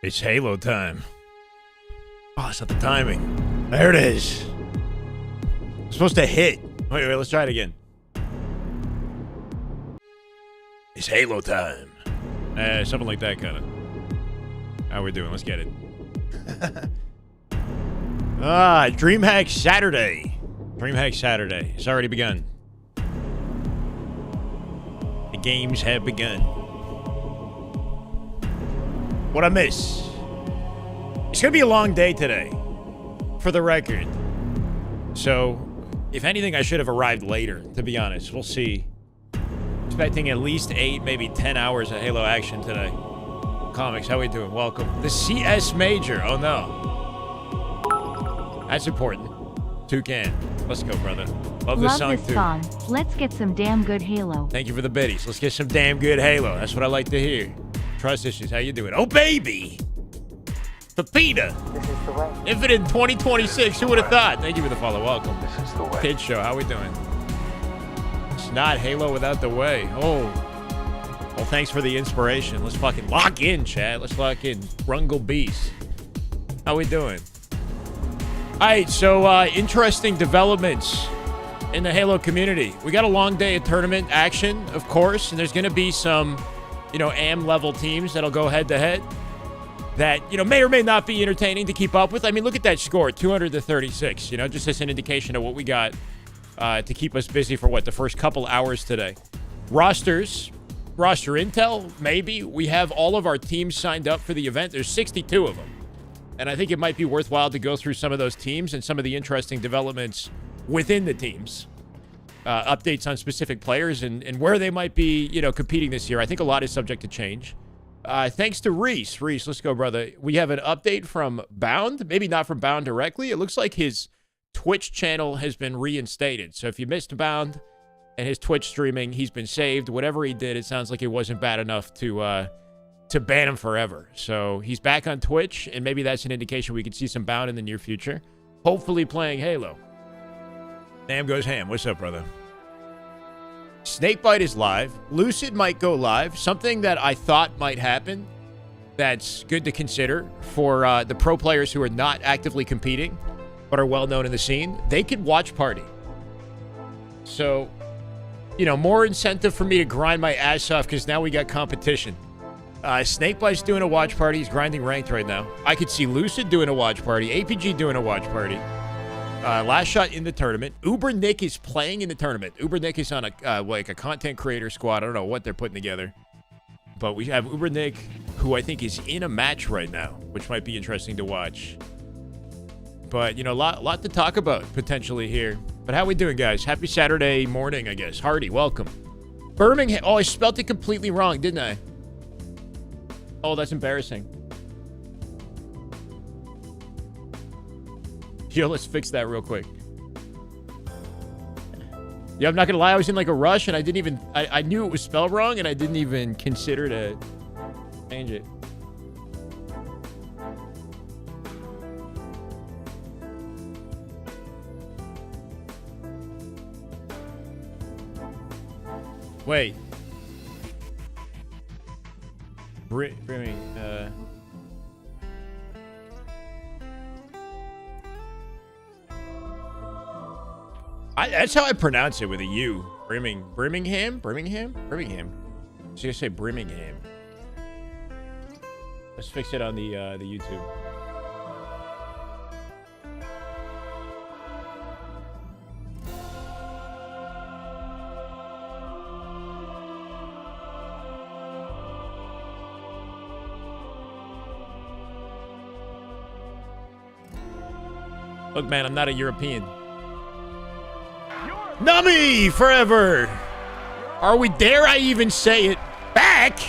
It's Halo time. Oh, it's not the timing. There it is. It's supposed to hit. Wait, let's try it again. It's Halo time. Something like that, kind of. How we doing? Let's get it. Dreamhack Saturday. Dreamhack Saturday. It's already begun. The games have begun. What I miss? It's going to be a long day today, for the record. So, if anything, I should have arrived later, to be honest. We'll see. Expecting at least 8, maybe 10 hours of Halo action today. Comics, how we doing? Welcome. The CS Major. Oh, no. That's important. Toucan. Let's go, brother. Love this song, too. Let's get some damn good Halo. Thank you for the biddies. Let's get some damn good Halo. That's what I like to hear. Trust issues. How you doing? Oh, baby. Pepita. This is the way. Infinite 2026. Who would have thought? Thank you for the follow. Welcome. This is the way. Kid Show. How we doing? It's not Halo without the way. Oh. Well, thanks for the inspiration. Let's fucking lock in, Chad. Let's lock in. Rungle Beast. How we doing? All right. So, interesting developments in the Halo community. We got a long day of tournament action, of course, and there's going to be some, AM level teams that'll go head to head that, may or may not be entertaining to keep up with. I mean, look at that score, 200-36, just as an indication of what we got to keep us busy for the first couple hours today. Roster intel, maybe. We have all of our teams signed up for the event. There's 62 of them. And I think it might be worthwhile to go through some of those teams and some of the interesting developments within the teams. Updates on specific players and where they might be, competing this year. I think a lot is subject to change. Thanks to Reese. Reese, let's go, brother. We have an update from Bound. Maybe not from Bound directly. It looks like his Twitch channel has been reinstated. So if you missed Bound and his Twitch streaming, he's been saved. Whatever he did, it sounds like it wasn't bad enough to ban him forever. So he's back on Twitch, and maybe that's an indication we could see some Bound in the near future. Hopefully playing Halo. Nam goes ham. What's up, brother? Snakebite is live. Lucid might go live. Something that I thought might happen that's good to consider for the pro players who are not actively competing but are well known in the scene. They could watch party. So, more incentive for me to grind my ass off because now we got competition. Snakebite's doing a watch party. He's grinding ranked right now. I could see Lucid doing a watch party. APG doing a watch party. Last shot in the tournament. Uber Nick is playing in the tournament. Uber Nick is on a content creator squad. I don't know what they're putting together. But we have Uber Nick, who I think is in a match right now, which might be interesting to watch. But, a lot to talk about potentially here. But how we doing, guys? Happy Saturday morning, I guess. Hardy, welcome. Birmingham. Oh, I spelled it completely wrong, didn't I? Oh, that's embarrassing. Yo, let's fix that real quick. Yeah, I'm not gonna lie, I was in a rush and I didn't even, I knew it was spelled wrong and I didn't even consider to change it. Wait. That's how I pronounce it, with a U. Birmingham? So you gotta say Birmingham. Let's fix it on the YouTube. Look, man, I'm not a European. Nummy forever. Are we, dare I even say it, back?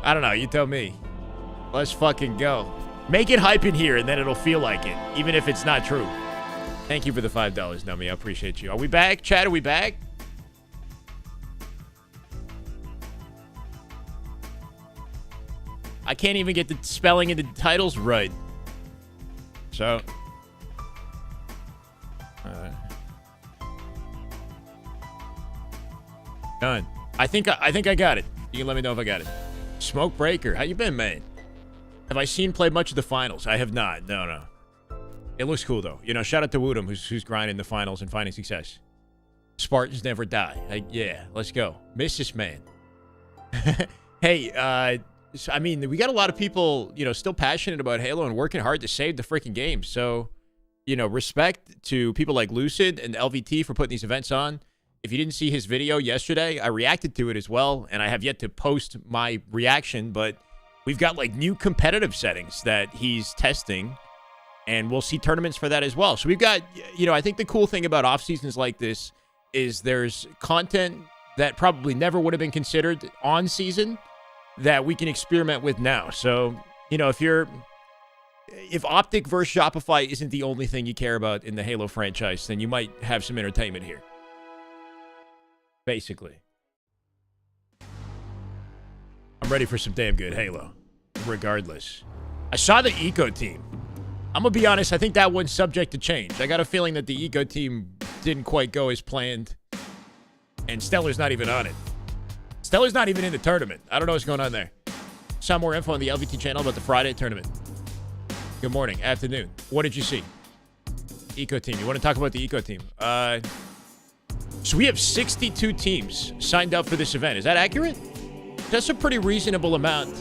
I don't know. You tell me. Let's fucking go. Make it hype in here, and then it'll feel like it, even if it's not true. Thank you for the $5, Nummy. I appreciate you. Are we back? Chad, are we back? I can't even get the spelling of the titles right. So... done. I think I got it. You can let me know if I got it. Smoke Breaker, how you been, man? Have I seen play much of the finals? I have not. No. It looks cool, though. You know, shout out to Woodham, who's grinding the finals and finding success. Spartans never die. Yeah, let's go. Miss this man. Hey, I mean, we got a lot of people, you know, still passionate about Halo and working hard to save the freaking game. So, you know, respect to people like Lucid and LVT for putting these events on. If you didn't see his video yesterday, I reacted to it as well, and I have yet to post my reaction, but we've got, like, new competitive settings that he's testing, and we'll see tournaments for that as well. So we've got, you know, I think the cool thing about off-seasons like this is there's content that probably never would have been considered on season that we can experiment with now. So, you know, if Optic versus Shopify isn't the only thing you care about in the Halo franchise, then you might have some entertainment here. Basically. I'm ready for some damn good Halo. Regardless. I saw the Eco team. I'm going to be honest, I think that one's subject to change. I got a feeling that the Eco team didn't quite go as planned. And Stellar's not even on it. Stellar's not even in the tournament. I don't know what's going on there. Saw more info on the LVT channel about the Friday tournament. Good morning, afternoon. What did you see? Eco team. You want to talk about the Eco team? So we have 62 teams signed up for this event. Is that accurate? That's a pretty reasonable amount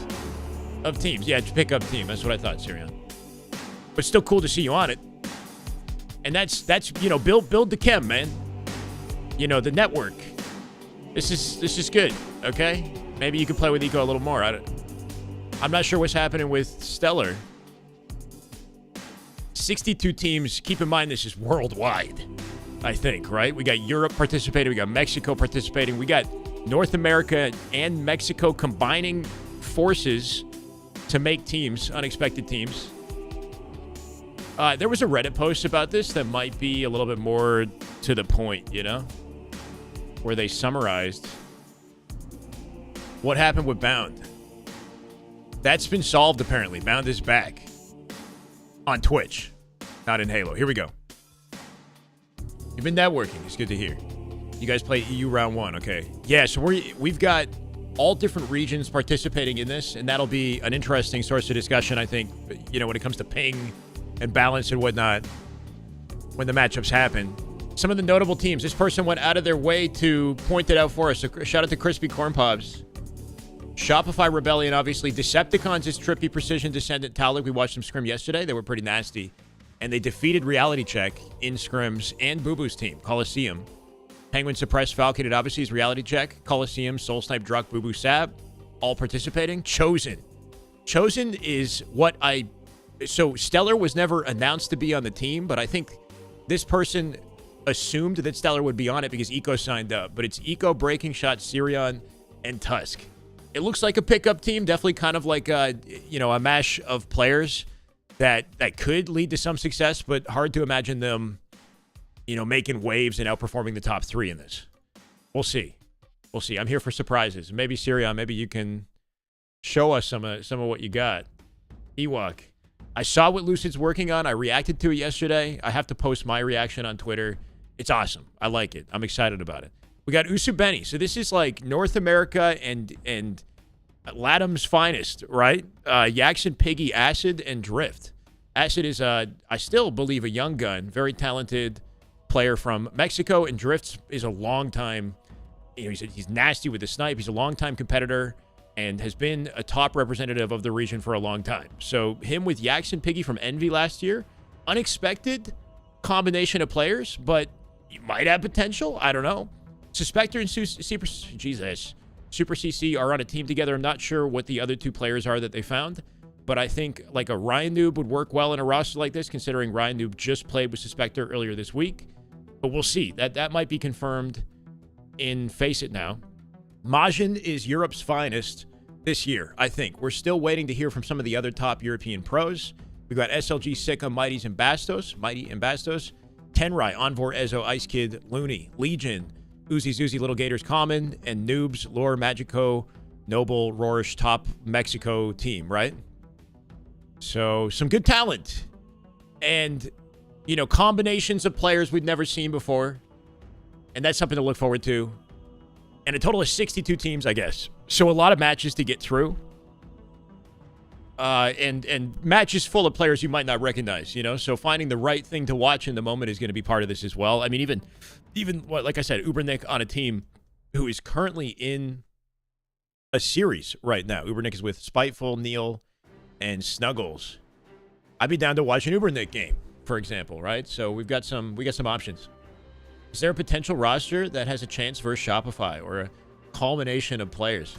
of teams. Yeah, pick up team. That's what I thought, Sirion. But still cool to see you on it. And that's you know, build the chem, man. You know, the network. This is good, okay? Maybe you can play with Eco a little more. I'm not sure what's happening with Stellar. 62 teams. Keep in mind, this is worldwide, I think, right? We got Europe participating. We got Mexico participating. We got North America and Mexico combining forces to make teams, unexpected teams. There was a Reddit post about this that might be a little bit more to the point, you know? Where they summarized what happened with Bound. That's been solved, apparently. Bound is back. On Twitch. Not in Halo. Here we go. You've been networking. It's good to hear. You guys play EU round 1. Okay. Yeah, so we've got all different regions participating in this, and that'll be an interesting source of discussion, I think, you know, when it comes to ping and balance and whatnot when the matchups happen. Some of the notable teams. This person went out of their way to point it out for us. So shout out to Crispy Corn Pobs. Shopify Rebellion, obviously. Decepticons is Trippy Precision Descendant Taulik. We watched them scrim yesterday. They were pretty nasty. And they defeated Reality Check in scrims and Boo Boo's team, Coliseum. Penguin Suppressed Falcon, it obviously is Reality Check. Coliseum, Soul Snipe, Druck, Boo Boo, Sab, all participating. Chosen. Chosen is what so Stellar was never announced to be on the team, but I think this person assumed that Stellar would be on it because Eco signed up. But it's Eco, Breaking Shot, Sirion, and Tusk. It looks like a pickup team, definitely kind of like a mash of players that could lead to some success, but hard to imagine them, you know, making waves and outperforming the top 3 in this. We'll see. We'll see. I'm here for surprises. Maybe Sirion, maybe you can show us some of what you got. Ewok. I saw what Lucid's working on. I reacted to it yesterday. I have to post my reaction on Twitter. It's awesome. I like it. I'm excited about it. We got Usubeni. So this is like North America and Latam's finest, right? Yaxon, Piggy, Acid, and Drift. Acid is, I still believe, a young gun, very talented player from Mexico, and Drift is a long-time, you know, he's nasty with the snipe. He's a long-time competitor and has been a top representative of the region for a long time. So him with Yaxon, Piggy from Envy last year, unexpected combination of players, but you might have potential. I don't know. Suspector and Super CC are on a team together. I'm not sure what the other 2 players are that they found, but I think like a Ryan Noob would work well in a roster like this, considering Ryan Noob just played with Suspector earlier this week. But we'll see. That might be confirmed in Face It now. Majin is Europe's finest this year, I think. We're still waiting to hear from some of the other top European pros. We've got SLG, Sika, Mighty, and Bastos, Tenrai, Envor, Ezo, Ice Kid, Looney, Legion, Uzi, Zuzi, Little Gators, Common, and Noobs, Lore, Magico, Noble, Rorish, top Mexico team, right? So some good talent. And, you know, combinations of players we've never seen before. And that's something to look forward to. And a total of 62 teams, I guess. So a lot of matches to get through. and matches full of players you might not recognize, you know? So finding the right thing to watch in the moment is going to be part of this as well. I mean, even what, like I said, Ubernick on a team who is currently in a series right now. Ubernick is with Spiteful, Neil, and Snuggles. I'd be down to watch an Ubernick game, for example, right? So we got some options. Is there a potential roster that has a chance versus Shopify or a culmination of players?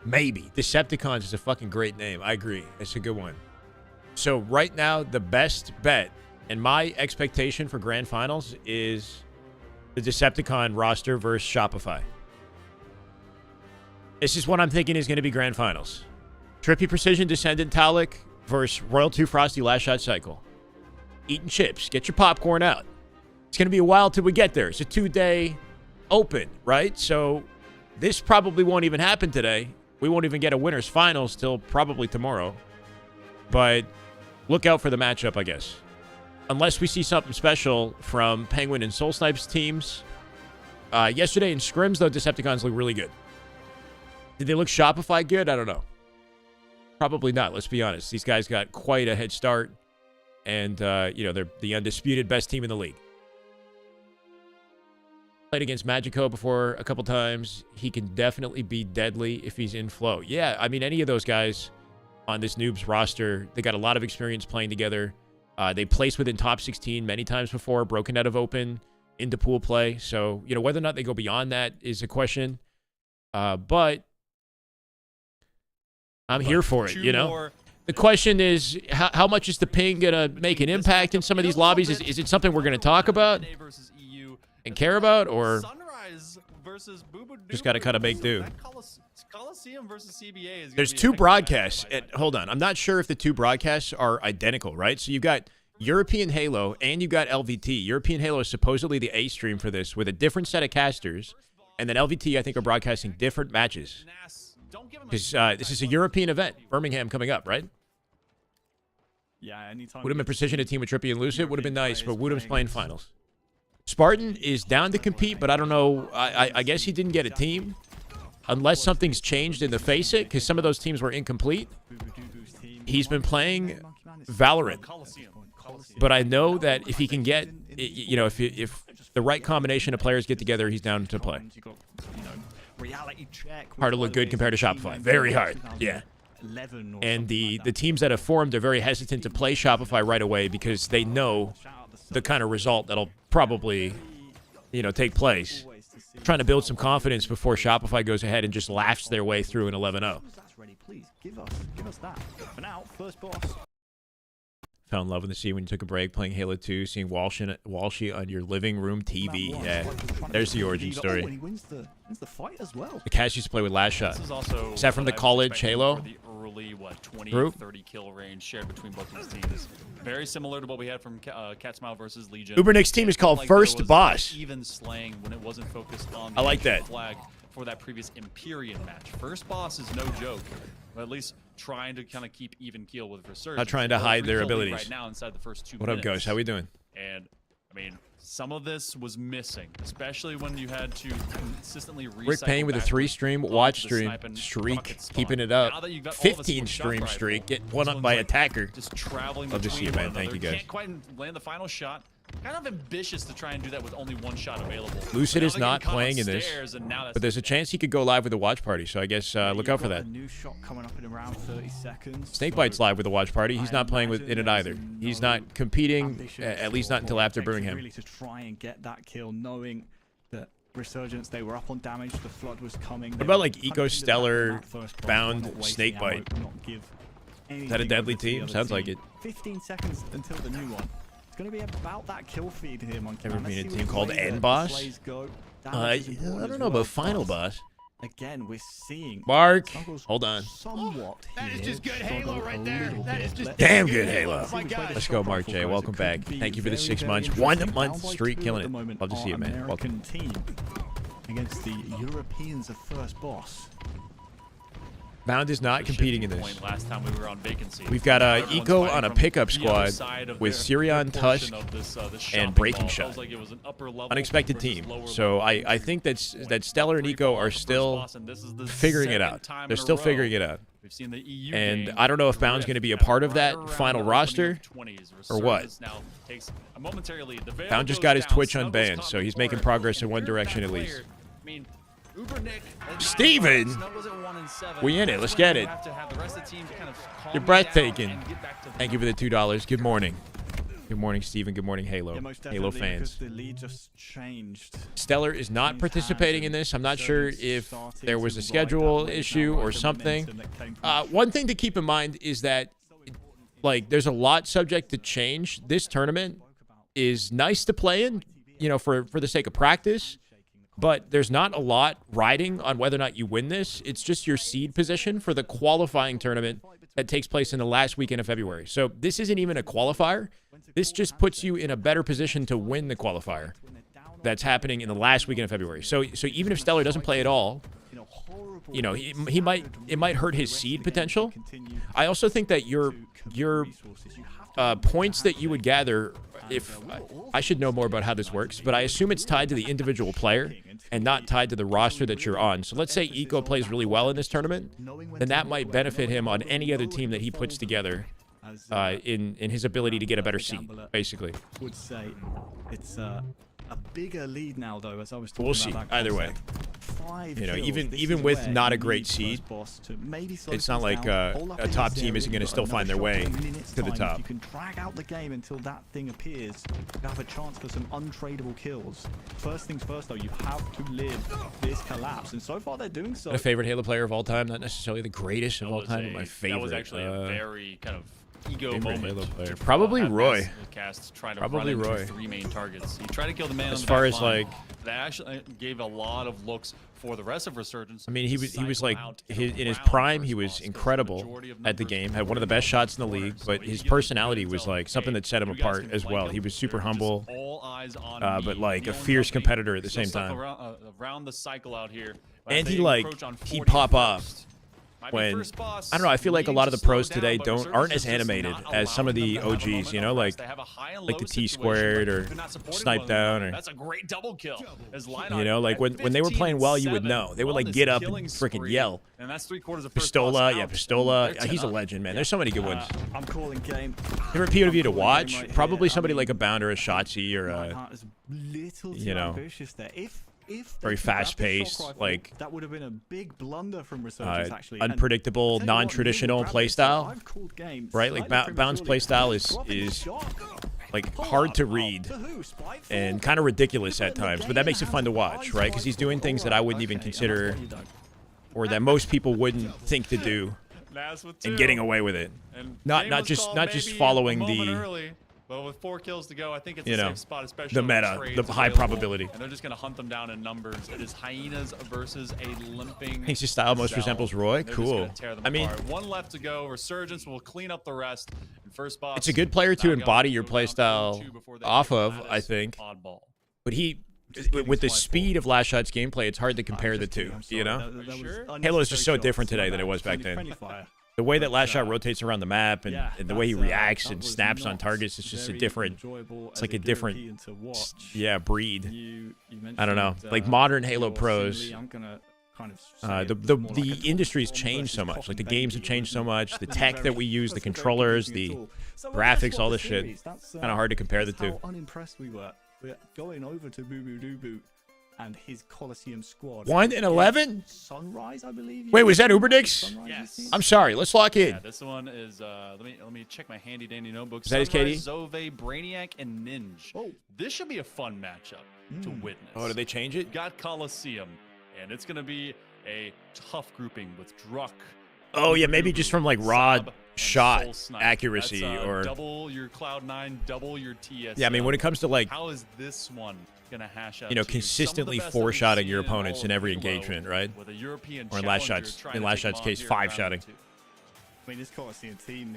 Maybe. Decepticons is a fucking great name. I agree. It's a good one. So right now, the best bet and my expectation for grand finals is the Decepticon roster versus Shopify. This is what I'm thinking is going to be grand finals. Trippy Precision, Descendant, Talik versus Royal 2 Frosty, Last Shot Cycle. Eating chips. Get your popcorn out. It's going to be a while till we get there. It's a 2-day open, right? So this probably won't even happen today. We won't even get a winner's finals till probably tomorrow. But look out for the matchup, I guess. Unless we see something special from Penguin and Soul Snipes teams. Yesterday in Scrims, though, Decepticons look really good. Did they look Shopify good? I don't know. Probably not, let's be honest. These guys got quite a head start. And, you know, they're the undisputed best team in the league. Played against Magico before a couple times. He can definitely be deadly if he's in flow. Yeah, I mean, any of those guys on this Noobs roster, they got a lot of experience playing together. They placed within top 16 many times before, broken out of open into pool play. So, you know, whether or not they go beyond that is a question. But I'm here for it, you know? The question is, how much is the ping going to make an impact in some of these lobbies? Is it something we're going to talk about and care about, or just got to kind of make do? There's two broadcasts. Hold on. I'm not sure if the two broadcasts are identical, right? So you've got European Halo and you've got LVT. European Halo is supposedly the A stream for this with a different set of casters. And then LVT, I think, are broadcasting different matches. Because this is a European event. Birmingham coming up, right? Yeah, anytime. Would have been Precision a team with Trippy and Lucid. Would have been nice, but Woodham's playing finals. Spartan is down to compete, but I don't know. I guess he didn't get a team. Unless something's changed in the Face-It, because some of those teams were incomplete. He's been playing Valorant. But I know that if he can get, you know, if the right combination of players get together, he's down to play. Hard to look good compared to Shopify. Very hard, yeah. And the teams that have formed are very hesitant to play Shopify right away because they know the kind of result that'll probably, you know, take place. Trying to build some confidence before Shopify goes ahead and just laughs their way through an 11-0. Fell in love with the scene when you took a break playing Halo 2, seeing Walshy on your living room TV. Yeah, there's the origin story. He wins the fight as well. The cast used to play with Last Shot. Is that from the college Halo? The early, 20, group? 30 kill range shared between both these teams. Very similar to what we had from Catsmile versus Legion. Ubernick's team is called First Boss. Even slaying when it wasn't focused on I like that. flag for that previous Empyrean match. First Boss is no joke. But at least trying to kind of keep even keel with Resurgence. Not trying to hide their abilities. Right now inside the first 2 What minutes. up, Ghost? How we doing? And I mean, some of this was missing, especially when you had to consistently recycle. Rick Payne with a 3-stream watch stream streak, keeping it up. 15-stream streak, getting one up by attacker. Just traveling. Love to see it, man. Thank you, guys. Can't quite land the final shot. Kind of ambitious to try and do that with only one shot available. Lucid is not playing in this, but there's a chance he could go live with a watch party, so I guess look out for that. New shot coming up in around 30 seconds. Snakebite's live with a watch party. He's not playing in it either. He's not competing, at least not until after Birmingham. Really to try and get that kill, knowing that Resurgence, they were up on damage, the flood was coming. What about like Eco Stellar bound Snakebite? Is that a deadly team? Sounds like it. 15 seconds until the new one. Going to be about that kill feed here, Monkey. Ever been a team called End Boss? I don't know about Final Boss. Again, we're seeing Mark, hold on. That is just good Halo right there. That is just damn good Halo. Oh my gosh. Let's go, Mark J. Welcome back. Thank you for the 6 months. 1 month streak, killing it. Love to see it, man. Welcome. Team against the Europeans of First Boss. Bound is not competing in this. Last time we were on vacancy. We've got Eco on a pickup squad with Sirion, Tusk, and Breaking Shot. Unexpected team. So I think that Stellar and Eco are still figuring it out. They're still figuring it out. We've seen the EU And game, I don't know if Bound's going to be a part of that right final around the roster opening of 20s. or what. Resurgence now takes momentarily. The veil Bound just goes got his down, Twitch Snuggles unbanned, caught so in he's the making corner, progress in and one here's direction that at least. player. I mean, Ubernick at Steven! 9-5, Snuggles at 1-7. We in it. That's Let's when get you it. have to have the rest of the team kind of calm You're down breathtaking. and get back to the Thank you for the $2. Good morning. Good morning, Steven. Good morning, Halo. Yeah, most Halo definitely, fans. because the lead just changed. Stellar is not Changed participating in hands this. I'm not and sure Surgeons if starting there was to a ride that schedule wave issue now, or ride the something. momentum that came from One thing to keep in mind is that, like, there's a lot subject to change. This tournament is nice to play in, you know, for the sake of practice, but there's not a lot riding on whether or not you win this. It's just your seed position for the qualifying tournament that takes place in the last weekend of February. So this isn't even a qualifier. This just puts you in a better position to win the qualifier that's happening in the last weekend of February. So even if Stellar doesn't play at all, you know, it might hurt his seed potential. I also think that your points that you would gather, if I should know more about how this works, but I assume it's tied to the individual player and not tied to the roster that you're on. So let's say Eco plays really well in this tournament, then that might benefit him on any other team that he puts together in his ability to get a better seed, basically. Would say it's a bigger lead now, though, as I was talking We'll see. about that Either way. concept. 5 You know, kills. even This even is with where not a you great need seed, first boss to maybe slow it's not things like down, hold up a in top this team area, isn't going to but still another find their shot way in a minute's to the time. top. If you can drag out the game until that thing appears, you have a chance for some untradeable kills. First things first, though, you have to live this collapse, and so far they're doing so. A favorite Halo player of all time, not necessarily the greatest of all was time, but my That favorite. was actually a very kind of ego favorite moment. Halo player. to Probably have Roy. Masterclass try to Probably run into Roy. 3 main targets. He tried to kill the man As on the far back as, line. like- That actually gave a lot of looks for the rest of Resurgence. I mean, he was Cycle like out in his around prime, first he was boss. Kills incredible majority of at the numbers game. Had one of the best shots in the league, but his personality was like something that set him apart as well. He was super humble, but like a fierce competitor at the same time. Around the cycle out here, And he pop off when I don't know. I feel like a lot of the pros today aren't as animated as some of the OGs. You know, like the T squared or Snipe Down or that's a great double kill. you know, like when they were playing well, you would know. They would like get up and freaking yell. And that's 3/4 of Pistola, yeah, Pistola. He's a legend, man. There's so many good ones. I'm calling game. Favorite POV to watch? right Probably here. somebody I mean, like a Bound or a Shotzi or My a heart is little too you know, ambitious there. If very they could grab the fast-paced, shock rifle, like, that would have been a big blunder from Resurgence, actually. And unpredictable, I'll tell you what, non-traditional Nigel grabbed it, so playstyle, I've called game right? Like slightly Bound's prematurely. playstyle Dropping the is shot. like Pull hard up. to Oh, read to who? Spiteful? and kind of ridiculous at Putting the times, but game that in makes it the fun to hands of watch, right? Because he's Spiteful. doing things that I wouldn't even Okay, and that's consider what you don't. or that most people wouldn't think to do and getting away with it. Not just following the but with 4 kills to go, I think it's you a know, safe spot, especially the with meta, trades the high available, probability. And they're just going to hunt them down in numbers. It is Hyenas versus a limping. Thinks his style most Cell. resembles Roy. They're just Cool. gonna tear them I mean, apart. 1 left to go. Resurgence will clean up the rest. And first boss. it's a good player to now embody going your to go down playstyle 2-2 before they off get of, Lattice I think. oddball. But with the speed of Last Shot's gameplay, it's hard to compare the two, you know? Halo is just so different today than it was back then. The way that Last Shot rotates around the map and the way he reacts and snaps on targets is just a different, it's like a different, breed. I don't know. Like modern Halo pros, the industry's changed so much. Like the games have changed so much. The tech that we use, the controllers, the graphics, all this shit. Kind of hard to compare the two. How unimpressed we were. We're going over to Boo Boo Doo Boo and his Coliseum squad. 1 and 11? Sunrise, I believe. Wait, was that Uberdix? Yes. I'm sorry. Let's lock in. Yeah, this one is. Let me check my handy dandy notebook. Is that his Sunrise, KD? Zove, Brainiac, and Ninja. Oh. This should be a fun matchup to witness. Oh, did they change it? Got Coliseum, and it's gonna be a tough grouping with Druck. Oh, yeah, maybe just from like raw Sub, and shot Soul Snipe. accuracy That's, or double your Cloud9, double your TS. yeah. I mean, when it comes to like how is this one gonna hash out? you know to some of the consistently best that we've four-shotting seen your in opponents all in of every Halo, engagement, right? With a European Or in Last challenger Shot's trying to Last take Shot's Mod case, here 5 round shotting. 2. I mean, this Coliseum team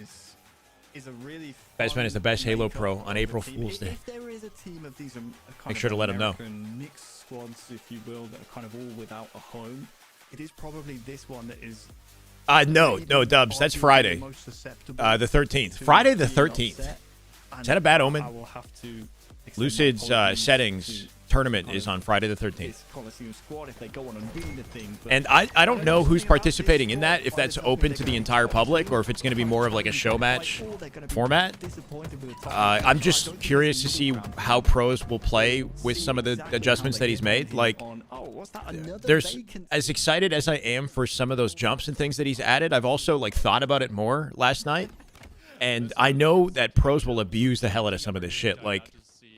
is a really Bestman is the best Halo pro on April team. Fool's Day. If there is a team of these kind Make of sure to let 'em know. American mixed squads, if you will, that are kind of all without a home, it is probably this one that is. No, Dubs. That's Friday, the 13th. Friday the 13th. Is that a bad omen? I will have to Lucid's settings tournament is on Friday the 13th. This Coliseum squad, if they go on and win the thing. But And I don't know who's participating in that, if that's open to the entire public or if it's going to be more of like a show match format. I'm just curious to see how pros will play with some of the adjustments that he's made. Like, there's, as excited as I am for some of those jumps and things that he's added, I've also like thought about it more last night. And I know that pros will abuse the hell out of some of this shit. Like,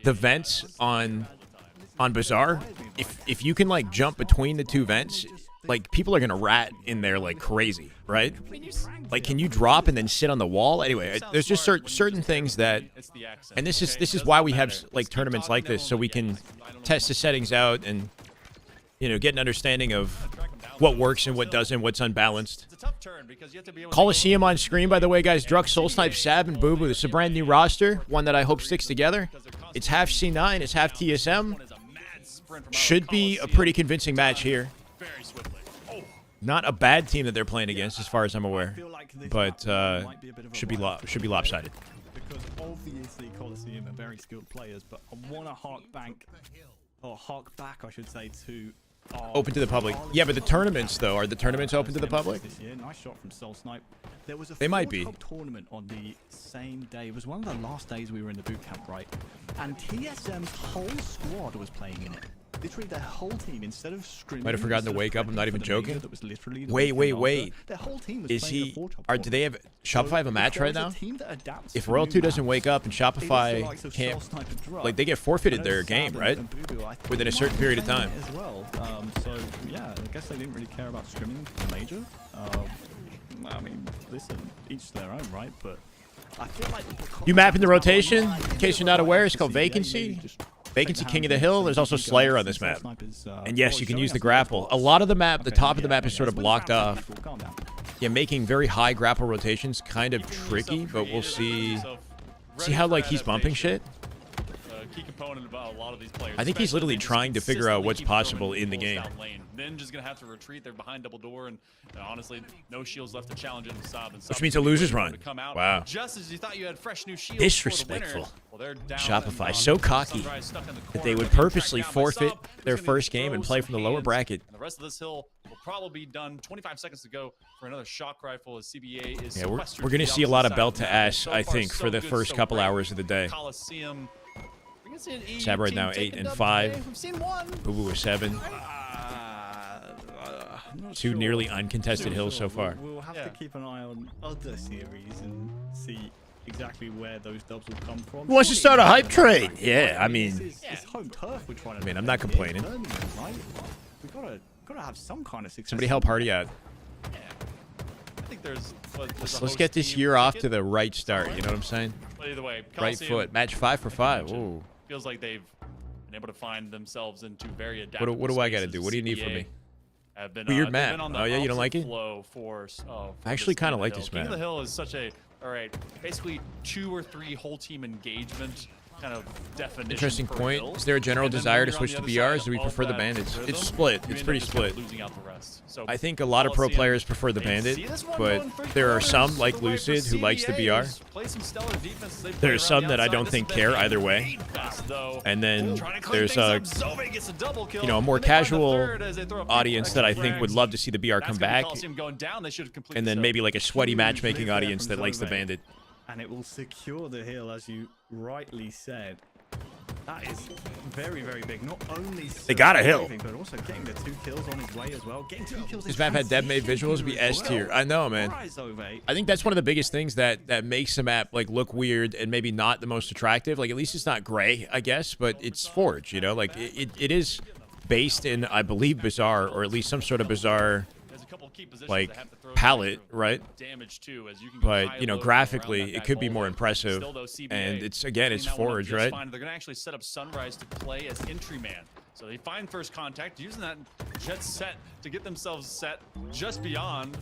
the vents on Bazaar, if you can like jump between the two vents, like people are gonna rat in there like crazy, right? Like, can you drop and then sit on the wall? Anyway, there's just certain things that, and this is why we have like tournaments like this, so we can test the settings out and, you know, get an understanding of what works and what doesn't, what's unbalanced. Coliseum on screen, by the way, guys. Drux, Soul Snipe, Sab, and Boo Boo. This is a brand new roster, one that I hope sticks together. It's half C9, it's half TSM. Should be a pretty convincing match here. Not a bad team that they're playing against, as far as I'm aware, but should be lopsided. Because obviously Coliseum are very skilled players, but I want to hark back, I should say, to open to the public. Yeah, but the tournaments, though, are the tournaments open to the public? This year. Nice shot from Soul Snipe. There was a They might be. tournament on the same day. It was one of the last days we were in the boot camp, right? And TSM's whole squad was playing in it. Literally their whole team, instead of scrimming. Might have forgotten to wake up. I'm not even joking. That was literally the Wait. weekend after. Their whole team was Is playing he? the 4-top Do top. they have Shopify have a match right now? If Royal 2 doesn't wake up and It is the Shopify likes of can't, Soul Snipe and Drug. like, they get forfeited their game, right? Within a certain period of time. As well. So yeah, I guess they didn't really care about scrimming for major. I mean, listen, each their own, right? But I feel like You mapping the rotation? In case you're not aware, it's called Vacancy. Vacancy King of the Hill. There's also Slayer on this map. And yes, you can use the grapple. A lot of the map, the top of the map is sort of blocked off. Yeah, making very high grapple rotations kind of tricky, but we'll see. See how like he's bumping shit? Key component about a lot of these players. I think he's literally trying to figure out what's possible in the game. Ninja's gonna have to retreat. They're behind double door, and honestly, no shields left to challenge him. Which means a loser's run. Wow. Just as you thought you had fresh new shields. Disrespectful. Well, they're down Shopify, so cocky that they would purposely forfeit their first game and play from the lower bracket. And the rest of this hill will probably be done. 25 seconds to go for another shock rifle as CBA is. Yeah, we're going to see a lot of belt to ass, I think, for the first couple hours of the day. Coliseum. Sab right now 8 and 5. We've seen one. Boo Boo is 7. Two nearly uncontested hills so far. We'll have to keep an eye on other series and see exactly where those dubs will come from. Who wants to start a hype train? Yeah, I mean, it's home turf we're trying to. I mean, I'm not complaining. Birmingham, right? We gotta have some kind of success. Somebody help Hardy out. I think there's. Let's get this year off to the right start. You know what I'm saying? But either way, Right foot. Match 5 for 5. Ooh. Feels like they've been able to find themselves into very adaptable. What do I got to spaces. do? What do you need from CBA me? have been, Weird they've map. been on the Oh, yeah, you don't like opposite it? flow for I actually kind kinda like this King of map. the Hill is such a basically 2 or 3 whole team engagement kind of definition. Interesting per point. hill. Is there a general And then desire when to you're on switch the to other BRs? side Do we of prefer the that bandits? rhythm, It's split. you It's end pretty up just kind of split. losing out the rest. So I think a lot of pro Coliseum, players prefer the they bandit, see this one but going 3 there are quarters some, the like way for Lucid, who likes the CBA, BR. play some stellar defense. They play There's around some the that I outside. don't This think is care the either way. main fest, though. And then Trying to clean there's things up. Zove gets a double kill. you know, a more Then they find the casual third as they throw a few audience that I extra think would frags. love to see the BR That's come gonna be back, Coliseum going down. They should have completed and then so. maybe like a sweaty Huge matchmaking lift there audience from that likes the Zove. bandit. And it will secure the hill, as you rightly said. That is very, very big. Not only They got a hill. surviving, but also getting the 2 kills on his way as well. Getting 2 kills. This map had dev made visuals, it'd be S tier. I know, man. I think that's one of the biggest things that makes the map like look weird and maybe not the most attractive. Like, at least it's not gray, I guess, but it's Forge, you know? Like, it is based in, I believe, Bazaar, or at least some sort of Bazaar, There's a couple of key positions like, that have to throw palette, extra right? Damage too, as you can go But, high, you know, low, graphically, around that it could be back more hallway. impressive. Still, though, CBA And it's, again, it's cleaning that one up Forge, just right? fine. They're going to actually set up Sunrise to play as entry man. So they find first contact, using that jet set to get themselves set just beyond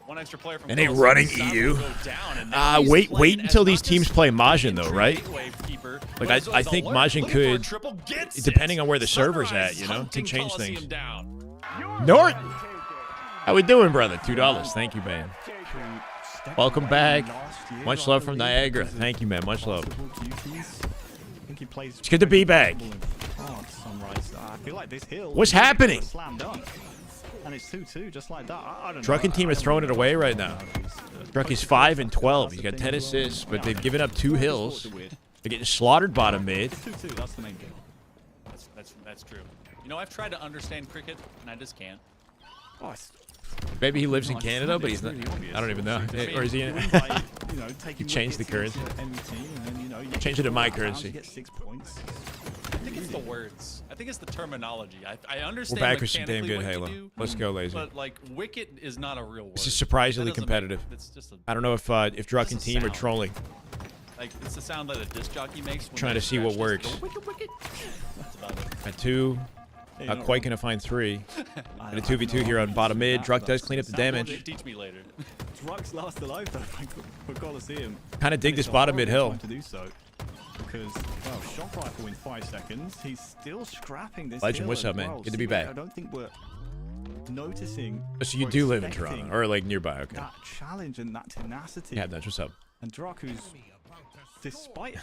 one extra player from And they Coliseum. running Sabu EU. go down, and now he's Wait playing until as these not teams just play Majin, though, entry right? gateway keeper, Like, but as I well think as Majin looking for a could, triple, gets it. depending on where the server's at, you know, Hunting can change Coliseum things. down. Nort! How we doing, brother? $2. Thank you, man. Welcome back. Much love from Niagara. Thank you, man. Much love. think he plays. Let's get the B back. Oh, Sunrise. I feel like this hill. What's happening? Slam dunk. And it's 2-2, just like that. I don't know. Drucken team is throwing it away right now. Drucky's 5 and 12. He's got 10 assists, but they've given up 2 hills. They're getting slaughtered bottom mid. 2-2, that's the main game. That's true. You know, I've tried to understand cricket, and I just can't. Oh, Maybe he lives in Canada, but he's not. I don't even know. Or is he in? He changed the currency. Change it to my currency. Get 6 points. I think it's the words. I think it's the terminology. I understand. We're back with some damn mechanically good what you Halo. do, Let's go, Lazy. But like, wicket is not a real word. This is surprisingly That doesn't competitive. make- it's just a, I don't know if Drucken It's a team are sound. trolling. like it's the sound that a disc jockey makes. When Trying they to see what scratch this. works. Go, wicket, wicket. That's about it. At 2. Quake gonna find 3. And a 2v2 here on bottom mid. Druck does clean up the damage. Teach me later. Druck's last alive though for Coliseum. Kind of dig this bottom mid hill. To do so. Because, well, shot rifle in 5 seconds. He's still scrapping this Legend, hill what's as up, man? well. Good to be So, back. I don't think we're noticing. So you or do live in expecting Toronto, or like nearby? Okay. that challenge and that tenacity. Yeah, that's what's up. And Druck, who's, despite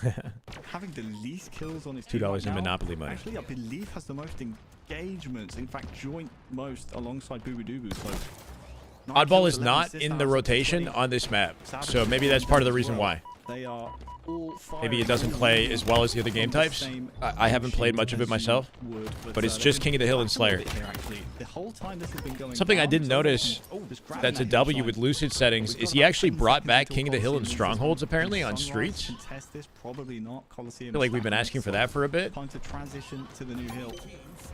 having the least kills on his $2 team right in now, Monopoly money. actually, I believe has the most engagements. In fact, joint most alongside Boo Doo. So Oddball is not in the rotation on this map, so maybe that's part of the reason why. They are all Maybe it doesn't play as well as the other game types. I haven't played much of it myself, but it's just King of the Hill and Slayer. Something I didn't notice that's a W with Lucid settings is he actually brought back King of the Hill and Strongholds apparently on streets. I feel like we've been asking for that for a bit. Time to transition to the new hill,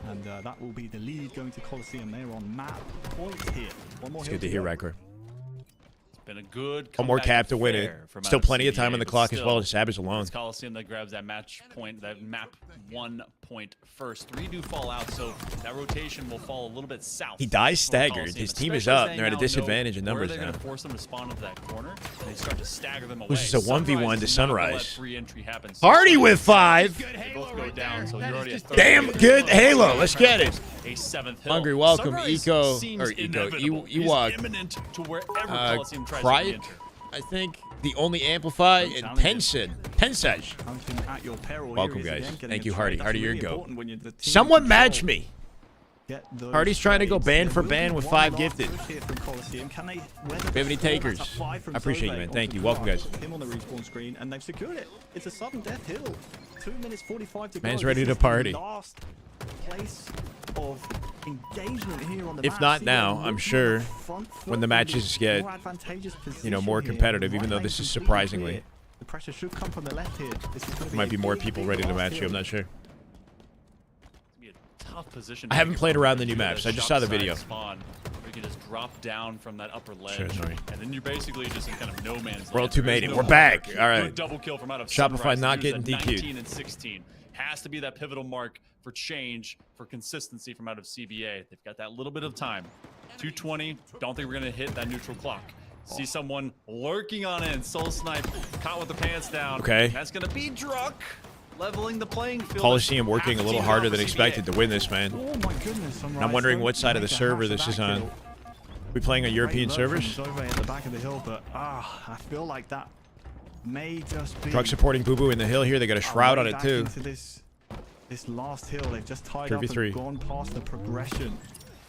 and that will be the lead going to Coliseum. They're on map points here. One more It's hill good to hear, Riker. Been a good One more comeback cap to win it. affair from Still out of plenty of time CBA, on the but clock as still, well as Savage alone. It's Coliseum that grabs that match point, that map 1 point first. 3 do fall out, so that rotation will fall a little bit south. He dies for staggered. Coliseum, His team is especially up. as They're at a now disadvantage in know numbers where they're now. going to force them to spawn into that corner, and they start to stagger them away. This is a 1v1 to is not gonna let Sunrise. free entry happen. Hardy with 5. They both go down, so you're already at Damn good Halo. Let's get it. A 7th hill. Hungry, welcome. Sunrise Eco, seems or Eco, inevitable. It is Ewok. imminent to wherever Coliseum tries to Cryet, re-enter. I think. The only Amplify and Tensage. Welcome, guys. Thank you, Hardy. Hardy, you're a go. Someone match me. Hardy's trying to go ban for ban with 5 gifted. Do we have any takers? I appreciate you, man. Thank you. Welcome, guys. Him on the respawn screen, and they've secured it. It's a sudden death hill. 2 minutes 45 to go. Man's ready This to is the party. last place of engagement here on the If map. not CBA now, looking I'm on sure the front foot when the with matches a get, more advantageous more position here. competitive, even though Right this is lane completely surprisingly. clear. The pressure should come from the left here. This is gonna Might be a more big, people big ready to last match you. hill. I'm not sure. Be a tough position. I haven't to played make around the new it maps. to I just shop saw the side video. Spawn, where you can just drop down from that upper ledge, Sure, sorry. and then you're basically just in kind of no man's land. World 2 There is made it. no We're back. cover. All right. Good double kill from out of Shopify Sunrise. not Here's getting a DQ'd. 19 and 16 has to be that pivotal mark for change, for consistency from out of CBA. They've got that little bit of time. 2:20. Don't think we're gonna hit that neutral clock. See someone lurking on in. Soul snipe, caught with the pants down. Okay. That's gonna be Druck, leveling the playing field. Coliseum working a Half little team harder out than for expected to CBA. win this, man. Oh my goodness, Sunrise. I'm wondering Don't what side of the make a server hash of this that is on. kill. We playing on European Great look from servers? Zove at the back of the hill, but I feel like that may just be Truck supporting Boo Boo in the hill here. They got a shroud on it back too. into this last hill. They've just tied up 3v3. and gone past the progression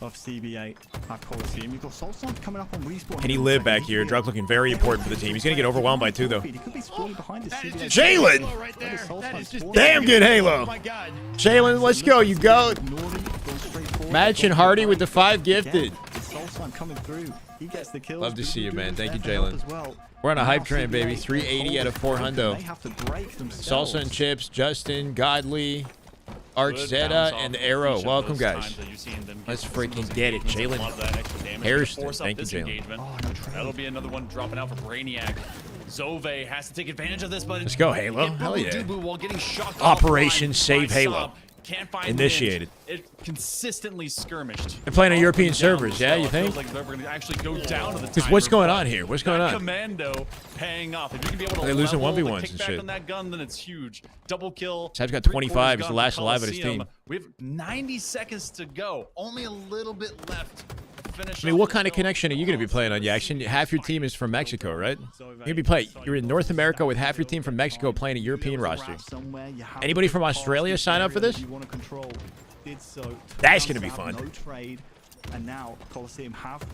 of CBA at Coliseum. You've got Soulstorm coming up on respawn. Can he live back here? Drug looking very important for the team. He's going to get overwhelmed by 2, though. He could be spawning behind his CBA. Jalen! Halo right there. That is just Damn good Halo. Oh my God. Jalen, let's go. You go. Northern goes straight forward. Match and Hardy with the 5 gifted. Again, with Soulstorm coming through. He gets the kills. Love to see you, man. Thank you, There to help Jalen. as well. We're on a Now hype train, CBA baby. can 380 out of hold 4 it. hundo. They have to break themselves. Salsa and Chips, Justin, Godly, Arch Good Zeta, bounce off and of Arrow. each of Welcome, those guys. times that you've seen them Let's get some of freaking those get it. engagements, Jalen a lot of that extra damage to Harrison. force out Thank you, this Jalen. engagement. Oh, no trade. That'll be another one dropping out for Brainiac. Zove has to take advantage of this, but Let's go, Halo. hit Hell yeah. Dubu while getting shocked Operation offline Save by Halo. Sub. Can't find Initiated. wind. It consistently skirmished. They're playing on Up European and down servers, the yeah, cell. you It feels think? like they're going to actually go down to the Because what's timer, going but on here? What's going that on? commando paying off. If you can be able to They're losing level the 1v1s and kickback shit. on that gun, then it's huge. Double kill. Sav's got 3/4 25. He's the gun last for alive of his Coliseum. team. We have 90 seconds to go. Only a little bit left. I mean, what kind of connection are you going to be playing on, Jackson? Half your team is from Mexico, right? You're going to be playing. You're in North America with half your team from Mexico playing a European roster. Anybody from Australia sign up for this? That's going to be fun. No trade, and now Coliseum have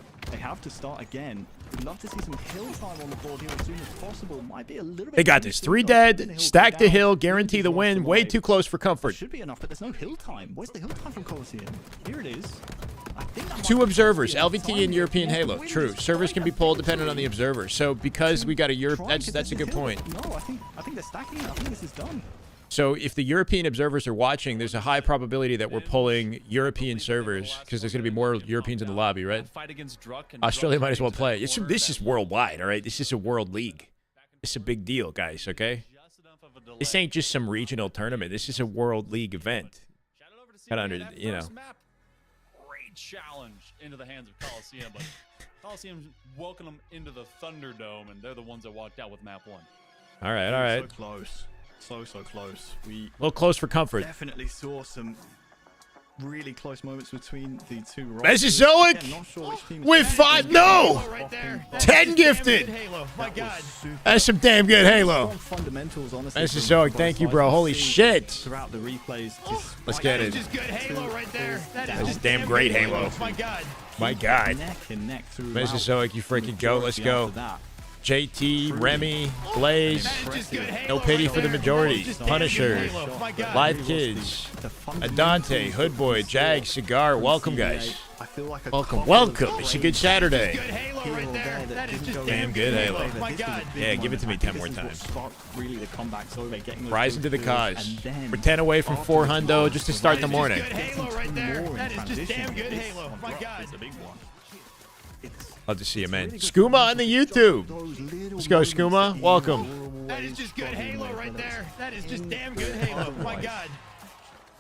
to start again. We'd love to see some hill time on the board here as soon as possible. Might be a little bit. They got this. 3 dead, stack the hill, guarantee the win. Way too close for comfort. Should be enough, but there's no hill time. Where's the hill time from Coliseum? Here it is. I think that might 2 be observers, Coliseum LVT and European finally. Halo. True. Servers can be pulled depending on the observer. So because we got a Europe, that's a good point. No, I think they're stacking it. I think this is done. So if the European observers are watching, there's a high probability that we're pulling European servers because there's going to be more Europeans in the lobby, right? Australia might as well play. This is worldwide, all right? This is a world league. It's a big deal, guys, okay? This ain't just some regional tournament. This is a world league event. You know. Great challenge into the hands of Coliseum, but Coliseum welcomed them into the Thunderdome, and they're the ones that walked out with map 1. All right, all right. So close. So close. We A little close for comfort. definitely saw some really close moments between the two. Mesozoic Again, not sure which team is with better. 5. No! Right there. 10 gifted. Halo. My God. That's some damn good Halo. Strong fundamentals, honestly. Mesozoic, from thank both you, sides. bro. We've Holy seen shit. Throughout the replays, just Let's get it. Just good Halo right there. That is just damn great good Halo. My God. My God. neck and neck throughout Mesozoic, you freaking go. Let's the go. after that. JT, Remy, Blaze, That is just good Halo no pity right for the there. majority. That is just damn Punisher, good Halo. My God. Live Kids, Adante, Hoodboy, Jag, Cigar. Welcome, guys. I feel like a Welcome, couple welcome. of It's a good Saturday. Good Halo right there. That is just Damn good Halo. My God. Yeah, give it to me 10 more times. Really the comeback, so they're getting those Rise into the good kills, cause. and then We're 10 away from 4 hundo just to start the morning. Good Halo right there. more in That is just transition. damn good This Halo. one My God. is a big one. It's Love to see you, man. really good Skooma on the YouTube. those little Let's go, moments Skooma. that Welcome. you That is just good Halo right there. That is just damn good Halo. My God.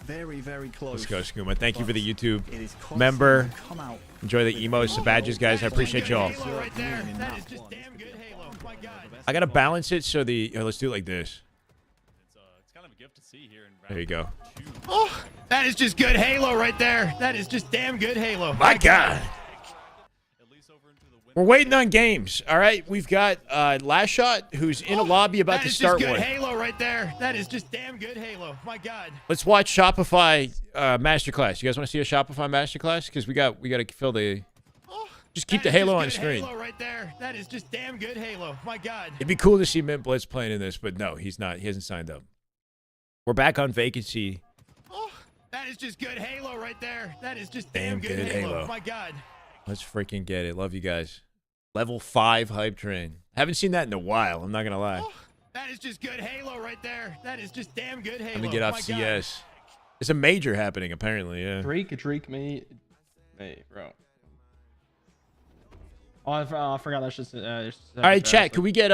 Very, very close. Let's go, Skooma. Thank you for the YouTube It is member. come out Enjoy the emotes, the badges, guys. I appreciate y'all. Halo right there. That is just damn good Halo. My God. I gotta balance it so the. Let's do it like this. It's kind of a gift to see here in round There you go. 2. That is just good Halo right there. That is just damn good Halo. My God. At least over into the win. We're waiting on games. All right, we've got Last Shot, who's in a lobby about That to is start just good one. Halo right there. That is just damn good Halo. My God. Let's watch Shopify masterclass. You guys want to see a Shopify masterclass? Because we got to fill the. Just keep the That is Halo on just good screen. Halo right there. That is just damn good Halo. My God. It'd be cool to see Mint Blitz playing in this, but no, he's not. He hasn't signed up. We're back on vacancy. That is just good Halo right there. That is just Damn damn good good Halo. Halo. My God. Let's freaking get it. Love you guys. Level 5 hype train. Haven't seen that in a while. I'm not gonna lie. That is just good Halo right there. That is just damn good Halo. Let me get off My CS. There's a major happening apparently. Yeah. Drake me, bro. Oh, I forgot that's just. All right, chat. Can we get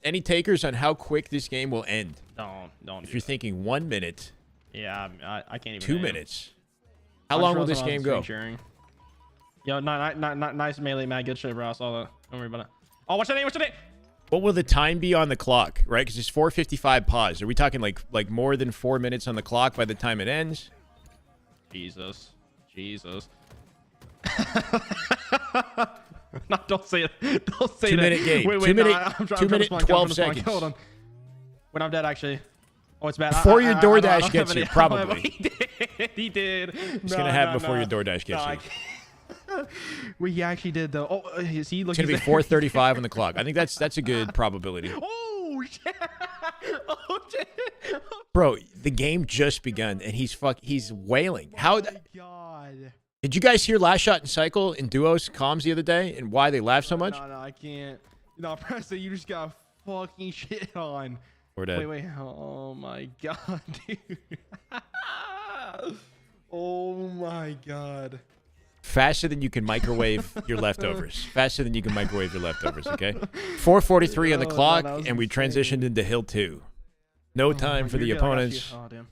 any takers on how quick this game will end? Don't. If you're thinking 1 minute, Yeah, I can't even. 2 name. minutes. How long will this game go? Yo, nice melee, man. Good shit, bro. I saw that. Don't worry about it. Oh, what's your name? What's your name? What will the time be on the clock? Right, because it's 4:55 pause. Are we talking like more than 4 minutes on the clock by the time it ends? Jesus. No, don't say it. Don't say 2 that. minute game. Wait, 2 minute. I'm 2 minute. 12 trying to seconds. Hold on. When I'm dead, actually. Oh, it's bad. Before your I DoorDash don't have gets any- here, probably. He did. It's gonna happen before your DoorDash gets here. Well, he actually did though. Oh, is he looking? It's gonna be 4:35 on the clock. I think that's a good probability. Oh shit! Oh shit! Bro, the game just begun and he's wailing. How God. did you guys hear Last Shot and Cycle in duos comms the other day and why they laughed so much? No, I can't. No, Preston, you just got fucking shit on. We're dead. Wait. Oh my god, dude. Oh my god. Faster than you can microwave your leftovers. Faster than you can microwave your leftovers, okay? 4:43 on the Oh, clock, that was and we insane. transitioned into Hill 2. No time for the You're good, I got opponents. you. Oh, damn.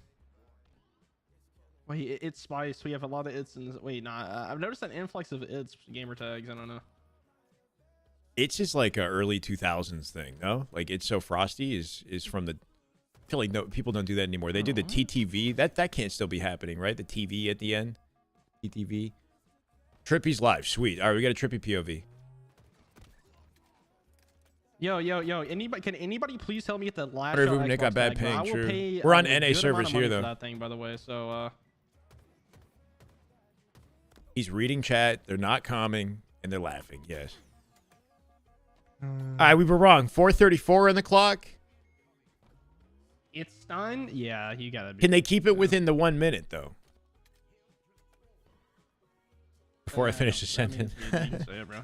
Wait, it's spice. We have a lot of its in this. Wait, nah. I've noticed an influx of its gamer tags. I don't know. It's just like a early 2000s thing, no? Like It's So Frosty is from the. I feel like no people don't do that anymore. They do the TTV. That can't still be happening, right? The TV at the end. TTV. Trippy's live. Sweet. All right, we got a Trippy POV. Yo. Can anybody please tell me if the last Wonder if shot Nick Xbox got bad tag, bro? ping, I will true. pay We're on a NA good servers amount of here, money though. for that thing, by the way. So He's reading chat. They're not calming, and they're laughing. Yes. All right, we were wrong. 4:34 on the clock. it's Stein. Yeah, you gotta be. Can they keep it within the 1 minute, though? Before I finish the sentence. You can say it, bro.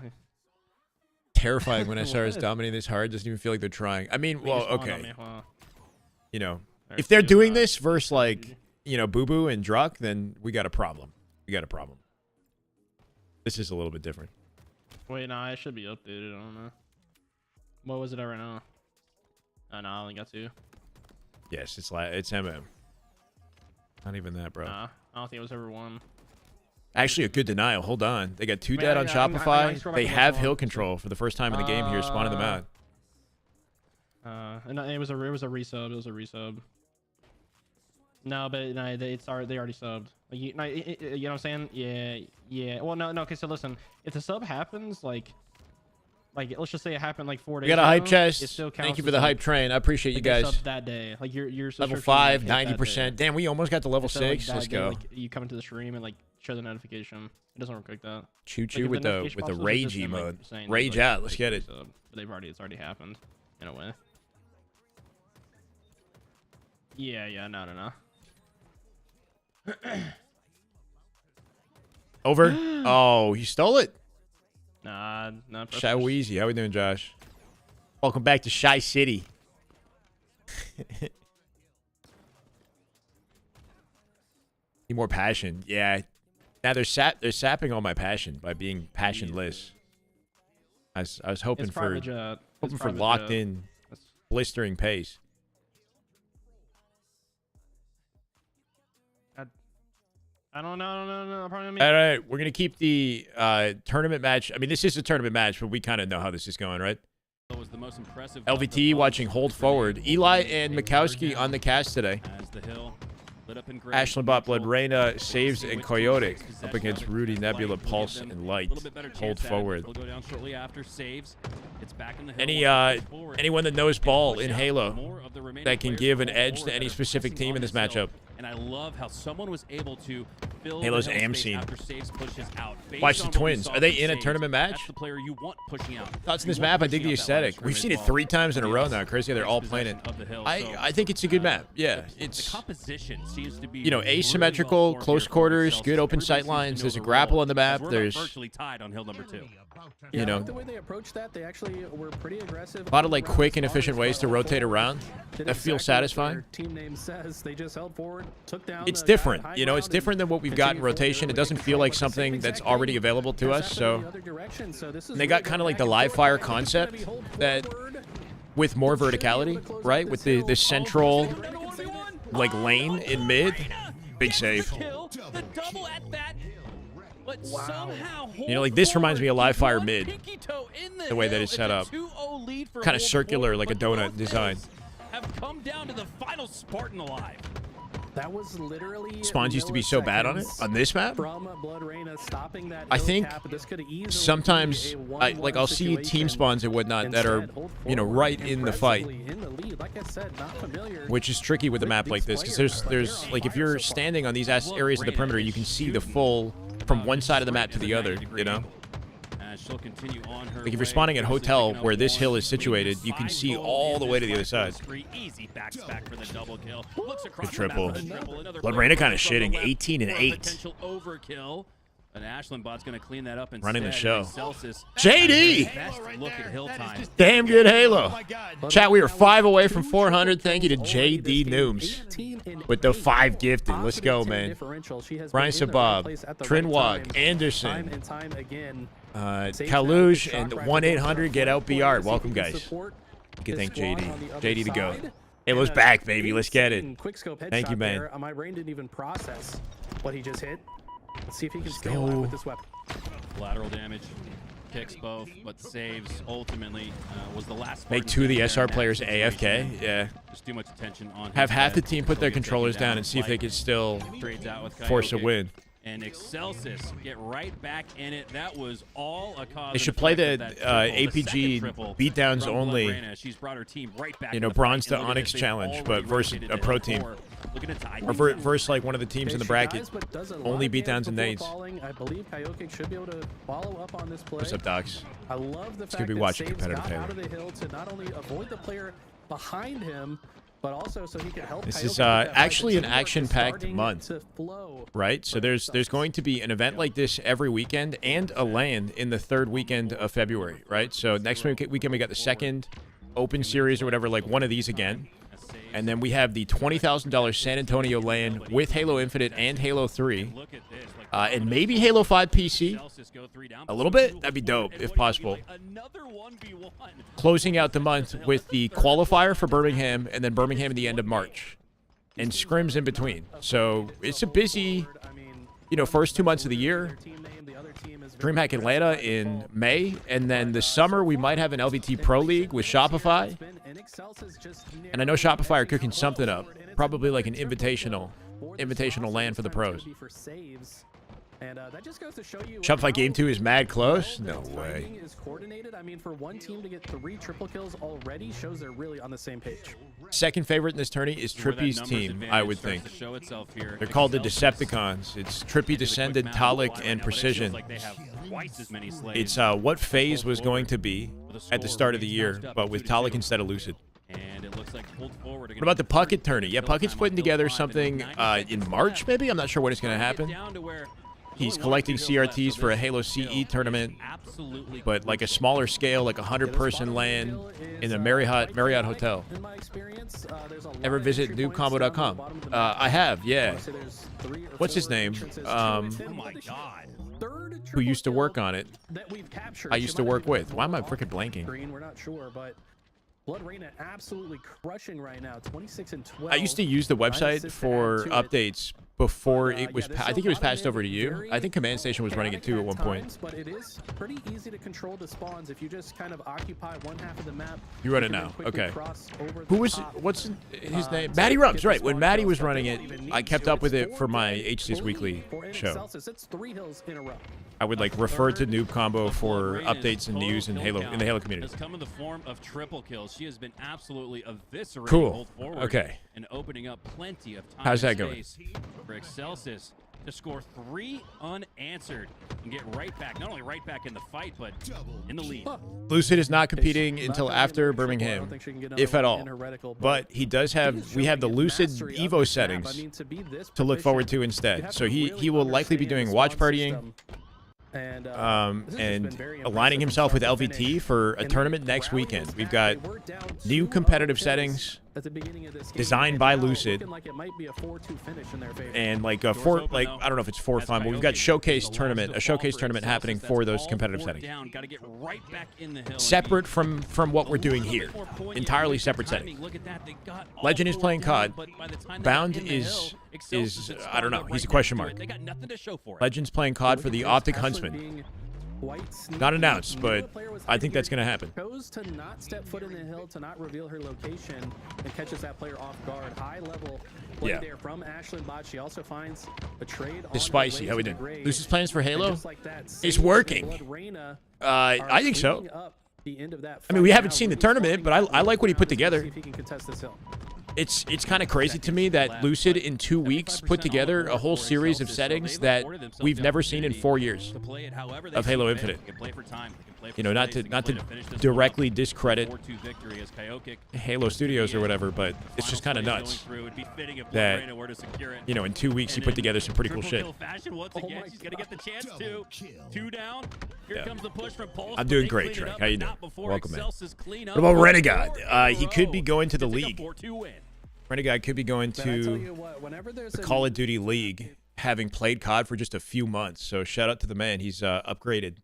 Terrifying when SRs dominating this hard. Doesn't even feel like they're trying. I mean, well, Respawn on okay. me. Wow. You know, There's if they're two, doing this versus like, you know, Boo Boo and Druck, then we got a problem. We got a problem. This is a little bit different. Wait, nah, it should be updated. I don't know. What was it at right now? Oh, no, I only got 2. Yes, it's MM. Not even that, bro. Nah, I don't think it was ever 1. Actually, a good denial. Hold on. They got 2 Wait, dead on I scroll Shopify. back They to have what's hill on. control for the first time in the game here, spawning them out. And it was a resub. It was a resub. No, but no, they already subbed. Like, you know what I'm saying? Yeah. Well, no. Okay, so listen, if the sub happens, like let's just say it happened like 4 days. We got a hype ago, chest. it still Thank counts you for as, the like, hype train. I appreciate you like, they guys. subbed that day. Like your Level subscription 5, hit that 90%. day. Damn, we almost got to level Instead of, 6. that Let's day, go. like, you come into the stream and like show the notification. It doesn't work like that. Choo Like, choo if with the notification pops up, it's rage just them, like, emote. saying, Rage like, out. Let's get it. resub. But it's already happened in a way. Yeah. No. Over. Oh, he stole it. Nah. Shy Wheezy. How we doing, Josh? Welcome back to Shy City. Need more passion. Yeah. Now they're sapping all my passion by being passionless. I was hoping It's for private jet. It's private locked jet. in, blistering pace. I don't know. Probably All right, we're gonna keep the tournament match. I mean, this is a tournament match, but we kind of know how this is going, right? Was the most impressive LVT watching hold forward. Eli and Mikowski on the cast today. as the hill lit up in gray. Ashland Bot Blood Reyna saves and Coyote up against Rudy, Nebula, Pulse, and Light. Hold forward. He'll go down shortly after saves. It's back in the hill. Anyone that knows ball in Halo More of the remaining that can players give an fall edge forward to any that are specific pressing team on in this hill. matchup. And I love how someone was able to fill Halo's the hill AM space scene. after saves pushes out. Based Watch the on what we Twins. saw Are they from in a saves, tournament match? That's the player you want pushing out. Thoughts on You this want map? I dig pushing the out that aesthetic. last We've rim seen it ball. 3 times in a row Yes. now. Crazy, they're all playing it. Possession of the hill. So, I think it's a good map. Yeah, the it's composition seems to be you know, really asymmetrical, well close formed here for quarters, Celtics. good open Everybody sight seems to lines. know There's a the grapple role, on the as map. we're There's virtually tied on hill number 2. you know, I like the way they approached that. They actually were pretty aggressive. a lot of like quick and efficient ways to rotate around. That feels satisfying. Team name says they just held forward, took down. It's the different. high You know, it's ground different than what we've got in rotation. It doesn't feel like something that's already available to us. So they got kind of like the live fire concept that with more verticality, right? With the central like lane in mid. Big save. Kill, the double at that, but somehow You know, like this reminds me of live fire mid. pinky toe in The way that hill. it's set up. It's a 2-0 lead for Kind of Hold circular, Forward, like a but donut both design. hills have come down to the final Spartan alive. That was literally Spawns used to be so bad on it. On this map? From Blood Reyna stopping that I hill think cap, this could easily sometimes be a I'll see 1-1 team spawns and whatnot that are, Instead, Hold you know, Forward right in the fight. impressively in the lead. Like I said, not familiar Which is tricky with a map like this, because there's like if you're standing on these areas of the perimeter, you can see the full from one side of the map to the other. You know, She'll continue on her like if you're way, spawning at obviously hotel picking up where this hill one, is situated, you can 5 see goals all in the way to this the other fight. side. Three easy backs back for the double kill. Looks across Good the map for triple. the triple. Another Blood player Reyna kinda from the shitting, left 18 and for a 8. Potential overkill. An Ashland bot's going to clean that up instead. Running the show. Celsius, JD! best look at hill time. Damn good Halo. Chat, we are 5 away from 400. Thank you to JD Nooms with the 5 gifted. Let's go, man. Brian Sabab, Trinwag, Anderson, Time and time again. Kalush, and 1-800 get out BR. Welcome, guys. You can thank JD. JD to go. Halo's back, baby. Let's get it. Thank you, man. My brain didn't even process what he just hit. Let's see if he can stay go. alive with this weapon. Lateral damage. Picks both, but saves ultimately was the last. Make Spartans 2 of the in there SR in that players situation. AFK. Yeah. Just too much attention on Have his half the head. team put He'll their get taken controllers down and see if they Light can still trades out with force a Coyote. win. And Excelsis get right back in it. That was all a cause. They should play the APG beatdowns only. She's brought her team right back. You know, bronze to Onyx challenge, but versus a pro team. Or versus like one of the teams in the bracket. Only beatdowns and nades. I believe Kayokik should be able to follow up on this play. What's up, Docs? I love the fact Gonna be that watching Saves competitive got Halo. out of the hill to not only avoid the player behind him, but also so he can help. This Kayokik is with that fight. actually The an teamwork is action-packed starting month, to flow. right? So there's going to be an event like this every weekend and a LAN in the third weekend of February, right? So next weekend we got the second Open Series or whatever, like one of these again. And then we have the $20,000 San Antonio LAN with Halo Infinite and Halo 3. And maybe Halo 5 PC. A little bit? That'd be dope, if possible. Closing out the month with the qualifier for Birmingham, and then Birmingham at the end of March. And scrims in between. So it's a busy, you know, first 2 months of the year. Dreamhack Atlanta in May, and then the summer we might have an LVT Pro League with Shopify. And I know Shopify are cooking something up, probably like an invitational LAN for the pros. Shopify Game 2 is mad close? No way. Is coordinated. I mean, for one team to get 3 triple kills already shows they're really on the same page. Second favorite in this tourney is Trippy's team, I would think. They're called the Decepticons. It's Trippy, Descendant, Talik, and Precision. It's what FaZe was going to be at the start of the year, but with Talik instead of Lucid. What about the Puckett tourney? Yeah, Puckett's putting together something in March, maybe? I'm not sure when it's going to happen. He's collecting CRTs for a Halo CE tournament, but like a smaller scale, like a 100-person LAN in a Marriott Hotel. Ever visit noobcombo.com? I have, yeah. What's his name? Who used to work on it? I used to work with. Why am I freaking blanking? We're not sure, but Blood Reina absolutely crushing right now. 26 and 12. I used to use the website for updates before it was. I think it was passed over to you. I think Command Station was running it too at one point. But it is pretty easy to control the spawns if you just kind of occupy one half of the map. You run it now. Okay. Who was? What's his name? Matty Rubs. Right. When Matty was running it, I kept up with it for my HCS Weekly show. It's 3 hills in a row. I would like refer to Noob Combo for updates and news in Halo in the Halo community. Has come in the form of triple kills. She has been absolutely eviscerating. Cool. Okay. And opening up plenty of time. How's that going? For Excelsis to score 3 unanswered and get right back, not only right back in the fight, but in the lead. Lucid is not competing until after Birmingham, if at all. But he does have, we have the Lucid Evo settings to look forward to instead. So he will likely be doing watch partying. And aligning himself with LVT for a tournament next weekend. We've got new competitive settings designed by Lucid, and like a I don't know if it's 4-5, but we've got a showcase tournament happening for those competitive settings. Separate from what we're doing here, entirely separate settings. Legend is playing COD. Bound is I don't know. He's a question mark. Legend's playing COD for the Optic Huntsman. Not announced, but I think that's going to happen. Chose to not step foot in the hill, to not reveal her location, and catches that player off guard. High level play there from Ashlyn Bot. She also finds a trade. It's spicy. How we doing? Lucy's plans for Halo? It's working. I think so. I mean, we haven't seen the tournament, but I like what he put together. It's kind of crazy to me that Lucid in 2 weeks put together a whole series of settings that we've never seen in 4 years of Halo Infinite. You know, not to directly discredit Halo Studios or whatever, but it's just kind of nuts that, you know, in 2 weeks he put together some pretty cool shit. I'm doing great, Trek. How you doing? Welcome, man. What about Renegade? He could be going to the league. Renegade could be going to the Call of Duty League, having played COD for just a few months. So shout out to the man. He's upgraded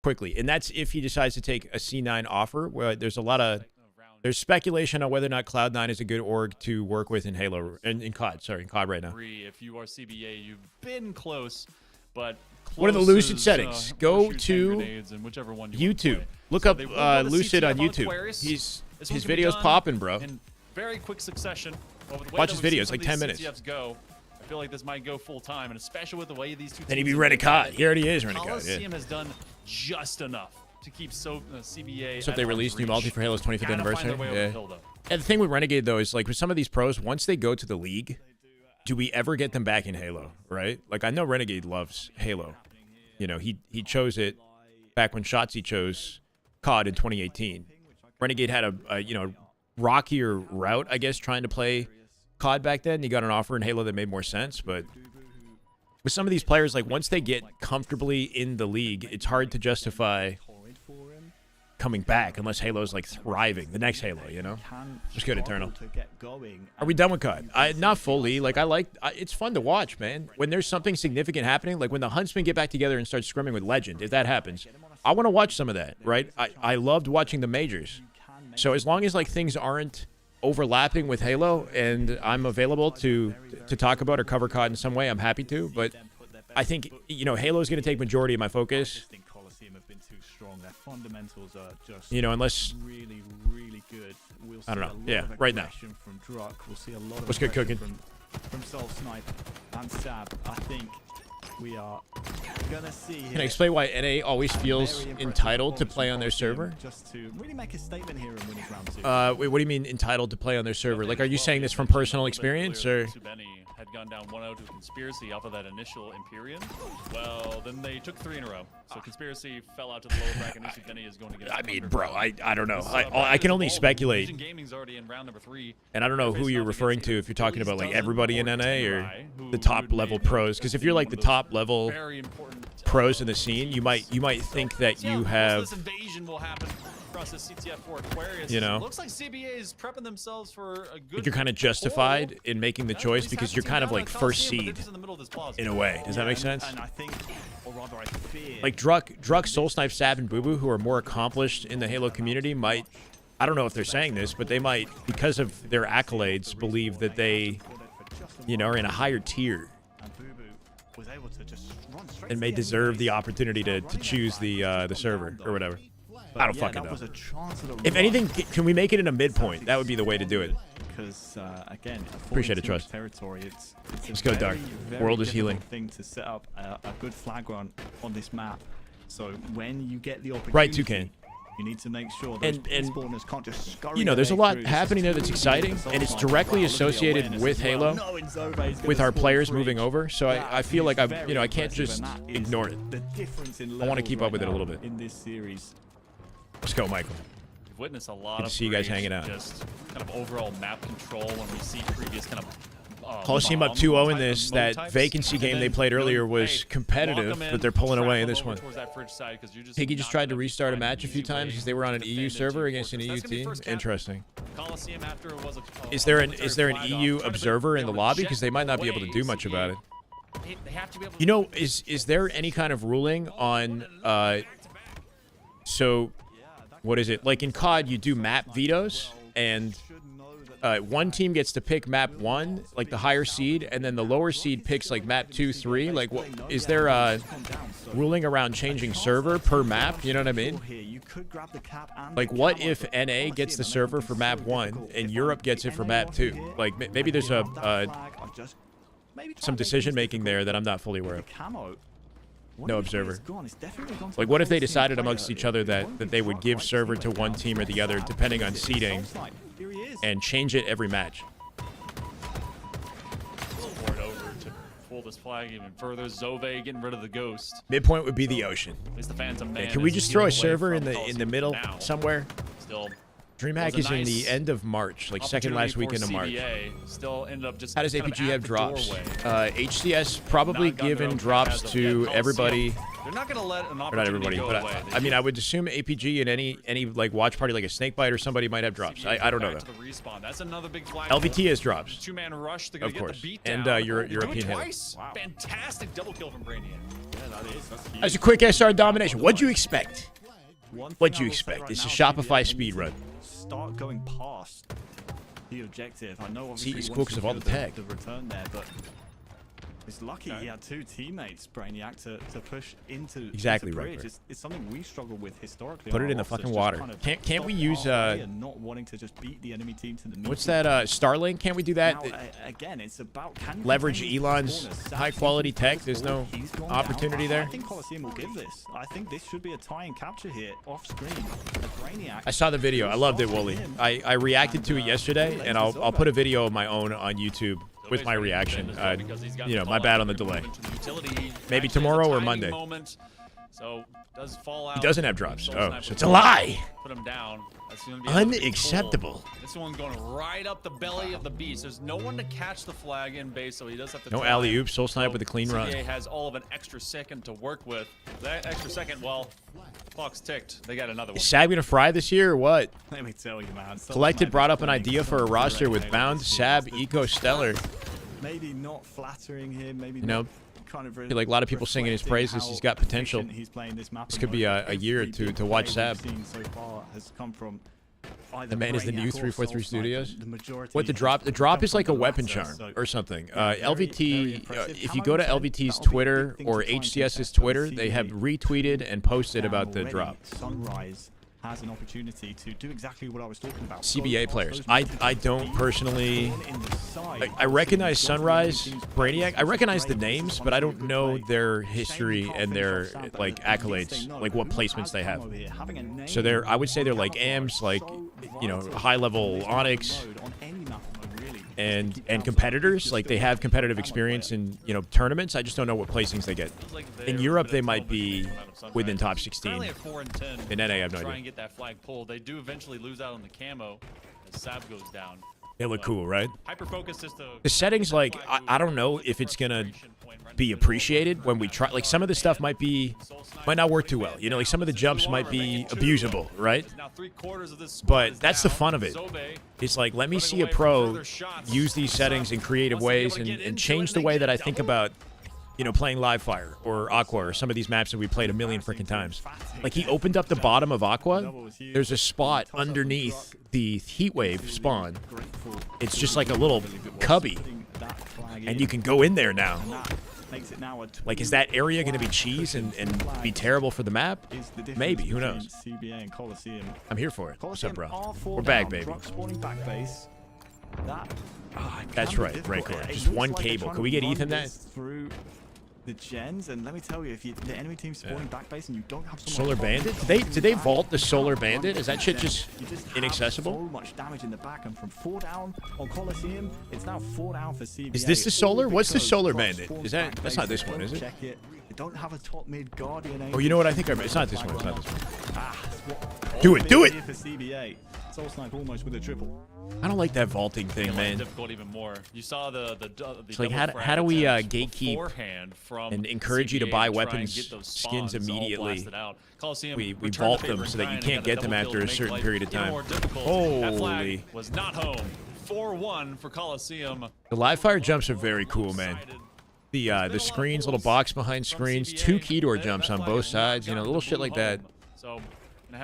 quickly. And that's if he decides to take a C9 offer. Well, there's speculation on whether or not Cloud9 is a good org to work with in Halo, in COD. Sorry, in COD right now. If you are CBA, you've been close, but what are the Lucid settings? Go to YouTube. Look up Lucid on YouTube. His videos popping, bro. In very quick succession. Watch his videos, like 10 minutes. feel like this might go full time, and especially with the way these two. Then he'd teams be have Renegade. played, He already is Renegade. Coliseum Yeah. has done just enough to keep CBA. So if they release new multi for Halo's 25th anniversary, yeah. And the thing with Renegade though is like with some of these pros, once they go to the league, do we ever get them back in Halo? Right? Like I know Renegade loves Halo. You know, he chose it back when Shotzi chose COD in 2018. Renegade had a you know rockier route, I guess, trying to play COD back then. He got an offer in Halo that made more sense, but with some of these players, like once they get comfortably in the league, it's hard to justify coming back unless Halo's like thriving. The next Halo, you know. Just good, Eternal. Are we done with COD? Not fully. Like it's fun to watch, man. When there's something significant happening, like when the Huntsmen get back together and start scrimming with Legend, if that happens, I want to watch some of that, right? I loved watching the majors. So as long as like things aren't overlapping with Halo and I'm available to talk about or cover COD in some way, I'm happy to. But I think, you know, Halo is going to take majority of my focus. Their fundamentals are just you know, unless really good. We'll I don't know. see a lot Yeah, of right now. aggression from Druck. We'll see a lot of What's good aggression cooking? from Soul Snipe and Sab. I think we are gonna see. Can I explain why NA always feels very impressive entitled to performance play from on their Coliseum, server? just to really make a statement here in winning round 2. Wait, what do you mean entitled to play on their server? Like, are you saying this from personal experience, or? Subeni had gone down 1-0 to Conspiracy off of that initial Empyrean. Well, then they took 3 in a row. So Conspiracy fell out to the lower bracket, and Subeni is going to get. I mean, bro, I don't know. I can only speculate. Gaming's already in round number 3. And I don't know who you're referring to, if you're talking about like everybody in NA or the top level pros. Because if you're like the top level pros in the scene, you might think that you have, this invasion will happen across the CTF4 Aquarius. you know, It looks like CBA is prepping themselves for a good. you're kind of justified in making the choice because you're kind of like first seed in a way. Does that make sense? And I think, or rather, I fear. Like Druck, Soul Snipe, Sab, and Boo Boo, who are more accomplished in the Halo community, might, I don't know if they're saying this, but they might, because of their accolades, believe that they, you know, are in a higher tier and may deserve the opportunity to choose the server or whatever. I don't fucking know. If anything, can we make it in a midpoint? That would be the way to do it. Because again, Appreciate it, Trust. Territory. It's Let's go, Dark. World is healing. Thing to set up a good flag run on this map. So when you get the opportunity, Right, Toucan. you need to make sure those And spawners can't just scurry. you know, there's a their way lot through. happening there that's exciting, and it's directly associated with Halo, with our players moving over. So I feel like I can't just ignore it. The difference in I want to keep up with it a little bit. in this series. Let's go, Michael. We've witnessed a lot Good to of see you guys breach, hanging out. Just kind of overall map control when we see previous kind of. Coliseum up 2-0 in this. That vacancy game they played earlier was competitive, but they're pulling away in this one. Piggy just tried to restart a match a few times because they were on an EU server against an EU team. Interesting. Is there an EU observer in the lobby? Because they might not be able to do much about it. You know, is there any kind of ruling on so what is it? Like in COD, you do map vetoes, and one team gets to pick map 1, like the higher seed, and then the lower seed picks like map 2, 3. Like, what is there a ruling around changing server per map? You know what I mean? Like, what if NA gets the server for map 1 and Europe gets it for map 2? Like, maybe there's some decision making there that I'm not fully aware of. No observer. Like, what if they decided amongst each other that they would give server to one team or the other, depending on seeding, and change it every match? Over to pull this flag even further. Zove getting rid of the ghost. Midpoint would be the ocean. At least the Phantom Man. Can we is just throw a away server in from the middle now. somewhere? Still. Dreamhack is in the end of March, like second last weekend of March. Still ended up just How does kind of APG at have the drops? doorway. HCS probably Not gotten their given own drops as of yet. to Coliseum, everybody. They're not going to let an Or not opportunity everybody, go but away. I mean, I would assume APG and any like watch party like a Snakebite or somebody might have drops. I don't know Back though. to the respawn. That's another big flag. LVT has drops. Two-man rush. They're going Of to get course. the beat And, down. European do it Halo. twice. Wow. Fantastic double kill from Brainiac. That's a quick SR domination. What'd you expect? What'd you expect? It's a Shopify speed run. Start going past the objective. I know obviously See, it's he cool wants 'cause to of all the do tech. the return there, but It's lucky he had two teammates, Brainiac, to push into Exactly into right, bridge. Bert. It's something we struggle with historically. Put on it in our the fucking rosters, water. just kind of Can't we stop use our way and not wanting to just beat the enemy team to the what's midfield. that Starlink? Can't we do that? Now, again, it's about can you Leverage contain these Elon's corners? Sam high seems quality to be tech. There's no he's gone opportunity down. there. I think Coliseum will give this. I think this should be a tie and capture here off screen. Brainiac. I saw the video. I loved it, Wooly. I reacted to it yesterday, and I'll put a video of my own on YouTube with my reaction. You know, my bad on the delay. Maybe tomorrow or Monday. So does fall out. He doesn't have drops. Oh, so it's a lie. Put him down. That's gonna be a big Unacceptable. pull. This one's going right up the belly of the beast. There's no one to catch the flag in base, so he does have to. No try. alley-oop, soul snipe with a clean run. CBA has all of an extra second to work with. That extra second, well, clock's ticked. They got another one. Is Sab gonna fry this year or what? Let me tell you, man. Collected brought up an idea for a roster with Bound, Sab, Eco, Stellar. Maybe not flattering him. Maybe You know, kind of feel like a lot of people singing his praises. He's got potential. He's playing this map. This could be a year or two to watch Sab. So far has come from The man is the new 343 Studios. What The drop is like a weapon charm or something. LVT, if you go to LVT's Twitter or HCS's Twitter, they have retweeted and posted about the drop. Sunrise has an opportunity to do exactly what I was talking about. CBA players. I don't personally. I recognize Sunrise, Brainiac. I recognize the names, but I don't know their history and their like accolades, like what placements they have. So they're, I would say they're like AMs, like, you know, high level Onyx and competitors. Like they have competitive experience in, you know, tournaments. I just don't know what placings they get. In Europe, they might be within top 16. Currently at 4 and 10. In NA, I have no Try idea. and get that flag pulled. They do eventually lose out on the camo as Sab goes down. They look cool, right? Hyper focus is The settings, like, I don't know if it's gonna be appreciated when we try. Like some of the stuff might not work too well. You know, like some of the jumps might be abusable, right? But that's the fun of it. It's like, let me see a pro use these settings in creative ways and change the way that I think about, you know, playing Live Fire or Aqua or some of these maps that we played a million freaking times. Like he opened up the bottom of Aqua. There's a spot underneath the heat wave spawn. It's just like a little cubby, and you can go in there now. Like, is that area going to be cheese and be terrible for the map? Maybe. Who knows? I'm here for it. What's up, bro? We're back, baby. That's right, Rancor. Just one cable. Can we get Ethan that? Through the gens, and let me tell you, if the enemy team's spawning back base and you don't have Solar Bandit? Did they vault the Solar Bandit? Is that shit just inaccessible? So much damage in the back, and from 4 down on Coliseum, it's now 4 down for CBA. Is this the Solar? What's the Solar Bandit? Is that's not this one, is it? Check it. They don't have a top mid Guardian. Oh, you know what? I think it's not this one. It's not this one. Ah, Do it. Do it. for CBA. Soul Snipe almost with a triple. I don't like that vaulting thing, man. Difficult even more. You saw the It's like, how do we gatekeep and encourage you to buy weapons skins immediately? We vault them so that you can't get them after a certain period of time. Holy. Was not home. 4-1 for Coliseum. The live fire jumps are very cool, man. The screens, little box behind screens, 2 key door jumps on both sides, you know, little shit like that.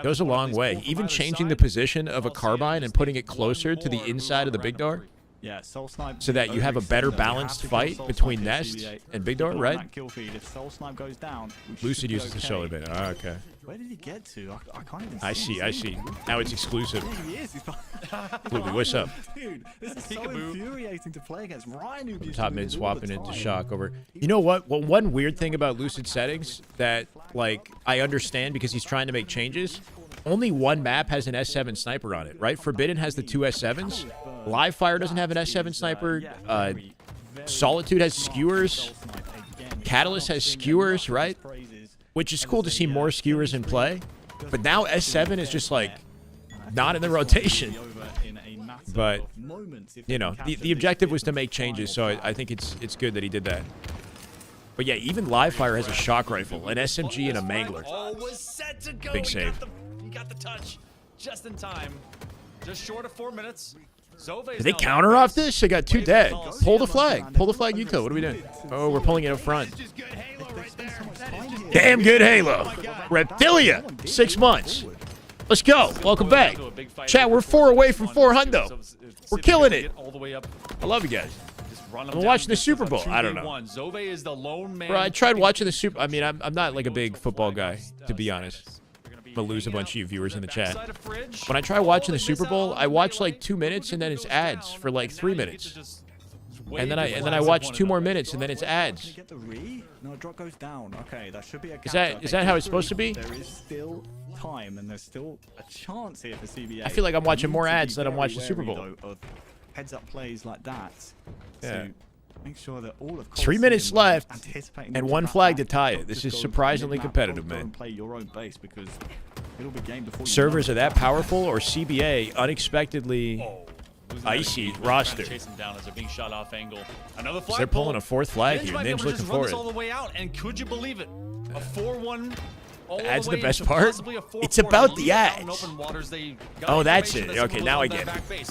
Goes a long way. Even changing the position of a carbine and putting it closer to the inside of the big door, Yeah, Soul Snipe so that you have a better balanced fight between Nest and Big Door, right? If Soul Snipe goes down, Lucid uses the Solar Bandit. Oh, okay. Where did he get to? I can't even I see. see, I see. Now it's exclusive. There he is. He's Bluey, what's up? Dude, this is so infuriating to play against. Ryan, who used Top to mid win all swapping the into time. shock over. You know what? Well, one weird thing about Lucid settings that, like, I understand because he's trying to make changes. Only one map has an S7 sniper on it, right? Forbidden has the 2 S7s. Live Fire doesn't have an S7 sniper. Solitude has skewers. Catalyst has skewers, right? Which is cool to see more skewers in play. But now S7 is just like not in the rotation. But, you know, the objective was to make changes, so I think it's good that he did that. But yeah, even Live Fire has a shock rifle, an SMG, and a Mangler. Was set to go. Big save. He got the touch just in time. Just short of 4 minutes. Did they counter off this? They got 2 dead. Pull the flag. Pull the flag, Yuko. What are we doing? Oh, we're pulling it up front. Damn good Halo. Reptilia. 6 months. Let's go. Welcome back. Chat, we're 4 away from 4 hundo. We're killing it. I love you guys. run I'm watching the Super Bowl. I don't know. Zove is the lone man. Bro, I tried watching the Super. I mean, I'm not like a big football guy, to be honest. I'm gonna lose a bunch of you viewers in the chat. When I try watching the Super Bowl, I watch like 2 minutes and then it's ads for like 3 minutes. And then I watch 2 more minutes and then it's ads. Get the re? No, drop goes down. Okay, that should be a Is that how it's supposed to be? There is still time and there's still a chance here for CBA. I feel like I'm watching more ads than I'm Very watching the Super wary, Bowl. though, of heads-up plays like that. Yeah. So make sure that all of 3 minutes Coliseum left anticipating and the 1 back flag to back. tie Don't it. This just is go surprisingly mid-map, competitive, don't go man. and play your own base because it'll be game before you Servers know are it. that powerful, or CBA unexpectedly icy roster? Chase him down as they're being shot off angle. Another flag. They're pulling a 4th flag Ninja here. might be able Ninja to looking just run this for all it. the way out, and could you believe it? A 4-1. Ad's the best part? It's about the ads. Oh, that's it. Okay, now I get it.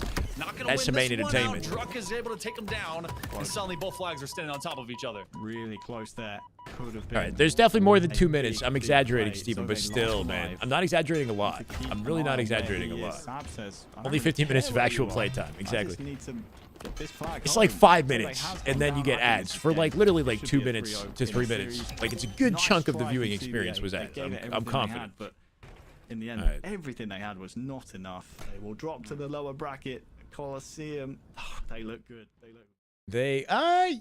That's the main entertainment. Druck is able to take him down, and suddenly both flags are standing on top of each other. Really close there. Could have been. All right, there's definitely more than 2 minutes. big, I'm big exaggerating, play. Steven, So but they still, lost man. live. I'm not exaggerating a lot. To keep I'm really an eye not on where exaggerating a he lot. is. Sab says, I Only don't 15 minutes care of where actual you are. playtime. I Exactly. just need to get this flag It's home. like 5 Survey minutes, has and then gone you down. get I think ads this for game like literally like should 2 be a minutes 3-0 to in 3 a minutes. series. Like it's a good Nice chunk of the try viewing from experience CBA. was They ads. gave it I'm everything they confident. had, but in the end, All right. everything they had was not enough. They will drop to the lower bracket. Coliseum. They look good. They look.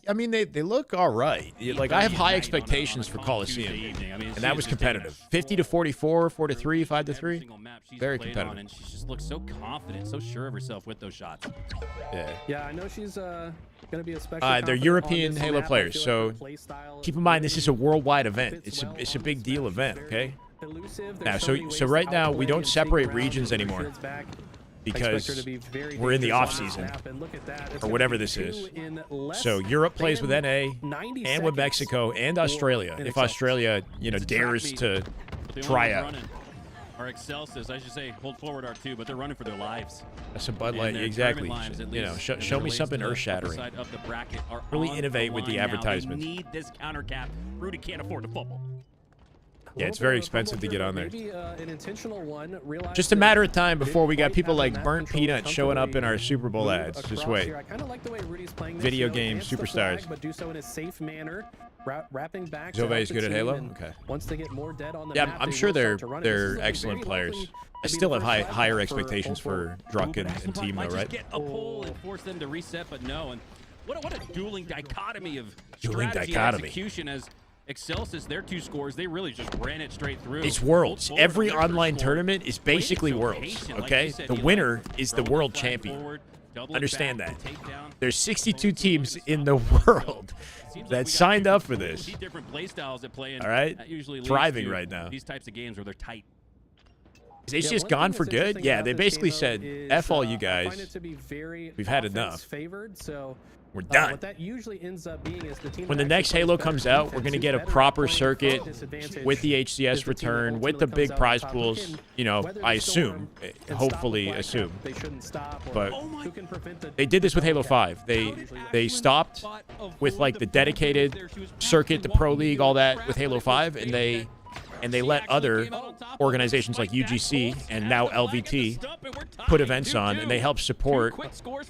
I mean, they look all right. Like I have high expectations for Calm Coliseum, Tuesday evening. I mean, and she that is was just taking a competitive. 50 to 44, 4 to 3, 5 to every 3. single map she's Very played competitive. on, and she just looks so confident, so sure of herself with those shots. Yeah. Yeah, I know she's gonna be especially. They're confident on European this Halo map. I players, feel so like her play style keep in mind this is a worldwide event. fits It's well a on big this deal map. event, Very okay? elusive. Now, There's so many ways right to now we outplay don't and take separate ground regions and get anymore kids back. because Expect her to be very we're in the dangerous off on this season, map, and look at that. It's or gonna whatever be this 2 is. in less So Europe plays with than NA 90 and with seconds Mexico and or Australia. in If Excel. Australia, dares to But the only try ones out. running are Excelsis, I should say, hold forward R2, but they're running for their lives. That's a Bud And Light, their exactly. tournament lives, at You know, least, show as it me relates something to the upper earth-shattering. side of the bracket are Really on innovate with the line now. They advertisements. need this counter cap. Rudy can't afford to fumble. Yeah, it's very expensive to get on there. Maybe, an intentional one. Realize Just a that matter of time they before we got might people have like the map Burnt control Peanut showing up in our comfortably Super Bowl move ads. Just across wait. here. I kind of like the way Rudy's playing this, Video game advance the superstars. flag, but do so in a safe manner, wrapping back. Zove to is help good the at team, Halo? and Okay. Once they get more dead on the Yeah, map, I'm they sure will they're start to run it. This is gonna be excellent very players. likely I to be still the have first flag higher for expectations for Druck and team, though, Might right? just get a pull and force them to reset, but no. And what a dueling dichotomy of Dueling strategy dichotomy. and execution as Excelsis, their 2 scores, they really just ran it straight through. It's Worlds. Hold forward Every on their first online score. tournament is Played basically so Worlds, patient, like okay? you said, The he winner let is the throw world flag champion. forward, double it Understand back, that. takedown. There's 62 teams in the world Seems like we that got signed two up for this. completely different play styles at play, and All right? that usually leads Thriving to right now. These types of games where they're tight. Is It's Yeah, just one gone thing for that's good? interesting Yeah, about they this basically game, said, though, is, F all you I guys. find it to be very We've had offense enough. Favored, so We're done. what that usually ends up being is the team When that the next actually Halo plays comes better out, we're defense going to is get a better at proper playing circuit from disadvantage with the is HCS the team that return, with the ultimately big comes out prize on top. pools. Who can You know, weather I the storm assume, and stop the hopefully flag assume. cap they shouldn't stop, or But who can prevent the they did this with Halo cap. 5. They stopped with like the dedicated circuit, the Pro League, all that with Halo 5, and they let other organizations like UGC and now LVT put events on, and they help support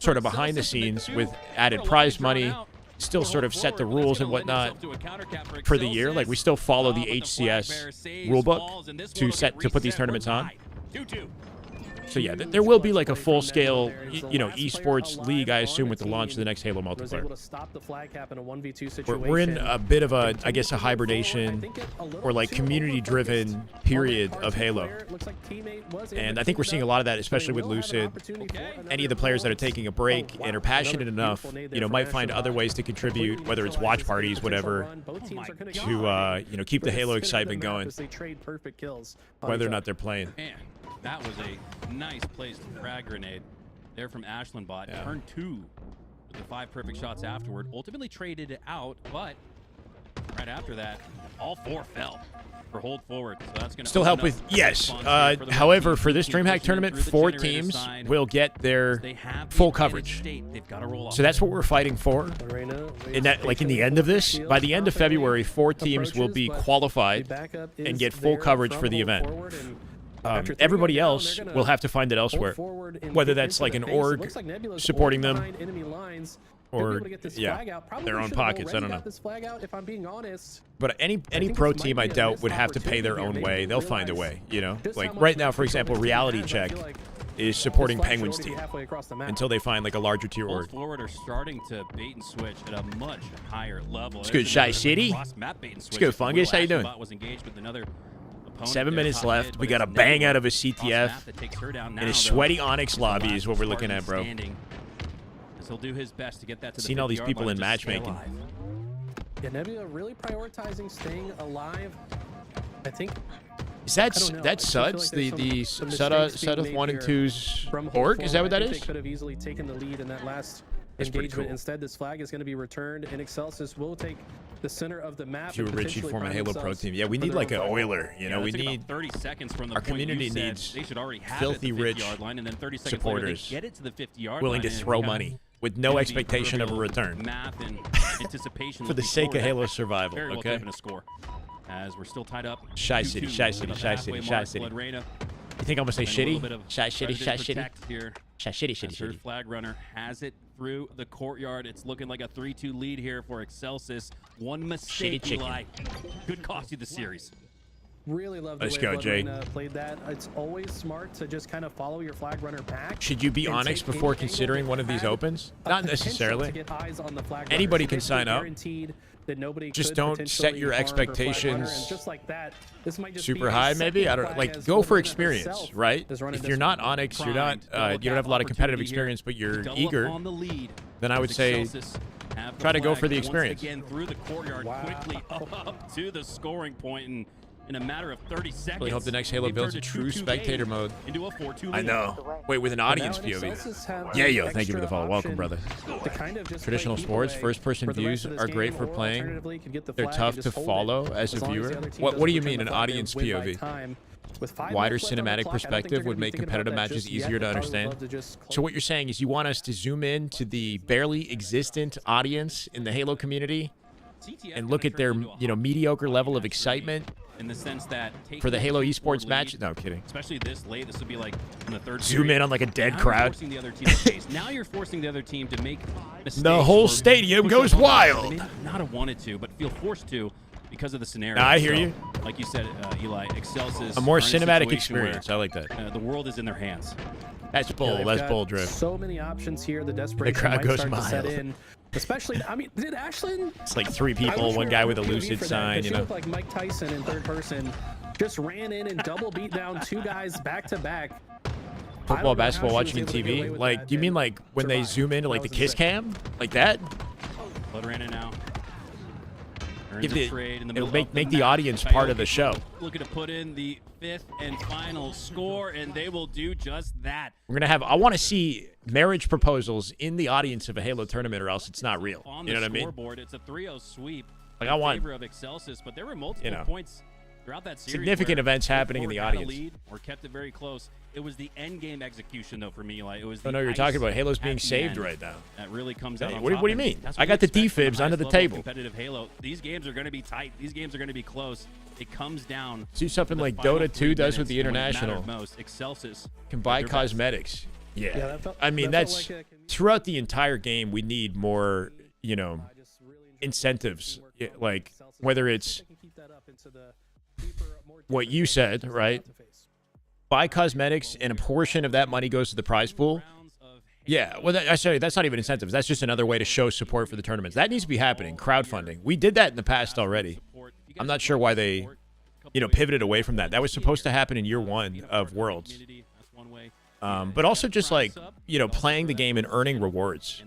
sort of behind the scenes with added prize money, still sort of set the rules and whatnot for the year. Like we still follow the HCS rulebook to put these tournaments on. So yeah, there will be like a full-scale, esports league, I assume, with the launch of the next Halo Was able multiplayer. to stop the flag cap in a 1v2 situation. We're in a bit of a, I guess, a hibernation or like community-driven period of Halo. And I think we're seeing a lot of that, especially with Lucid. Any of the players that are taking a break and are passionate enough, might find other ways to contribute, whether it's watch parties, whatever, to keep the Halo excitement going, whether or not they're playing. Man, that was a nice place to frag grenade. There from Ashland bot. Yeah. Turn 2 with the 5 perfect shots afterward. Ultimately traded it out, but right after that, all 4 fell for hold forward. So that's going to Still help with, yes. However, for this Dreamhack tournament, 4 teams will get their full coverage. They've got to roll off. So that's what we're fighting for. In that, like in the end of this, by the end of February, 4 teams will be qualified and get full coverage for the event. Everybody else will have to find it elsewhere, whether that's like an org supporting them, They'll be or able to get this yeah, flag out. Probably their own should have pockets. I already don't know. got this flag out, if I'm being honest. But any think pro this might team I be a doubt missed would have to pay their opportunity own here. way. Maybe They'll find a realize way, you know? just Like how much right now, for control example, this team Reality has. I Check feel like is supporting this flag should Penguins already be team halfway across the map. until they find like a larger tier Hold org. forward are starting to bait and switch at a much higher level. It's good, Shy City. Let's go, Fungus. How you doing? Was engaged with another opponent 7 there, minutes top left. mid, We but got a it's bang Nebula out of a off CTF. map that takes her down now, And a though. sweaty Onyx He's the lobby last is what we're looking Spartan at, bro. standing, as he'll do his best to get that to the Seen all these 50-yard people line in and just stay matchmaking. alive. Yeah, Nebula really prioritizing staying alive. I think Is that I don't know. that's I feel Suds? like there's some mistakes being Suda made 1 and here 2's from org? Hold Is that what Forward. that I think is? They could have easily taken the lead in that last That's pretty engagement. cool. Instead, this flag is going to be returned, and Excelsis will take the center of the map. If you were and Richie, potentially form a prime Halo Pro themselves team. Yeah, we for need their like own an fight. Oiler. You know, Yeah, we it took need about 30 seconds from the our point you community said needs they should already have filthy it at the rich 50-yard line, and then 30 seconds supporters later, they get it to the 50-yard willing line, to and throw we have money with no the expectation of a proverbial return Math and anticipation for the looking sake of forward. Halo That survival. very well Okay. could have been a score, as we're still tied up. Shy City, 2-2 Shy City, at the Shy halfway City, mark. Shy City. Blood Reyna, You think I'm gonna say and a little shitty? bit of Shy Shitty, predator Shy Shitty, protect here. Shy Shitty, Shitty, As her Shitty. flag runner has it through the courtyard. It's looking like a 3-2 lead here for Excelsis. One mistake, chicken. Eli, could cost you the series. Really love the Let's way go, Blood Jay. Reyna played that. It's always smart to just kind of follow your flag runner back. Should you be and Onyx take any before angle considering that one of these had opens? a Not potential necessarily. to get eyes on the flag Anybody runner. can So sign up. guaranteed that nobody Just could don't set potentially your harm her flag runner, expectations and just like that, this might just super be a high, maybe. I second don't flag like as go Blood for Reyna experience, herself right? is running If this you're not one. Onyx, you're Primed, not you don't have a lot of competitive opportunity here experience, but you're to double up eager. on the lead. Then I would As say Excelsis have try to go flag for the once experience. Again through the courtyard, quickly up to the scoring point, and in a matter of 30 seconds. Really hope the next Halo they've builds a turned true 2-2 spectator game mode. into a 4-2 lead. I know. Wait, with an audience POV. Yeah, yo, thank you for the follow. Welcome, brother. Traditional sports, first-person views are great for playing. They're tough to follow as a viewer. What do you mean, an audience POV? Wider cinematic perspective would make competitive matches easier to understand. So what you're saying is you want us to zoom in to the barely existent audience in the Halo community and look at their, mediocre level of excitement in the sense that for the Halo esports lead, match? No, I'm kidding. Especially this late, this would be like in the third. Zoom period. in on like a dead Now crowd. You're forcing the other team to face. Now you're forcing the other team to make mistakes. The whole or stadium push goes up on them. wild. They may not have wanted to, but feel forced to because of the scenario. Nah, I hear So, you. Like you said, Eli, Excelsis. A more are in cinematic situation experience. I where, like that. the world is in their hands. That's bull. They've That's got bull drift. So many options here. The desperation crowd might goes start to set mild. in. Especially, did Ashlyn? It's like 3 I people, wish one we guy were with a on POV lucid for that, sign, 'cause you she know. looked like Mike Tyson in third person. Just ran in and double beat down 2 guys back to back. Football, basketball, watching in TV. Like, do you mean like when they zoom into like the kiss cam, like that? Blood Reyna now. They're in Give the the- trade in the it'll middle make of the the map. audience part of the show. Looking to put in the 5th and final score, and they will do just that. We're gonna have. I want to see marriage proposals in the audience of a Halo tournament, or else it's not real. On You the know what I mean? scoreboard, it's a 3-0 sweep Like, in I want, favor of Excelsis, but there were multiple know, points throughout that series. significant where events happening in Ford the had a audience. lead or kept it very close. It was the end game execution, though, for me. Eli. It was. I The know you're ice talking about. Halo's at being the saved end right now. That really comes Hey, out. On what do top, you and mean? that's I what got you the expect from defibs the under the highest level of table. Competitive Halo. These games are going to be tight. These games are going to be close. It comes down. Do something to the like final Dota 3 2 does with the minutes, and when it mattered International. Most Excelsis Can buy their best. cosmetics. Yeah. Yeah, that felt- I mean, that felt that's like a convenient- throughout the entire game. We need more, incentives. Yeah, like whether it's what you said, right? Buy cosmetics, and a portion of that money goes to the prize pool. Yeah, well, that's not even incentives. That's just another way to show support for the tournaments. That needs to be happening. Crowdfunding. We did that in the past already. I'm not sure why they, pivoted away from that. That was supposed to happen in year 1 of Worlds. But also just like, playing the game and earning rewards.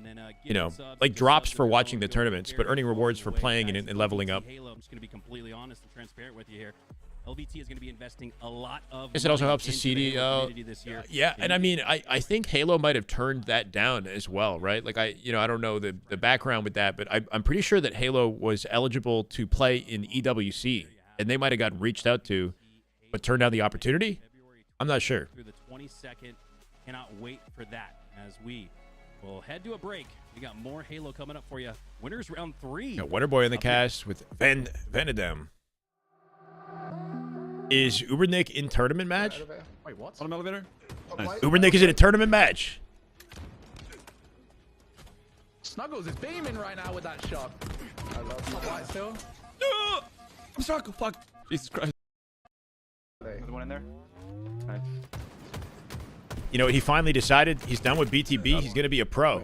Like drops for watching the tournaments, but earning rewards for playing and leveling up. I'm just going to be completely honest and transparent with you here. LVT is going to be investing a lot of. Guess it also money helps the into CD. Halo community this year. Yeah, and I mean, I think Halo might have turned that down as well, right? Like I don't know the background with that, but I'm pretty sure that Halo was eligible to play in EWC, and they might have gotten reached out to, but turned down the opportunity. I'm not sure. Through the 22nd, cannot wait for that as we will head to a break. We got more Halo coming up for you. Winners round 3. Got Wonderboy in the cast with Venedem. Is Ubernick in tournament match? Wait, what? On an elevator? Ubernick is in a tournament match. Snuggles is beaming right now with that shot. I love you. Right still. I'm stuck. Fuck. Jesus Christ. There's one in there. Nice. You know, he finally decided he's done with BTB. He's going to be a pro.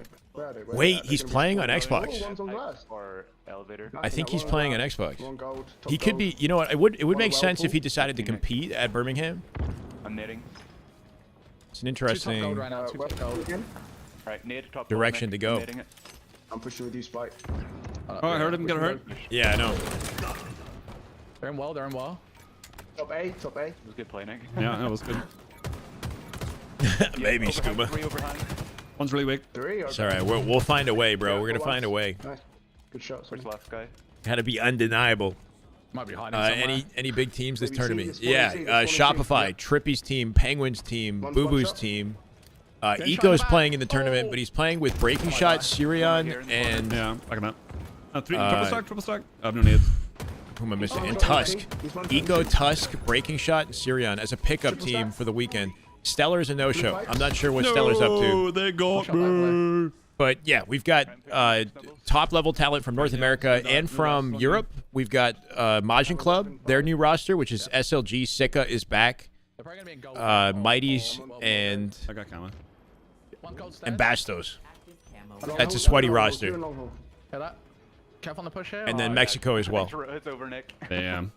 Wait, he's playing on Xbox. Or elevator. I think he's playing on Xbox. He could be, you know what, it would make sense if he decided to compete at Birmingham. I'm knitting. It's an interesting Alright, knit top direction to go. Knitting it. I'm pushing with you, Spike. Oh, I heard him get hurt. Yeah, I know. They're in well. They're in well. Top A, top A. It was good play, Nick. Yeah, that was good. Maybe, Overhang, Scuba. 3 overhang. One's really weak. 3. It's all right. We'll find a way, bro. We're going to find a way. Nice. Good shots. Where's the last guy? Got to be undeniable. Might be hiding somewhere. Any big teams this Maybe tournament? see, this Yeah, one, Shopify, yeah. Trippy's team, Penguin's team, One Boo Boo's shot. team. shot in Eco's the back. playing in the tournament, Oh. but he's playing with Breaking Shot, Sirion, here in the and Yeah, back him up. Three, Uh, triple stack. I have no needs. who am I missing? And He's Tusk. He's one Eco, Tusk, Breaking Shot, and Sirion as a pickup team for the weekend. Stellar's a no-show. I'm not sure what Stellar's up to. They got Shot me. But yeah, we've got top-level talent from North America and from Europe. We've got Majin Club, their new roster, which is SLG. Sika is back. They're probably gonna be in gold. Mighties and I got Kama. One gold stairs. Bastos. That's a sweaty roster. Hear that? Careful on the push here. And then Oh, Mexico as well. It's over, Nick. Damn.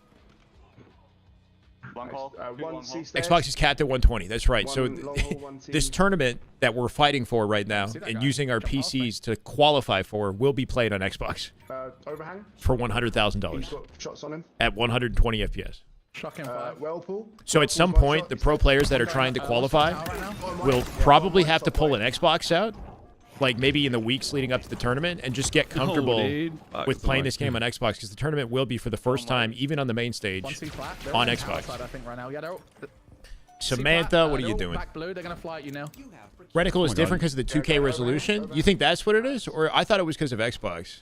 Long haul. Two one long C haul. stairs. Xbox is capped at 120. That's right. So One long haul, one this team. tournament that we're fighting for right now See that and guy? using our Jump past PCs to qualify for will be played on Xbox Overhang. for He's $100,000 got shots on him. at 120 FPS. Shocking five. Whirlpool. So at some Whirlpool's one point, shot. the pro players that are trying to qualify will probably have to pull an Xbox out, like maybe in the weeks leading up to the tournament, and just get comfortable dude. Fuck, with it's playing annoying. this game on Xbox, because the tournament will be for the first time, even on the main One stage, C flat. They're on the Xbox. outside, I think right now. Yeah, they're Samantha, what are they're you all doing? Back blue. They're gonna fly at you now. Reticle is God. different because of the 2K resolution. You think that's what it is? Or I thought it was because of Xbox.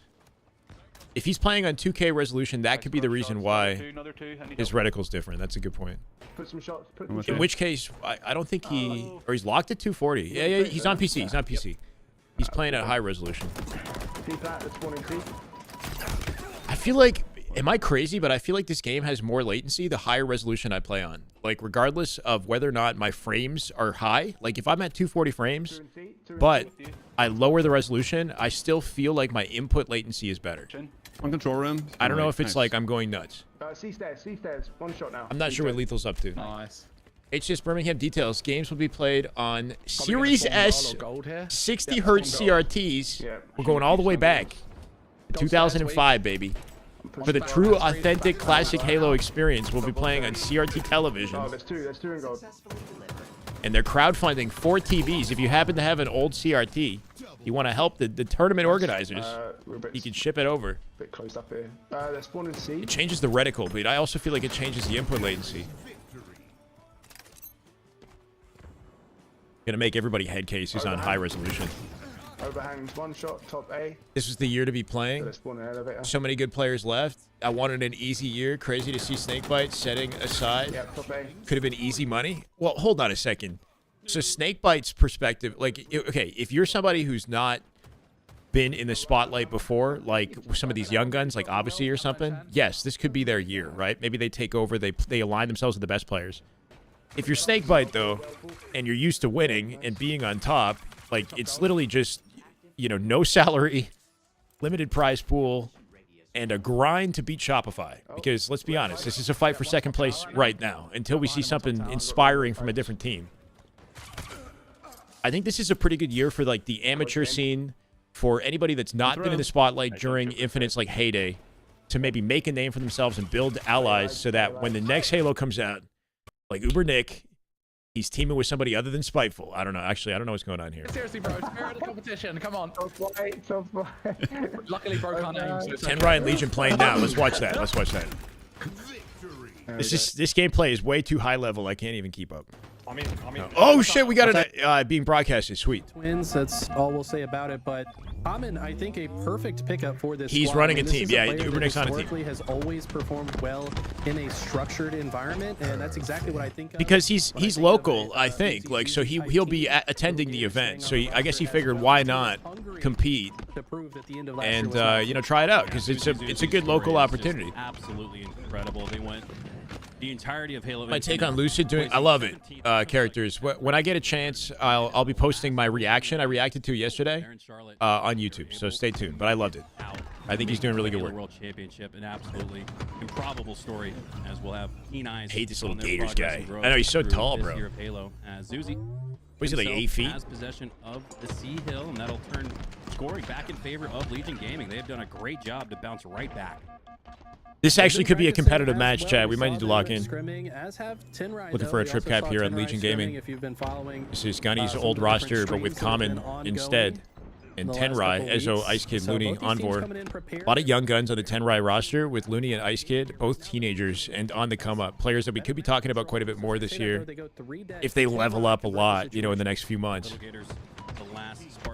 If he's playing on 2K resolution, that could be the reason why Another two. I need his help. reticle's different. That's a good point. Put some shots. Put I'm some with In you. which case, I don't think he... Or he's locked at 240. Yeah, he's on PC. He's on PC. He's playing at high resolution. C flat. That's 1 and 2. I feel like... Am I crazy? But I feel like this game has more latency the higher resolution I play on. Like, regardless of whether or not my frames are high. Like, if I'm at 240 frames, but I lower the resolution, I still feel like my input latency is better. One control room. I don't know if it's Nice. like I'm going nuts. C stairs. C stairs. One shot now. I'm not C sure what stairs. Lethal's up to. Nice. It's just Birmingham details. Games will be played on Probably Series gonna spawn S gold or gold here. 60 Yeah, hertz spawn gold. CRTs. Yeah. We're going all the way back to Gold 2005, baby. For the back true, on the screen, authentic, back classic on. Halo experience, we'll be playing on CRT Oh, televisions. there's two. There's 2 in gold. And they're crowdfunding 4 TVs. If you happen to have an old CRT, you want to help the tournament organizers, We're a bit, you can ship it over. bit closed up here. They're spawning C. It changes the reticle, but I also feel like it changes the input latency. Gonna make everybody head cases on high resolution. Overhangs. One shot. Top A. This was the year to be playing. They're spawning elevator. So many good players left. I wanted an easy year. Crazy to see Snakebite setting aside. Yeah. Top A. Could have been easy money. Well, hold on a second. So Snakebite's perspective, like, okay, if you're somebody who's not been in the spotlight before, like some of these young guns, like Odyssey or something, yes, this could be their year, right? Maybe they take over. They align themselves with the best players. If you're Snakebite, though, and you're used to winning and being on top, like, it's literally just, you know, no salary, limited prize pool, and a grind to beat Shopify. Because, let's be honest, this is a fight for second place right now, until we see something inspiring from a different team. I think this is a pretty good year for, like, the amateur scene, for anybody that's not been in the spotlight during Infinite's, like, heyday, to maybe make a name for themselves and build allies so that when the next Halo comes out, like Uber Nick, he's teaming with somebody other than Spiteful. I don't know. Actually, I don't know what's going on here. Seriously, bro. Spirit of the competition. Come on. Top right. Top right. Luckily, bro can't aim. So it's 10 okay. Ryan Legion playing now. Let's watch that. Let's watch that. This gameplay is way too high level. I can't even keep up. Oh shit, we got it being broadcasted. Sweet. Twins. That's all we'll say about it. But Common, I think, a perfect pickup for this. He's squad. running I mean, a this team. is Yeah, player that Ubernick's on a team. historically has always performed well in a structured environment, and that's exactly what I think. Because he's local, I think. Like, so he'll be attending the event. So I guess he figured, why not compete and try it out, because it's a good local opportunity. Absolutely incredible. They went the entirety of Halo. My take on Lucid doing, I love it. Characters. When I get a chance, I'll be posting my reaction. I reacted to it yesterday on YouTube, so stay tuned. But I loved it. I think he's doing really good work. World Championship, an absolutely improbable story, as we'll have keen eyes. I hate this little on their Gators progress guy. and growth I know, he's so through tall, this bro. year of Halo, as Zuzi Was he like 8 himself feet? has possession of the Sea Hill, and that'll turn scoring back in favor of Legion Gaming. They have done a great job to bounce right back. This actually could be a competitive match, Chad. We might need to lock in. Looking for a trip cap here on Legion Gaming. This is Gunny's old roster, but with Common instead. And Tenrai, Ezo, Ice Kid, Looney on board. A lot of young guns on the Tenrai roster with Looney and Ice Kid, both teenagers and on the come up. Players that we could be talking about quite a bit more this year if they level up a lot, in the next few months.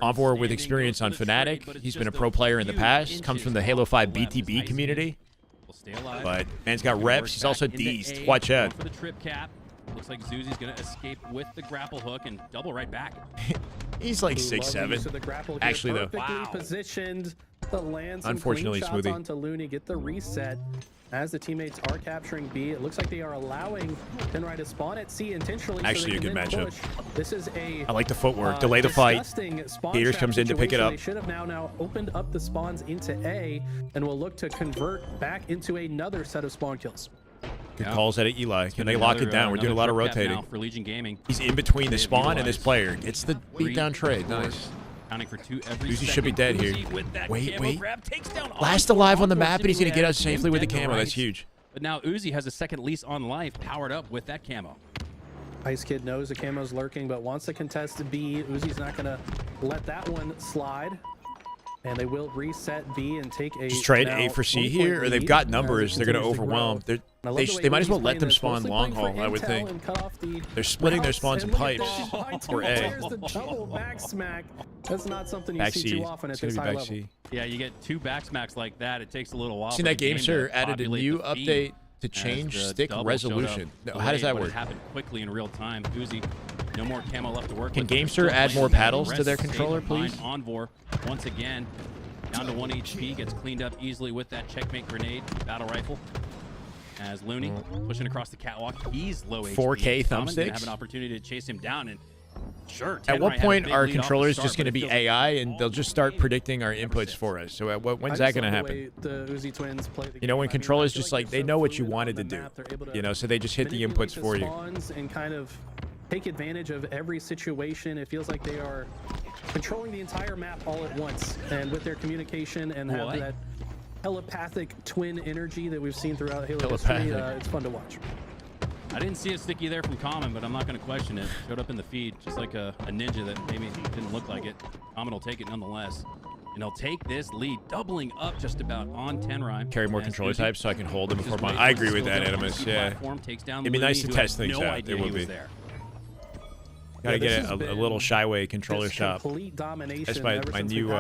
Envor with experience on Fnatic. He's been a pro player in the past. Comes from the Halo 5 BTB community. But man's got reps. He's also deezed. Watch out. For the trip cap. Looks like Zuzi's going to escape with the grapple hook and double right back. He's like 6'7". Actually, though. Perfectly positioned to land some Unfortunately, clean shots Smoothie. onto Looney, get the reset. As the teammates are capturing B, it looks like they are allowing Tenrai to spawn at C intentionally. Actually, a good matchup. Push. This is a I like the footwork. Delay the fight. spawn Gators trap comes in to pick it situation. up. They should have now opened up the spawns into A and will look to convert back into another set of spawn kills. Good calls at it, Eli. Can they lock it down? We're doing a lot of rotating. For Legion Gaming. He's in between the spawn and this player. It's the beatdown trade. Nice. Counting for 2 every Uzi should be dead here. Uzi with that Wait, camo wait. grab takes down Last Envor. alive on the Envor map, and he's going to get us seemingly safely with the dead to camo. That's rights. huge. But now Uzi has a second lease on life, powered up with that camo. Ice Kid knows the camo's lurking, but wants to contest B. Uzi's not going to let that one slide. And they will reset B and take a Just trade now A for C 1-point here, or they've lead got as numbers. it They're going to continues grow. overwhelm. And I love the way They might as well Uzi's let playing them this, spawn mostly long playing haul, for I would intel think. and cut off the They're splitting their routes, spawns and and look at pipes that, by two for A. players, the double back smack. That's not something you Back see C. too often at It's going this to be high back level. C. Yeah, you get 2 back smacks like that. It takes a little while. Seen for that the game, sir? to Added a populate new the feed update to as change the stick double resolution. showed up No, how does that delayed, but work? It happened quickly in real time. Uzi, no more camo left to work Can with. They're Gamester still add more playing paddles to rest their state controller, of mind. please? Envor, once again, down to 1 HP, gets cleaned up easily with that checkmate grenade battle rifle. As Looney pushing across the catwalk, he's low HP. 4K Common gonna have thumbsticks? an opportunity to chase him down, and sure. At what Tenrai had a point big are lead off the controllers start, just going to but be it feels AI and they'll just start predicting our inputs for us? So when's that going to happen? The Uzi twins play the When game. I mean, controllers I feel just like, they're they so know what you fluid on wanted to the do. map, they're able to So they just hit the manipulate inputs for you. spawns and kind of take advantage of every situation. It feels like they are controlling the entire map all at once, and with their communication and have that telepathic twin energy that we've seen throughout Halo history, it's fun to watch. I didn't see a sticky there from Common, but I'm not going to question it. Showed up in the feed, just like a ninja that maybe didn't look like it. Common will take it nonetheless. And he'll take this lead, doubling up just about on Tenrai. Carry more controller types so I can hold them before my... I agree with that, Animus, yeah. It'd be nice to test things out. It would be. Gotta get a little Shyway controller shop. That's my new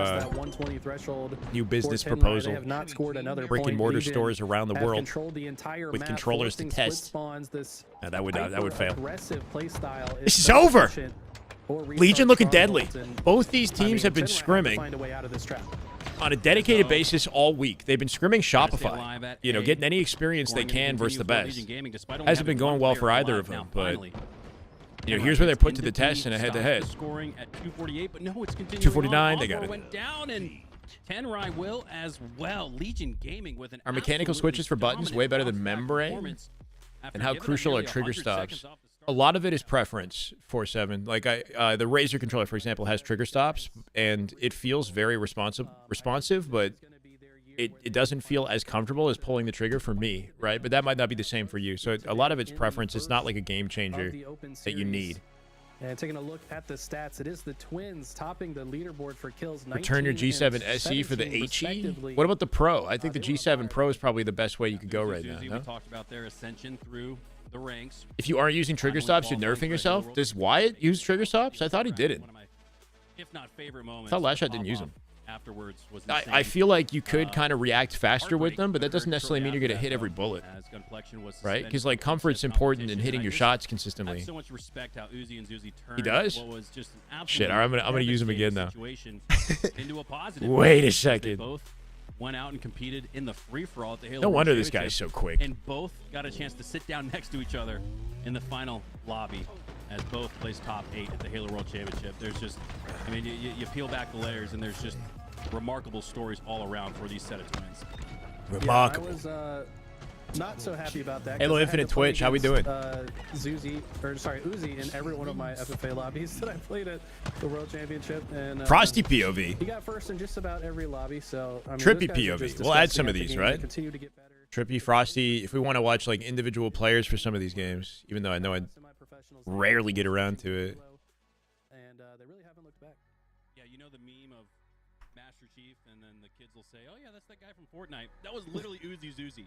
new business proposal. Brick and mortar stores around the world with controllers to test. No, that would fail. This is over. Legion looking deadly. Both these teams have been scrimming on a dedicated basis all week. They've been scrimming Shopify. Getting any experience they can versus the best. Hasn't been going well for either of them, but. Here's where they're put to the test in a head-to-head. Scoring at 248, but no, it's continuing 249, on. they got Envor it. went down, and Tenrai will as well. Legion Gaming with an Are mechanical switches for buttons way better than membrane? And how crucial are trigger stops? A lot of it is preference, 4-7. Like the Razer controller, for example, has trigger stops, and it feels very responsive, but it doesn't feel as comfortable as pulling the trigger for me, right? But that might not be the same for you. So a lot of it's preference. It's not like a game changer that you need. And taking a look at the stats, it is the twins topping the leaderboard for kills. Return your G7 SE for the HE. What about the Pro? I think the G7 Pro is probably the best way you could go right now. We talked about their ascension through the ranks. If you aren't using trigger stops, you're nerfing yourself. Does Wyatt use trigger stops? I thought he didn't. If not favorite moments. I thought Lashot didn't use them. afterwards was I insane. feel like you could kind of react faster with them, but that doesn't necessarily mean you're going to hit every bullet, As gun collection was right? suspended Because like from comfort's said important in competition, hitting and I your just shots have consistently. so much respect how Uzi and Zuzi turned He does? what was just an Shit, absolutely I'm gonna use him again now. situation into a positive. Wait a They second. both went out and competed in the free-for-all at the Halo No World wonder this Championship, guy's so quick. and both got a chance to sit down next to each other in the final lobby as both placed top 8 at the Halo World Championship. There's just, I mean, you peel back the layers, and there's just remarkable stories all around for these set of twins. Remarkable. Yeah, I was not so happy about that. Halo 'cause I had Infinite to play Twitch, how we against, doing? Uzi in every one of my FFA lobbies that I played at the World Championship. And Frosty POV. he got first in just about every lobby. So I mean, Trippy those guys are POV. just We'll add disgusting some of at the these, game. right? They continue to get better. Trippy, Frosty. If we want to watch like individual players for some of these games, even though I know I Semi-professionals. rarely get around to it. And they really haven't looked back. Yeah, you know the meme of Master Chief, and then the kids will say, "Oh yeah, that's that guy from Fortnite." That was literally Uzi Zuzi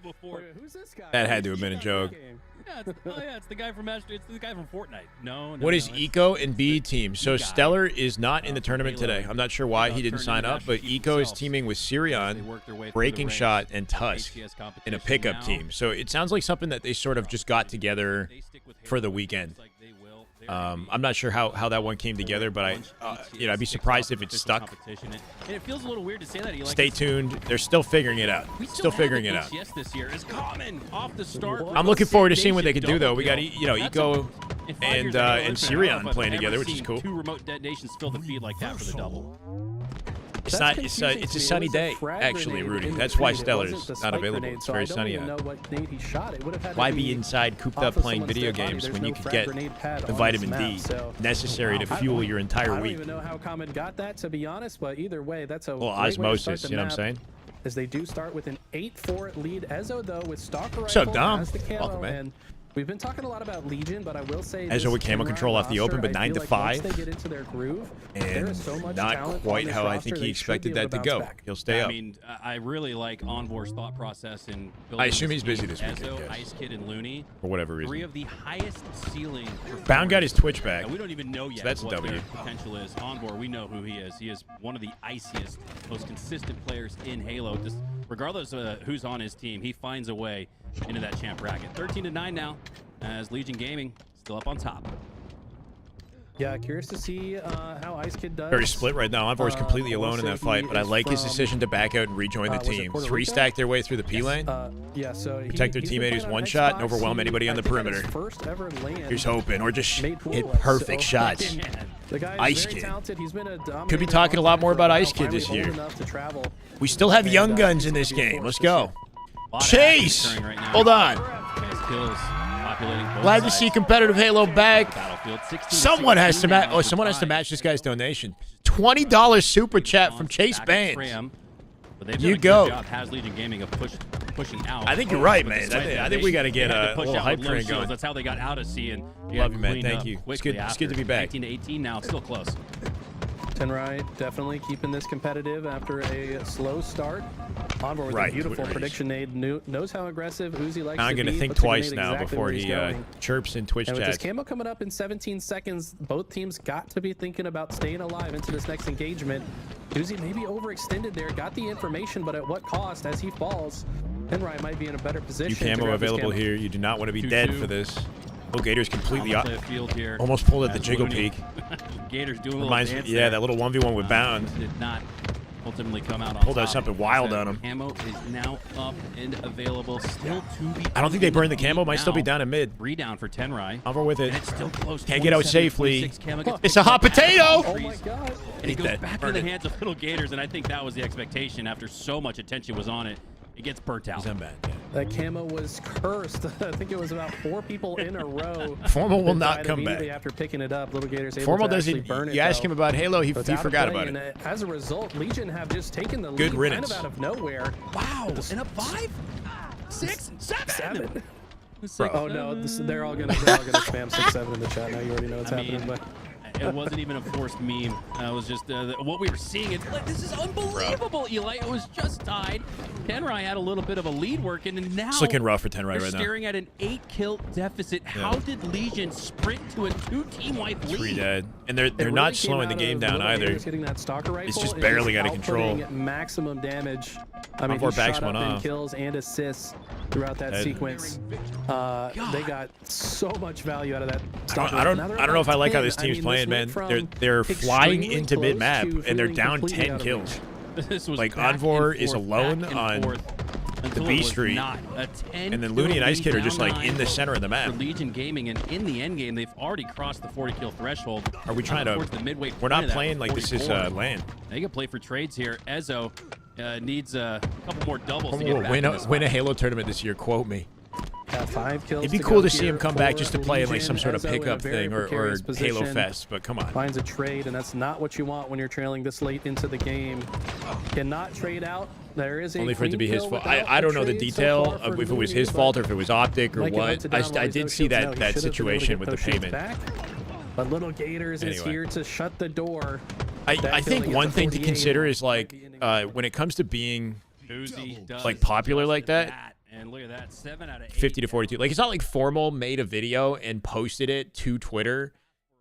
before. Wait, who's this guy? That had to have Who's been a this joke. game? Yeah, it's the guy from Master. It's the guy from Fortnite. No. What is it's Eco and B team? So guy, Stellar is not in the from tournament Halo. today. I'm not sure why he didn't Turned sign into up, Master but Chief Eco is themselves. teaming with They Sirion, worked their way through the Breaking ranks Shot, and of Tusk HCS in a competition pickup now. team. So it sounds like something that they sort of just got together They stick with for the Halo, it weekend. looks like they will. They're gonna be I'm not sure how that one came together, but I'd be surprised if it's stuck. And it feels a little weird to say that. Like, Stay tuned. They're still figuring it out. we Still have figuring the it out. HCS this year is common off the start. with I'm a looking forward to Sid seeing what they Nation can do, though. double We got kill. Eco In 5 years, and I don't know Sirion if playing I've together, ever which is seen cool. 2 remote detonations fill the feed like that for the double. It's That's not. confusing It's to a me. It sunny was a day, frag actually, grenade Rudy. in the That's why feed. It Stellar's wasn't the not spike available. grenade, It's so very I don't sunny even out. know what grenade he shot. It would have had Why to be inside cooped off up of playing someone's video dead body. games There's when no you could frag get grenade pad the on vitamin this D map, so necessary to fuel your I entire don't week? even know how Common got that, to be honest, but either way, that's a Well, great way to start osmosis, the you know what I'm map, saying? As they do start with an 8-4 lead. Ezo, though, with Stalker What's up, Rifle Dom? as the camo, Welcome, man. and we've been talking a lot about Legion, but I will say Ezo this with camo Kenrod control off the roster, open, but I 9 feel to like 5. once they get into their groove, there And is so much not talent quite on this how I roster, think he they should expected be able that to bounce go. back. He'll stay I up. mean, I really like Onvor's thought process in building. I assume this he's busy team. this weekend, Ezo, yes. Ice Kid, and Looney. For whatever 3 reason. of the highest ceiling. Bound got his Twitch back. And we don't even know yet that's a what W. their potential is. Onvor, we know who he is. He is one of the iciest, most consistent players in Halo. Just regardless of who's on his team, he finds a way into that champ bracket. 13-9 now, as Legion Gaming still up on top. Yeah, curious to see how Ice Kid does. Very split right now. Envor's completely I will alone in say that fight, he but I is like his from, decision to back out and rejoin the was it team. Puerto 3 Rico? stack their way through the P lane. Yeah, so Protect their he's been teammate playing who's on one shot and Xbox. overwhelm He, anybody on I the think, got perimeter. his first ever land. Here's hoping, or just made pool hit was, perfect so- shots. The guy is Ice very Kid. talented. He's been a dominator Could be talking a lot more about Ice Kid finally this old year. enough to travel. We still have And, young guns he's in gonna this be a game. force Let's this go. year. A lot of Chase! action occurring right now. Hold on. As kills populating both Glad to sides. see competitive Halo back. Battlefield 16 Someone has to 16 match. now Oh, with someone has to 5. match this guy's donation. $20 super chat from Chase Back at Bands. Scram, but they've You done a good go. job, has Legion Gaming of pushing out. I think you're right, with man. the slight I think we got to get They had a to push little out hype with low train shields. going. That's how they got out of C and they Love got you, man. cleaned Thank up you. It's quickly good- it's after. good to be back. 19-18 now. It's still close. Tenrai definitely keeping this competitive after a slow start. Onboard with Right, a beautiful right. prediction nade. Knows how aggressive Uzi likes I'm to going to be. think puts a twice grenade now exactly before where he's he going. chirps in Twitch And with this chat. camo coming up in 17 seconds, both teams got to be thinking about staying alive into this next engagement. Uzi maybe overextended there, got the information, but at what cost as he falls? Tenrai might be in a better position. You to camo grab this available camo. here. You do not want to be 2-2. dead for this. Oh, Gator's completely On up. the field here. Almost pulled at the as jiggle Looney- peak. Gators doing a little Reminds me, dance yeah, there. that little 1v1 with Bound. Did not ultimately come out on Pulled out top. something wild on him. Camo is now up and available. Still to be. I don't think they burned the camo. Might still be down in mid. 3 down for Tenrai. Over with it. And it's still close. Can't get out 27, safely. 26. Camo gets It's a picked hot up at potato! the Oh trees. my god. And it goes that. back in Burn the it. hands of little Gators, and I think that was the expectation after so much attention was on it. It gets burnt out. He's unbanned, yeah. That camo was cursed. I think it was about 4 people in a row. Formal will that not died come immediately back. after picking it up. Little Gators able Formal to doesn't. actually burn it. You ask him though. about Halo, he So it's out of forgot play, about and, it. as a result, Legion have just taken the Good lead riddance. kind of out of nowhere. Wow. And a 5, 6, 7. 7. Six, Oh no, they're all gonna spam 6-7 in the chat now. You already know what's I happening. mean, But It wasn't even a forced meme. It was just what we were seeing. It's like, this is unbelievable, Eli. It was just tied. Tenrai had a little bit of a lead working, and now It's looking rough for Tenrai they're right now. staring at an 8-kill deficit. How did Legion sprint to a 2-team wipe lead? 3 dead. And they're not slowing the game down either. It's just barely out of control. Maximum damage. I mean, Envoy he backs shot one up in off. kills and assists throughout that sequence. They got so much value out of that. I don't know if I like how this team's playing, man. They're flying into mid map and they're down 10 kills. This was Like back Envor and is forth, alone back and on forth the until B it was Street, not a 10 and then Looney and Ice Kid are just kill like in the lead center of the map. for Legion Gaming, and in the end game, they've already crossed the 40 kill threshold. Are we trying to? Towards the midway We're point not of that playing like this is 44. land. They can play for trades here. Ezo needs a couple more doubles to get We'll back win in this a fight. Halo tournament this year. Quote me. 5 kills. It'd be to cool go to see him here come back for just to play in like some Legion. sort of Ezo in a pickup very thing or precarious Halo position. Fest. But come on. Finds a trade, and that's not what you want when you're trailing this late into the game. Cannot trade out. There is a Only for it to be clean his kill fault. without I don't know the trade so detail far of for if it was Looney, his but fault or if it was optic or Mike, it what. hunted down while I he's no did see shields. No, that he should have been able to situation get with the those shields payment. back. But Little Gators is Anyway. here to shut the door. I That think killing at one the thing to 48 consider is like might be when it comes to being Uzi does like popular like just that. And look at that, 7 out of 8. 50 to 42. Like it's not like Formal made a video and posted it to Twitter,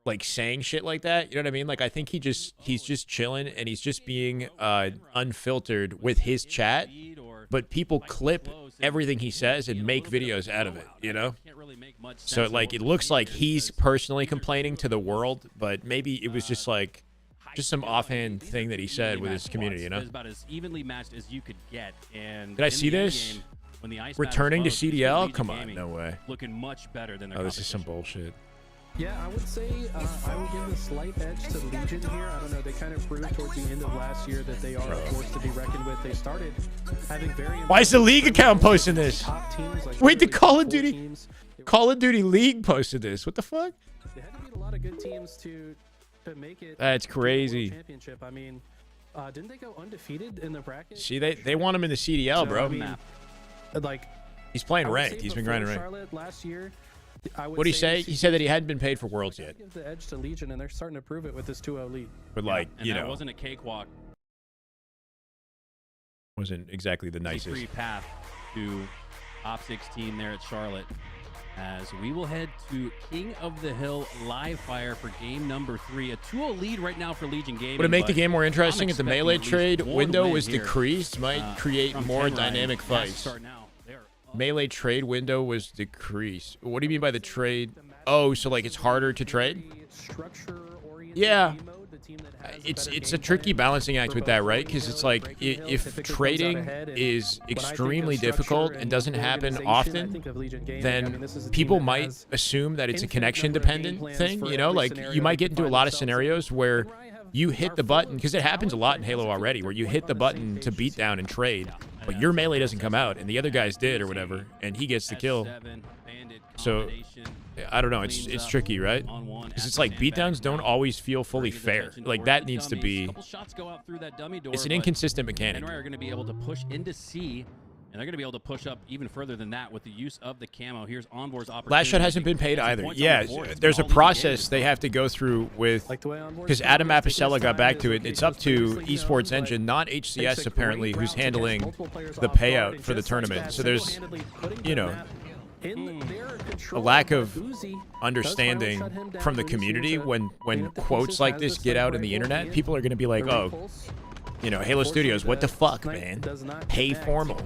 like saying shit like that. You know what I mean? Like I think he's just chilling and he's just being unfiltered with his chat. But people clip everything he says and make videos out of it. You know? So like it looks like he's personally complaining to the world, but maybe it was just like some offhand thing that he said with his community. You know? It's about as evenly matched as you could get. And Did I in see the end this? game, when the ice Returning to matters most, CDL? Legion Come on, Gaming no way. Looking much better than their Oh, this is some competition. bullshit. Yeah, I would say I would give a slight edge to Legion here. I don't know. They kind of proved towards the end of last year that they are a force to be reckoned with. They started having very. Why is the league account posting this? Top teams, like Wait, the literally Call of four Duty teams. Call of Duty League posted this. What the fuck? They had to beat a lot of good teams to make it. That's to the World crazy. Championship. I mean, didn't they go undefeated in the bracket? See, they want him in the CDL, So, bro. I mean, like He's playing I would ranked. say He's been before grinding ranked. Charlotte last year, I would What'd he say? this He said that he hadn't been paid for Worlds yet. Give the edge to Legion, and they're starting to prove it with this 2-0 lead. But like, And you that know, wasn't a cakewalk. wasn't exactly the nicest. Free path to Op 16 there at Charlotte. As we will head to King of the Hill live fire for game number 3. A 2-0 lead right now for Legion Gaming. Would it make the but game more I'm interesting if the expecting melee at least trade one window win was here, decreased? Might create from more Tenrai. dynamic Has to fights. start now. They are up. Melee trade window was decreased. What do you mean by the trade? Oh, so like it's harder to trade? Yeah. It's a tricky balancing act with that, right? Because it's like if trading is extremely difficult and doesn't happen often, then people might assume that it's a connection dependent thing. You know, like you might get into a lot of scenarios where you hit the button, because it happens a lot in Halo already, where you hit the button to beat down and trade, but your melee doesn't come out and the other guys did or whatever, and he gets the kill. So I don't know, it's tricky, right? Because it's like beatdowns don't always feel fully fair. Like that needs to be. It's an inconsistent mechanic. Tenrai are going to be able to push into C, and they're going to be able to push up even further than that with the use of the camo. Here's Envor's opportunity. Last shot hasn't been paid either. Yeah, there's a process they have to go through with, because Adam Apicella got back to it. It's up to Esports Engine, not HCS apparently, who's handling the payout for the tournament. So there's, you know, a lack of understanding from the community when quotes like this get out in the internet. People are going to be like, oh, you know, Halo Studios, what the fuck, man? Pay Formal.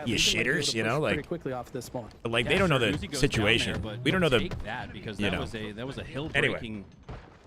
You shitters, you know, like they don't know the situation. We don't know the, you know. That was a hill Anyway, breaking.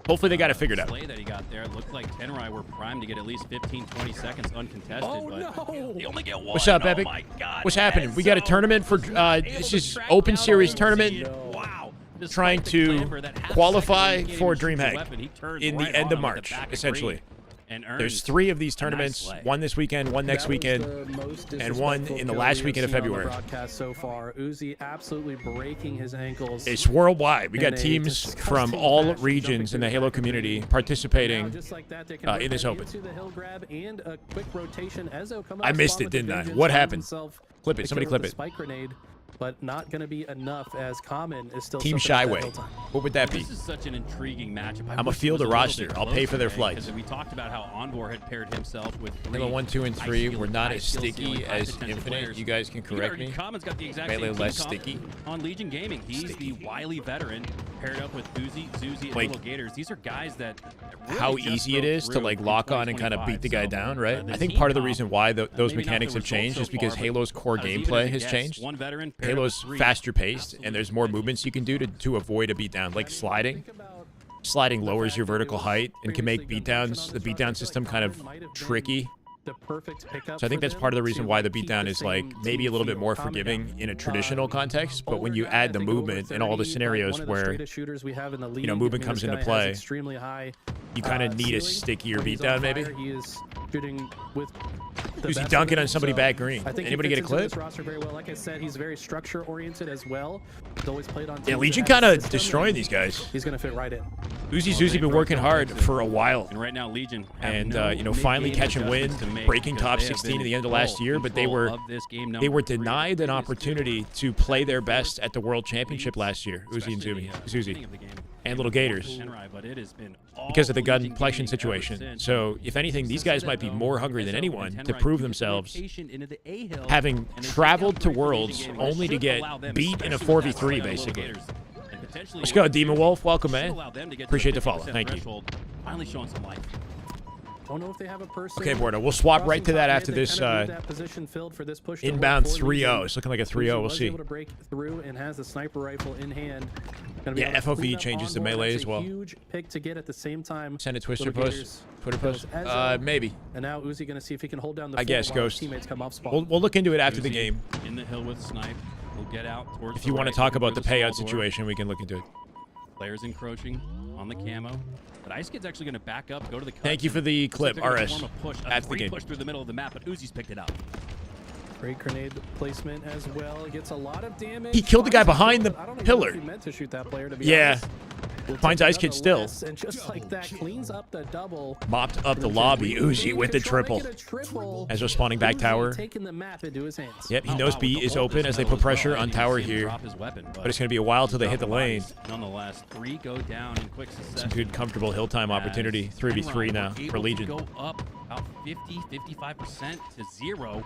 hopefully they got it figured out. Play that he got there. It looked like Tenrai were primed to get at least 15-20 seconds uncontested. Oh, but no. they only get one. What's up, Oh Epic? my God, What's happening? We got a tournament for, this is Open Series tournament. Wow. Despite Trying the to clamor, that half qualify second lead for getting Dreamhack weapon, he turns in the right end on of him with the March, back of essentially. green and There's earns 3 of these a nice tournaments, slay. one this weekend, one next weekend, and one in the last weekend of February. Broadcast so far, Uzi absolutely breaking his ankles. It's worldwide. We got in a teams disgusting from all fashion, regions in the jumping Halo through the community back. participating Now, just like that, they can in this right Open. into the hill grab and a quick rotation. Ezo coming I off missed spawn it, with the didn't I? vengeance, What finds happened? himself Clip the it. Somebody killer clip with it. the spike grenade. but not going to be enough as Common is still Team soaking up that Shyway. hill time. What would that be? This is such an intriguing matchup. I'm a field of roster. I'll pay for their flights. Because we talked about how Envor had paired himself with Halo 1, 2, and 3 were not as sticky as Infinite. Players. You guys can correct me. Common's got the exact Melee same less team comp sticky. on Legion Gaming. He's the wily veteran paired up with Uzi, Zuzi, and Like, Little Gators. These are guys that really how just easy it broke is to through like in lock on and kind of 2025. beat the guy So, down, right? the I think team part of the comp, reason why those maybe not mechanics the have changed results is so because far, but Halo's core as even gameplay as a has guess, changed. one veteran paired up Halo's with three. faster paced, and there's more movements you can do to avoid a beatdown, like sliding. Sliding lowers your vertical height and can make beatdowns, the beatdown system, kind of tricky. The perfect pickup So I think for that's them part of the reason to why the keep beatdown the is like same maybe a team little bit feel. more Common forgiving got, in a traditional context, but when you older guy, I add the think over movement and all the 30, but scenarios one of the where straightest shooters we have in the league. movement I mean, comes this into guy has play, extremely high, you kind of need a ceiling. stickier When he's beatdown, on maybe. fire, he is shooting with the Who's he best dunking of on it, somebody so back green? I think he Anybody get a fits into clip? this roster very well. Like I said, he's very structure oriented as well. He's always played on Yeah, teams Legion that have kind a of system, destroying and these guys. He's gonna fit right in. Uzi been working hard for a while. And right now, Legion And finally catching wind, breaking top 16 at the end of last year, but they were denied an opportunity to play their best at the World Championship last year. Uzi and Zuzi, and Little Gators, because of the gun complexion situation. So if anything, these guys might be more hungry than anyone to prove themselves, having traveled to Worlds only to get beat in a 4v3, basically. Let's go, Demon Wolf. Welcome, man. Appreciate the follow. Thank you. Finally showing some life. Don't know if they have a person. Okay, Bordo. We'll swap right to that after this inbound 3-0. It's looking like a 3-0. We'll see. Able to break through and has the sniper rifle in hand. Yeah, FOV changes the melee as well. Huge pick to get at the same time. Send a Twister Little post. Gators Twitter post. goes Ezzo, Maybe. And now Uzi going to see if he can hold down the I fort guess, while his Ghost. teammates come off spawn. We'll look into it after the Uzi game. In the hill with snipe. We'll get out towards If you want to talk about the payout situation, we can look into it. Players encroaching on the camo. But Ice Kid's actually going to back up, go to the cut. Thank you for the clip, RS. After the game. Push through the middle of the map, but Uzi's picked it up. Great grenade placement as well. It gets a lot of damage. He killed the guy behind the I don't even pillar. know if he meant to shoot that player, to be Yeah. honest. We'll Finds take Ice Kid still. nonetheless, and just like that, cleans up the double. Mopped up the lobby. Uzi with the triple. As we're spawning back tower. Taking the map into his hands. Yep, he knows B is open as they put pressure on tower here. But it's going to be a while till they hit the lane. Nonetheless, 3 go down in quick succession. Some good, comfortable hill time opportunity. 3v3 now for Legion. Go up about 50-55% to 0.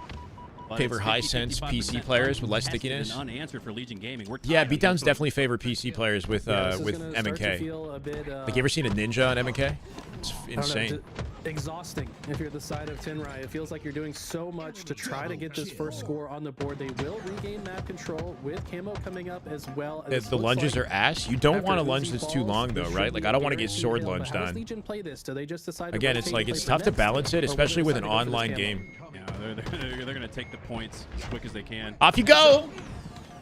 Favor high sense PC players with less stickiness. Unanswered for Legion Gaming. Yeah, beatdowns definitely favor PC players with Yeah, M and K. Like, you ever seen a ninja on M and K? It's insane. Exhausting if you're the side of Tenrai. It feels like you're doing so much to try to get this first score on the board. They will regain map control with camo coming up as well. The lunges are ass. You don't want a lunge that's too long though, right? Like, I don't want to get sword lunged on. Again, it's like it's tough to balance it, especially with an online game. Yeah, they're going to take the points as quick as they can. Off you go!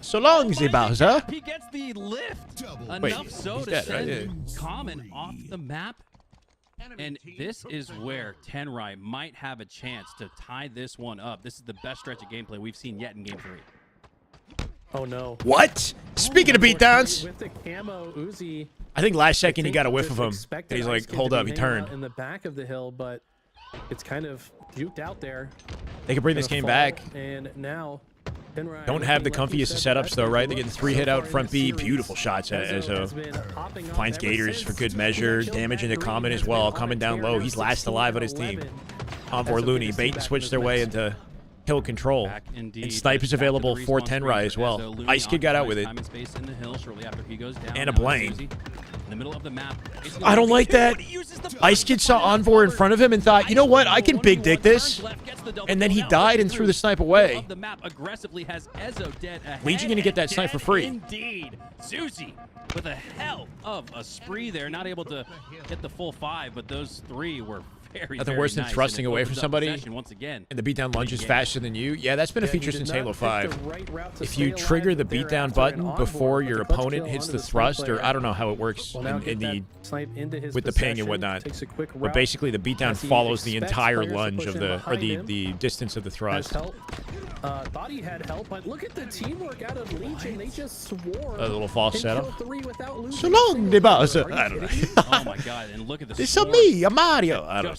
So long, Bowser. He gets the lift. Wait, Enough so he's to dead, send right? Common off the map. And this is where Tenrai might have a chance to tie this one up. This is the best stretch of gameplay we've seen yet in Game 3. Oh no. What? Speaking of beatdowns, With the camo, Uzi, I think last second he got a whiff of him. expected And he's Ice like, Kid hold to up, be he hanging out turned. in the back of the hill, but it's kind of juked out there. They can bring this Gonna game fall, back. And now Tenrai Don't have the looking like comfiest you of said, setups though, right? They best get the 3 hit so out far in front the B. series. Beautiful shots at Ezzo has Ezzo. been popping off Finds ever Gators for since. good measure. Killed Damage into back Common green, as has well. been Coming on down tier low. now, He's last 16 alive on out his of team. 11. Envor Ezzo Looney gets bait back and in switch his their way mix. into hill control. Back indeed. And Snipe is Back to the available for respawn Tenrai screen as well. Ezzo. Looney Ice Kid got out with it. occupies time and space in the hill shortly after he goes down. And a Now it's Blaine. Uzi in the middle of the map. I don't like that. Ice Kid saw Envor in front of him and thought, you know what? I can big dick this. And then he died and threw the snipe away. The map aggressively has Ezzo dead ahead. Legion gonna get that snipe for free. Indeed. Zuzi with a hell of a spree there. Not able to hit the full 5, but those 3 were very, Nothing very worse than nice, thrusting and it away from opens up somebody. possession once again. And the beatdown lunge is faster than you. Yeah, that's been a feature since Halo 5. If If you trigger the beatdown button before your opponent hits the thrust, or I don't know how it works in the with the ping and whatnot, but basically the beatdown follows the entire lunge of the distance of the thrust. Thought he had help, but look at the teamwork out of Legion. They just swore. A little false and setup. killed 3 without losing So long, a Bowser. single I don't know. kill. Oh my god! And look at the This is swarm me, I'm Mario. I don't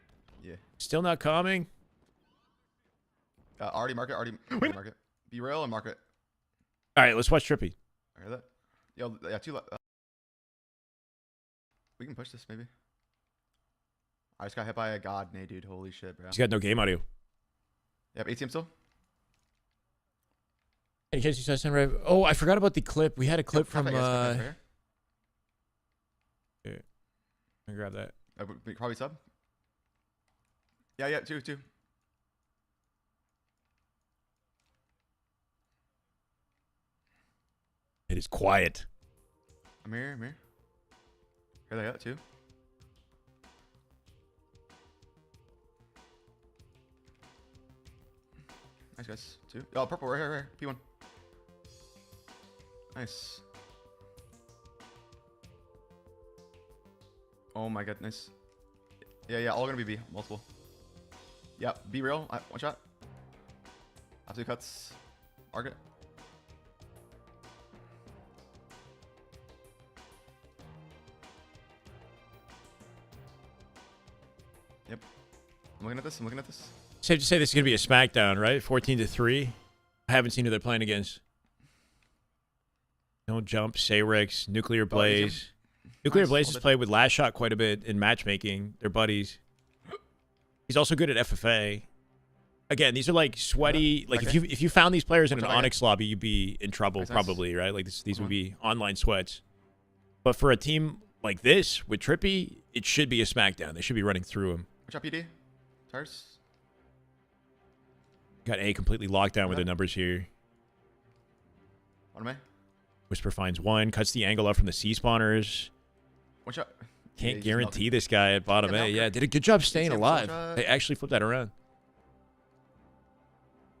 Yeah. Still not coming. Already mark it. Already mark it. Be real and mark it. All right, let's watch Trippy. I hear that. Yo, yeah, two. We can push this maybe. I just got hit by a god nade, dude. Holy shit, bro. He's got no game audio. Yep, ATM still. Any chance you saw Sunray? Oh, I forgot about the clip. We had a clip from. Here. Yeah. I grab that. Probably sub. Yeah, two. It is quiet. I'm here. Here they got two. Nice guys. Two. Oh, purple right here. P1. Nice. Oh my goodness. Yeah, all gonna be B. Multiple. Yep, be real. One shot. Absolute cuts. Target. Yep. I'm looking at this. Safe to say this is going to be a smackdown, right? 14-3. I haven't seen who they're playing against. Don't jump, Sayrix, Nuclear Blaze. Nuclear Blaze has played with Last Shot quite a bit in matchmaking. They're buddies. He's also good at FFA. Again, these are like sweaty. Like if you found these players in an Onyx lobby, you'd be in trouble probably, right? Like these would be online sweats. But for a team like this with Trippy, it should be a smackdown. They should be running through him. Watch out, PD. Tires. Got A completely locked down with the numbers here. What am I? Whisper finds one, cuts the angle up from the C spawners. One shot. Can't guarantee this guy at bottom A. Yeah, did a good job staying alive. They actually flipped that around.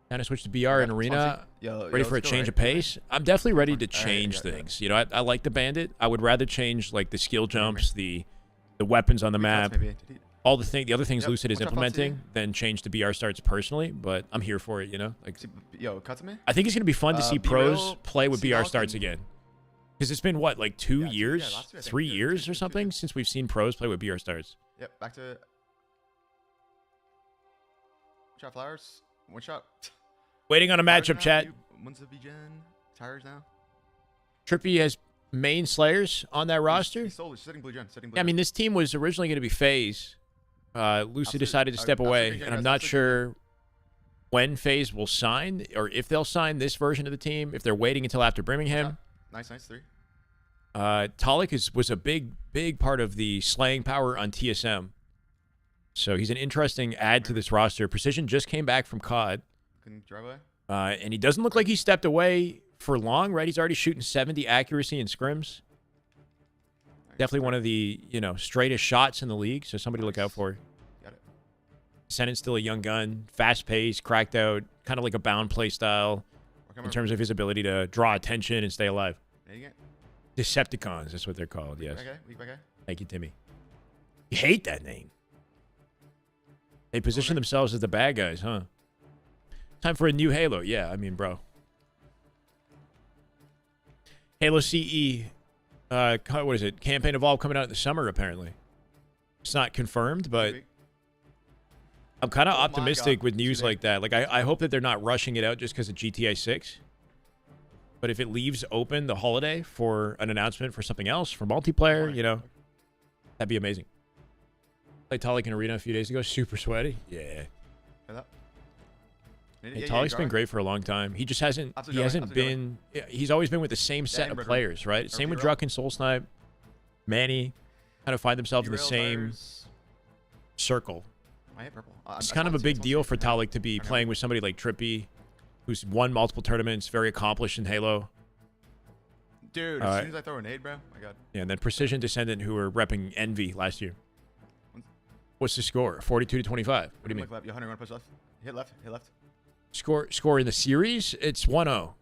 Kind of switched to BR and Arena. Ready for a change of pace? I'm definitely ready to change things. You know, I like the Bandit. I would rather change like the skill jumps, the weapons on the map, all the other things Lucid is implementing, than change to BR starts personally. But I'm here for it. You know, like cuts me. I think it's gonna be fun to see pros play with BR starts again. Because it's been what, like 2 years, 3 years or something since we've seen pros play with BR starts. Yep, back to shot flowers. One shot. Waiting on a matchup, chat. One's a VGen. Tires now. Trippy has main Slayers on that roster. He's sitting blue gen. Yeah, I mean, this team was originally going to be FaZe. Lucid decided to step away, and I'm not sure when FaZe will sign or if they'll sign this version of the team, if they're waiting until after Birmingham. Nice, three. Talik was a big part of the slaying power on TSM. So he's an interesting add to this roster. Precision just came back from COD. Can drive away. And he doesn't look like he stepped away for long, right? He's already shooting 70 accuracy in scrims. Definitely one of the, straightest shots in the league, so somebody to look out for. Got it. Sennet's still a young gun, fast pace, cracked out, kind of like a bound play style in terms of his ability to draw attention and stay alive. Decepticons, that's what they're called, yes. Weak back guy. Thank you, Timmy. You hate that name. They position themselves as the bad guys, huh? Time for a new Halo. Yeah, I mean, bro. Halo CE. What is it? Campaign Evolve coming out in the summer, apparently. It's not confirmed, but I'm kind of optimistic with news like that. Like, I hope that they're not rushing it out just because of GTA 6. But if it leaves open the holiday for an announcement for something else, for multiplayer, that'd be amazing. Played Talik in Arena a few days ago. Super sweaty. Yeah. Hey, Talik's been great for a long time. He just hasn't. He's always been with the same set of players, right? Same with Druck and Soul Snipe, Manny, kind of find themselves in the same circle. It's kind of a big deal for Talik to be playing with somebody like Trippy, who's won multiple tournaments, very accomplished in Halo. Dude, as soon as I throw a nade, bro, my God. Yeah, and then Precision Descendant, who were repping Envy last year. What's the score? 42-25. What do you mean? 101 push left. Hit left. Score in the series, it's 1-0.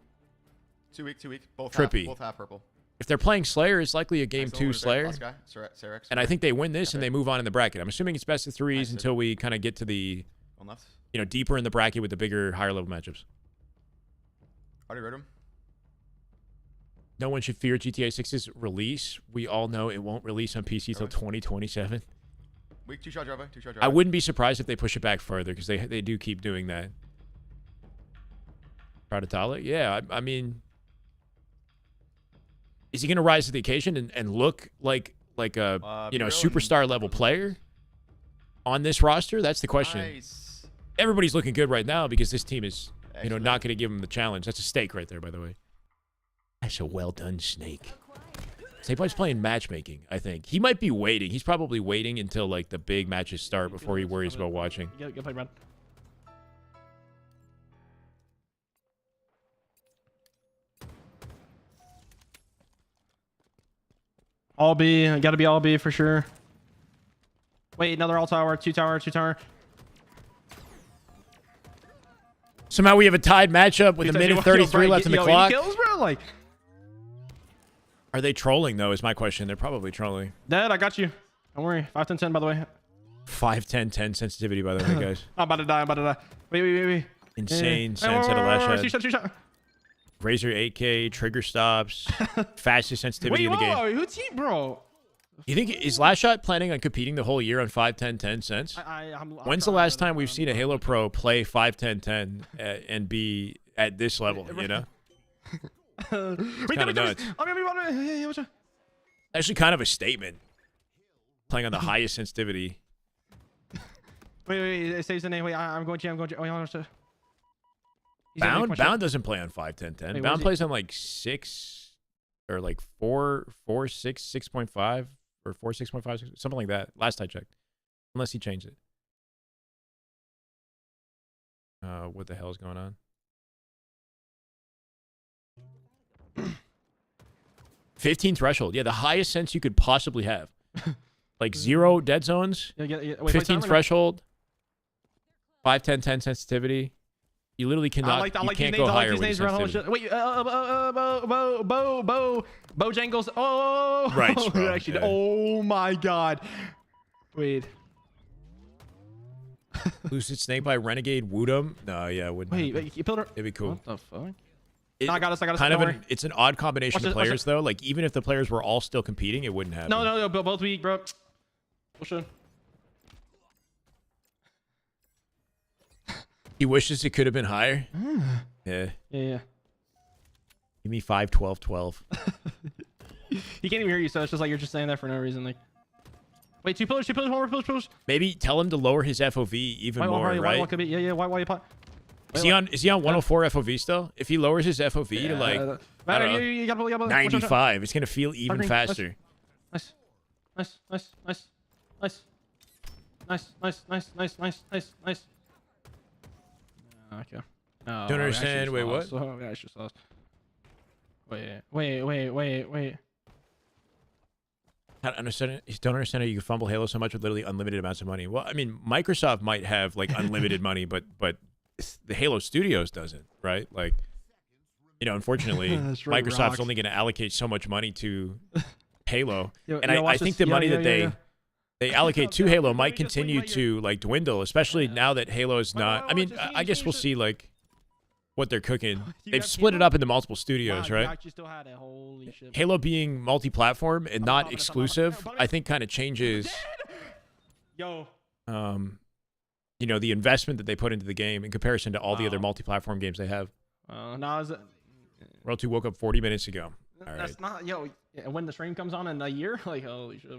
2 weak. Both Trippy. Both half purple. If they're playing Slayer, it's likely a game 2 Slayer. And I think they win this and they move on in the bracket. I'm assuming it's best of threes until we kind of get to the, deeper in the bracket with the bigger, higher level matchups. Already read him. No one should fear GTA 6's release. We all know it won't release on PC till 2027. Weak 2-shot driver. I wouldn't be surprised if they push it back further because they do keep doing that. Proud of Talik? Yeah, I mean, is he going to rise to the occasion and look like like a Be real and- superstar level player on this roster? That's the question. Nice. Everybody's looking good right now because this team is Excellent. not going to give them the challenge. That's a steak right there, by the way. That's a well done snake. Snakeboy's playing matchmaking, I think. He might be waiting. He's probably waiting until like the big matches start before he worries about watching. Get played, Brad. All B. Got to be all B for sure. Wait, another all tower, two tower, two tower. Somehow we have a tied matchup with a minute 33 left in the clock. Kills, bro. Like, Are they trolling though? Is my question. They're probably trolling. Dad, I got you. Don't worry. 5, 10, 10, by the way. 5, 10, 10 sensitivity, by the way, guys. I'm about to die. I'm about to die. Wait. Insane sense at a last shot. Razor 8K, trigger stops, fastest sensitivity in the game. Wait, who's he, bro? You think, is Last Shot planning on competing the whole year on 5, 10, 10 cents? When's the last time we've seen a Halo Pro play 5, 10, 10 and be at this level, you know? Wait, kind of nuts. Actually kind of a statement. Playing on the highest sensitivity. Wait, it says the name. Wait, I'm going to. Oh, yeah, Bound doesn't play on 5, 10, 10. Wait, Bound plays on like 6 or like 4, 6, 6.5 or 4, 6.5, something like that. Last I checked. Unless he changed it. What the hell is going on? 15 threshold. Yeah, the highest sense you could possibly have. Like 0 dead zones. Wait, 15 threshold. 5, 10, 10 sensitivity. You literally cannot. You can't go higher with sensitivity. Wait, Bojangles. Oh, right. Actually, Yeah. oh my God. Wait. Lucid Snake by Renegade Woodham. No, yeah, it wouldn't. Wait, you pillar. It'd be cool. What the fuck? No, I got us. Kind of it's an odd combination of players, though. Like, even if the players were all still competing, it wouldn't happen. No, both weak, bro. Bullshit. He wishes it could have been higher. Yeah. Yeah. Give me 5, 12, 12. He can't even hear you, so it's just like you're just saying that for no reason. Like, wait, two pillars, one more pillars. Maybe tell him to lower his FOV even more, right? Yeah. Why you pot? Is he on 104 FOV still? If he lowers his FOV to like I don't know, you gotta 95, it's gonna feel even faster. Nice. Okay. No, Don't understand. Wait, what? We actually lost. Wait. I don't understand how you can fumble Halo so much with literally unlimited amounts of money. Well, I mean, Microsoft might have like unlimited money, but the Halo Studios doesn't, right? Like, unfortunately, Microsoft's only going to allocate so much money to Halo, and I think the money that they allocate to Halo might continue to like dwindle, especially now that Halo is not. I mean, I guess we'll see like what they're cooking. They've split it up into multiple studios, right? Halo being multi-platform and not exclusive, I think kind of changes. The investment that they put into the game in comparison to all the other multi-platform games they have. World 2 woke up 40 minutes ago. All right. That's not when the stream comes on in a year, like holy shit.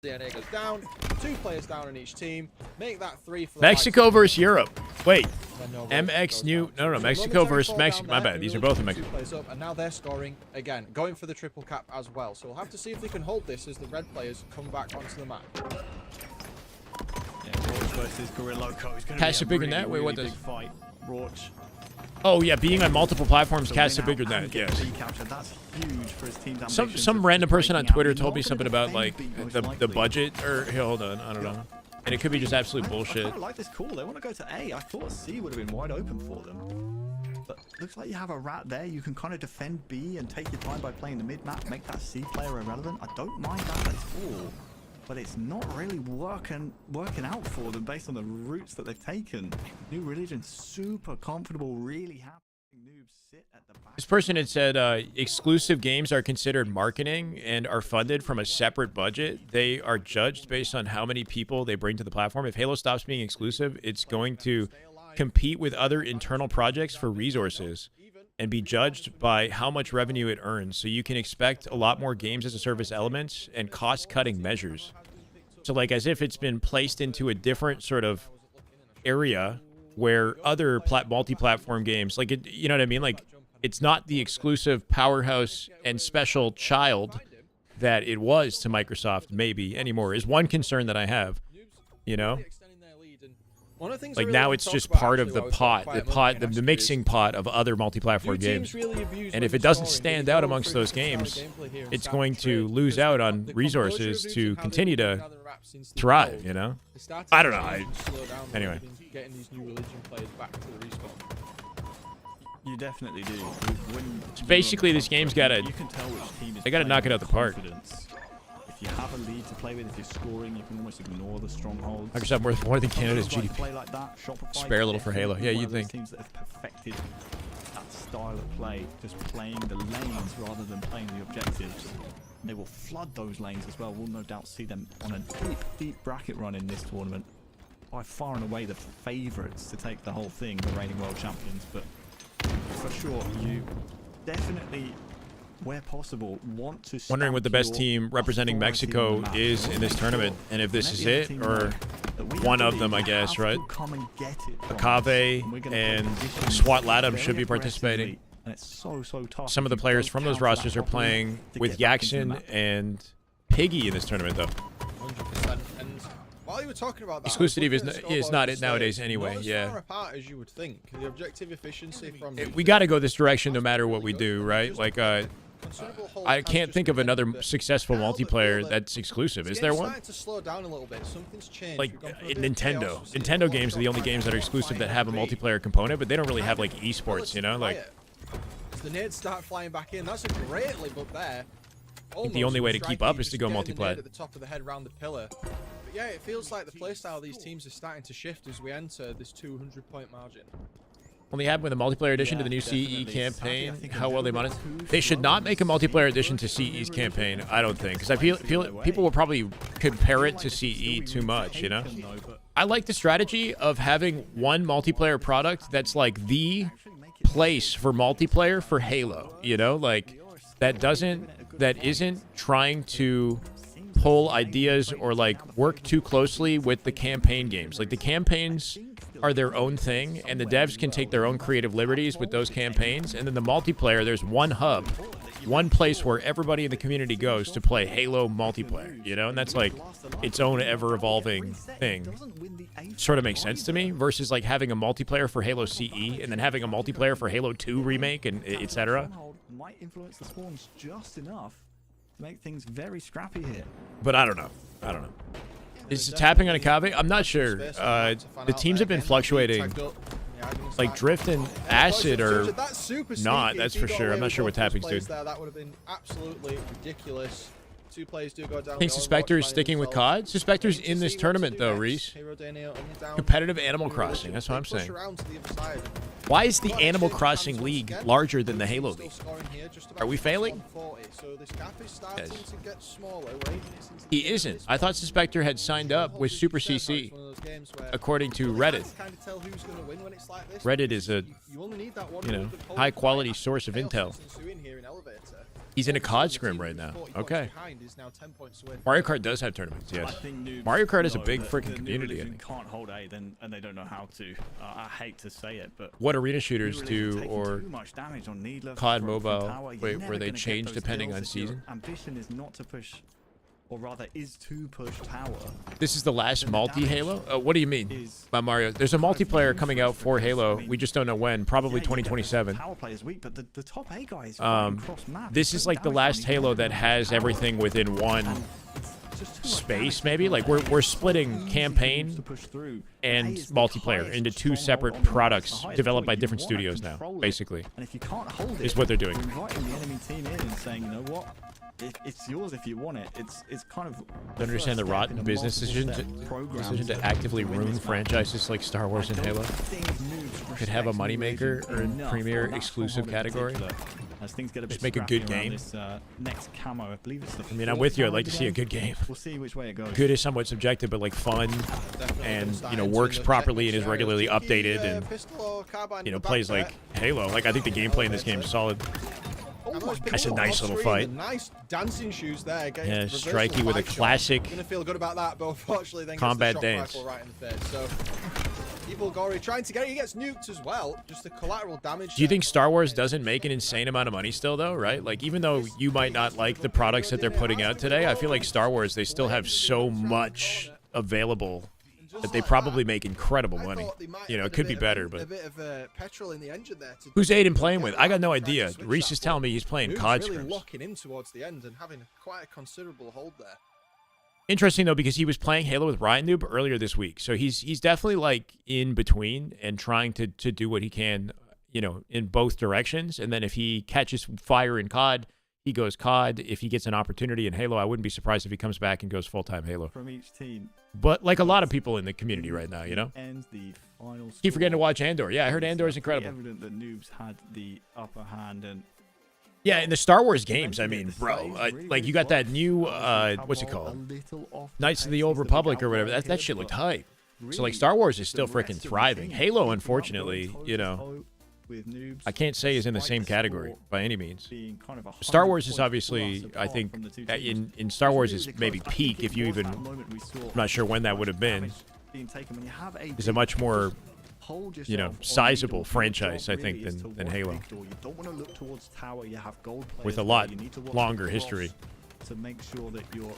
DNA goes down, 2 players down on each team. Make that 3 for the Mexico versus Europe. Wait. No, Mexico versus Mexico. My bad. These are both in Mexico. Up, and now they're scoring again, going for the triple cap as well. So we'll have to see if they can hold this as the red players come back onto the map. Cast a bigger net? Wait, what does? Fight. Rauch. Oh yeah, being on multiple platforms casts a bigger net. Yes. That's huge for his team's Some random person on Twitter told me something about like the budget, or here, hold on, I don't know, and it could be just absolute bullshit. I like this call. They want to go to A. I thought C would have been wide open for them, but looks like you have a rat there. You can kind of defend B and take your time by playing the mid map, make that C player irrelevant. I don't mind that at all. But it's not really working out for them based on the routes that they've taken. New Religion, super comfortable, really happy. Noobs sit at the back. This person had said exclusive games are considered marketing and are funded from a separate budget. They are judged based on how many people they bring to the platform. If Halo stops being exclusive, it's going to compete with other internal projects for resources. and be judged by how much revenue it earns. So you can expect a lot more games as a service elements and cost-cutting measures. So like as if it's been placed into a different sort of area where other multi-platform games, like it, you know what I mean? Like it's not the exclusive powerhouse and special child that it was to Microsoft maybe anymore is one concern that I have, you know? Like now it's just part of the the mixing pot of other multi-platform games. And if it doesn't stand out amongst those games, it's going to lose out on resources to continue to thrive, you know? I don't know. Anyway. Getting these new religion players back to the respawn. You definitely do. So basically, this game's got to... You can tell which team is they got to knock it out the park. If you have a lead to play with, if you're scoring, you can almost ignore the strongholds. Microsoft worth more than Canada's Like GDP. play like that, Shopify Spare a little for Halo. Yeah, you'd think. Teams that have perfected that style of play, just playing the lanes rather than playing the objectives. They will flood those lanes as well. We'll no doubt see them on a deep, deep bracket run in this tournament. By far and away the favourites to take the whole thing, the reigning world champions. But for sure, you definitely, where possible, want to Wondering what the best team representing Mexico is in this tournament, and if this is it, or one of them, I guess, right? Akave and SWAT Latham should be participating. Some of the players from those rosters are playing with Yaxon and Piggy in this tournament, though. 100%. And while you were talking about that, Exclusivity is not it nowadays anyway, not as yeah. far apart as you would think. The objective efficiency from We got to go this direction no matter what we do, right? Like, I can't think of another successful multiplayer that's exclusive. Is there one? Starting to slow down a little bit. Something's changed. Like Nintendo. Nintendo games are the only games that are exclusive that have a multiplayer component, but they don't really have like esports, you know? Like the nades start flying back in. That's a great leap up there. I think the only way to keep up is to go multiplayer. At the top of the head round the pillar. But yeah, it feels like the playstyle of these teams is starting to shift as we enter this 200-point margin. Only happened with a multiplayer addition to the new CE campaign. How well they monetize. They should not make a multiplayer addition to CE's campaign, I don't think, because I feel people will probably compare it to CE too much, you know? I like the strategy of having one multiplayer product that's like the place for multiplayer for Halo, you know? Like that isn't trying to pull ideas or like work too closely with the campaign games. Like the campaigns are their own thing, and the devs can take their own creative liberties with those campaigns, and then the multiplayer, there's one hub, one place where everybody in the community goes to play Halo multiplayer, you know? And that's like its own ever-evolving thing. Sort of makes sense to me, versus like having a multiplayer for Halo CE and then having a multiplayer for Halo 2 remake and etc. Might influence the spawns just enough to make things very scrappy here. But I don't know. Is it tapping on Akave? I'm not sure. The teams have been fluctuating. Like Drift and Acid are not, that's for sure. I'm not sure what tapping's doing. That would have been absolutely ridiculous. Two players do go down. I think Suspector's sticking with COD. Suspector's in this tournament though, Reese. Competitive Animal Crossing, that's what I'm saying. Why is the Animal Crossing League larger than the Halo League? Are we failing? Yes. He isn't. I thought Suspector had signed up with Super CC, according to Reddit. Reddit is a, you know, high-quality source of intel. He's in a COD scrim right now. Okay. Mario Kart does have tournaments, yes. Mario Kart is a big freaking community, I think. Can't hold A, then, and they don't know how to. I hate to say it, but what arena shooters do, or COD Mobile, wait, where they change depending on season? Ambition is not to push, or rather is to push tower. This is the last multi-Halo? What do you mean by Mario? There's a multiplayer coming out for Halo. We just don't know when. Probably 2027. Power play is weak, but the top A guys this is like the last Halo that has everything within one space, maybe? Like we're splitting campaign and multiplayer into two separate products developed by different studios now, basically. And if you can't hold it, is what they're doing. Inviting the enemy team in and saying, you know what? It's yours if you want it. It's kind of. Don't understand the rotten business decision to actively ruin franchises like Star Wars and Halo. Could have a moneymaker or a premier exclusive category. as things get a bit Just make a good scrappy around game. this next camo. I believe it's the I mean, I'm fourth with you. I'd camo like of to the see a good game. We'll see which way it goes. Good is somewhat subjective, but like fun, and you know, works properly and is regularly updated, and you know, plays like Halo. Like I think the gameplay in this game is solid. That's a nice little fight. Nice dancing shoes there. Yeah, Strikey with a classic Gonna feel good about that, but unfortunately then combat gets the shock dance. rifle right in the face. So Evil Gory trying to get it. He gets nuked as well. Just the collateral damage. Do you think Star Wars doesn't make an insane amount of money still, though, right? Like, even though you might not like the products that they're putting out today, I feel like Star Wars, they still have so much available that they probably make incredible money. You know, it could be better, but... A bit of petrol in the engine there. Who's Aiden playing with? I got no idea. Reese is telling me he's playing COD really scrims. locking in towards the end and having quite a considerable hold there. Interesting, though, because he was playing Halo with Ryan Noob earlier this week. So he's definitely, like, in between and trying to do what he can, you know, in both directions. And then if he catches fire in COD, he goes COD. If he gets an opportunity in Halo, I wouldn't be surprised if he comes back and goes full-time Halo. From each team. But like a lot of people in the community right now, you know? Ends the final Keep forgetting to watch Andor. Yeah, I heard Andor is incredible. Evident that Noobs had the upper hand and Yeah, in the Star Wars games, I mean, bro, like you got that new, what's it called? Knights of the Old Republic or whatever. That shit looked hype. So like Star Wars is still freaking thriving. Halo, unfortunately, you know, I can't say is in the same category by any means. Star Wars is obviously, I think, in Star Wars is maybe peak, if you even, I'm not sure when that would have been. Is a much more, you know, sizable franchise, I think, than Halo. You don't want to look towards tower. You have gold players With a lot you need to watch longer the history. cross to make sure that your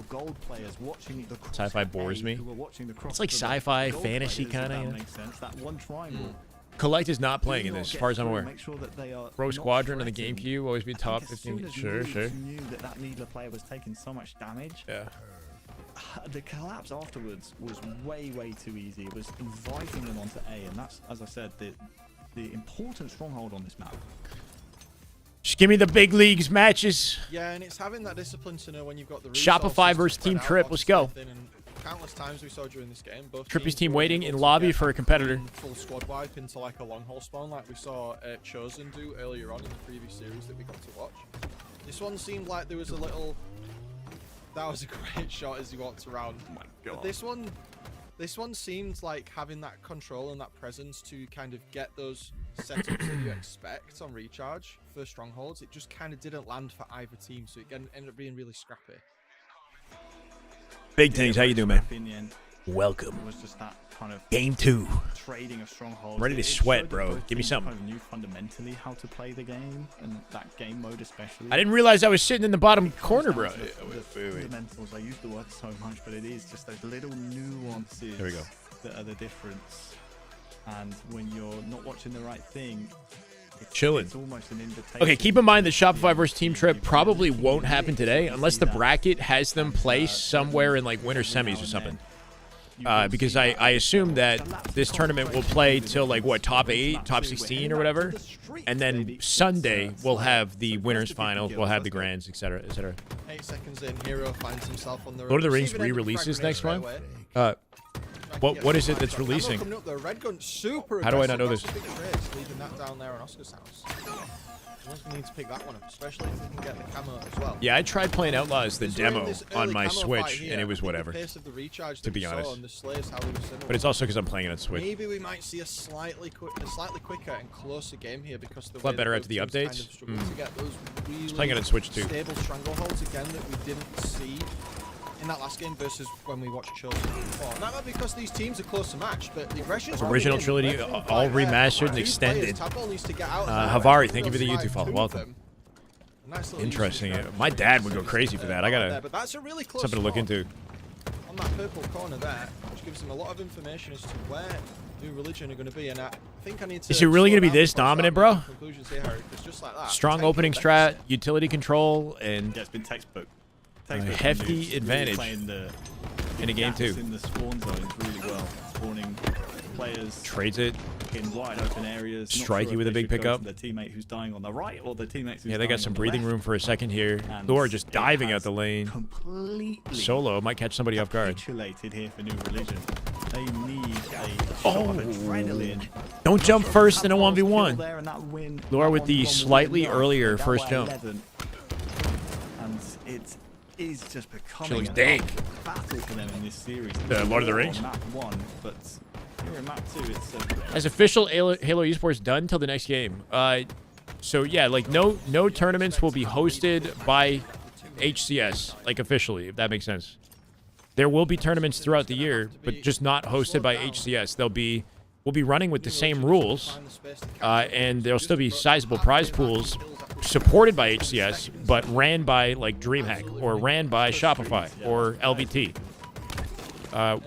gold players watching the cross Sci-fi to bores A, me. who are watching the cross It's like to the sci-fi, gold fantasy players, if kinda, that you know? makes sense. That one triangle. Collect is not playing in Do this, as not far get as I'm through, aware. make sure that they are Pro not Squadron on the threatened. GameCube always be I top think as 15. soon as Sure, Noobs sure. knew that Needler player was taking so much damage. Yeah. The collapse afterwards was way too easy. It was inviting them onto A, and that's, as I said, the important stronghold on this map. Just give me the big leagues matches. Yeah, and it's having that discipline to know when you've got the Shopify resources to versus spread Team out Trip. onto Let's go. something, and countless times we saw during this game, both Trippy's teams team were waiting able in to lobby get for a competitor. full squad wipe into like a long hole spawn, like we saw Chosen do earlier on in the previous series that we got to watch. This one seemed like there was a little. That was a great shot as he walked around. Oh my god. But this one seemed like having that control and that presence to kind of get those setups that you expect on recharge for strongholds. It just kind of didn't land for either team, so it ended up being really scrappy. Big things. How you doing, man? In the end, Welcome. it was just that kind of Game 2. trading of strongholds. I'm ready to It sweat, showed that bro. both Give me teams something. Kind of knew fundamentally how to play the game, and that game mode especially. I didn't realize I was sitting in the bottom corner, bro. The fundamentals. I use the word so much, but it is just those little nuances. There we go. That are the difference. And when you're not watching the right thing, Chilling. it's almost an invitation. Okay, keep in mind that Shopify versus Team Trip probably won't happen today unless the bracket has them placed somewhere in like winter semis or something. Because I assume that this tournament will play till like what, top 8, top 16 or whatever, and then Sunday we'll have the winners finals, we'll have the grands, etc., etc. 8 seconds in, Hero finds himself on the Lord of the Rings receiving end of re-releases frag next grenade month. straight away. What is it that's Camo releasing? coming up, the red gun, super How do I not aggressive. know That's this? a big trade, leaving that down there on Oscar's house. Someone's gonna need to pick that one up, especially if they can get the camo as well. Yeah, I tried playing Outlaws the Because we're in demo this on early my camo fight Switch, here, and it I was think the whatever. pace of the recharge To that be we saw honest. on the Slayers, how we were similar. But it's also because I'm playing it on Switch. Maybe we might see a slightly quicker and closer game here because the A lot way better that after the both teams updates. kind of struggled to get those really playing it on Switch too. stable strangleholds again that we didn't see in that last game versus when we watched Chosen before. And that because these teams are close to match, but the aggression's Original trilogy, all remastered and extended. Havari, thank you for the YouTube follow. Welcome. Interesting. My dad would go crazy for that. I gotta but that's a really close something to look spot into. on that purple corner there, which gives him a lot of information as to where New Religion are going to be. And I think I need to. Is it really slow gonna be down this before I start dominant, bro? making conclusions here, Harry, 'cause just like that, Strong taking opening the strat, deficit. utility control, and Yeah, it's been textbook. a Textbook hefty moves. Really advantage playing the in a game gaps too. in the spawn zones really well, spawning players Trades it. in wide open areas. Not Strikey sure if with a they big should go pickup. to the teammate who's dying on the right or the teammate who's Yeah, they got dying some on the breathing left. room for a second here. And Thor just it diving has out the lane. Completely Solo might catch somebody off guard. capitulated here for New Religion. They need a shot of adrenaline. Don't jump first in a 1v1. There and that win. Laura That with the 1v1 was slightly enough, earlier but first that jump. 11, and it is just becoming She looks a dank. battle for them in this series. Lord of the Rings? On map 1, but here in map 2, it's Has official Halo Esports done till the next game? So yeah, like no tournaments will be hosted by HCS, like officially, if that makes sense. There will be tournaments throughout the year, but just not hosted by HCS. We'll be running with the same rules, and there'll still be sizable prize pools supported by HCS, but ran by like Dreamhack or ran by Shopify or LVT.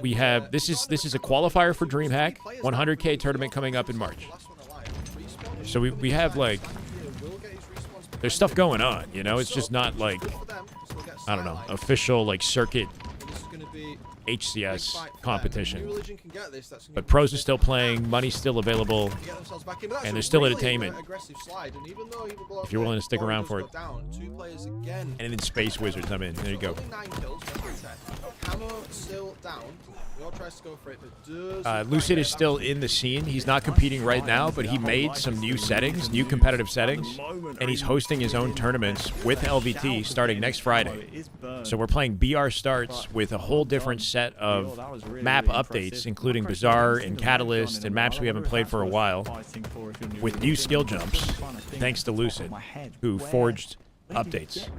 We have this is a qualifier for Dreamhack, 100K tournament coming up in March. So we have like there's stuff going on, you know. It's just not like I don't know official like circuit HCS competition. But pros are still playing, money's still available, and there's still entertainment if you're willing to stick around for it. And then Space Wizards, I'm in. There you go. Lucid is still in the scene. He's not competing right now, but he made some new settings, new competitive settings, and he's hosting his own tournaments with LVT starting next Friday. So we're playing BR starts with a whole different set of map updates, including Bazaar and Catalyst and maps we haven't played for a while, with new skill jumps, thanks to Lucid, who forged updates.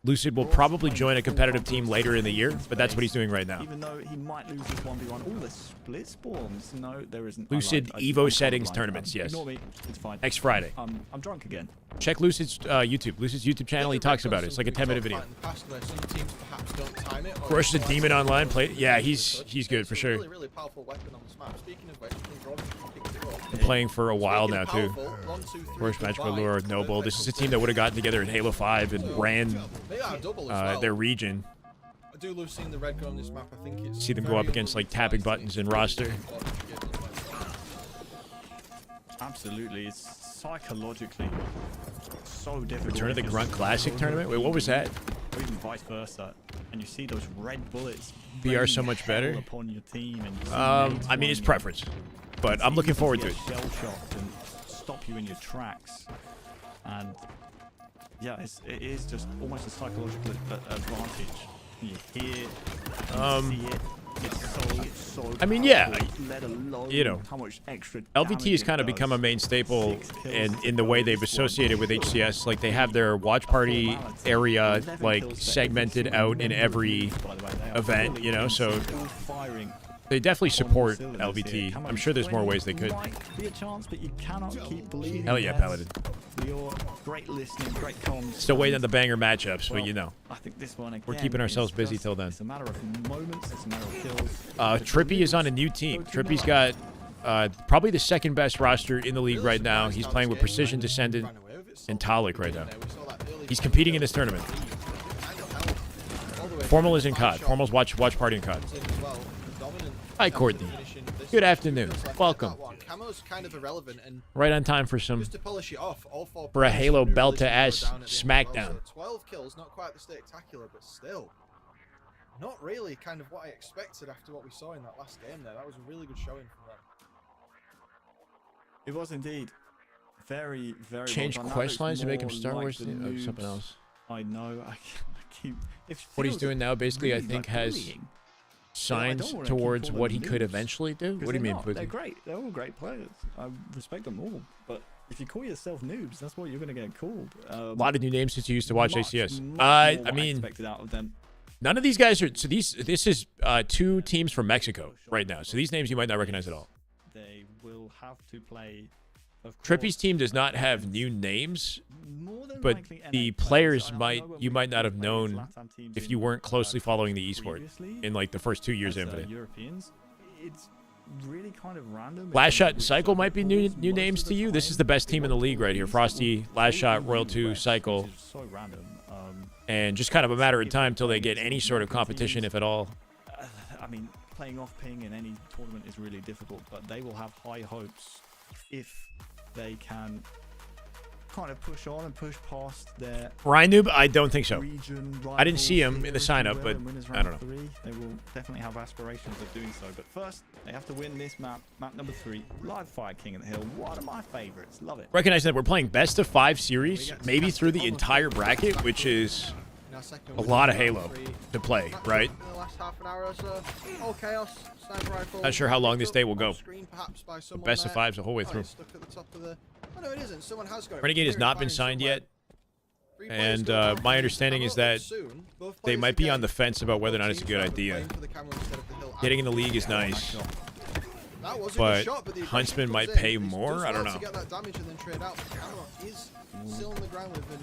Lucid will probably join a competitive team later in the year, but that's what he's doing right now. Even though he might lose this 1v1. All the split spawns. No, there isn't. Lucid Evo settings tournaments, yes. Ignore me. It's fine. Next Friday. I'm drunk again. Check Lucid's YouTube. Lucid's YouTube channel, he talks about it. It's like a 10-minute video. Rush the Demon online. Play. Yeah, he's good for sure. Been playing for a while now too. First match for Lure Noble. This is a team that would have gotten together in Halo 5 and ran their region. I do love seeing the red go on this map. I think it's see them go up against like tapping buttons in roster. Absolutely, it's psychologically so difficult. Return of the Grunt Classic tournament? Wait, what was that? Or even vice versa. And you see those red bullets. BR so much better. Upon your team and I mean, it's preference, but I'm looking forward to it. Shell shocked and stop you in your tracks, and yeah, it is just almost a psychological advantage. You hear, you see it. It's so I mean, yeah, let alone you know, how much extra LVT has kind of become a main staple in the way they've associated with HCS. Like they have their watch party area like segmented out in every event, you know, so they definitely support LVT. I'm sure there's more ways they could. Hell yeah, Paladin. Great listening, great comms. Still waiting on the banger matchups, but you know. I think this one again, we're keeping ourselves busy till then. It's a matter of moments, it's a matter of kills. Trippy is on a new team. Trippy's got probably the second best roster in the league right now. He's playing with Precision Descendant and Talik right now. He's competing in this tournament. Formal is in COD. Formal's watch party in COD. Hi, Courtney. Good afternoon. Welcome. Camo's kind of irrelevant, and right on time for some just to polish it off, all four for a Halo belt to ass smackdown. 12 kills, not quite the spectacular, but still not really kind of what I expected after what we saw in that last game there. That was a really good showing from them. It was indeed very, very change quest lines to make him Star Wars thing? Oh, something else. I know. I keep. What he's doing now, basically, I think has signs towards what he could eventually do. What do you mean? They're great. They're all great players. I respect them all. But if you call yourself noobs, that's what you're going to get called. A lot of new names since you used to watch ACS. I mean, out of them. None of these guys are. So this is two teams from Mexico right now. So these names you might not recognize at all. They will have to play. Trippy's team does not have new names, but the players you might not have known if you weren't closely following the esport in like the first 2 years of Infinite. Europeans, it's really kind of random. Last Shot and Cycle might be new names to you. This is the best team in the league right here. Frosty, Last Shot, Royal 2, Cycle. So random. And just kind of a matter of time till they get any sort of competition, if at all. I mean, playing off ping in any tournament is really difficult, but they will have high hopes if they can kind of push on and push past their Rynoob, I don't think so. region I didn't see him rivals in the here, sign if up, you but will, in winners I round don't know. 3. They will definitely have aspirations of doing so. But first, they have to win this map, map number 3, Live Fire King of the Hill. One of my favorites. Love it. Recognize that we're playing best of 5 series, maybe through the entire bracket, which is a lot of Halo to play, right? In the last half an hour or so. All chaos. Sniper rifle. Not sure how long this day will go. Screen perhaps by someone Best of there. 5s the whole way Oh, through. it's stuck at the top of the... Oh, no, it isn't. Someone has got it. Renegade has Clear not and been firing signed somewhere. yet, 3 players and go down. my understanding is that Soon, both they players might be on again. the fence about whether or not Both it's a teams good are idea. playing for the camera instead of the hill. Getting in the league is nice, That was a but good shot, but the Huntsman aggression might comes in. pay He does more. I don't well know. to get that damage and then trade out. The camera is still on the ground with him.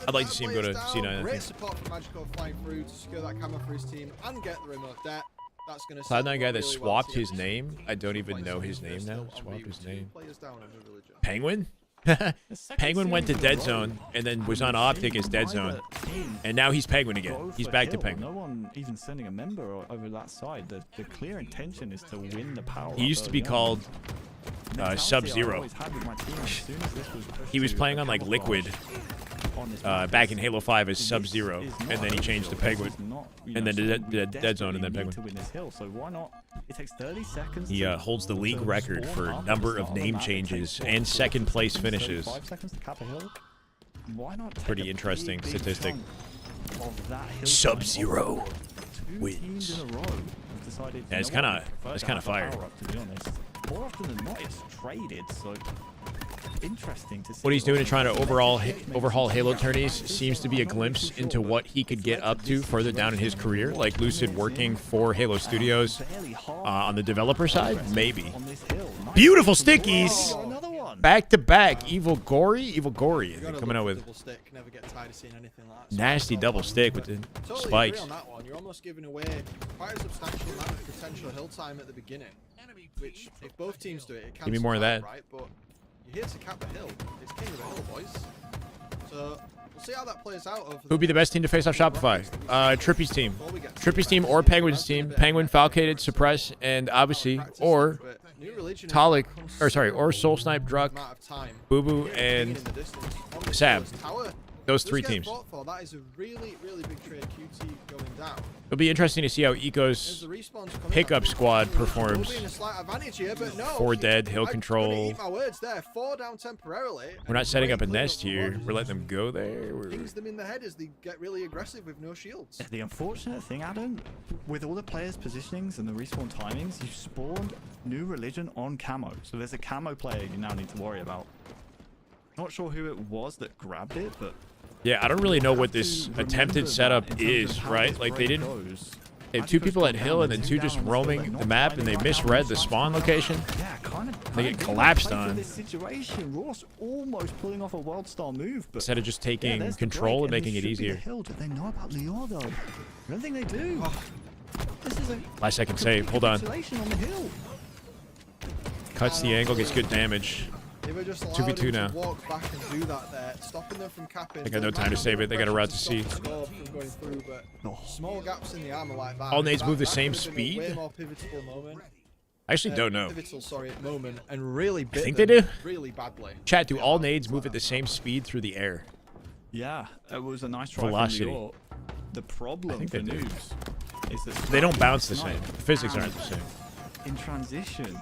I'd like to see him go to C9, I Great think. support from Magical flying through to secure that camera for his team and get the remote debt. That's going to Cloud9 guy that swapped his name. I don't even know his name now. Swapped his name. Penguin? Penguin went to Dead Zone and then was on Optic as Dead Zone. And now he's Penguin again. He's back to Penguin. No one even sending a member over that side. The clear intention is to win the power. He used to be called Sub-Zero. He was playing on like Liquid back in Halo 5 as Sub-Zero, and then he changed to Penguin, and then Dead Zone, and then Penguin. So why not? It takes 30 seconds. He holds the league record for number of name changes and second place finishes. 5 seconds to cap a hill. Why not? take Pretty a interesting big statistic. chunk of that hill Sub-Zero Two wins. teams in a row have decided, Yeah, it's you know kinda- what, it's prefer kinda to have fire. the power up, to be honest. More often than not, it's traded. So interesting to see. What he's doing in trying to overhaul Halo tourneys tourneys seems to be a glimpse into what he could get up to further down in his career, like Lucid working for Halo Studios on the developer side, maybe. Beautiful stickies! Another one. Back to back, Evil Gory, coming out with Double stick, never get tired of seeing anything like that. nasty double stick with the Totally spikes. agree on that one. You're almost giving away quite a substantial amount of potential hill time at the beginning, which if both teams do it, it can Give me more of survive, that. right? But you're here to cap the hill. It's king of the hill, boys. So we'll see how that plays out. Over Who'd be the best team to face off Shopify? Trippy's team. Trippy's team or Penguin's team. Penguin, Falcated, Suppress, and obviously, or Talik, or Soul Snipe, Druck, Boo Boo, and Sam. Those 3 teams. That is a really, really big trade. QT going down. It'll be interesting to see how Eco's pickup squad performs. 4 dead, hill control. My words there. 4 down temporarily. We're not setting up a nest here. We're letting them go there. Pings them in the head as they get really aggressive with no shields. The unfortunate thing, Adam, with all the players' positionings and the respawn timings, you spawned New Religion on camo. So there's a camo player you now need to worry about. Not sure who it was that grabbed it, but Yeah, I don't really know what this attempted setup is, right? Like, they didn't... They have 2 people at hill and then 2 just roaming the map, and they misread the spawn location. yeah, kind of. They get collapsed played for on. This situation, Ross almost pulling off a world star move, but Instead of just yeah, taking there's the control break, and making this it should be the easier. hill. Do they know about Lior though? I don't think they do. This is a Last second save. Hold on. capitulation on the hill. Cuts the angle, gets good damage. They were just 2v2 allowed now. him to walk back and do that there, stopping them from capping. They got no time to save it. They got a route to C. Small gaps in the armor like that. All nades that- move the that same could have been a way speed? more pivotal moment. I actually don't know. Pivotal, sorry, moment, and really bit think them they do. really badly. Chat, do all nades move at the same speed through the air? Yeah, it was a nice try Velocity. from Lior. The problem think for they do. noobs is that They don't bounce the Snipe same. The physics aren't the same. in transition,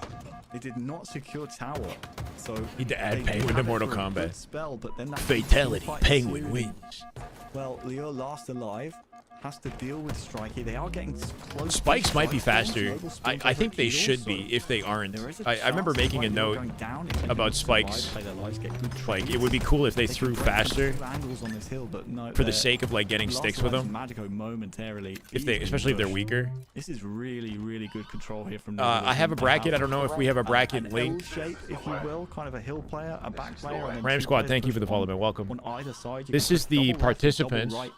they did not secure tower. So Need to add they Penguin to had it Mortal for a good Kombat. Spell, but then that Fatality. fight Penguin ensued. wins. Well, Leo last alive has to deal with Strikey. They are getting close. Spikes might be faster. Global spawns I over think they at should Keel, be so if they aren't. there is a I remember chance making a Spike note going down if they can about survive, spikes. play their lives, get good Like, trades. it would be cool if they They threw could break faster two angles on this hill, but no, for the they're sake of like getting lost sticks with lives them. Magico momentarily. If they, easily especially if they're pushed. weaker. This is really, really good control here from. I have a bracket. I don't know if we have a bracket an link. L shape, if you will, kind of a hill player, a back player. and then Ram two Squad, players thank you for the push follow, on- man. Welcome. On either side. You This can is have the double left, double participants. right.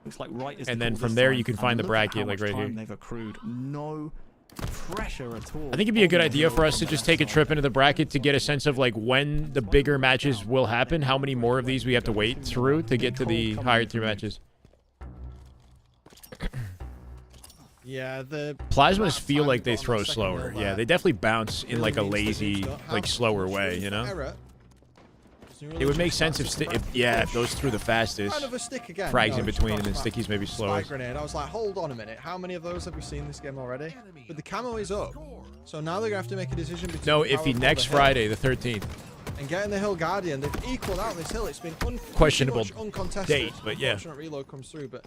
Looks like right is And the then call from this there time. you can find the And look at bracket, how like, much right here. time They've accrued. No pressure at all. I think it'd be a good on the idea hill for us on to the just left take a side. trip into the bracket to get a sense of like when the bigger matches will happen, how many more of these we have to wait through to get to the higher tier matches. Yeah, the Plasmas feel like they throw slower. Yeah, they definitely bounce in like a lazy, like slower way, you know? It would make sense if those threw the fastest. Kind of a stick again. Frags you know, in just between, cross and then map, Sticky's maybe spy slowest. grenade. I was like, hold on a minute. How many of those have we seen this game already? But the camo is up. So now they're going to have to make a decision between No, the if he power of next the hill Friday, the 13th. and getting the Hill Guardian. They've equaled out this hill. It's been Questionable pretty much uncontested. date, but yeah. Unfortunate reload comes through, but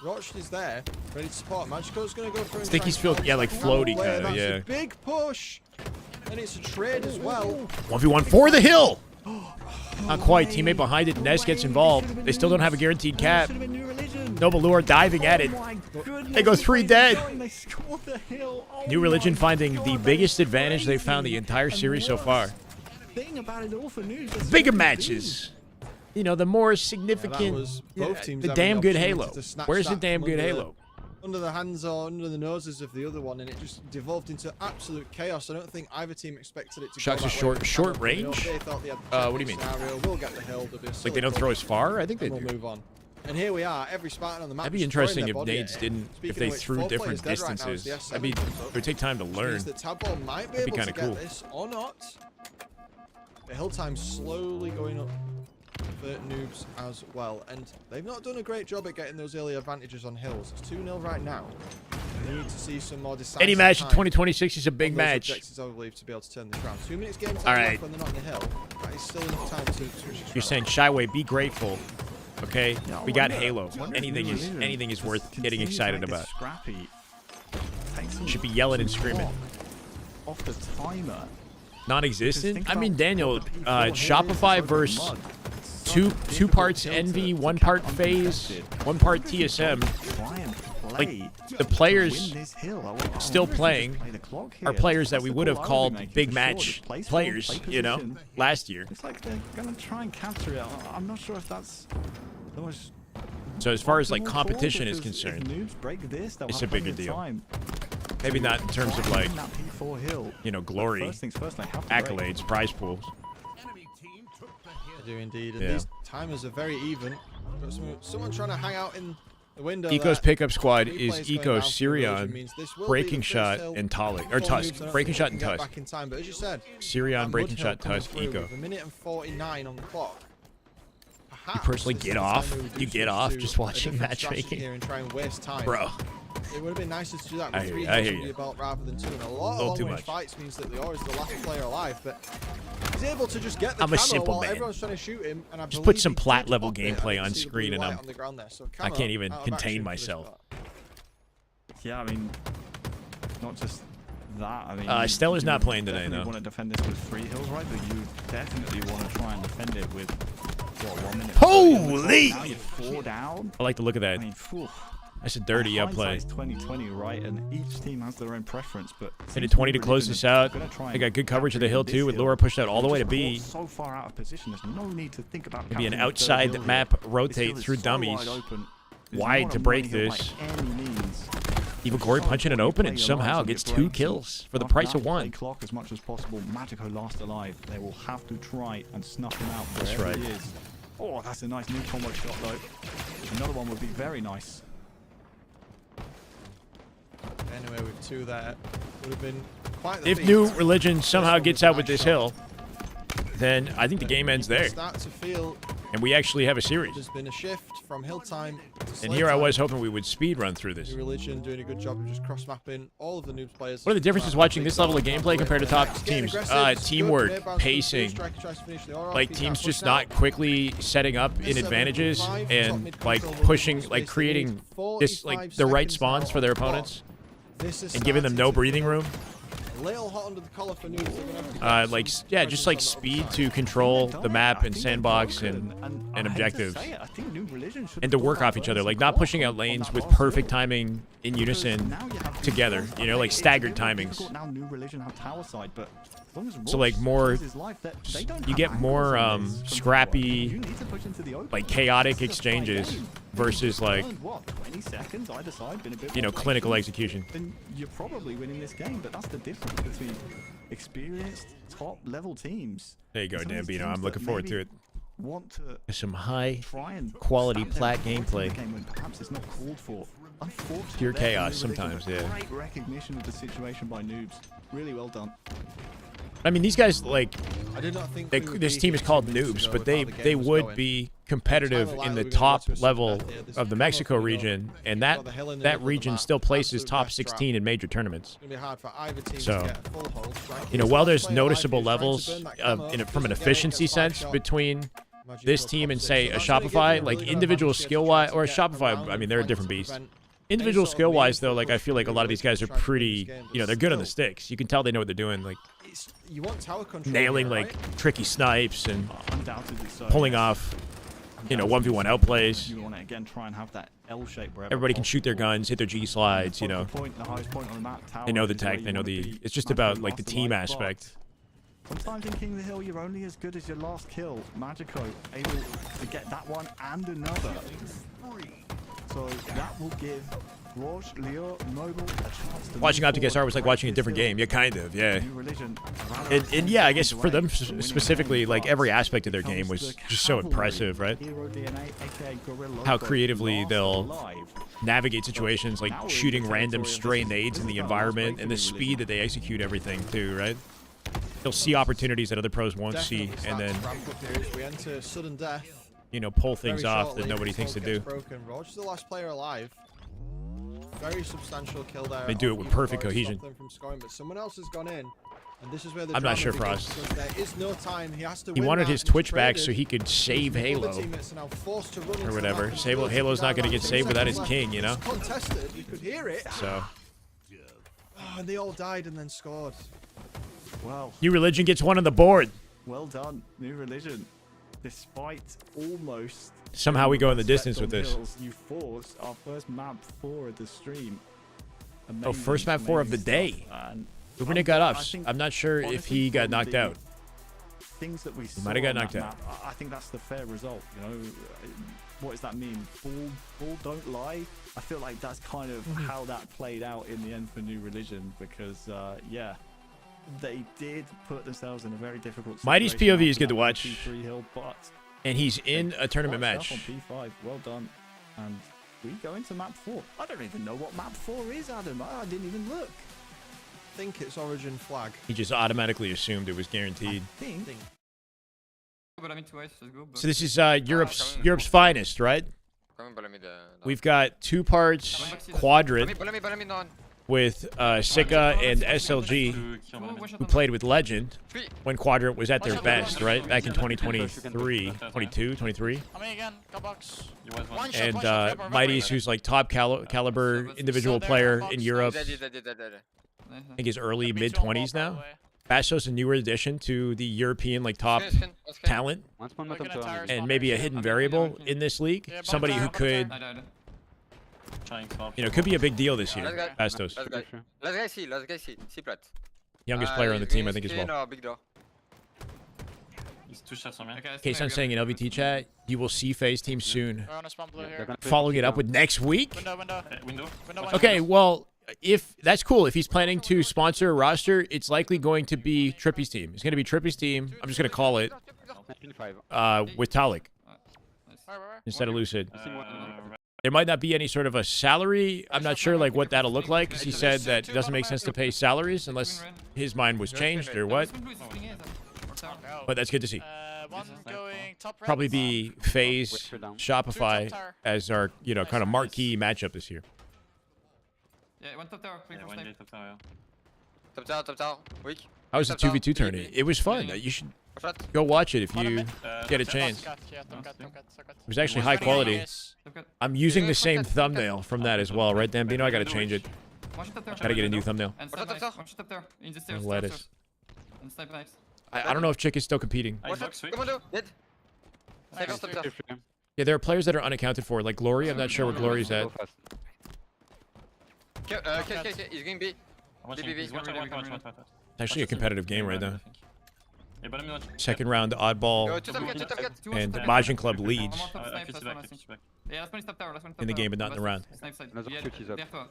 Roach is there, ready to support. Magico's going to go through. Sticky's feel, yeah, like floaty kind of, yeah. A big push, and it's a trade as well. 1v1 for the hill. Not quite. Teammate behind it. Ness gets involved. They still don't have a guaranteed cap. Noble Lure diving at it. They go 3 dead. New Religion finding the biggest advantage they've found the entire series so far. Bigger matches. You know, the more significant, the damn good Halo. Where's the damn good Halo? Under the hands or under the noses of the other one, and it just devolved into absolute chaos. I don't think either team expected it to Shucks go a that way. short range? They thought they had What do you mean? scenario. We'll get the hill. Like they don't throw as far? I think they we'll do. move on. And here we are, every Spartan on the map. That'd be just throwing interesting their if body nades at it. didn't, Speaking if they of which, threw 4 different players dead right now as distances. the S7 That'd be, comes up. it would take time to Which learn. means that Tadball might be That'd be able to kinda get cool. this or not. The hill time slowly going up for noobs as well, and they've not done a great job at getting those early advantages on hills. It's 2-0 right now. They need to see some more decisive Any match in time 2026 is a big on those match. objectives, I believe, to be able to turn this around. 2 minutes game time All left right. when they're not on the hill. That is still enough time to switch this You're saying around. Shyway, be grateful. Okay, we got Halo. Anything is worth getting excited about. Scrappy. Should be yelling and screaming. Off the timer. Non-existent. I mean, Daniel, Shopify versus two parts Envy, 1 part Phase, 1 part TSM. Like the players still playing are players that we would have called big match players, you know, last year. It's like they're gonna try and capture it. I'm not sure if that's the most. So as far as like optimal competition call, is because if concerned, noobs break this, they'll it's have a bigger plenty of deal. time Maybe not in terms of like, that P4 hill. you know, glory, First things first, they have to break. accolades, prize pools. They do indeed, and Yeah. these timers are very even. Got someone trying to hang out in the window. Eco's there. pickup squad 3 is players going Eco, down for Religion Sirion, means this will be Breaking the first Shot, hill and Talik, for or noobs. Tusk. I don't Breaking think Shot they and can get Tusk. back in time, but as you said, Sirion, that Breaking Mudhill Shot, coming Tusk, through Eco. with 1 minute and 49 on the clock. You personally Perhaps get this is off? the time we do You get switch off to just a watching different strategy matchmaking? here and try and waste time. Bro. It would have been nicer to do that I with hear 3 you, kills I hear under you. your belt rather than 2. And a lot Little of too long-range much. fights means that Lior is the last player alive, but he's able to just get the I'm a camo simple while man. everyone's trying to shoot him. And I Just put believe some he plat did level pop it. I gameplay can on see the screen blue and light I'm- on the ground there. So I camo can't even out of contain action for this myself. shot. Yeah, I mean, not just that. I mean, Stella's not playing today, You no. want to defend this with 3 hills, right? But you definitely want to try and defend it with what, 1 minute? Holy! Now you're 4 down. I like the look of I that. mean, phew. That's a dirty upplay. Hindsight's 2020, right? And each team has their own preference, but Hit a 20 to close this out. They got good coverage of the hill too, with Laura pushed out all the way to B. So far out of position, there's no need to think about Maybe an capturing the third outside hill map here. This rotate hill is through so dummies. wide open. There's Wide not to a break money hill by this. any means. Even Corey punching it open and somehow gets 2 kills for the price of 1. Clock as much as possible. Magico last alive. They will have to try and snuff him out That's wherever right. he is. Oh, that's a nice new combo shot though. Another one would be very nice. Anyway, with 2 there, would have been quite the If feat. New Religion somehow one gets was a out with nice this shot. hill, then I think the game ends there. Start to feel And we actually have a series. there's been a shift from hill time to And slave here I time. was hoping we would speed run through this. New Religion doing a good job of just cross mapping all of the noobs players. What are the differences watching this level of gameplay compared to top teams? Teamwork, pacing, like teams just not quickly setting up in advantages and like pushing, like creating this, like the right spawns for their opponents and giving them no breathing room. Little hot under the collar for noobs. They're gonna have to Like, get some yeah, just like presence on speed that to control the map and sandbox and objectives. And to work off each other, like not pushing out lanes with perfect timing in unison together, you know, like staggered timings. Now New Religion have tower side, but as long as So like Roach more, lives his life, they don't you have get more angles on this from scrappy, You need to push into the open. like chaotic This is a tight exchanges game. versus like, Earned, what, 20 seconds either side, been a bit you know, more clinical patient, execution. then you're probably winning this game. But that's the difference between experienced top level teams. There you go, Some of these Dambino. teams I'm looking that forward to maybe it. Want to Some high try and quality stamp their plat foot in gameplay. the game when perhaps it's not called for. Unfortunately, Pure there, chaos New Religion, sometimes, yeah. Great recognition of the situation by noobs. Really well done. I mean, these guys, like, I did not think this team is called noobs, but they would be competitive in the top level of the Mexico region, and that region still places top 16 in major tournaments. So, you know, while there's noticeable levels from an efficiency sense between this team and, say, a Shopify, like individual skill-wise, or a Shopify, I mean, they're a different beast. Individual skill-wise, though, like, I feel like a lot of these guys are pretty, you know, they're good on the sticks. You can tell they know what they're doing, like, you want tower control nailing, here, like, right? tricky snipes and Undoubtedly so. pulling off, you know, 1v1 outplays. You want to, again, try and have that L shape where Everybody can shoot their guns, hit their G slides, you know. The highest point on the map, tower They know the is where tech, you they know wanna the... be. It's just Smash about, the like, the last team alive spot. aspect. Sometimes in King of the Hill, you're only as good as your last kill. Magico able to get that one and another. So that will give Roj, Leo, Noble a chance to Watching move OpticSR was like forward, watching a break different this game. Yeah, kind of, yeah. New Religion, And yeah, I guess for them specifically, like, every aspect of their game was just so impressive, right? Hero DNA, aka Gorilla How Loco, creatively last they'll alive. navigate situations like Now we're in shooting the random territory of stray this is- nades this in the is kind of environment last and the break for speed that they execute everything too, right? They'll see opportunities that other pros won't see, Definitely and then, starts to ramp up here as we enter sudden death. you know, pull things Very off shortly that nobody before thinks to it gets do. broken. Rog is the last player alive. Very substantial kill there. They do it off with Evil perfect Forest, cohesion. stop them from scoring, but someone else has gone in. And this is where the I'm not drama sure begins, Frost. because there is no time. He has to He win wanted that. his He's Twitch back so traded. he could save His other Halo teammates are now forced to run into or the whatever. map and still Halo's not keep going to an get eye on saved without seconds his left. king, you know? It's contested. You could hear it. So, Oh, and they all died and then scored. Well, New Religion gets one on the board. well done, New Religion. Despite almost Somehow we go in the swept distance on with this. hills, you forced our first map 4 of the stream. Oh, first map 4 of the day. Rubenik got off. I'm not sure if he got knocked out. Things that we saw might have got on that knocked out. map, I think that's the fair result. You know, what does that mean? Ball don't lie. I feel like that's kind of how that played out in the end for New Religion, because yeah, they did put themselves in a very difficult situation. Mighty's POV is after good to that watch. P3 hill, but And he's in a tournament quite tough match. on P5. Well done. And we go into map 4. I don't even know what map 4 is, Adam. I didn't even look. I think it's Origin flag. He just automatically assumed it was guaranteed. I think. So this is Europe's finest, right? We've got 2 parts quadrant with Sika and SLG, who played with Legend when Quadrant was at their best, right? Back in 2023, 22, 23. And Mighty's, who's like top caliber individual player in Europe. I think he's early mid-20s now. Bastos, a newer addition to the European like top talent, and maybe a hidden variable in this league. Somebody who could, you know, could be a big deal this year. Bastos, youngest player on the team, I think, as well. Case I'm saying in LVT chat, you will see FaZe team soon. Following it up with next week. Okay, well, if that's cool. If he's planning to sponsor a roster, it's likely going to be Trippy's team. It's going to be Trippy's team. I'm just going to call it with Talik instead of Lucid. There might not be any sort of a salary. I'm not sure like what that'll look like, because he said that it doesn't make sense to pay salaries unless his mind was changed or what. But that's good to see. Probably be FaZe Shopify as our, you know, kind of marquee matchup this year. How was the 2v2 tourney? It was fun. You should go watch it if you get a chance. It was actually high quality. I'm using the same thumbnail from that as well, right, Dambino? I gotta change it. Gotta get a new thumbnail. Lettuce. I don't know if Chick is still competing. Yeah, there are players that are unaccounted for, like Glory. I'm not sure where Glory's at. It's actually a competitive game right now. Second round, oddball, and Majin Club leads in the game, but not in the round.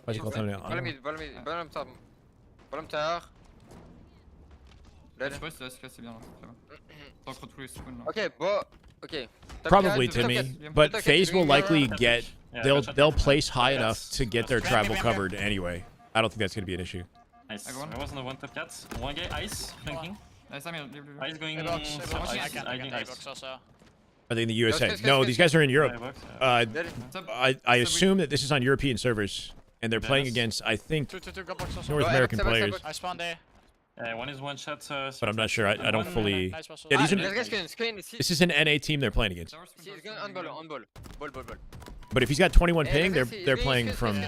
Majin Club thumbnail. Probably Timmy, but FaZe will likely get. They'll place high enough to get their travel covered anyway. I don't think that's gonna be an issue. Nice. I was on the 1 top cat. One guy ice flanking. He's going. Are they in the USA? No, these guys are in Europe. I assume that this is on European servers, and they're playing against, I think, North American players. I spawned there. One is one shot. But I'm not sure. I don't fully. Yeah, these are. This is an NA team they're playing against. But if he's got 21 ping, they're playing from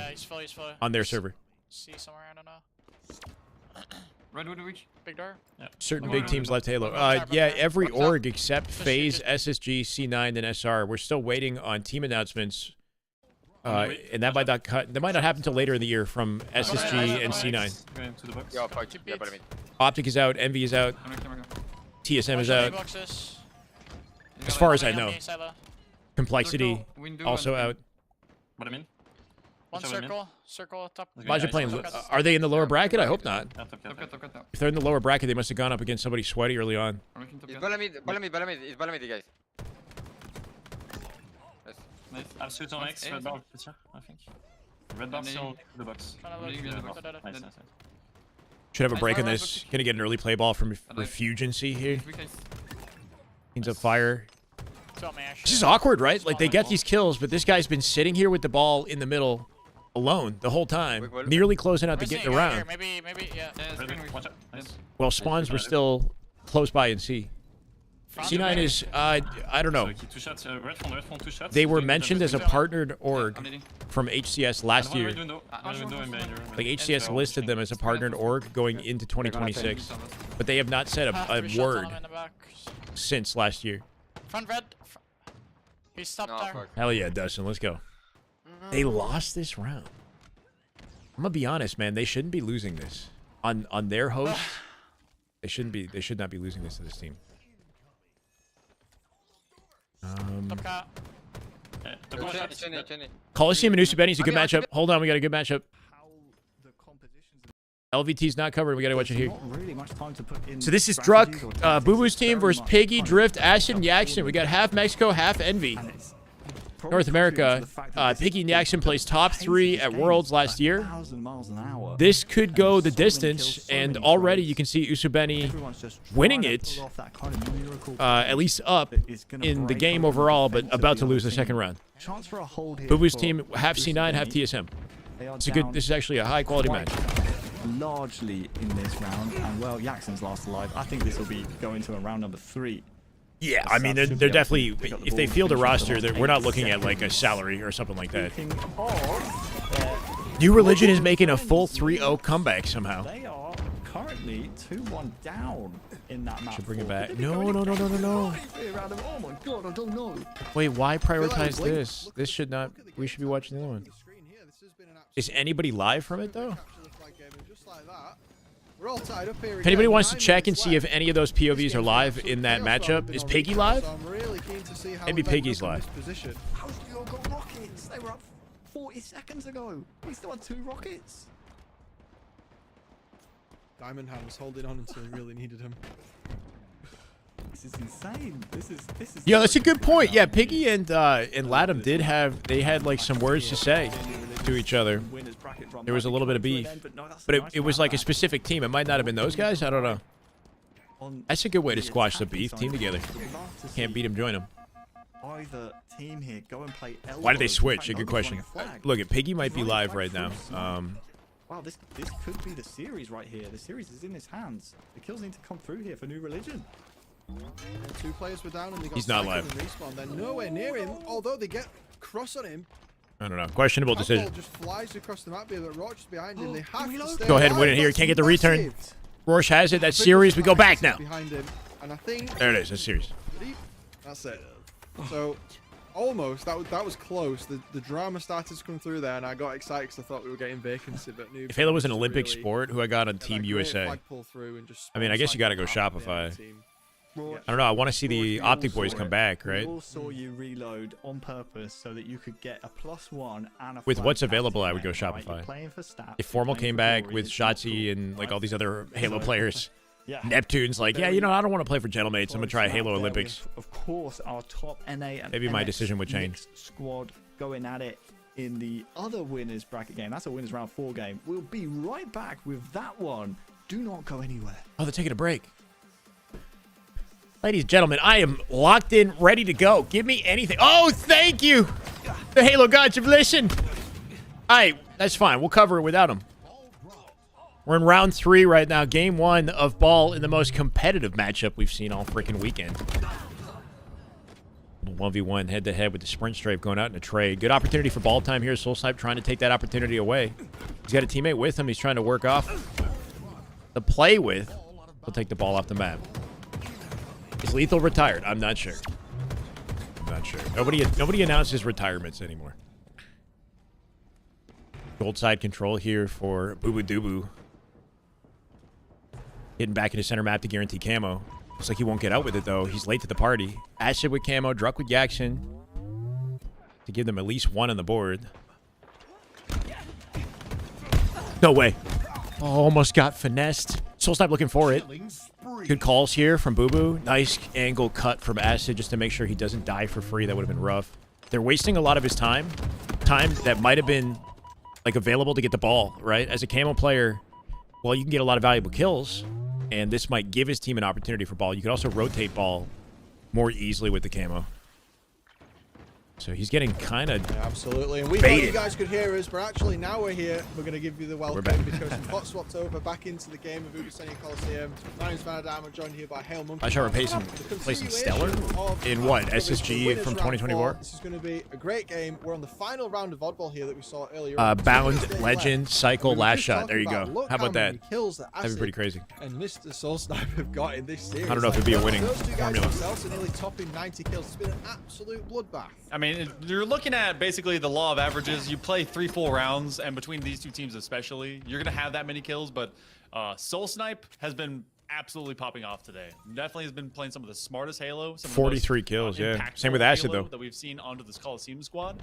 on their server. See somewhere, I don't know. Redwood reach. Big door. Certain big teams left Halo. Yeah, every org except FaZe, SSG, C9, and SR. We're still waiting on team announcements. And that might not happen until later in the year from SSG and C9. Optic is out. Envy is out. TSM is out. As far as I know. Complexity also out. What I mean? One circle, top. Imagine playing. Are they in the lower bracket? I hope not. If they're in the lower bracket, they must have gone up against somebody sweaty early on. It's Balamid, guys. Nice. I have suit on X, red bar, I think. Red bar still the box. Nice. Should have a break on this. Gonna get an early play ball from Refugency here. Means up fire. This is awkward, right? Like, they get these kills, but this guy's been sitting here with the ball in the middle alone the whole time, nearly closing out to get the round. Maybe, yeah. Well, spawns were still close by in C. C9 is, I don't know. They were mentioned as a partnered org from HCS last year. Like, HCS listed them as a partnered org going into 2026. But they have not said a word since last year. Front red. He stopped there. Hell yeah, Dustin, let's go. They lost this round. I'm gonna be honest, man. They shouldn't be losing this on their host. They should not be losing this to this team. Coliseum and Usabeni is a good matchup. Hold on, we got a good matchup. LVT's not covered. We gotta watch it here. So this is Druck, Boo Boo's team versus Piggy, Drift, Ashton, and Yaxon. We got half Mexico, half Envy. North America, Piggy and Yaxon placed top 3 at Worlds last year. This could go the distance, and already you can see Usabeni winning it, at least up in the game overall, but about to lose the second round. Boo Boo's team, half C9, half TSM. This is actually a high-quality match. Largely in this round, and well, Yaxon's last alive. I think this will be going to a round number 3. Yeah, I mean, they're definitely, if they field a roster, we're not looking at like a salary or something like that. New Religion is making a full 3-0 comeback somehow. They are currently 2-1 down in that match. Should bring it back. No. Oh my god, I don't know. Wait, why prioritize this? This should not, we should be watching the other one. Is anybody live from it though? If anybody wants to check and see if any of those POVs are live in that matchup, is Piggy live? Maybe Piggy's live. How's you got rockets? They were up 40 seconds ago. We still had 2 rockets. Diamond Hand was holding on until he really needed him. This is insane. This is. Yeah, that's a good point. Yeah, Piggy and Latham they had like some words to say to each other. There was a little bit of beef, but it was like a specific team. It might not have been those guys. I don't know. That's a good way to squash the beef. Team together. Can't beat them, join them. Either team here go and play. Why did they switch? A good question. Look, at Piggy might be live right now. Wow, this could be the series right here. The series is in his hands. The kills need to come through here for New Religion. 2 players were down and they got He's not live. Respawn. They're nowhere near him, although they get cross on him. I don't know. Questionable decision. Just flies across the map here, but Roach is behind him. They have to stay Go ahead and win it here. Can't get the return. Roche has it. That's series. We go back now. Behind him, and I think there it is. That's series. That's it. So almost that was close. The drama started to come through there, and I got excited because I thought we were getting vacancy. But if Halo was an Olympic sport, who I got on Team USA? I mean, I guess you got to go Shopify. I don't know. I want to see the Optic boys come back, right? We all saw you reload on purpose so that you could get a +1 and a. With what's available, I would go Shopify. If Formal came back with Shotzi and like all these other Halo players, Neptune's like, yeah, you know, I don't want to play for Gentlemates. I'm gonna try Halo Olympics. Of course, our top NA and maybe my decision would change. Squad going at it in the other winners bracket game. That's a winners round 4 game. We'll be right back with that one. Do not go anywhere. Oh, they're taking a break. Ladies and gentlemen, I am locked in, ready to go. Give me anything. Oh, thank you. The Halo gods have listened. All right, that's fine. We'll cover it without him. We're in round 3 right now. Game 1 of ball in the most competitive matchup we've seen all freaking weekend. 1v1 head-to-head with the sprint strafe going out in a trade. Good opportunity for ball time here. Soul Snipe trying to take that opportunity away. He's got a teammate with him. He's trying to work off the play with. He'll take the ball off the map. Is Lethal retired? I'm not sure. I'm not sure. Nobody announces retirements anymore. Gold side control here for Boo Boo Doo. Hitting back into center map to guarantee camo. Looks like he won't get out with it, though. He's late to the party. Acid with camo. Druck with Jackson. To give them at least 1 on the board. No way. Oh, almost got finessed. Soul Snipe looking for it. Good calls here from Boo Boo. Nice angle cut from Acid just to make sure he doesn't die for free. That would have been rough. They're wasting a lot of his time. Time that might have been like available to get the ball, right? As a camo player, well, you can get a lot of valuable kills, and this might give his team an opportunity for ball. You can also rotate ball more easily with the camo. So he's getting kind of absolutely. And we thought you guys could hear us, but actually now we're here. We're going to give you the welcome because we hot swapped over back into the game of Ubiseni Coliseum. My name's Van Adam. I'm joined here by Hail Monkey. I shall replace him. Placing Stellar in what? SSG from 2024? This is going to be a great game. We're on the final round of Oddball here that we saw earlier. Bound, Legend, Cycle, Last Shot. There you go. How about that? That'd be pretty crazy. And Mr. Soul Snipe have got in this series. I don't know if it'd be a winning those two guys formula. themselves are nearly topping 90 kills. It's been an absolute bloodbath. I mean, you're looking at basically the law of averages. You play 3 full rounds, and between these two teams especially, you're going to have that many kills, but Soul Snipe has been absolutely popping off today. Definitely has been playing some of the smartest Halo. 43 kills, yeah. Same with Acid, though. That we've seen onto this Coliseum squad.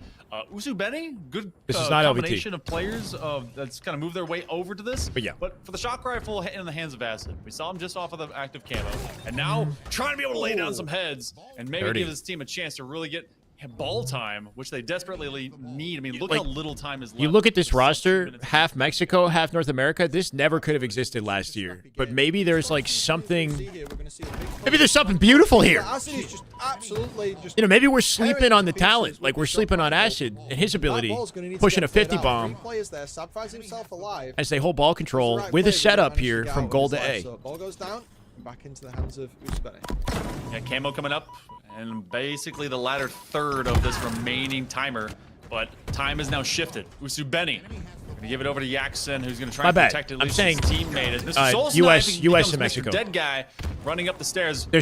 Usubeni, good this is not combination LVT. of players that's kind of moved their way over to this. But yeah. But for the shock rifle in the hands of Acid, we saw him just off of the active camo, and now trying to be able to lay down some heads and maybe give his team a chance to really get ball time, which they desperately need. I mean, look how little time is left. You look at this roster, half Mexico, half North America. This never could have existed last year. But maybe there's like something. Maybe there's something beautiful here. You know, maybe we're sleeping on the talent. Like we're sleeping on Acid and his ability, pushing a 50 bomb as they hold ball control with a setup here from gold to A. Ball goes down, back into the hands of Usubeni. Yeah, camo coming up, and basically the latter third of this remaining timer, but time is now shifted. Usubeni gonna give it over to Jackson, who's gonna try and protect at least his teammate. As Mr. Soul US and Mexico. Dead guy running up the stairs. We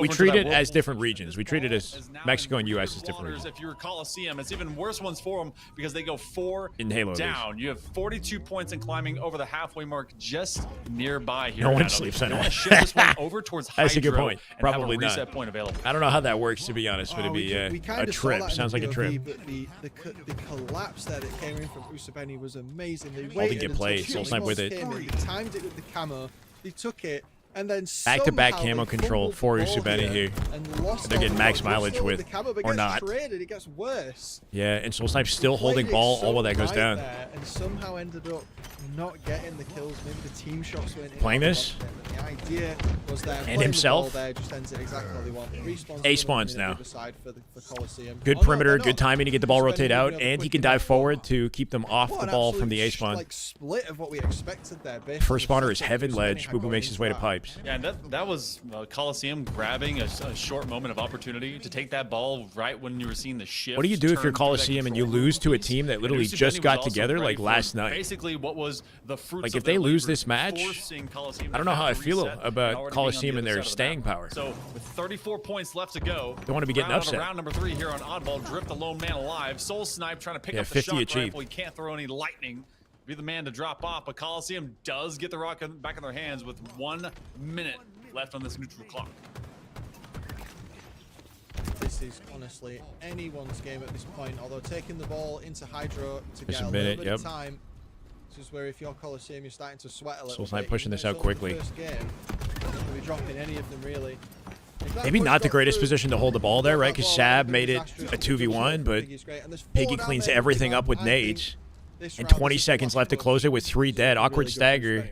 treat it as different regions. We treat it as Mexico and US as different regions. If you're Coliseum, it's even worse ones for them because they go 4 in Halo down. You have 42 points and climbing over the halfway mark just nearby here. No one sleeps on it. Shift this one over towards Hydro. That's a good point. And Probably have a reset not. point available. I don't know how that works, to be honest, but it'd be a trip. Sounds like a trip. But the collapse there that came in from Usubeni was amazing. They All to waited get until played. two Soul Snipe with spots it. came in, they timed it with the camo. They took it. And then Back-to-back somehow camo they control fumbled for the ball Usubeni here. And lost They're getting all max the ball. mileage Still with, the camo, but or gets not. Traded, it gets worse. Yeah, and Soul Snipe's still holding Played it ball so all while that goes right down. there and somehow ended up not getting the kills. Maybe the team shots went in. Playing this? The idea was there. And playing himself? The ball there just ends it exactly how they want. Respawns A spawns now. For Coliseum. Good perimeter, good timing to get the ball rotate out, and he can dive forward to keep them off the ball from the A spawn. Like split of what we expected there. First spawner is Heaven Ledge. Boo Boo makes his way to pipes. Yeah, and that was Coliseum grabbing a short moment of opportunity to take that ball right when you were seeing the shift. What do you do if you're turn through that Coliseum and you control lose to a piece? team that And literally Usubeni just was got also together ready like for last night? Basically, what was the fruits Like of if they their lose labor, this match, forcing Coliseum I don't to know how I have to feel reset and about already being on Coliseum the and other their side of the staying map. power. So with 34 points left to go, Don't want to be getting upset. Round number 3 here on Oddball. Drift the lone man alive. Soul Snipe trying to pick Yeah, up the 50 shot achieved. rifle. He can't throw any lightning. Be the man to drop off, but Coliseum does get the rock back in their hands with 1 minute left on this neutral clock. This is honestly anyone's game at this point. Although taking the ball into Hydro to There's get a a minute, little bit of time. This is where if you're Coliseum, you're starting to sweat a little Soul Snipe bit. pushing Even this though out it's only the quickly. first game, you're not gonna be dropping any of them really. Maybe not the greatest position to hold the ball there, right? Because Sab made it a 2v1, but Piggy cleans everything up with nades. And 20 seconds left to close it with 3 dead. Awkward stagger.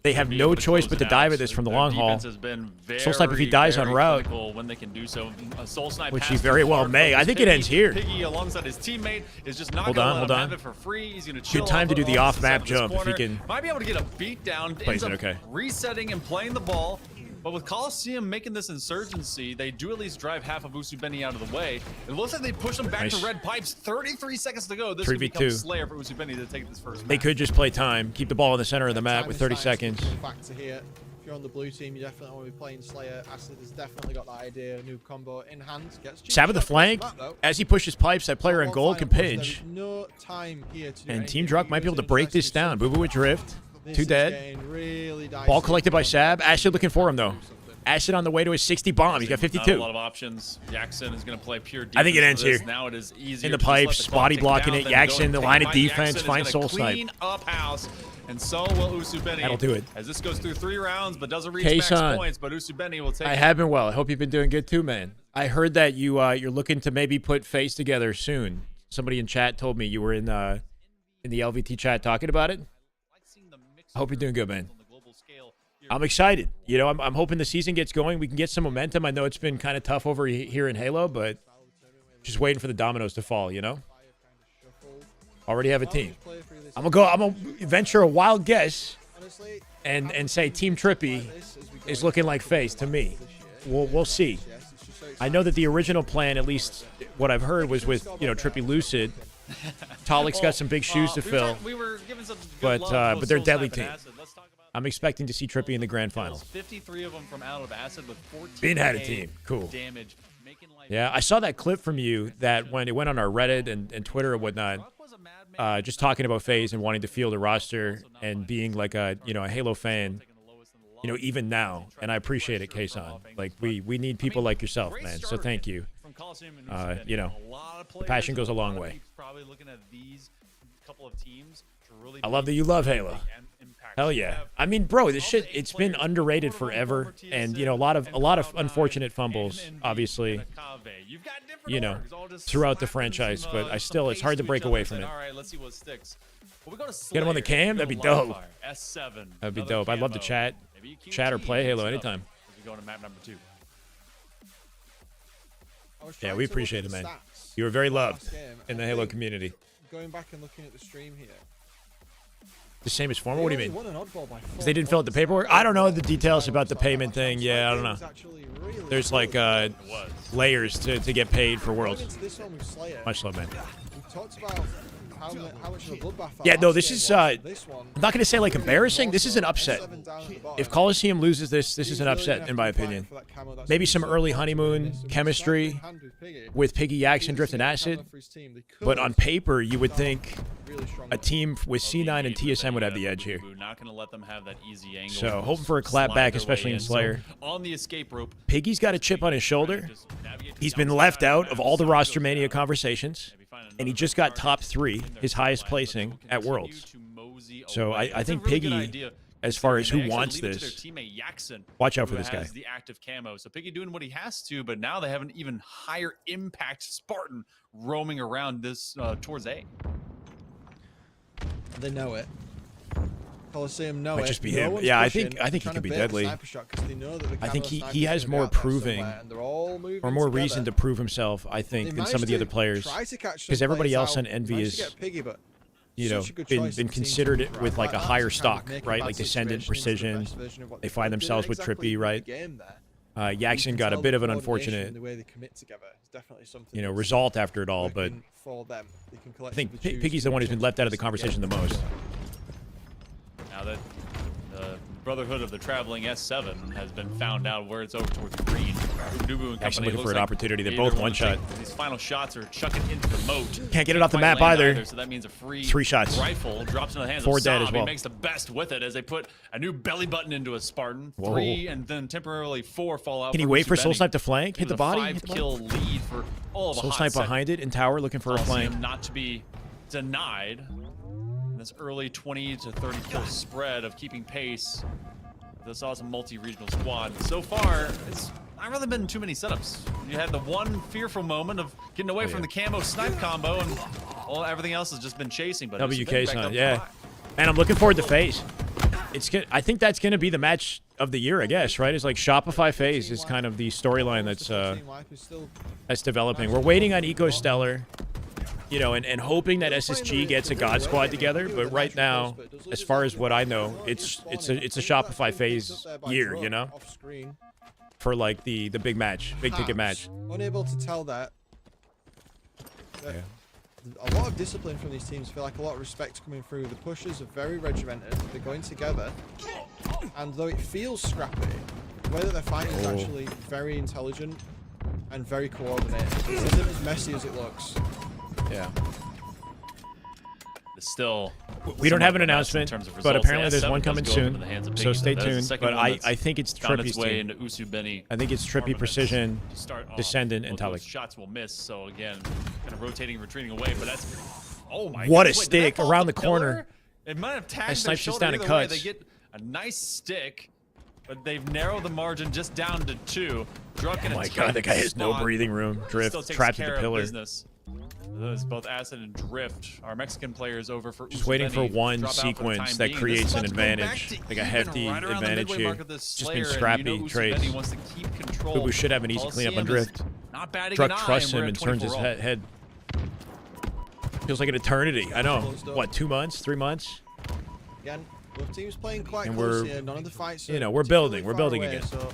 They have be no able to choice close but to it dive out. at this from the Their long haul. defense has been Soul Snipe, if he very, dies on very route, clinical when they can do so. Soul Snipe which has he to very well hard may. focus. I think it ends here. Piggy alongside his teammate is just not Hold gonna on, let hold him on. have it for free. He's gonna chill Good time to do the off-map jump if he can. Might be able to get a beat down. Plays Ends it up okay. resetting and playing the ball. But with Coliseum making this insurgency, they do at least drive half of Usubeni out of the way. It looks like they push him back Nice. to red pipes. 33 seconds to go. This 3v2. could become Slayer for Usubeni to take this first They match. could just play time, keep the ball in the center of the map Time with is 30 fine, seconds. coming back to here. If you're on the blue team, you definitely want to be playing Slayer. Acid has definitely got that idea. Noob combo in hand. Gets Sab at the flank. As he pushes pipes, that player in gold can pinch. No time here to do And Team anything. Druck might be able to Using break this decisive down. stuff. Boo Boo with drift. This 2 is dead. getting really dicey. Ball collected by Sab. Acid looking for him, though. Acid on the way to his 60 bomb. He's got Not a 52. lot of options. Jackson is going to play pure defense. I think it ends for this. here. Now it is easier In the to just let pipes, the clock body tick blocking down it. than go Jackson, and the take line of fight. defense, Jackson finds is gonna Soul Snipe. clean up house, and so will Usubeni. That'll do it. As this goes through 3 rounds, but doesn't reach K-San. max points, but Usubeni will take I it. have been well. I hope you've been doing good too, man. I heard that you're looking to maybe put face together soon. Somebody in chat told me you were in the LVT chat talking about it. I hope you're doing good, man. I'm excited. You know, I'm hoping the season gets going. We can get some momentum. I know it's been kind of tough over here in Halo, but just waiting for the dominoes to fall, you know? Already have a team. I'm gonna venture a wild guess and say Team Trippy is looking like face to me. We'll see. I know that the original plan, at least what I've heard, was with, Trippy Lucid. Talik's got some big shoes to fill. We were given some good But love they're a Soul deadly Snipe and team. Acid. Let's talk about I'm expecting to see Trippy in the grand final. 53 of them from out of Acid with 14 Bean had a team. Cool. damage. Making life Yeah, I saw that clip from you that when it went on our Reddit and Twitter and whatnot, just talking about FaZe and wanting to field a roster and being like a Halo fan, even now. And I appreciate it, K-San. Like we need people like yourself, man. So thank you. The passion goes a long way. Probably looking at these couple of teams to really I love that you love Halo. Hell yeah. I mean, bro, this shit, it's been underrated forever. And, a lot of unfortunate fumbles, obviously, throughout the franchise. But it's hard to break away from it. All right, let's see what sticks. Get him on the cam? That'd be dope. S7. That'd be dope. I'd love to chat or play Halo anytime. We go to map number 2. Yeah, we appreciate it, man. You were very loved in the Halo community. Going back and looking at the stream here. The same as former? What do you mean? Won an oddball by 4 They didn't fill out the paperwork? I don't know the details about the payment thing. Yeah, I don't know. There's like layers to get paid for Worlds. Much love, man. We talked about how much of a bloodbath that Yeah, no, last this game is, was. This one, I'm not going to say like embarrassing. This is an upset. If Coliseum loses this is an upset, in my opinion. Maybe some early honeymoon chemistry with Piggy, Jackson, Drift, and Acid. But on paper, you would think a team with C9 and TSM would have the edge here. Not going to let them have that easy angle. So hoping for a clap back, especially in Slayer. On the escape rope. Piggy's got a chip on his shoulder. He's been left out of all the roster mania conversations. And he just got top 3, his highest placing at Worlds. So I think Piggy, as far as who wants this, watch out for this guy. The active camo. So Piggy doing what he has to, but now they have an even higher impact Spartan roaming around this towards A. They know it. Coliseum know Might it. just be No him. one's Yeah, I pushing. think he Trying could to be bait the deadly. sniper shot 'cause they know that the I think camo he sniper's has gonna more be out there proving, somewhere, and they're all moving or more together. reason to prove himself, I think, They than some of the other managed to players. try to catch Because some everybody players else on out, Envy managed to is, get Piggy, but been such a good choice of team to considered it grab with like like a that higher to kind of stock, make a right? bad Like Descendant, situation into the Precision. best version of what They they find could. themselves Did with exactly Trippy, win right? the game there. Jackson You can got a tell bit of the an coordination unfortunate, and the way they commit together is definitely something that's result after it all. But working for them. They can I think collectively choose Piggy's the one who's been which left out of the game conversation the to most. Now that the Brotherhood of the Traveling S7 has been found out where it's over towards green. Dubu and Actually company looking looks for an like opportunity. They're they both either wanna one-shot. take These final shots are chucking into the moat. Can't get it off the Quite map land either. So that means a free 3 shots. rifle drops into the hands 4 of dead Saab. as well. He makes the best with it as they put a new belly button into a Spartan. Whoa. 3 and then temporarily 4 fall out. Can he wait for Soul Snipe to flank? Hit the body? Hit the body? 5-kill lead for all of a Soul hot Snipe second. behind it in tower looking for a Coliseum flank. not to be denied. This early 20 to 30 kill spread of keeping pace. This awesome multi-regional squad. So far, it's not really been too many setups. You had the one fearful moment of getting away from the camo snipe combo, and everything else has just been chasing. But it's been backed WK up son, yeah. high. Man, I'm looking forward to FaZe. it's good. I think that's gonna be the match of the year, I guess, right? It's like Shopify phase is kind of the storyline that's developing. We're waiting on Eco Stellar, you know, and hoping that SSG gets a God Squad together. But right now, as far as what I know, it's a Shopify phase year, you know, for like the big match, big ticket match. Unable to tell that. A lot of discipline from these teams. Feel like a lot of respect coming through. The pushers are very regimented. They're going together, and though it feels scrappy, the way that they're fighting is actually very intelligent and very coordinated. It isn't as messy as it looks. Yeah. It's still. We don't have an announcement, but apparently there's one coming soon, so stay tuned. But I think it's Trippy's team. I think it's Trippy, Precision, Descendant, and Talik. Shots will miss, so again, kind of rotating and retreating away, but that's... Oh my what God. a stick around the corner. It might have tagged I their snipes just shoulder down and either way. cuts. They get a nice stick, but they've narrowed the margin just down to 2. Drunk in Oh my God, that guy has no breathing room. Drift, trapped at the pillar. Those both Acid and Drift. Our Mexican players over for Just waiting for one sequence that creates an advantage, like a hefty advantage here. Just been scrappy trades. Bubu should have an easy cleanup on Drift. Druk trusts him and turns his head. Feels like an eternity. I know. What, 2 months, 3 months? Again, both teams playing quite And close we're, here. None of the fights you know, we're building again. So lots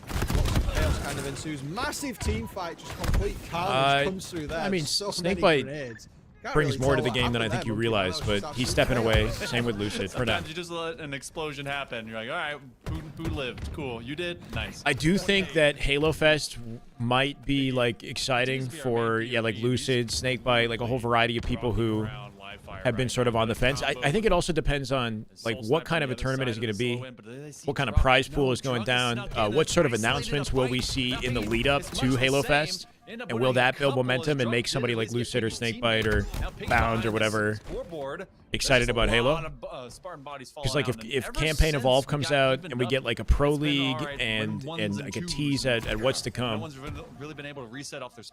of chaos kind of ensues. Massive team fight, just complete carnage comes through there. I mean, so Snakebite brings really more to tell the what game than I happened think you there, realize, but he's stepping away. Same with Lucid for now. Sometimes you just let an explosion happen. You're like, all right, who lived? Cool, you did? Nice. I do think that Halo Fest might be like exciting for like Lucid, Snakebite, like a whole variety of people who have been sort of on the fence. I think it also depends on like what kind of a tournament is it going to be, what kind of prize pool is going down, what sort of announcements will we see in the lead up to Halo Fest, and will that build momentum and make somebody like Lucid or Snakebite or Bound or whatever excited about Halo? Because like if Campaign Evolve comes out and we get like a Pro League and like a tease at what's to come,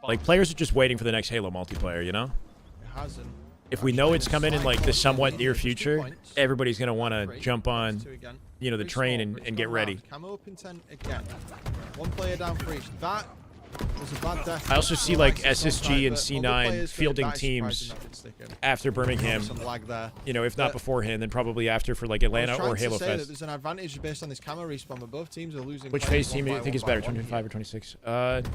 like players are just waiting for the next Halo multiplayer, you know? It hasn't. If we know it's coming in like the somewhat near future, everybody's gonna want to jump on, you know, the train and get ready. Camo up in 10 again. One player down for each. That was a bad death. I also see like SSG and C9 fielding teams after Birmingham. You know, if not beforehand, then probably after for like Atlanta or Halo Fest. There's an advantage based on this camo respawn, but both teams are losing. Which phase team do you think is better, 25 or 26? And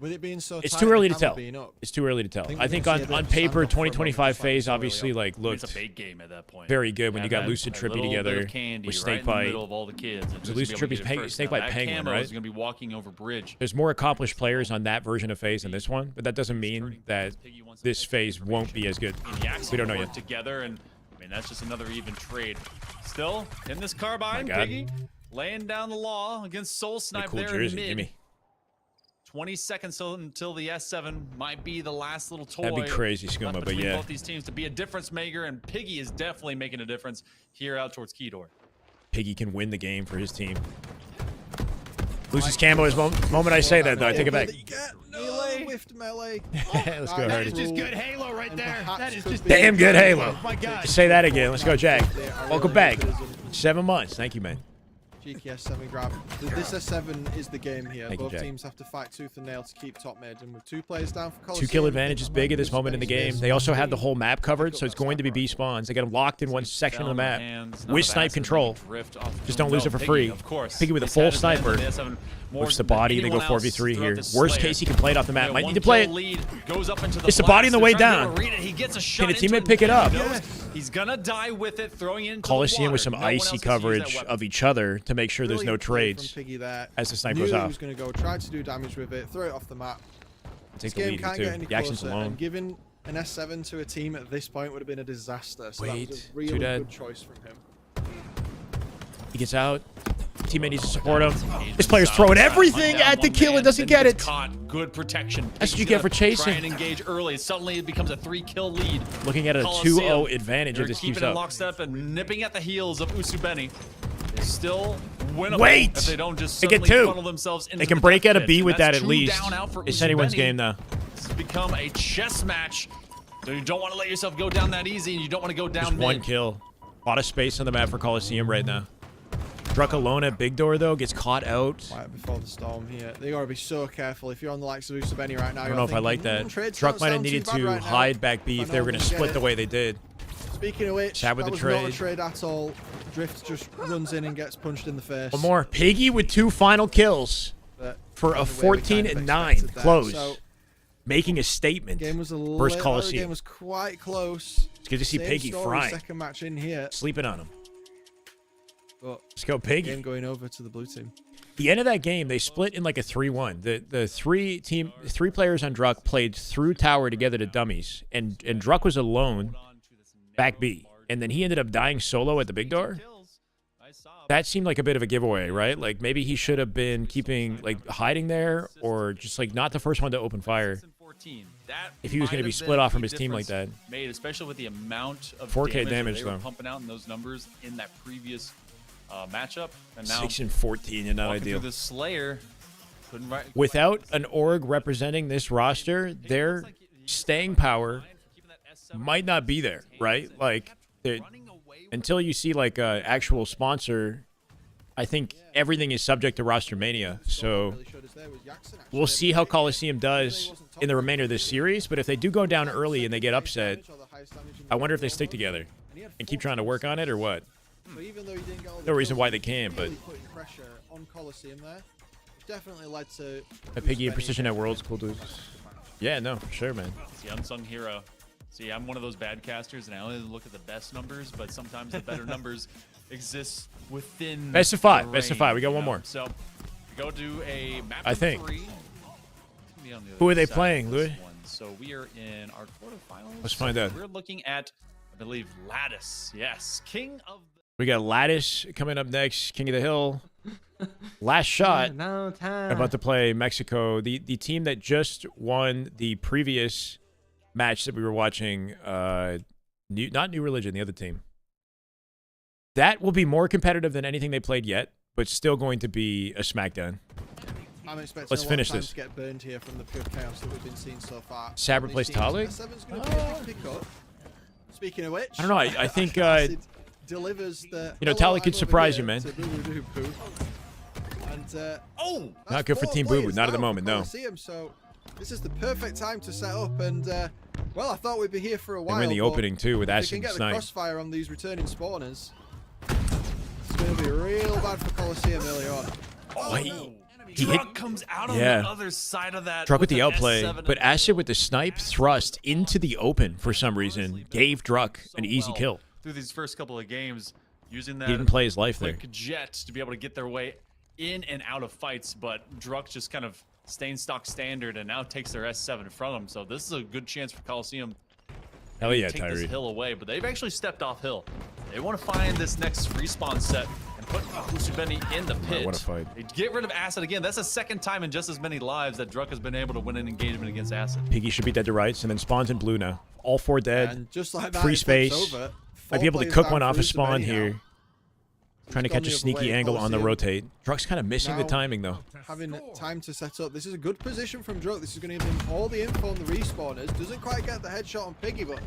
with it being so it's tight too early to and the tell. camo being up, It's too early to tell. I think we're on gonna see a bit paper, of standoff for a 2025 moment phase before obviously like looked It's a big game at that point. very good when you got Have Lucid a Trippy little bit together of candy with right in the middle Snakebite. of all the kids. So Lucid Trippy's Snakebite Penguin, Camo right? is going to be walking over bridge. There's more accomplished players on that version of phase than this one, but that doesn't mean that this phase won't be as good. We don't know yet. Together, and I mean that's just another even trade. Still in this carbine, My God. Piggy laying down the law against Soul Snipe Cool there jersey, in give mid. me. 20 seconds until the S7 might be the last little toy. That'd be crazy, left Skooma, but between yeah. both these teams to be a difference maker, and Piggy is definitely making a difference here out towards Keydor. Piggy can win the game for his team. Loses camo is moment I say that though. I take it back. Melee. Whiffed melee. Let's go, Hardy. That is just good Halo right there. That is just Damn good Halo. Oh my God. Say that again. Let's go, Jack. Welcome back. 7 months. Thank you, man. Cheeky S7 grab. This S7 is the game here. Thank you, Both Jack. teams have to fight tooth and nail to keep top mid, and with 2 players down for 2 kill advantage is big at this moment in the game. They also have the whole map covered, so it's going to be B spawns. They get them locked in one section of the map with snipe control. Just don't lose it for free. Piggy with a full sniper. Whips the body. They go 4v3 here. Worst case, he can play it off the map. Might need to play it. It's the body on the way down. Can a teammate pick it up? He's gonna die with it, throwing it into Coliseum with some the water. No one icy else has used coverage that of each other to make sure there's no trades as the snipe goes He off. was going to go, tried to do damage with it, throw it off the map. Take This the game lead can't here get too. any The action's closer, alone. and giving an S7 to a team at this point would have been a disaster. So that was Wait, a really too dead. good choice from him. He gets out. Teammate needs to support him. This player's throwing everything at the kill and doesn't get it. Good protection. That's what you get for chasing. Try and engage early. Suddenly it becomes a 3-kill lead. Looking at a Coliseum, 2-0 advantage they're if this keeps keeping in up. lockstep and nipping at the heels of Usubeni. They're still winnable. Wait! If they don't just They get suddenly 2. funnel themselves into They can the break death out a pit. B And with that that's at 2 least. down out for It's anyone's Usubeni. game now. This has become a chess match. So you don't want to let yourself go down that easy, and you don't want to go down Just mid. 1 kill. A lot of space on the map for Coliseum right now. Druck alone at big door, though, gets caught out. Right before the storm here. They gotta be so careful. If you're on the likes of Usabeni right now, I don't know if I like that. Druck might have needed to hide back B if they were going to split the way they did. Speaking of which, Chad with that the was trade. not a trade at all. Drift just runs in and gets punched in the face. One more. Piggy with 2 final kills But for a in the way we kind of 14-9 expected that. close. So, Making a statement game was a versus little, the Coliseum. game was quite close. It's good to see Same Piggy story, frying. Second match in here. Sleeping on him. But Let's go, Piggy. game going over to the blue team. The end of that game, they split in like a 3-1. The three players on Druck played through tower together to dummies, and Druck was alone back B, and then he ended up dying solo at the big door. That seemed like a bit of a giveaway, right? Like maybe he should have been hiding there, or just like not the first one to open fire. If he was going to be split off from his team like that. Made, especially with the amount of 4K damage damage they were though. pumping out in those numbers in that previous matchup, and now 6 and 14, and not walking ideal. through the Slayer, couldn't Without an org representing this roster, their staying power might not be there, right? Like, until you see like an actual sponsor, I think everything is subject to roster mania. So we'll see how Coliseum does in the remainder of this series. But if they do go down early and they get upset, I wonder if they stick together and keep trying to work on it or what. So even though he didn't get all the No reason kills, why they can, but really putting pressure on Coliseum there. It definitely led to a Piggy and Usabeni Precision at getting Worlds the cool dudes. Yeah, no, for sure, man. It's the unsung hero. See, I'm one of those bad casters, and I only look at the best numbers, but sometimes the better numbers exist within. Best of 5. the Best of 5. We got range, one you know? more. So, we go to a map I of think. 3. Be on the Who other are they side playing, of this Louis? one. So we are in our quarterfinals. Let's find out. We're looking at, I believe, Lattice. Yes, King of the. We got Lattice coming up next, King of the Hill. Last shot. No time. About to play Mexico. The team that just won the previous match that we were watching, not New Religion, the other team. That will be more competitive than anything they played yet, but still going to be a smackdown. I'm expecting Let's a lot finish of time this. to get burned here from the pure chaos that we've been seeing so far. Saber These plays teams. Talik? S7's going to be a big pickup. Speaking of which, I don't know. I think Acid delivers the. you know, hello, Talik could I'm over surprise here you, man. to Boo Boo Doo Boo. And Not that's good for 4 Team Boo Boo. players Not at the now moment, for no. Coliseum, so this is the perfect time to set up. And well, I thought we'd be here for a They while. were in the but opening too with if they Acid can and get the Snipe. crossfire on these returning spawners, it's going to be real bad for Coliseum early on. Oh, he Druck hit. comes out on Yeah. the other side of that. Druck with the an outplay, S7 but Acid with the Snipe thrust into the open for some reason gave Druck an easy kill. Through these first couple of games, using that He didn't play his life there. quick jet to be able to get their way in and out of fights, but Druck just kind of staying stock standard and now takes their S7 from him. So this is a good chance for Coliseum Hell yeah, to take this Tyree. hill away, but they've actually stepped off hill. They want to find this next respawn set and put Usubeni in the pit. what a fight. They get rid of Acid again. That's the second time in just as many lives that Druck has been able to win an engagement against Acid. Piggy should be dead to rights and then spawns in blue now. All 4 dead. And just like that, Free it flips space. over. Might be able to 4 cook players one down off for a spawn Usabeni here. now. Trying to He's gone catch a the other sneaky way, angle on the Coliseum. rotate. Druck's kind of missing the Now- timing though. Having time to set up. This is a good position from Druck. This is going to give him all the info on the respawners. Doesn't quite get the headshot on Piggy, but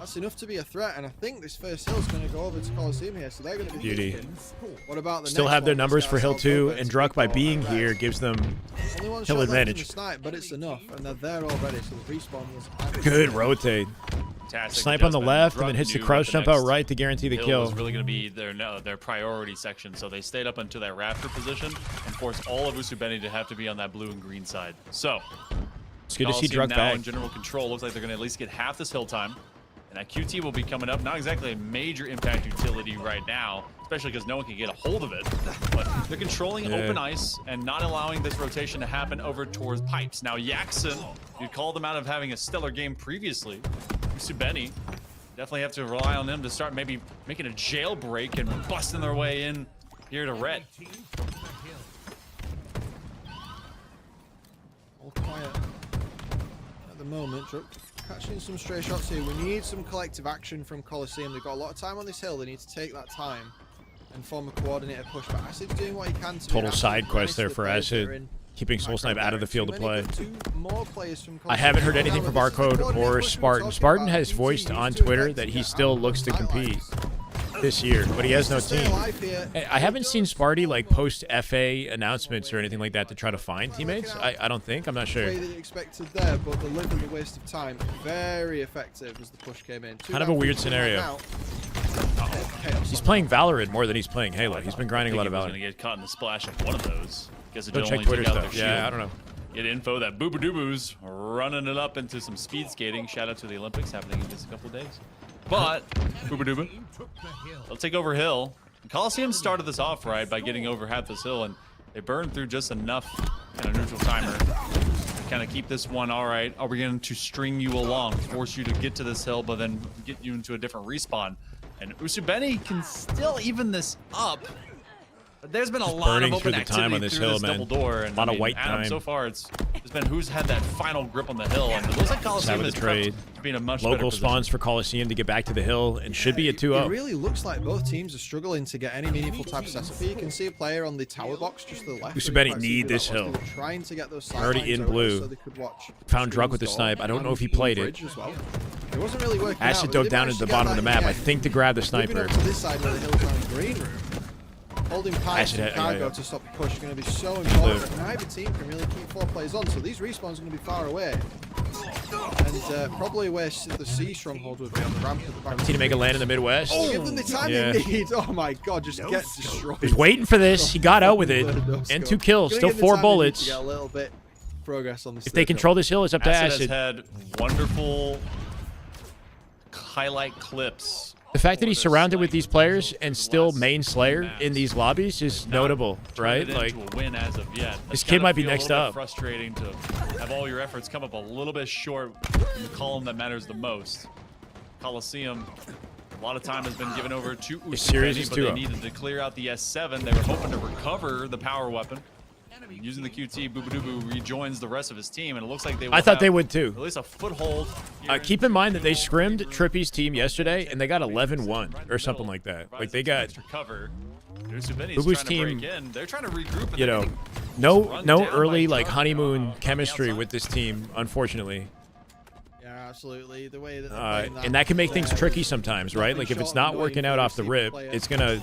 that's enough to be a threat. And I think this first hill is going to go over to Coliseum here, so they're going to be Beauty. thinking, what about the Still next have their one? numbers This for guy's Hill out 2, over and to Druck by Big being Ball. here gives them Only one hill shot left in advantage. the snipe, but it's enough, and they're there already, so the respawn was Good rotate. Fantastic Snipe on the adjustment. left and Druck then hits the knew crouch that jump next out right to guarantee the hill kill. was really going to be their priority section, so they stayed up into that raptor position and forced all of Usubeni to have to be on that blue and green side. So It's good to see Coliseum Druck now back. in general control. Looks like they're going to at least get half this hill time. And that QT will be coming up. Not exactly a major impact utility right now, especially because no one can get a hold of it. But they're controlling Yeah. open ice and not allowing this rotation to happen over towards pipes. Now, Yaxon, you'd call them out of having a stellar game previously. Usubeni, definitely have to rely on them to start maybe making a jailbreak and busting their way in here to red. all quiet at the moment. Druck catching some stray shots here. We need some collective action from Coliseum. They've got a lot of time on this hill. They need to take that time and form a coordinated push. But Acid's doing what he can to be Total an side absolute quest menace there to the for players that are Acid. in Keeping Soul Snipe out of the field of play. Two more players from I Coliseum. haven't heard anything from This is the Barcode coordinated or push we were Spartan. talking Spartan about. has QT voiced needs on to Twitter that effectively he get still out looks to of the compete. sidelines. this year, but he has no Stay team. alive here. I haven't seen Sparty like post FA announcements or anything like that to try to find teammates. I don't think. I'm not sure. Way that you expected there, but deliberately waste of time. Very effective as the push came in. Kind of a weird scenario. He's playing Valorant more than he's playing Halo. He's been grinding a lot of Valorant. Valorant. Gonna get caught in the splash of one of those. Guess it Go did check only Twitter take out stuff. their Yeah, shield. I don't know. Get info that Booba-Dooboos running it up into some speed skating. Shout out to the Olympics happening in just a couple of days. But Booba-Dooba, they'll take over hill. And Coliseum started this off right by getting over half this hill, and they burned through just enough kind of neutral timer to kind of keep this one. All right, are we going to string you along, force you to get to this hill, but then get you into a different respawn? And Usubeni can still even this up. But there's been a lot of open activity on this through hill, this man. double door, and A lot of white Adam, time. so far it's been who's had that final grip on the hill, and it looks like Coliseum With is the trade. prepped to be in a much Local better position. spawns for Coliseum to get back to the hill and should be a It 2-0. really looks like both teams are struggling to get any meaningful type of setup. You can see a player on the tower box just to the left. Usubeni need this hill. They were trying to get those Already sidelines in open blue. so they could watch Found Druk with the Screams snipe. door I don't know if he and played it. Bridge as well. It wasn't really working Acid out, but dove they down managed into the to get bottom of the that map, I again. think, to grab the Moving sniper. up to this side where the hill's on the green room. Holding pipes Acid and hit, cargo yeah. to stop the push is going to be so important. And neither team can really keep 4 players on, so these respawns are going to be far away. And probably where the C stronghold would be on the ramp at the back. Team to make a land in the Midwest. Oh, give them the time Yeah. they need. Oh my god, just get destroyed. He was waiting for this. He got out with it. And 2 kills. Gonna Still give them 4 time they need to bullets. get a little bit progress on this If they third control hill. this hill, it's up to Acid Acid. has had wonderful highlight clips. The fact that he's surrounded with these players and still main Slayer in these lobbies is notable, right? Like, a win as of yet. this kid might be next up. Frustrating to have all your efforts come up a little bit short in the column that matters the most. Coliseum, a lot of time has been given over to series Usubeni, is but they 2-0. needed to clear out the S7. They were hoping to recover the power weapon. Using the QT, Booba-Doobu rejoins the rest of his team, and it looks like they will I thought have they would too. at least a foothold. Keep in mind that they scrimmed Trippy's team yesterday and they got 11-1 or something like that. Like, they got, extra cover. Usubeni's Bubu's trying to team, break in. They're trying to regroup. And you they're know, getting no run down early, by like, Druk honeymoon on the chemistry outside. with this team, unfortunately. Yeah, absolutely. The way that they're playing And that can make things there, tricky sometimes, right? Like, if it's not working out off the rip, it's gonna,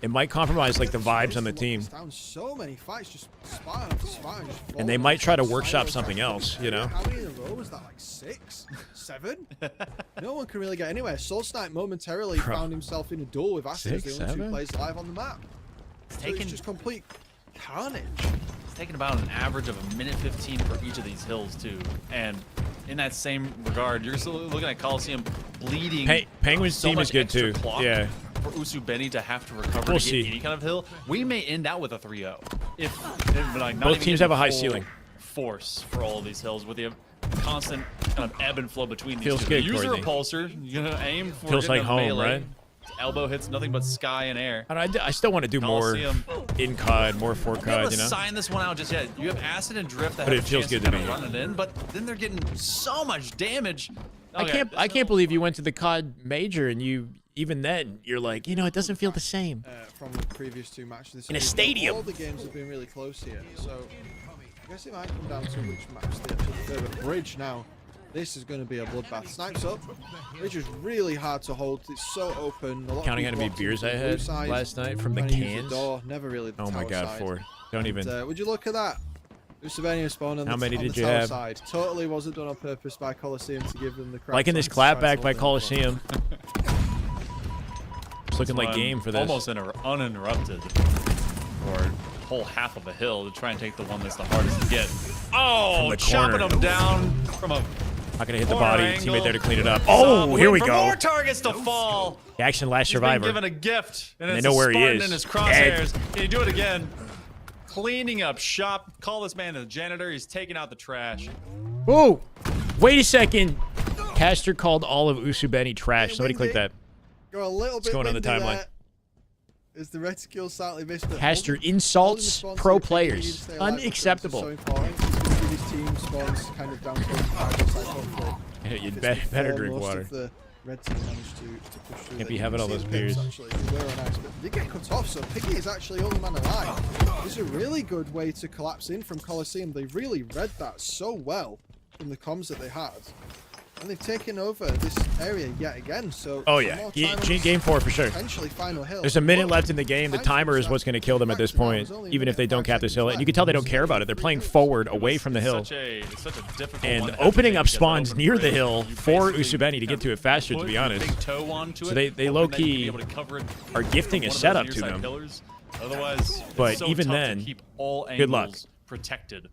it might compromise, like, the vibes on the team. Down so many fights, just spot after spot, just And they falling might try to off the workshop side. something else, you know? How many in a row was that? Like 6, 7? No one can really get anywhere. Soul Snipe momentarily found himself in a duel with Acid as the 6, only 2 7? players alive on the map. So it's just complete carnage. It's taken about an average of 1:15 for each of these hills too, and in that same regard, you're still looking at Coliseum bleeding. Penguin's so team much is good extra too. clock Yeah. For Usubeni to have to recover We'll to get see. any kind of hill, we may end out with a 3-0. If like, not Both even teams getting have a high full ceiling. force for all of these hills with the constant kind of ebb and flow between these Feels two. good, Use your Courtney. repulsor. You're gonna aim for Feels hitting like a home, melee. right? Elbow hits nothing but sky and air. I still want to do more Coliseum. in COD, more for I'm not able COD, to you know? sign this one out just yet. You have Acid and Drift that But have it a feels chance good to to kind of me. run it in, but then they're getting so much damage. Okay, I can't believe you went to the COD major and you, even then, you're like, you know, it doesn't feel the same. From the previous 2 matches this In a season. stadium. All the games have been really close here, so I guess it might come down to which match they actually prefer. But Bridge now, this is going to be a bloodbath. Snipes up. Bridge is really hard to hold. It's so open. A lot Counting of how many people beers I opting for the had blue side, last night from the trying to use cans. door, never really the Oh my tower god, side. 4. Don't even. And, would you look at that? Usubeni spawn on How the, many on did the you tower have? side. Totally wasn't done on purpose by Coliseum to give them the crap. Liking this chance to try and clapback by hold them. Coliseum. It's looking like game for this. Almost uninterrupted for a whole half of a hill to try and take the one that's the hardest to get. Oh, From the chopping corner. them down from a Not gonna hit the corner body. angle. Teammate there to clean it up. Oh, here we For go. more targets to fall. The action last He's survivor. been given a gift, and And it's they know a where he Spartan is. in his crosshairs. Can you do it again? Cleaning up shop. Call this man the janitor. He's taking out the trash. Oh, wait a second. Caster called all of Usubeni trash. Somebody click that. Go a little What's bit going on the windy timeline? there. Is the reticule slightly missed? But Caster holding- insults holding the pro spawns to the players. PvE to stay alive Unacceptable. is so important. He's going to give his team spawns kind of down to the target side, hopefully. Yeah, you'd If it's better before drink most water. of the red team managed to push through. Can't be there. having You all can those see Pips, beers. Actually, they were nice, but they get cut off, so Piggy is actually only man alive. It's a really good way to collapse in from Coliseum. They really read that so well from the comms that they had. And they've taken over this area yet again. So Oh, some yeah. more time on this Game 4 for sure. Potentially final hill. There's a minute left in the game. The timer is what's going to kill them at this point, even if they don't cap this hill. And you can tell they don't care about it. They're playing forward, away from the hill. It's such a difficult And one to opening make, up get that spawns open near the break. hill You for basically Usubeni to get to it faster, to put be your honest. big toe onto So it, they hoping that you low-key can be able to cover it are gifting a with one of those setup to near-side them. pillars. Otherwise, But it's so even tough to then, keep all good luck. angles protected.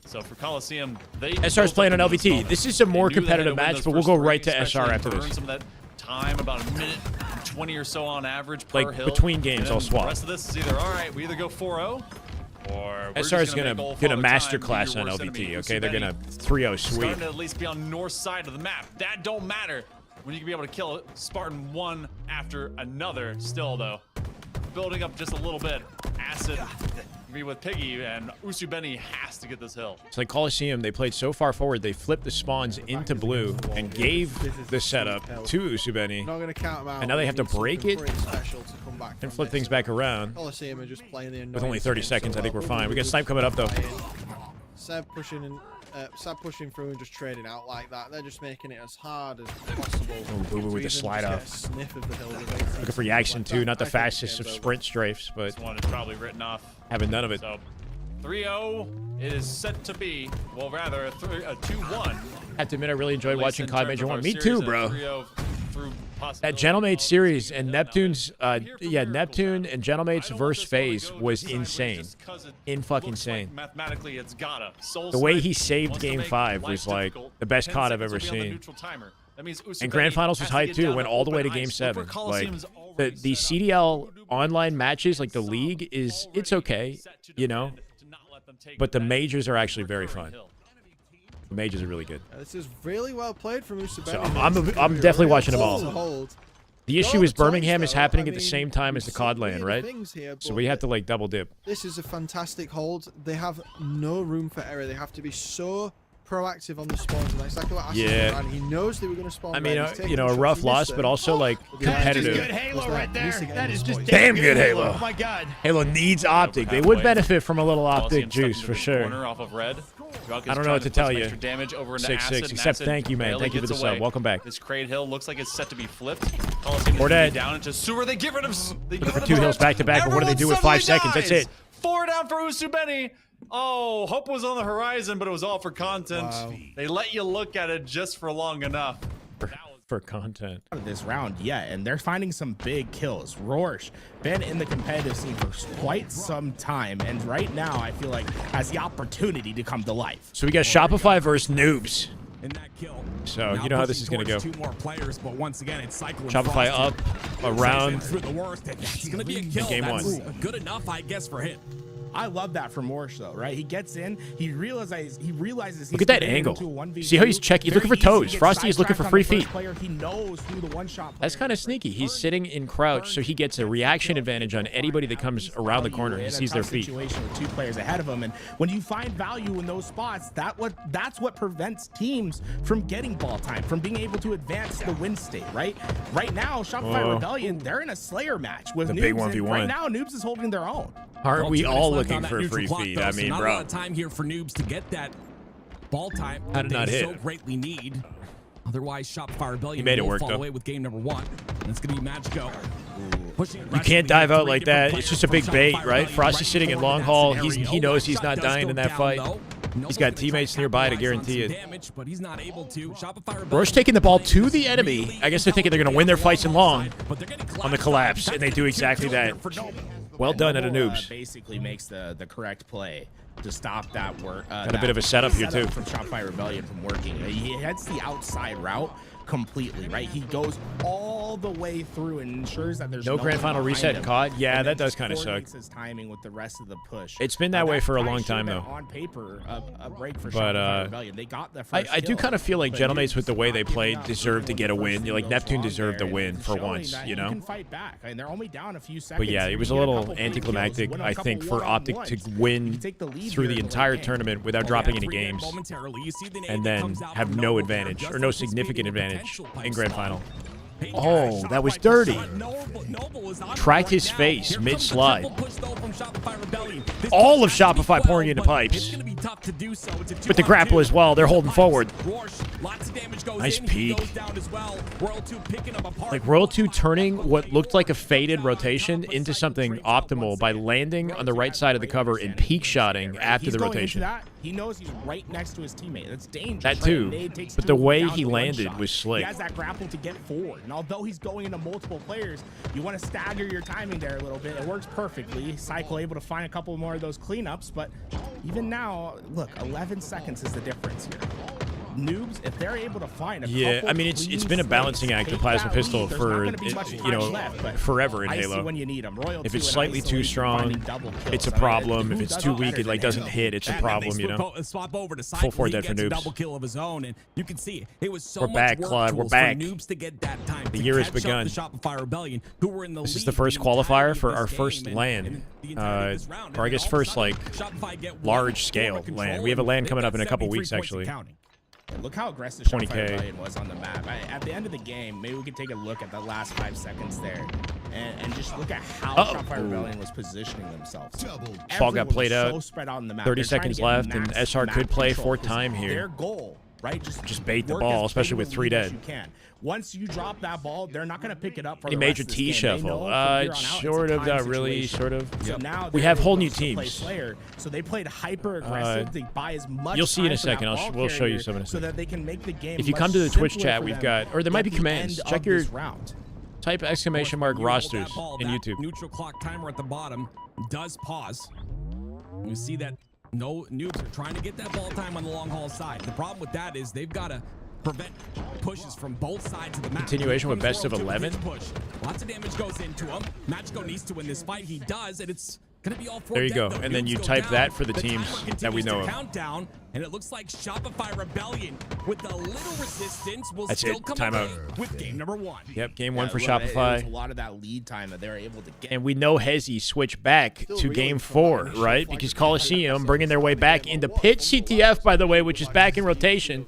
So for Coliseum, they SR's playing on LVT. This is a more competitive match, but we'll go right to SR after this. Some of that time, about a minute and 20 or so on average per Like, hill. between games, And then I'll swap. The rest of this is either, all right, we either go 4-0, or we're SR is just gonna make all get a father master time, be class your on worst LVT. enemy. Okay, they're Usubeni gonna 3-0 sweep. starting to at least be on north side of the map. That don't matter when you can be able to kill Spartan one after another. Still though, building up just a little bit. Acid be with Piggy, and Usubeni has to get this hill. It's like Coliseum. They played so far forward, they flipped the spawns into blue and gave the setup to Usubeni. Not going to count them out. And now they have to need something break it pretty special to come back and from flip this. things back around. Coliseum are just playing the With only 30 seconds, I think we're fine. We got Snipe coming up, though. Seb pushing through and just trading out like that. They're just making it as hard as possible. Boo Boo with the slide up. Looking for Yaxon, too. Not the fastest of sprint strafes, but This one is probably written off. having none of it. So 3-0 is set to be, well, rather a 2-1. I have to admit, I really enjoyed At least watching in COD terms Major of 1. our Me series too, and bro. 3-0 through That possibility Gentlemates of series seeing and it. Now, Neptune's, here for miracles Neptune and Gentlemates I don't want versus this one to FaZe go was this side, insane. just 'cause it In fucking looks like insane. mathematically, it's gotta. Soul The way Snipe he saved wants to Game make 5 life was like difficult. the best 10 COD I've seconds ever will be on the seen. neutral timer. That means And Usubeni Grand Finals was has to hyped get too. down Went to all the way to open Game ice. 7. Look Like where Coliseum's the already set up. CDL online matches, like the league, it's okay, you know. But the majors are actually very fun. The majors are really good. This is really well played from Usubeni. So I'm definitely watching them all. Hold. The issue is Birmingham is happening at the same time as the COD weird land, right? things here, So but we have to like double dip. This is a fantastic hold. They have no room for error. They have to be so proactive on the spawns, and that's exactly what Aston Yeah. ran. He knows they were going to spawn. I mean, red. He's taking a shots. rough He loss, missed but them. also like That is competitive. just good Halo right there. That is just Damn good Halo. Oh my god. Halo needs optic. They would benefit from a little optic juice for sure. Corner off of red. I don't know what to tell you. Damage over into 6-6, Acid, and except Acid thank you, man. barely Thank you for gets the sub. away. Welcome back. This Crate Hill looks like it's set to be flipped. Coliseum We're is gonna be dead. down into sewer. They get rid of. They get For rid of 2 the hills hook. back to back, but what do they do with 5 Everyone seconds? That's suddenly it. dies. 4 down for Usubeni. Oh, hope was on the horizon, but it was all for content. Wow. They let you look at it just for long enough. For content. Out of this round yet, and they're finding some big kills. Rorsch been in the competitive scene for quite some time, and right now I feel like has the opportunity to come to life. So we got Shopify versus Noobs. In that kill. So you know how this is gonna go. 2 more players, but once again it's cycling. Shopify up, around. through the worst. And that's gonna be a kill. Game That's 1. good enough, I guess, for him. I love that from Morsh though, right? He gets in, he realizes he's Look at that getting angle. into a 1v2. See how he's checking? He's looking for Very easy toes. to get Frosty is looking for sidetracked free on the feet. first player. He knows who the one-shot That's kind of sneaky. He's sitting in crouch, so he gets a reaction advantage on anybody that comes around the corner and sees their feet. Situation with 2 players ahead of him, and when you find value in those spots, that's what prevents teams from getting ball time, from being able to advance the win state. Right now, Shopify Whoa. Rebellion, they're in a Slayer match with The Noobs. big and 1v1. Right now, Noobs is holding their own. Aren't we 2 all minutes left looking on that for neutral free clock, feed? though, I so mean, not a bro. lot of time here for Noobs to get that ball time How that did they not hit? so greatly need. Otherwise, Shopify Rebellion made it will work, fall though. away with game number 1. And it's going to be Magico. You can't dive out like that. It's just a big bait, right? Frosty's sitting in long haul. He knows he's not dying in that fight. He's got teammates nearby to guarantee it. But he's not able to. Shopify Roche taking the ball to the enemy. I guess they're thinking they're going to win their fights in long on the collapse, and they do exactly that. Well done at a Noobs. Basically makes the correct play to stop that work. Got a bit of a setup here, too. From Shopify Rebellion from working. He heads the outside route completely, right? He goes all the way through and ensures that there's No grand one final behind reset him, COD. Yeah, and that then does kind of suck. coordinates his timing with the rest of the push. It's been that way for a long should time, have been though. On paper, a break for But Shopify Rebellion. They got the first I do kill, kind of feel like but Gentlemates, with the way Noobs they not played, giving up deserved to when get a the first win. thing Like goes Neptune wrong deserved there, a win and for showing once, that you you know. can fight back. I mean, they're only down a few seconds. But yeah, it was a little anticlimactic, I think, for Optic to win through the entire tournament without dropping any games, and then have no advantage or no significant advantage in grand final. Oh, that was dirty. Tracked his face mid-slide. All of Shopify pouring into pipes. tough to do so. It's a With the grapple as well, they're holding forward. Lots of damage goes Nice in. peek. He goes down as well. Royal 2 picking him apart. Like Royal 2 turning what looked like a faded rotation into something optimal by landing on the right side of the cover and peak shotting after the rotation. That, he knows he's right next to his teammate. That's dangerous. That too. But the way he landed was slick. He has that grapple to get forward. And although he's going into multiple players, you want to stagger your timing there a little bit. It works perfectly. Cycle able to find a couple more of those cleanups. But even now, look, 11 seconds is the difference here. Noobs, if they're able to find a couple I mean, it's been a balancing act, the plasma pistol, for, you know, forever in Halo. When you need them. If it's slightly too strong, it's a problem. If it's too weak, it like doesn't hit, it's a problem, you know. Swap over to Full 4 dead for noobs. double kill of his own, and you can see it was so We're back, much Claude. work We're tools back. for noobs to get that time. The year has begun. The Shopify Rebellion, who were in the This is lead the first the entirety qualifier of for this our game, first and LAN, the entirety of this round. or I And guess all of a first sudden, like Shopify get one large-scale forward LAN. control, We have a and LAN they've coming up got in a couple 73 weeks, points and actually. counting. And look how aggressive 20K. Shopify Rebellion was on the map. At the end of the game, maybe we could take a look at the last 5 seconds there and just look at how Shopify Rebellion was positioning themselves. Fall got Everyone played was out. so spread out on the map. 30 They're trying to seconds get left, and max SR could map play control, fourth 'cause time here. Their goal, right? Just bait the work ball, as especially big with a 3 lead as dead. you can. Once you drop that ball, they're not going to pick it up for Any the major rest of this T game. They shuffle? know from here on out, it's a Sort of, time not really, situation. sort of. So now We they're have whole able new to play teams. Slayer, so they played hyper aggressive. They buy as much. You'll see in a time for that second. ball We'll show you carrier some in a so second. that they can make the game. If you much come to the Twitch simpler chat, for we've them got, or there might at be the commands. end Check of your this round. type exclamation mark rosters in YouTube. Neutral clock timer at the bottom does pause. You see that no noobs are trying to get that ball time on the long haul side. The problem with that is they've got to prevent pushes from both sides of the map. Continuation with best of Comes Royal 11. Two with his push. Lots of damage goes into him. Magico needs to win this fight. He does, and it's gonna be all 4 There you dead, go. though. And then Noobs you go type down. that for the timer teams that we continues know to of. Countdown, and it looks like Shopify Rebellion with a little resistance will That's still it. come Timeout. away with game number 1. Yep, game 1 for Look, it was Shopify. a lot of that lead time that they're able to get. And we know Hezi switched back to game 4, right? Because Coliseum bringing their way back into Pit CTF, by the way, which is back in rotation.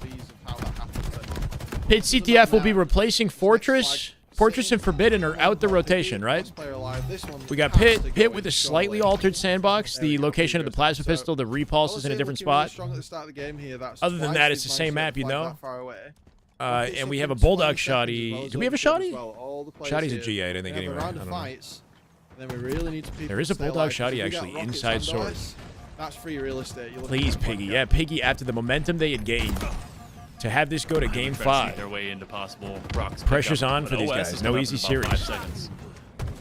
Pit CTF will be replacing Fortress. Fortress and Forbidden are out the rotation, right? We got Pit with a slightly altered sandbox. The location of the plasma pistol, the repulse is in a different spot. Other than that, it's the same map, you know. And we have a Bulldog Shoddy. Do we have a Shoddy? Shoddy's a G8, I think, anyway. I don't know. There is a Bulldog Shoddy, actually, inside source. That's free real estate. Please, Piggy. Yeah, Piggy, after the momentum they had gained, to have this go to game 5. Their way into possible rocks Pressure's pickup, on but for these OS guys. is No coming easy up in about 5 series. seconds.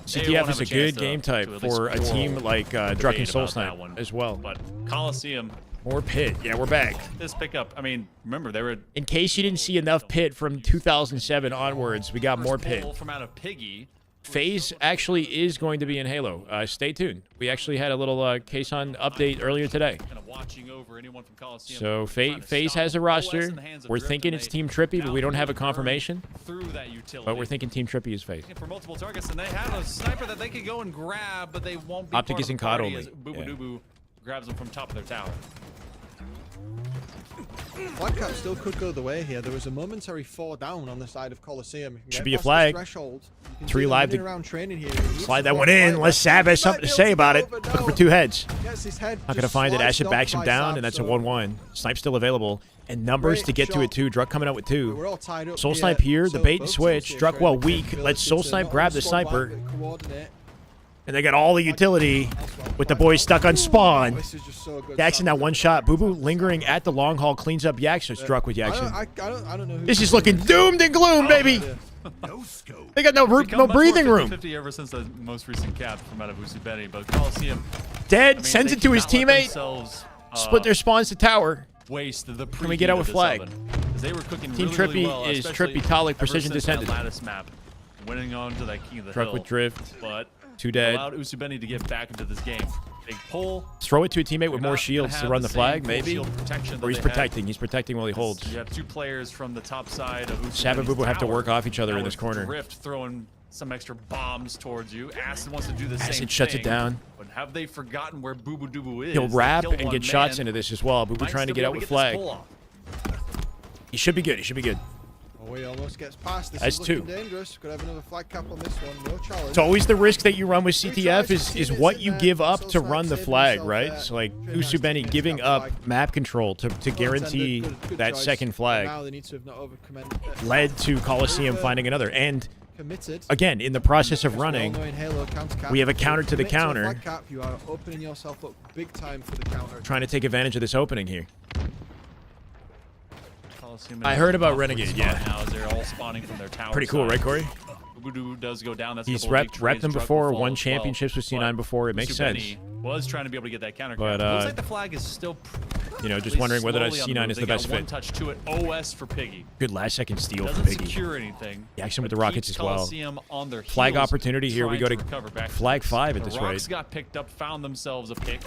CTF is a good game type for a team like Druck and Soul Snipe as well. But Coliseum, More Pit. Yeah, we're back. this pickup, I mean, remember, they were In case you didn't see enough Pit from 2007 onwards, we got more Pit. pull from out of Piggy. FaZe actually is going to be in Halo. Stay tuned. We actually had a little case on update earlier today. Kind of watching over anyone from Coliseum. So trying to FaZe stop has a OS roster. in the hands of We're Drift, thinking and it's they Team Trippy, but we don't have a burn confirmation. through that utility. But we're thinking Team Trippy is FaZe. For multiple targets, and they have a sniper that they could go and grab, but they won't be Optic part is of in the COD party only. as Boo Yeah. Boo Doo grabs them from top of their tower. Black Cat still could go the way here. There was a momentary 4 down on the side of Coliseum. You can Should get be a past this flag. threshold. You can 3 see them live running to around training here. slide that one in. Les Sav has something to say about it. Looking for 2 heads. Gets his head Not going to just find it. sliced Ashit off backs him by down, Sav, and that's a so 1-1. Snipe still available. And numbers Great to get to it, shot. too. Druck coming out with 2. We're all tied up Soul here, Snipe here. The so bait and both switch. teams Druck, here well, trying to weak. get Lets Soul ability to Snipe not grab only the squad sniper. back, but coordinate. And they got all the utility with the boys stuck on spawn. This is just so good. Jackson, that one shot. Boo Boo lingering at the long haul cleans up Yak, so Struck with I Jackson. don't know who This is looking doomed and gloom, baby. They got no breathing room. 50 ever since the most recent cap from out of Usibeni, but Coliseum Dead, I mean, sends they it to his cannot let teammate. themselves, Split their spawns to tower. waste the Can we get out with flag? They were cooking Team really, really Trippy well, is especially Trippy Talik ever Precision since that Descendant. Lattice map, winning on to that King of the Truck Hill. with drift. But 2 dead. allowed Usibeni to get back into this game. Big pull. Throw it to a teammate with They're more not shields gonna to have run the same flag, full maybe. shield protection that Or he's they had. protecting. He's protecting while he holds. You have 2 players from the top side of Usibeni's Sab and Boo Boo have to tower. work off each other Now in this with corner. Drift throwing some extra bombs towards you. Acid wants to do the same Acid shuts it thing, down. But have they forgotten where Boo Boo Doo Boo is? He'll They wrap kill and one get shots man. into this as well. Boo Boo Might trying to still be get able out with this flag. pull off. He should be good. He should be good. Oh, he almost gets past. This That's is looking 2. dangerous. Could have another flag cap on this one. No challenge. It's always the risk that you run with CTF is what you give up to run the flag, right? So like Usubeni giving up map control to guarantee that second flag Now they need to have not overcommended. led to Coliseum finding another. And Committed. again, in the process of As we all running, know in Halo, counter cap, we have a if you counter to the commit a counter. flag cap, you are opening yourself up big time for the counter. Trying to take advantage of this opening here. Coliseum I heard about awfully Renegade, smart yeah. Now as they're all spawning from their tower Pretty cool, side. right, Corey? Ubudu does go down. That's a He's couple of big repped trades. them Drug before, will fall won as championships with well. C9 before. It makes sense. Usubeni was trying to be able to get that counter. But, looks like the flag is still. You know, just wondering whether that slowly C9 on the move. is They the got best one fit. touch to it. OS for Piggy. Good last second steal Doesn't for Piggy. secure anything. The action with the but Rockets keeps as well. Coliseum on their Flag heels, opportunity here. We go trying to recover back flag this. 5 at The this Rocks rate. got picked up, found themselves a pick.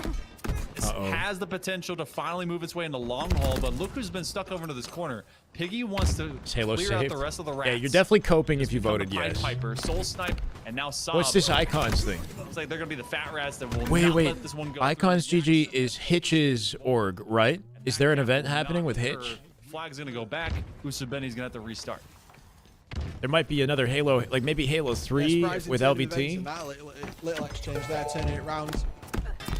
This Uh-oh. has the potential to finally move its way into long haul, but look who's been stuck over into this corner. Piggy wants to Halo clear out saved. the rest of the rats. Yeah, you're definitely coping if you Become voted the Pied yes. Piper, Soul Snipe, and now Sob. What's this Icons thing? It's like they're gonna be the fat rats that will Wait, not wait. let this one go. Icons GG is Hitch's org, right? Is there an event happening with Hitch? Flag's gonna go back. Usubeni's gonna have to restart. There might be another Halo, like maybe Halo 3 with LVT. Little exchange there, turning it round.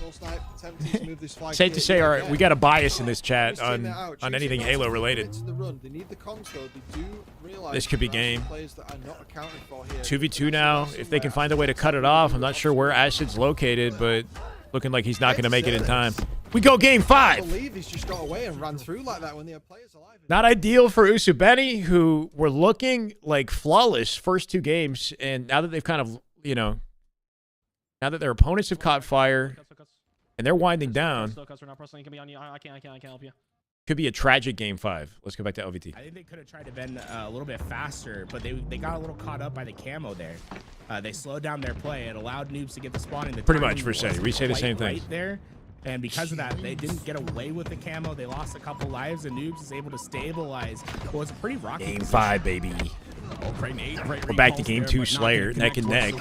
Full snipe, attempting to move this flag Safe to here. say, all right, we got a bias in this chat Twisting it on out, anything choosing Halo not to related. commit to the run. They need the comms, though. They do realize This could be there are some game. players that are not accounted for here. 2v2 now. If they can find a way to cut it off, I'm not sure where Acid's located, but looking like he's not going to make it in time. We go game I 5. believe he's just got away and ran through like that when they have players alive. Not ideal for Usubeni, who were looking like flawless first 2 games, and now that they've kind of, you know, now that their opponents have caught fire and they're winding down, I can't help you. could be a tragic game 5. Let's go back to LVT. I think they could have tried to bend a little bit faster, but they got a little caught up by the camo there. They slowed down their play. It allowed noobs to get the spawning. The Pretty much, timing for Seti. wasn't We say the quite same thing. right there. And because of that, they didn't get away with the camo. They lost a couple lives, and noobs is able to stabilize. Well, it's a pretty rocky Game position. 5, baby. We're back to game 2 Slayer, neck and neck.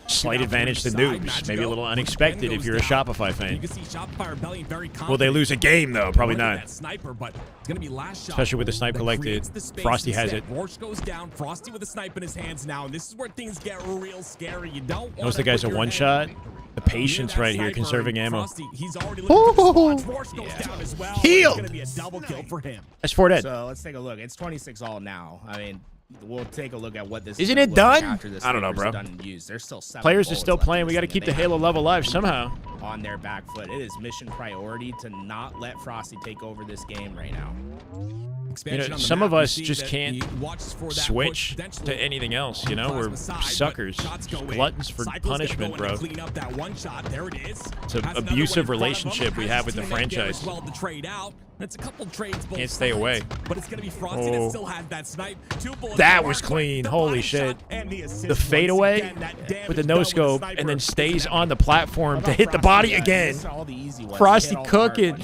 Slight advantage to noobs. Maybe a little unexpected if you're a Shopify fan. You can see Shopify rebellion very Will they lose a game, though? Probably not. That sniper, but it's gonna be last shot. Especially with the snipe that collected. creates the space Frosty has instead. it. Rorsch goes down. Frosty with the snipe in his hands now, and this is where things get real scary. You don't Knows want the guy's a one-shot. The patience right here, conserving ammo. Frosty, he's already looking for spots. Rorsch goes down as well. Healed. It's gonna be a double kill for him. That's 4 dead. So let's take a look. It's 26 all now. I mean, we'll take a look at what this Isn't gonna it look like done? after this I don't know, sniper's bro. done and used. There's still 7 Players are bullets still left in playing. We this got to thing, keep and the they Halo have level alive somehow. on their back foot. It is mission priority to not let Frosty take over this game right now. You know, some of us just can't switch to anything else. You know, we're suckers, gluttons for punishment, bro. It's an abusive relationship we have with the franchise. It's a couple trades. Can't stay away. But it's gonna be Frosty that still has that snipe. 2 bullets. That was clean. Holy shit. The fadeaway with the no scope and then stays on the platform to hit the body again. Frosty cooking.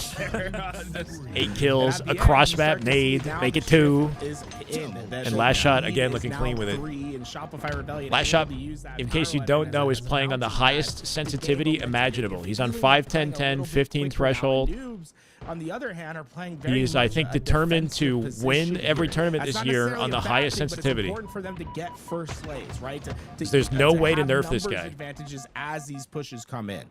8 kills, a cross map nade, make it 2. And last shot again looking clean with it. Last shot, in case you don't know, is playing on the highest sensitivity imaginable. He's on 5, 10, 10, 15 threshold. On the other hand, are playing He is, I think, determined to win every tournament this year on the highest sensitivity. It's important for them to get first slays, right? There's no way to have nerf this numbers guy. Advantages as these pushes come in.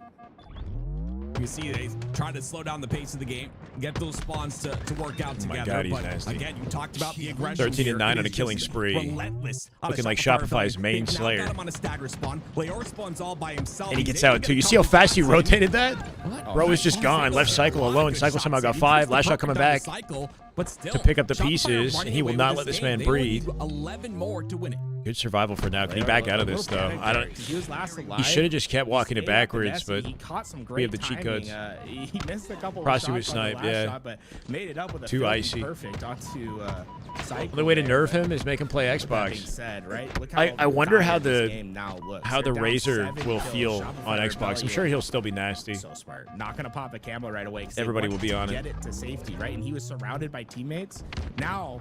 You see, they try to slow down the pace of the game, get those spawns to work out together. God, he's but nasty. again, you talked about the aggression. 13 and 9 on a killing spree. Looking like Shopify's main Slayer. On a stagger spawn. Leor spawns all by himself. And he gets out too. You see how fast he rotated that? Bro was just gone. Left Cycle alone. Cycle somehow got 5. Last shot coming back to pick up the pieces, and he will not let this man breathe. 11 more to win it. Good survival for now. Can he back out of this, though? I don't. He was last alive. He should have just kept walking it Stayed at the backwards, nest, but he caught some we great have the cheat timing. codes. He missed a couple Frosty of with shots on the snipe, last yeah. shot, but made it up with a Too filthy icy. perfect onto Cycle. The way to there. nerf him is make him play That being Xbox. said, right? Look I how wonder how dire this the game now looks. how the They're down Razor 7 will kills. feel Shopify on Xbox. I'm Rebellion. sure he'll still be nasty. So smart. Not gonna pop a camo right away. 'Cause they Everybody want will be to on it. Get it to safety, right? And he was surrounded by teammates. Now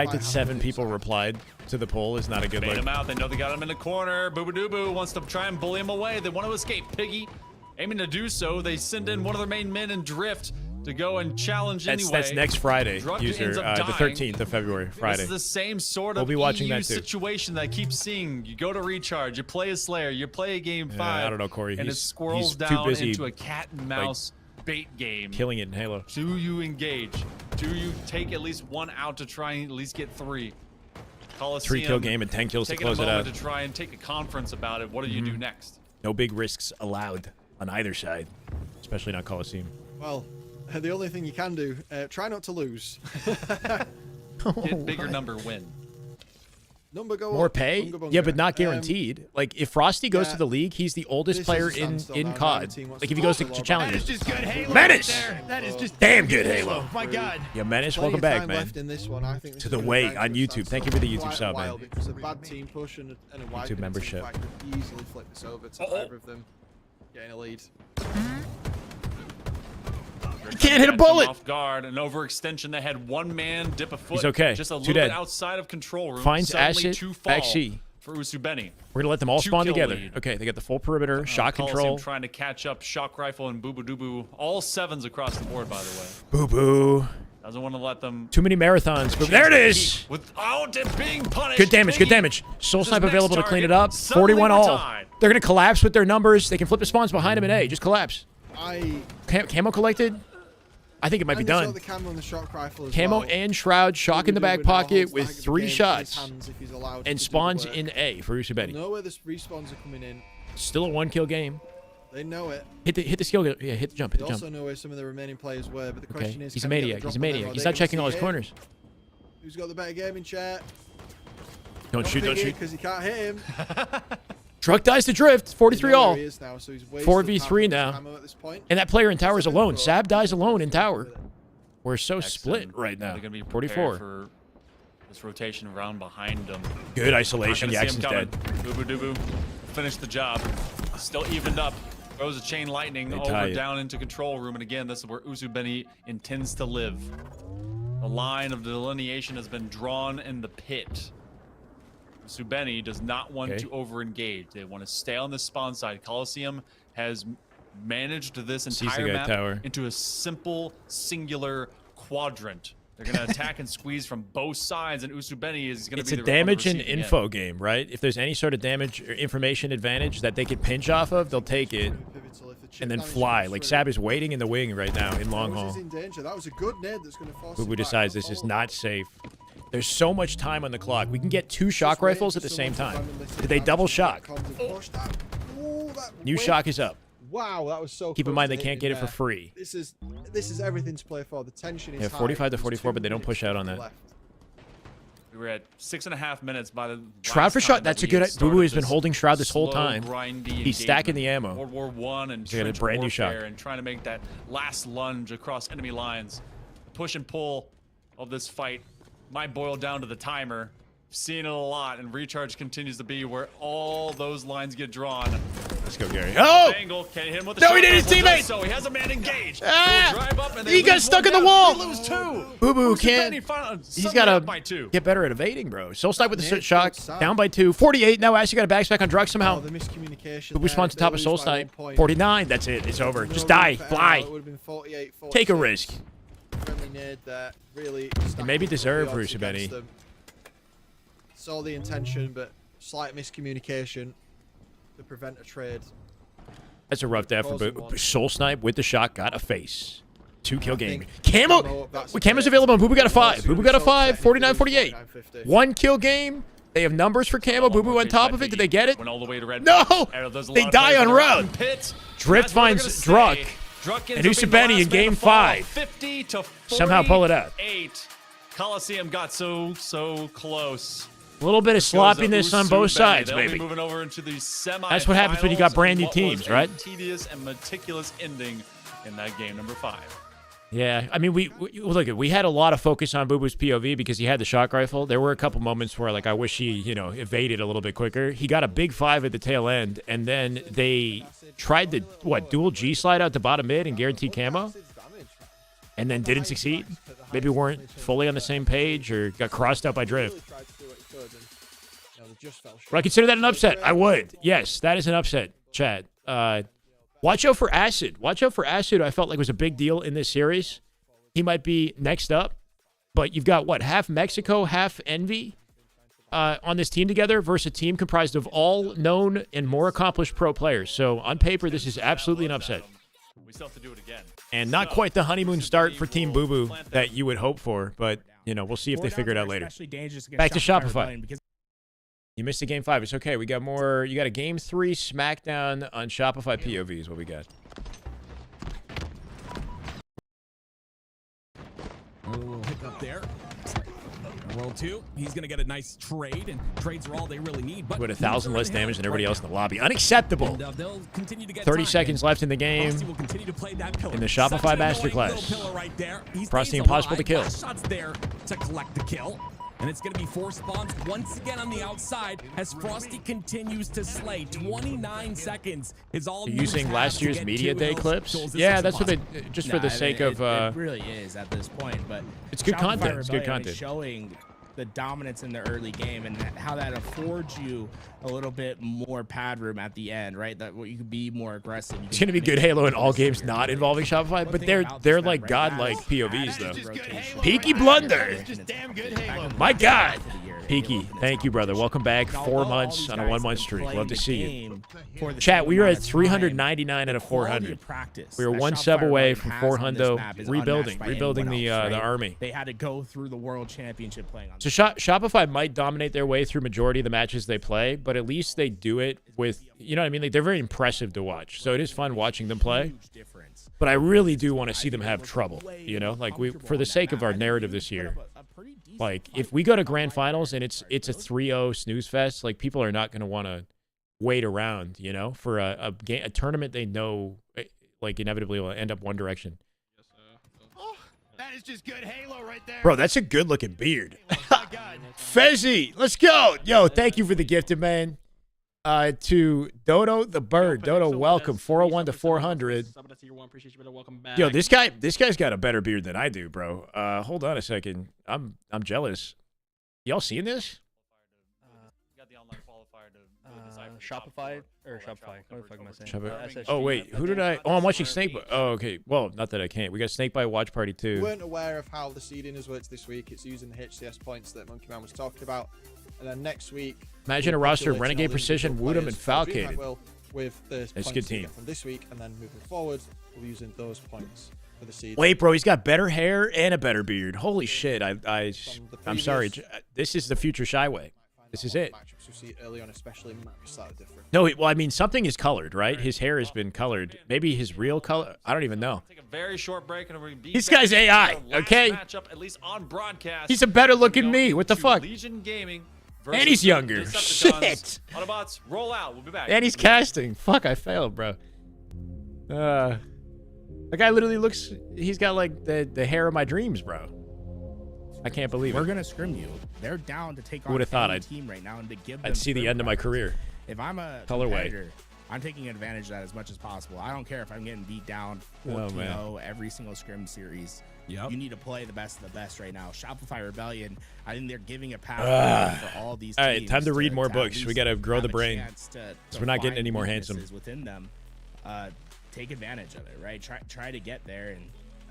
fact that 7 people replied to the poll is not a good Bait look. him out. They know they got him in the corner. Boo wants to try and bully him away. They want to escape. Piggy aiming to do so. They send in one of their main men and Drift to go and challenge anyway. That's next Friday, Druk user, ends up the dying. 13th of February, Friday. This is the same sort We'll of be watching EU that too. situation that I keep seeing. You go to recharge, you play a Slayer, you play a game 5. I don't know, Corey. And it He's squirrels too down busy, into a cat and mouse bait game. killing it in Halo. Do you engage? Do you take at least one out to try and at least get 3? Coliseum, 3-kill game and 10 kills to taking close a it moment out. to try and take a conference about it. What do you do next? No big risks allowed on either side, especially not Coliseum. Well, the only thing you can do, try not to lose. Get bigger number win. Number go More up, pay? bunga bunga. Yeah, but not guaranteed. Like, if Frosty goes yeah. to the league, he's the oldest This player is a in standstill now. COD. Neither team wants Like, if to he goes go to for Challengers. That is just good Halo. Menace! Right there. That is just Damn good Halo. My God. Yeah, Menace, Plenty welcome of back, time man. left in this one. I think this To is the gonna way grind on to a YouTube. standstill Thank you for the for YouTube quite a sub, while man. Because a bad team push and a wide YouTube membership. Could easily flip this over to either of them getting a lead. You can't hit a Catch him bullet. Off guard, an overextension. They had one man dip a foot. He's okay. Just a Two little bit dead. outside of control room. Finds Suddenly Acid, two fall backseat. for Usubeni. We're going to let them all 2 spawn kill together. lead. Okay, they got the full perimeter, shot Coliseum control. trying to catch up. Shock rifle and Boo Boo Doo Boo. All 7s across the board, by the way. Boo-boo. Doesn't want to let them. Too many marathons. But there it is. Without it being punished. Good damage, good Piggy damage. Soul is Snipe next available to clean it target. up. Suddenly 41 we're all. tied. They're going to collapse with their numbers. They can flip the spawns behind him in A. Just collapse. Camo collected. I think it might be done. The camo and the shock rifle as Camo well. and Shroud, shock in the back Boo-Boo now pocket holds the with bag of 3 game in his shots. hands if he's allowed And to do the spawns work. in A for They Usubeni. know where the respawns are coming in. Still a 1-kill game. They know it. Hit the skill. Yeah, hit the jump. Hit They the also jump. know where some of the remaining players were, but the Okay. question is, He's a can we get the maniac. drop He's a on them? maniac. Are He's they not gonna checking see all his him? corners. Who's got the better game in chat? Don't shoot, don't shoot. Because he can't hit him. Truck dies to drift. 43 all. 4v3 now. At this point. And that player in tower is alone. Sab dies alone in tower. We're so Excellent. split right now. They're gonna be 44. for this rotation around behind them. Good isolation. Not gonna see Jackson's him dead. coming. Boo Boo Doo Boo. Finish the job. Still evened up. Throws a chain lightning They tie over it. down into control room. And again, this is where Usubeni intends to live. The line of delineation has been drawn in the pit. Usubeni does not want to over-engage. They want to stay on the spawn side. Coliseum has managed this Sees the entire guy map tower. into a simple, singular quadrant. They're going to attack and squeeze from both sides, and Usubeni is going to It's be a the damage on and the receiving info end. game, right? If there's any sort of damage or information advantage that they could pinch off of, they'll take it and then fly. Like Sab is waiting in the wing right now in long haul. In danger. That was a good nade that's going to force Boo him Boo back. decides this is not safe. There's so much time on the clock. We can get 2 shock rifles at the same time. Did they double shock? New shock is up. Wow, that was so Keep in close mind to they can't hitting get it for there. free. This is everything to play for. The tension is Yeah, high. 45 to There's 44, 2 but they don't minutes push out on that. left. We were at 6.5 minutes by the Shroud last for time shot. that That's a we had good. Boo Boo has been started holding Shroud this whole slow, time. grindy He's stacking the engagement. ammo. World War I and They got a trench brand new warfare shot. and trying to make that last lunge across enemy lines. Push and pull of this fight might boil down to the timer. Seen it a lot, and recharge continues to be where all those lines get drawn. Let's go, Gary. Oh! Angle, can he hit him with the No, shot he did his rifle? teammate! Does So he has a man engaged. Ah! He'll drive up and they He got lose stuck one in the down. wall. They lose 2. Boo Boo Usubeni can't. finally- He's suddenly got up by to 2. get better at evading, bro. Soul Snipe with the Nade shock. outside. Down by 2. 48. Now Ashley got a backspec on Drug somehow. Oh, the miscommunication. Boo Boo there. spawns to They top of lose Soul by 1 Snipe. point. 49. That's it. It's over. No Just room die. for Fly. error. It would have been 48, Take a 46. risk. Friendly nade there. Really. And maybe stacked up deserve the odds Rusubeni. against them. Saw the intention, but slight miscommunication to prevent a trade. That's a rough death for Frozen Boo. one. Soul Snipe with the shot got a face. 2-kill game. think Camo. Camo, that's Camo's great. available. Boo Boo got a 5. Soul Boo Boo got a Snipe 5. technically 49 48. 49-50. 1-kill game. They have numbers for Camo. Boo Boo on top of it. Did they get it? Went all the way to red. No! Arrow does a They lot of die plays on in the route. round pit. Drift That's what we're finds gonna say. Druk. Druk And ends up being the Usubeni in last man game to fall. 5. 50 to Somehow pull it out. 48. Coliseum got so close. A little bit of sloppiness on both sides, They'll be baby. moving over into the semi. That's what happens when you got brand new teams, right? Tedious and meticulous ending in that game number 5. Yeah, I mean, we had a lot of focus on Boo Boo's POV because he had the shock rifle. There were a couple moments where, like, I wish he, evaded a little bit quicker. He got a big 5 at the tail end, and then they tried to, dual G slide out to bottom mid and guarantee camo, and then didn't succeed. Maybe weren't fully on the same page or got crossed out by drift. Would I consider that an upset? I would. Yes, that is an upset, Chad. Watch out for Acid. Watch out for Acid. I felt like was a big deal in this series. He might be next up. But you've got, what, half Mexico, half Envy on this team together versus a team comprised of all known and more accomplished pro players. So on paper, this is absolutely an upset. We still have to do it again. And not quite the honeymoon start for Team Boo Boo that you would hope for. But, you know, we'll see if they figure it out later. Back to Shopify. You missed a game 5. It's okay. We got more. You got a game 3 SmackDown on Shopify POV is what we got. A little hiccup there. World 2, he's going to get a nice trade, and trades are all they really need. But with 1,000 less damage than everybody else in the lobby. Unacceptable. And, they'll continue to get 30 time, seconds left in the game. Frosty will continue to play that pillar. In the Shopify Such an annoying Masterclass. little pillar right there. He Frosty stays impossible to alive. kill. Last shot's there to collect the kill. And it's going to be 4 spawns once again on the outside as Frosty continues to slay. 29 seconds is all You're using last to year's get media 2 day kills. clips. Kills is Yeah, such a that's what they must. just for the sake of. It really is at this point, but It's good Shopify content. It's good Rebellion is content. showing the dominance in the early game and how that affords you a little bit more pad room at the end, right? That you could be more aggressive. It's gonna be good Halo in all games not involving Shopify, but they're like godlike POVs though. Peaky Blunder. My God. Peaky, thank you, brother. Welcome back. 4 months on a 1-month streak. Love to see you. Chat, we are at 399 out of 400. We were 1 sub away from 400 rebuilding the army. They had to go through the world championship playing on. So Shopify might dominate their way through majority of the matches they play, but at least they do it with, you know what I mean? Like, they're very impressive to watch. So it is fun watching them play. But I really do want to see them have trouble, you know? Like, for the sake of our narrative this year. Like, if we go to grand finals and it's a 3-0 snooze fest, like, people are not going to want to wait around, you know, for a tournament they know, like, inevitably will end up one direction. Oh, that is just good Halo right there. Bro, that's a good-looking beard. Fezzy, let's go. Yo, thank you for the gifted, man. To Dodo the Bird. Dodo, welcome. 401 to 400. Yo, this guy's got a better beard than I do, bro. Hold on a second. I'm jealous. Y'all seen this? Shopify or Shopify? What the fuck am I saying? Shopify. Oh wait, who did I? Oh, I'm watching Snakebite. Oh, okay. Well, not that I can't. We got Snakebite Watch Party We 2. weren't aware of how the seeding has worked this week. It's using the HCS points that Monkey Man was talking about, and then next week. Imagine a roster of Renegade Precision, Woodham, and Falcated. With the That's a points good that we team. get from this week, and then moving forward, we're using those points for the seed. Wait, bro, he's got better hair and a better beard. Holy shit! I'm sorry. This is the future Shyway. This is it. Matchups we see early on, especially, might be slightly different. No, well, I mean, something is colored, right? His hair has been colored. Maybe his real color. I don't even know. Take a very short break and we're This guy's AI, okay? Matchup, at least on broadcast. He's a better looking me. What the fuck? Legion Gaming And he's younger. Decepticons. Shit. Autobots, roll out. We'll be back. And he's casting. Fuck, I failed, bro. The guy literally looks. He's got like the hair of my dreams, bro. I can't believe We're it. gonna scrim you. They're down to take Who on would've thought any I'd- team right now and to give them I'd see the end of my career. If I'm a Colorway. competitor, I'm taking advantage of that as much as possible. I don't care if I'm getting beat down Oh, 14-0 man. every single scrim series. Yep. You need to play the best of the best right now. Shopify Rebellion, I think they're giving a path for all these All teams. right, time to read more at books. We least got to grow have the a brain. chance to we're not getting find any more handsome. weaknesses within them. Take advantage of it, right? Try to get there, and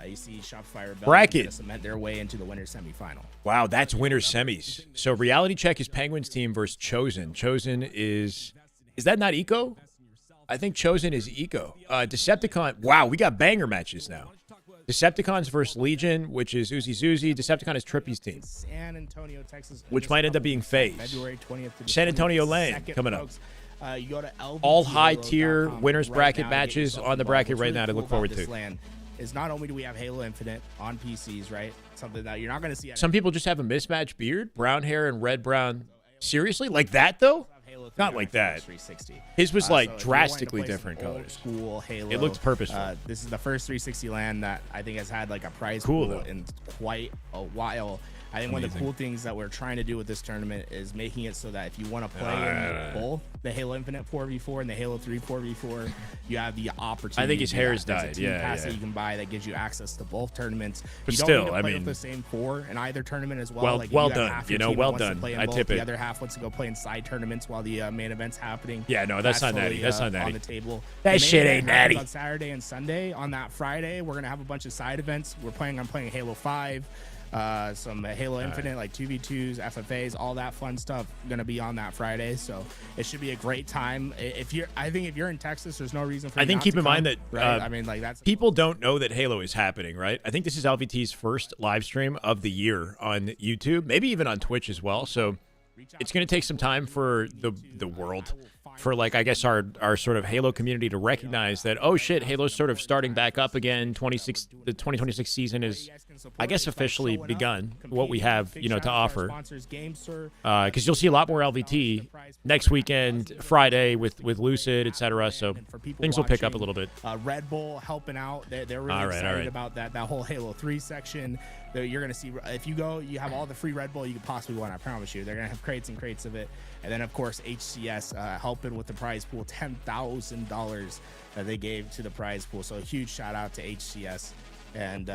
you see Shopify Rebellion Bracket. gonna cement their way into the winner's semifinal. Wow, that's winner semis. So reality check is Penguins team versus Chosen. Chosen is that not Eco? I think Chosen is Eco. Decepticon. Wow, we got banger matches now. Decepticons versus Legion, which is Uzi Zuzi. Decepticon is Trippy's team, San Antonio, Texas, which might end up being FaZe. February 20th to the San Antonio 22nd, Lane coming up. folks. You go to All high tier LBTHalo.com winners right bracket now to get matches yourself on the involved. bracket What's right really now to cool look forward about this to. LAN is not only do we have Halo Infinite on PCs, right? Something that you're not going to see. Some people just have a mismatched beard, brown hair and red brown. Seriously, like that though? Not like that. 360. His was So like if you're wanting to drastically play some different old colors. School Halo. It looked purposeful. This is the first 360 LAN that I think has had like a prize Cool, pool though. in quite a while. I think one of the cool things that we're trying to do with this tournament is making it so that if you want to play in both the Halo Infinite 4v4 and the Halo 3 4v4, you have the opportunity. I think his hair's There's a dyed. team Yeah, pass yeah. that you can buy that gives you access to both tournaments. But you don't still, need to I play mean, with the same 4 in either tournament as well. Well- Like, if well you have done, half you your know, team that well wants to done. play in I both, tip the it. other half wants to go play in side tournaments while the main event's happening. Yeah, no, that's not natty. fully, That's not on natty. the table. That The main shit event ain't happens natty. On Saturday and Sunday. On that Friday, we're gonna have a bunch of side events. We're planning on playing Halo 5, some Halo Infinite, like 2v2s, FFAs, all that fun stuff gonna be on that Friday. So it should be a great time. I think if you're in Texas, there's no reason for. I you think not keep to in mind come, that right? I mean, like that's people don't know that Halo is happening, right? I think this is LVT's first live stream of the year on YouTube, maybe even on Twitch as well. So it's going to take some time for the world, for like I guess our sort of Halo community to recognize that, oh shit, Halo's sort of starting back up again. The 2026 season is, I guess, officially begun. What we have, to offer, because you'll see a lot more LVT next weekend, Friday with Lucid, etc. So things will pick up a little bit. Red Bull helping out. They're really excited about that whole Halo 3 section. You're gonna see if you go, you have all the free Red Bull you could possibly want. I promise you, they're gonna have crates and crates of it. And then of course HCS helping with the prize pool, $10,000 that they gave to the prize pool. So a huge shout out to HCS and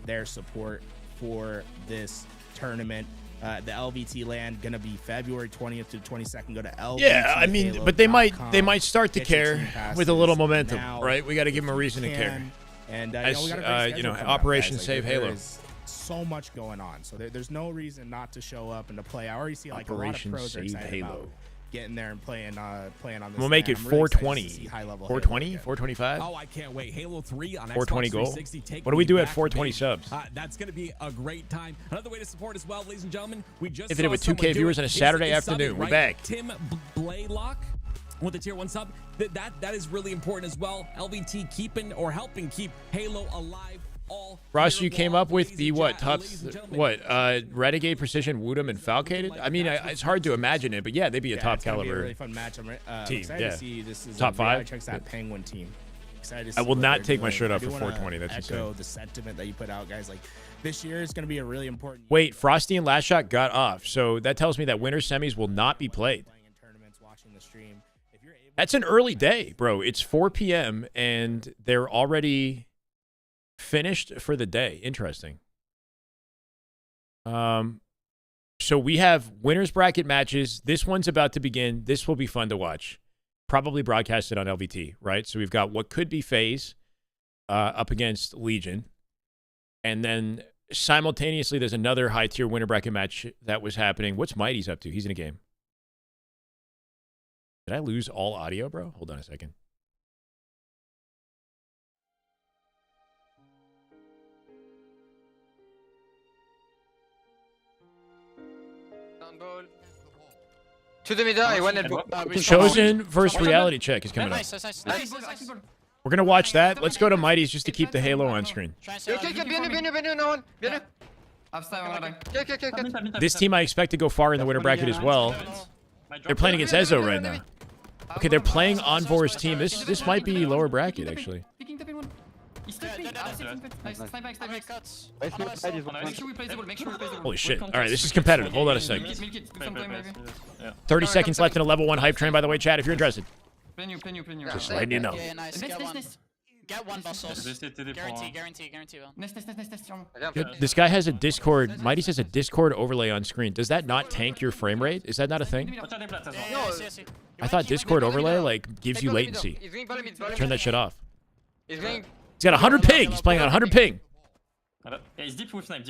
their support for this tournament. The LVT land gonna be February 20th to 22nd. Go to LVT. Yeah, I mean, but they might start to care with a little momentum, right? We got to give them a reason to care. And as we got a great schedule coming up, Operation guys. Save Halo. There's so much going on, so there's no reason not to show up and to play. I already see like Operation a lot of pros are Save excited Halo. about getting there and playing on this. We'll make it I'm really excited to 420. see high-level 420, Halo. 425. Oh, I can't wait. Halo 3 on 420 Xbox goal. 360. Take What do we do at back 420 to subs? That's going to be a great time. Another way to support as well, ladies and gentlemen. We just If it with 2K viewers on a Saturday afternoon, we're back. Tim Blaylock with the tier 1 sub. That is really important as well. LVT keeping or helping keep Halo alive. Ross, you came up with the Renegade, Precision, Woodham, and Falcated? I mean, it's hard to imagine it, but yeah, they'd be a top it's gonna be caliber a really fun match. I'm team. excited Yeah. to see this is Top 5? checks that Penguin team. Excited to see I will what not they're take my doing. shirt I off do for wanna 420. That's echo insane. the sentiment that you put out, guys. Like this year is going to be a really important. Wait, Frosty and Last Shot got off, so that tells me that winter semis will not be played. That's an early day, bro. It's 4 p.m. and they're already finished for the day. Interesting. So we have winners bracket matches. This one's about to begin. This will be fun to watch. Probably broadcasted on LVT, right? So we've got what could be FaZe up against Legion. And then simultaneously, there's another high-tier winner bracket match that was happening. What's Mighty's up to? He's in a game. Did I lose all audio, bro? Hold on a second. To the middle, I went and Chosen versus reality check is coming up. Nice. We're going to watch that. Let's go to Mighty's just to keep the Halo on screen. Okay, bienvenue, no one. Bienvenue. Okay. This team I expect to go far in the winner bracket as well. They're playing against Ezo right now. Okay, they're playing Envor's team. This might be lower bracket, actually. Holy shit. All right, this is competitive. Hold on a second. 30 seconds left in a level 1 hype train, by the way, chat, if you're interested. Just letting you know. Get one bustles. Guarantee. This guy has a Discord. Mighty says a Discord overlay on screen. Does that not tank your frame rate? Is that not a thing? I thought Discord overlay like gives you latency. Turn that shit off. He's got 100 ping. He's playing on 100 ping. Yeah, he's deep with snipe.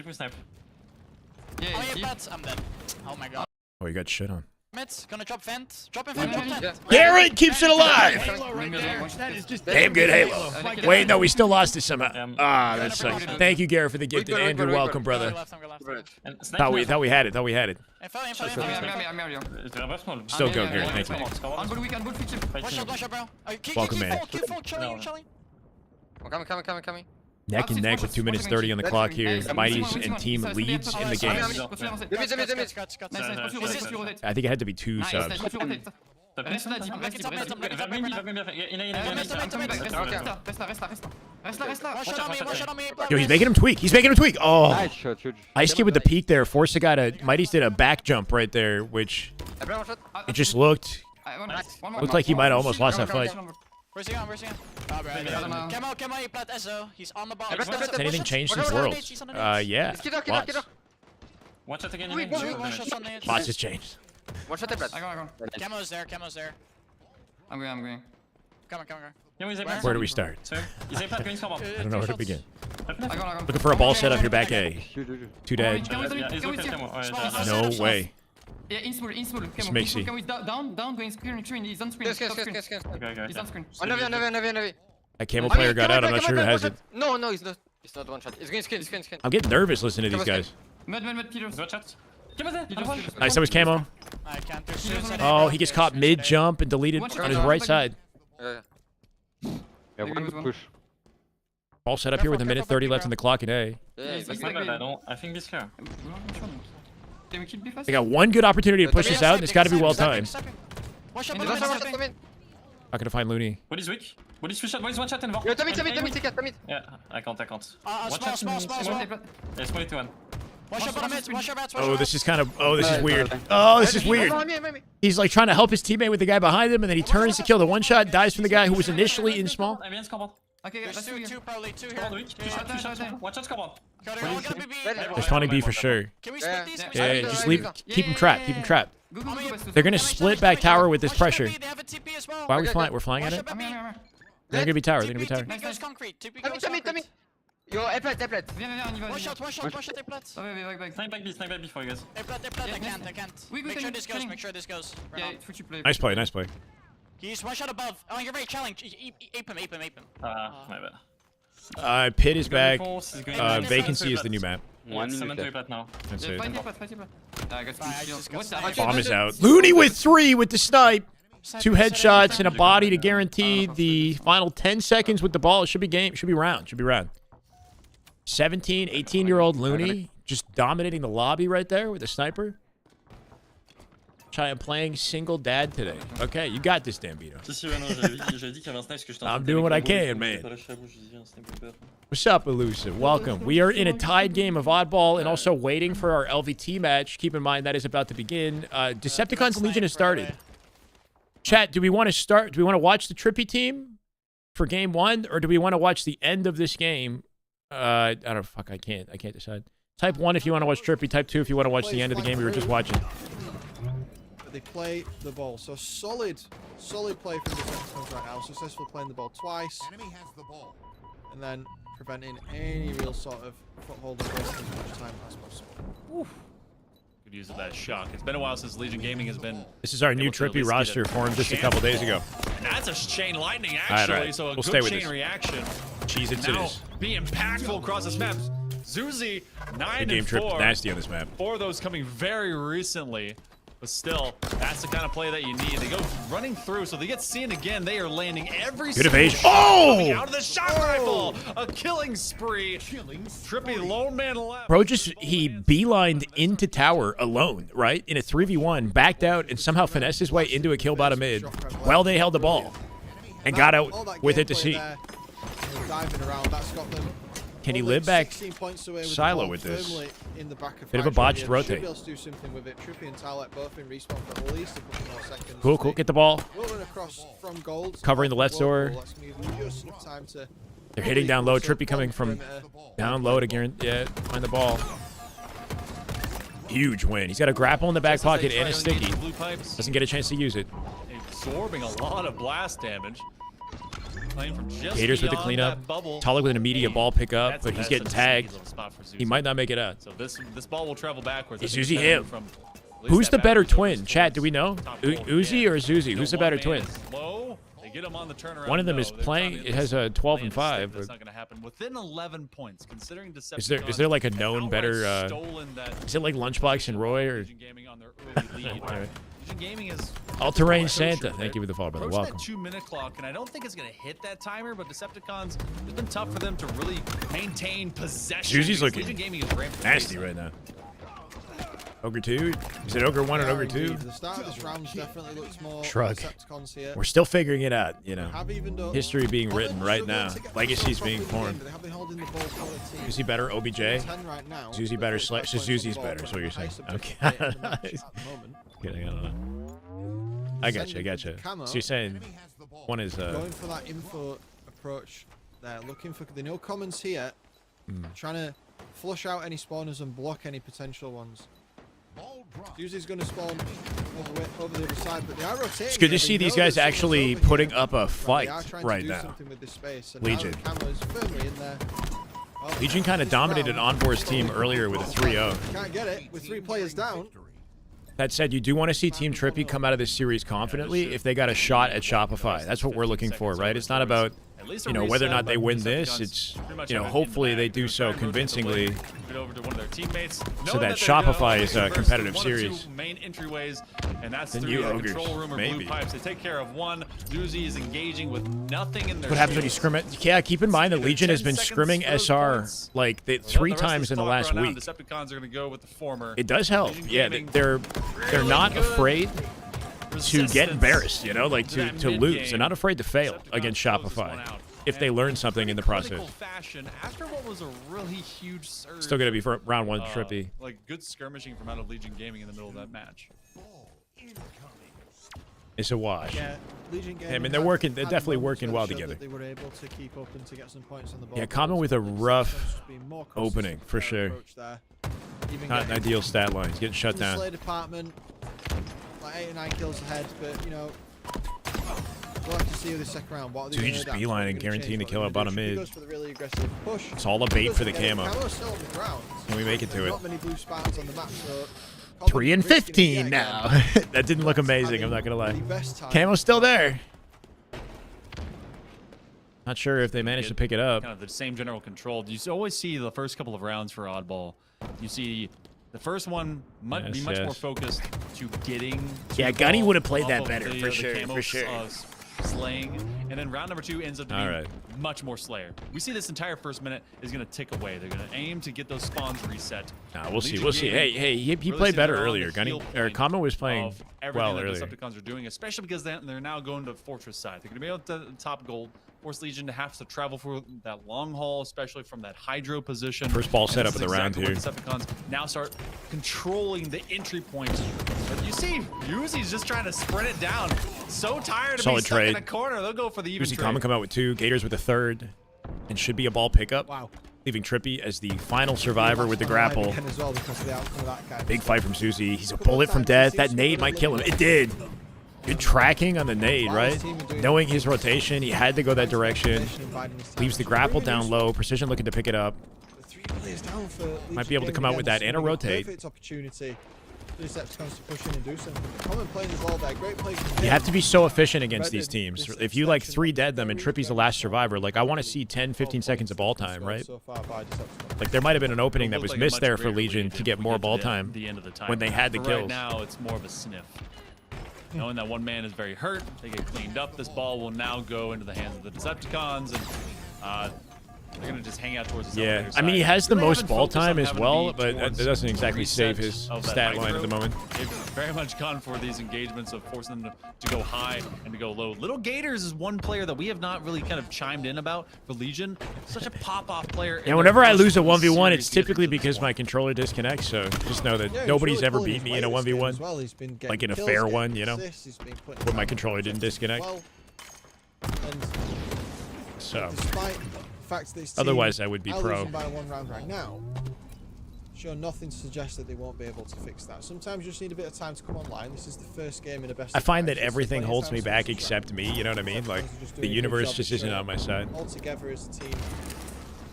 I'm dead. Oh my god. Oh, you got shit on. Mit's gonna drop vent. Drop vent. Garrett keeps it alive. That is just Damn good Halo. Wait, no, we still lost it somehow. Ah, that sucks. Thank you, Garrett, for the gift. Andrew, welcome, brother. Thought we had it. Still go, Garrett. Thank you. Welcome, man. I'm coming. Neck and neck with 2 minutes 30 on the clock here. Mighty's and team leads in the game. I think it had to be 2 subs. Reste là, reste là. One shot on me, one shot on me. Yo, he's making him tweak. He's making him tweak. Oh. Nice shot, huge. Ice Kid with the peek there forced the guy to. Mighty's did a back jump right there, which it just looked like he might have almost lost that fight. Where's he on? Where's he on? Camo, you plat Ezo. He's on the ball. Has anything changed since Worlds? Yeah. Lots. One shot again. One shots on the edge. Lots has changed. One shot plat. Camo's there. I'm going. Come on. Where do we start? He's a plat going score. I don't know where to begin. Looking for a ball set up here back A. Two dead. No way. Yeah, in small. It's Mixy. Down, going screen. He's on screen. Okay. He's on screen. That Camel player got out. I'm not sure who has it. No, he's not. It's not one shot. It's going screen. I'm getting nervous listening to these guys. Mid, Peters. One shot. Nice, that was Camo. I can't. Oh, he gets caught mid-jump and deleted on his right side. Yeah, one push. Ball set up here with a minute 30 left in the clock in A. I think this clear. They got one good opportunity to push this out, and it's got to be well timed. Not gonna find Looney. What is weak? What is one shot and Yo, Tamid. Yeah, I can't. Small. Yeah, small to one. Oh, this is kind of. Oh, this is weird. Oh, this is weird. He's like trying to help his teammate with the guy behind him, and then he turns to kill the one shot, dies from the guy who was initially in small. Okay, there's two probably. Two here. One shot's come on. Responding B for sure. Can we split these? Yeah, just leave. Keep him trapped. They're gonna split back tower with this pressure. Why are we flying? We're flying at it. They're gonna be tower. Nice concrete. Tamid. Yo, A plat. One shot, A plat. Snipe back B for you guys. A plat, I can't. Make sure this goes. Yeah, Nice play. He's one shot above. Oh, you're very challenged. Ape him. My bad. Pit is back. Vacancy is the new map. That's it. Bomb is out. Looney with 3 with the snipe. 2 headshots and a body to guarantee the final 10 seconds with the ball. It should be game. Should be round. 17, 18-year-old Looney just dominating the lobby right there with a sniper. I'm playing single dad today. Okay, you got this, Dambito. I'm doing what I can, man. What's up, Elusive? Welcome. We are in a tied game of oddball and also waiting for our LVT match. Keep in mind that is about to begin. Decepticons Legion has started. Chat, do we want to start? Do we want to watch the Trippy team for game 1, or do we want to watch the end of this game? I don't know. Fuck, I can't decide. Type 1 if you want to watch Trippy. Type 2 if you want to watch the end of the game we were just watching. They play the ball. So solid play from the Decepticons right now. Successful playing the ball twice. And then preventing any real sort of foothold and wasting as much time as possible. Good use of that shock. It's been a while since Legion Gaming has been. This is our new Trippy roster formed just a couple days ago. And that's a chain lightning, actually. All right. So a We'll good stay with chain this. reaction. Cheese it to Now, this. be impactful across this map. Zuzi, 9 game and Trip 4. nasty on this map. 4 of those coming very recently. But still, that's the kind of play that you need. They go running through, so they get seen again. They are landing every Good single evasion. shot Oh! coming out of the shock rifle. A killing spree. Trippy lone man left. Bro he beelined into tower alone, right? In a 3v1, backed out, and somehow finessed his way into a kill bottom mid while they held the ball. And got out with it to see. Diving around, that's got them. Can he live back 16 points away with silo the with ball this? firmly in the back of Bit of a Factory. botched Should rotate. be able to do something with it. Trippy and Talek both in respawn for at least a couple more seconds. Cool. Get the ball. Rolling across from gold. Covering the left door. That's gonna give you just enough time to They're hitting down low. Trippy coming from down low to guarantee, find the ball. Huge win. He's got a grapple in the back pocket and a sticky. Doesn't get a chance to use it. Absorbing a lot of blast damage. Playing from just Gators with the beyond cleanup. that bubble. Tulloch with an immediate ball pickup, That's but he's a getting sneaky tagged. little spot for Zuzi. He might not make it out. So this ball will travel backwards. Is I think Zuzi depending him? from at least Who's that the better back twin? Chat, do we know? Uzi or Zuzi? Who's the better twin? Low. They get him on the turnaround. One of them is though. They're playing. trying to It has a 12 and 5. That's not going to happen. Within 11 points, considering Is there like a known better? Is it like Lunchbox and Roy or? Gaming on their early lead. Alright. Legion Gaming is All-terrain Santa. Thank you for the follow, brother. approaching Welcome. that 2-minute clock, and I don't think it's going to hit that timer, but Decepticons, it's been tough for them to really maintain possession. Zuzi's because looking Legion Gaming is ramped nasty right now. Ogre 2? Is it Ogre 1 and Ogre 2? The start of this round definitely looks more Shrug. Decepticons here. We're still figuring it out, you know. Have even done- History being written right now. Legacy's being formed. They have been holding the ball for the team. Zuzi better, OBJ? 10 right now. Zuzi better, slash Zuzi's better, is what you're saying. Okay. Kidding, I don't know. I gotcha. So you're saying one is... Going for that info approach there, looking for... They know commons here. Trying to flush out any spawners and block any potential ones. Zuzi's going to spawn over the other side, but they are rotating. It's good to see these guys actually putting up a fight right now. Legion. Legion kind of dominated Envor's team earlier with a 3-0. Can't get it with 3 players down. That said, you do want to see Team Trippy come out of this series confidently if they got a shot at Shopify. That's what we're looking for, right? It's not about, you know, whether or not they win this. It's, you know, hopefully they do so convincingly so that Shopify is a competitive series. Main entryways, and that's The through new the ogres, control room or maybe. blue pipes. They take care of one. Zuzi is engaging with nothing in their What happens when you scrim it? Yeah, keep in mind that Legion has been 10 scrimming seconds, SR points. like Let 3 the rest of times in the clock last run out. week. Decepticons are going to go with the former. It does help. Legion Yeah, Gaming, they're not really good afraid to get resistance embarrassed, you know, like to to that lose. mid-game. They're not afraid to fail against Shopify if they learn something in the process. Fashion, after what was a really huge surge. Still going to be for round 1 Trippy. Like good skirmishing from out of Legion Gaming in the middle of that match. It's a wash. Yeah, Legion I mean, they're working. They're definitely working well together. They were able to keep up and to get some points on the board. Yeah, Common with a rough opening for sure. Not an ideal stat line. He's getting shut down. Slay department, like 8 or 9 kills ahead, but you know, we'll have to see the second round. What are they So he gonna just adapt? beelining What are and they gonna guaranteeing change? to kill What up are on they a gonna do? He mid. goes for the really aggressive push. It's all a bait for the camo. Camo's still on the ground. Can we make it to There's it? not many blue Spartans on the map, so 3 and 15 now. That didn't look amazing. I'm not gonna lie. Camo's still there. Not sure if they managed to pick it up. Kind of the same general control. You always see the first couple of rounds for Oddball. You see the first one might be much more focused to getting. To Yeah, the Gunny ball would have played off that of better, the, for the sure, camo, for sure. Slaying, and then round number 2 ends up All being right. much more Slayer. We see this entire first minute is going to tick away. They're going to aim to get those spawns reset. Nah, we'll see. Legion We'll see. Hey, Gaming hey, he really played seems better they're on earlier. the Gunny heel or point Kama was playing of everything well that earlier. Decepticons are doing, especially because they're now going to Fortress side. They're going to be able to top gold. Force Legion to have to travel for that long haul, especially from that Hydro position. First ball And setup this of is the round exactly here. where Decepticons now start controlling the entry points. But you see, Uzi's just trying to sprint it down. So tired of being Solid stuck in trade. a corner. They'll go for the even Uzi trade. Common come out with 2, Gators with a 3rd, and should be a ball pickup. Wow. Leaving Trippy as the final survivor with the grapple. Again as well because of the outcome of that guy. Big fight from Susie. He's a bullet from death. That nade might kill him. It did. Good tracking on the nade, right? Knowing his rotation, he had to go that direction. Leaves the grapple down low. Precision looking to pick it up. Might be able to come out with that and a rotate. Perfect opportunity for the Decepticons to push in and do something. Common playing the ball there. Great play from You him. have to be so efficient against these teams. If you like 3 dead them and Trippy's the last survivor, like I want to see 10, 15 seconds of ball time, right? So far by Decepticons. Like there might have been an opening that It was looked like a missed much there for greater Legion lead to get if we more to ball the- time the end of the time. when they had the For kills. Right now, it's more of a sniff. Knowing that one man is very hurt, they get cleaned up. This ball will now go into the hands of the Decepticons, and they're gonna just hang out towards the Yeah, elevator I mean, he side. has the Really most haven't ball focused on time as having to well, be but towards that doesn't exactly the save reset his of that stat line at the hydro. moment. They've very much gone for these engagements of forcing them to go high and to go low. Little Gators is one player that we have not really kind of chimed in about for Legion. Such a pop-off player. in Yeah, their whenever I first lose a 1v1, series it's to get typically to this because point. my controller disconnects, so just know that Yeah, he's nobody's really ever pulling beat his me in a weight this game 1v1. as well. He's been getting Like in a kills, fair getting one, you know? assists, he's been putting When my time controller into didn't it as disconnect. well. And So, despite the fact that this team otherwise I would be are pro. losing by 1 round right now, sure, nothing suggests that they won't be able to fix that. Sometimes you just need a bit of time to come online. This is the first game in a best. I of find five, that so it's everything plenty of holds time me to back switch except around. me, you know what I mean? Like, Decepticons are just the doing a good universe job just of isn't showing on my side. all together as a team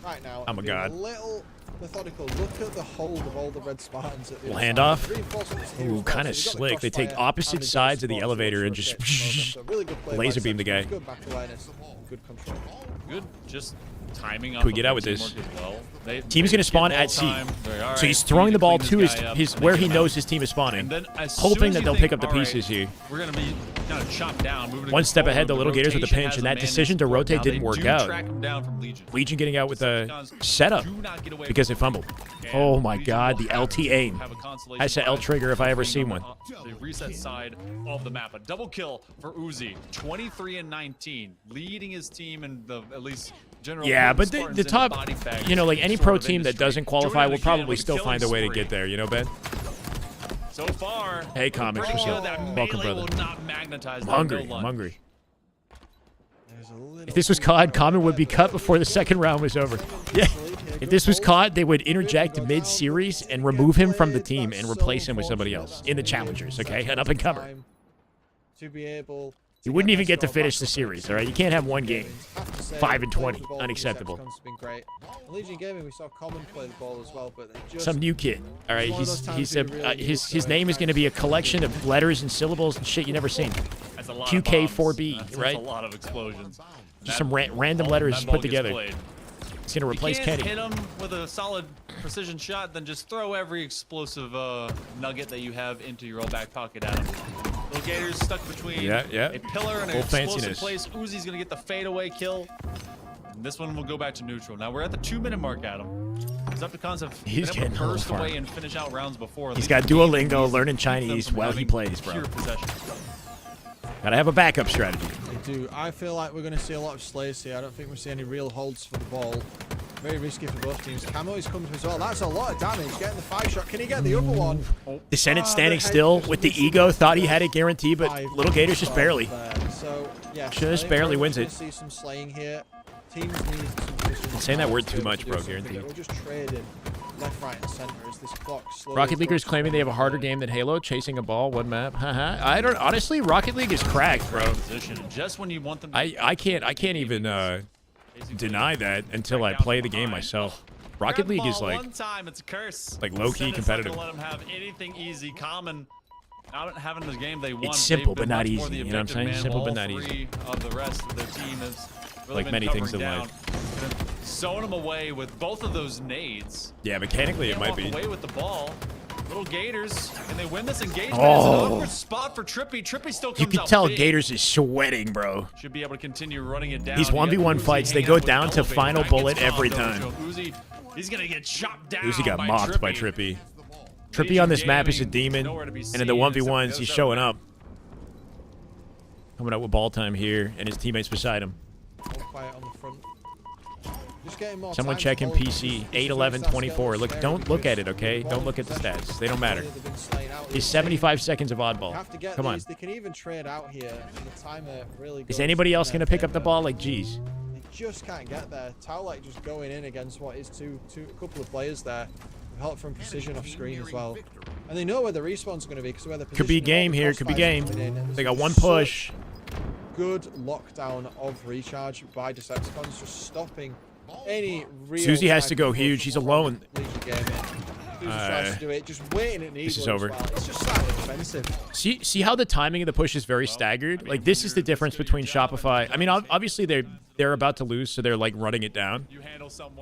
right now. I'm a being god. A little methodical. Look at the hold of all the red Spartans at the Little other handoff. side. Reinforcements here Ooh, as well, kind so of you've got the slick. They take crossfire opposite and the sides of the support elevator and to just rotate. So really good play by laser beam the guy. Decepticons. Good back awareness, good control. Good, just timing. Can we get out with this? Team's gonna spawn at C. So he's throwing the ball to his where he knows his team is spawning, And then as hoping soon as that you they'll think, pick up the "All right, pieces here. We're gonna be kind of chopped down. Moving One step ahead, the Little Gators with the rotation pinch, has and a that man in decision to support. rotate Now, didn't they work do out. track him down from Legion. Getting out with a setup Do not get away because they from fumbled. Oh my God, the LT aim. have a consolation That's an L trigger if I ever seen one. The reset side of the map. A double kill for Uzi. 23 and 19, leading his team in the at least general. Yeah, but Spartans the in top, body bag you know, like any sort pro of team that industry. doesn't qualify Doing will it probably again still with find a way to killing get there. You know, Ben? So far, Hey, Comics, pretty what's sure up? that Welcome, melee brother. will not magnetize I'm that hungry. no I'm lunge. hungry. If this was COD, Common would be cut before the second round was over. Yeah. If this was COD, they would interject mid-series and remove him from the team and replace him with somebody else in the challengers, okay? An up-and-comer. To be able. He wouldn't even get to finish the series, all right? You can't have one game. 5 and 20. Unacceptable. Been great. In Legion Gaming, we saw Common play the ball as well, but just Some new kid, all right? One of those He's times a, we really his need to name is going to be a collection of letters and syllables and shit you never seen. That's a lot of QK4B, bombs. right? That's a lot of explosions. Just some random letters that ball put gets together. played. It's going to replace you can't Kenny. hit him with a solid precision shot, then just throw every explosive nugget that you have into your old back pocket at him. Little Gators stuck between a pillar and an Full explosive fanciness. place. Uzi's gonna get the fadeaway kill. And this one will go back to neutral. Now we're at the 2-minute mark, Adam. Decepticons have He's been able getting to a little burst far. away and finish out rounds before. He's These got are Duolingo, easy learning to keep them Chinese from while he having plays, bro. pure possession. Gotta have a backup strategy. They do. I feel like we're going to see a lot of slays here. I don't think we see any real holds for the ball. Very risky for both teams. Camo is coming as well. That's a lot of damage. Getting the 5-shot. Can he get the other one? Descendant Ah, standing the head still just with the missing ego, thought he had it guaranteed, but five Little Gators just barely. there. So, yeah, Just barely wins it. See some slaying here. Teams need some position Saying that word to be too able much, to do bro, something, guaranteed. but We're just trading left, right, and center as this clock slowly Rocket Leaguers goes claiming they have a harder forward. game than Halo, chasing a ball, one map. Haha. I don't honestly. Rocket League is cracked, bro. Position. Just when you want them. I can't even deny that until I play the game myself. Rocket Grab League is ball like one time, it's a curse. like low-key Descendants not gonna competitive. Let them have anything easy. Common not having the game they won. It's simple, They've but been not much more easy, the you know what I'm saying? objective man, Simple, but while not all easy. three of the rest of their team has really Like been many covering things in down. life. Been sewing them away with both of those nades. Yeah, mechanically it Can't might walk be. away with the ball. Little Gators, and they win this engagement. It's Oh. an awkward spot for Trippy. Trippy still comes You can out tell big. Gators is sweating, bro. Should be able to continue running it down. These You got 1v1 Uzi fights, they hanging go out with down to Elevator. final That bullet gets every tough, though. time. Uzi, he's gonna get chopped down. Uzi got by mocked by Trippy. Trippy. Trippy on this map is a demon, nowhere to be and in the seen, 1v1s, except he's for showing up. Coming up with ball time here, and his teammates beside him. All quiet on the front. Just getting more Someone time check to in hold. PC. This 8, is 11, where it starts 24. getting Look, scary don't look at because it, okay? the Don't ball look at the possession stats. They don't matter. they've been slaying out. He's 75 seconds of You oddball. have to get Come on. these. They can even trade out here, and the timer really goes Is anybody in else their going to pick up the favor. ball? Like, geez. They just can't get there. Towlite just going in against what is a couple of players there. Help from precision off screen as well. And they know where the respawn's going to be because where the Could be game here. Could be game. They got one push. Good lockdown of recharge by Decepticons, just stopping any real. Susie has type to go of push huge. He's from alone. Legion Gaming. Susie tries to do it, just waiting at This is Needler over. as well. It's just slightly expensive. See how the timing of the push is very staggered? Like, this is the difference between Shopify. I mean, obviously, they're about to lose, so they're, like, running it down.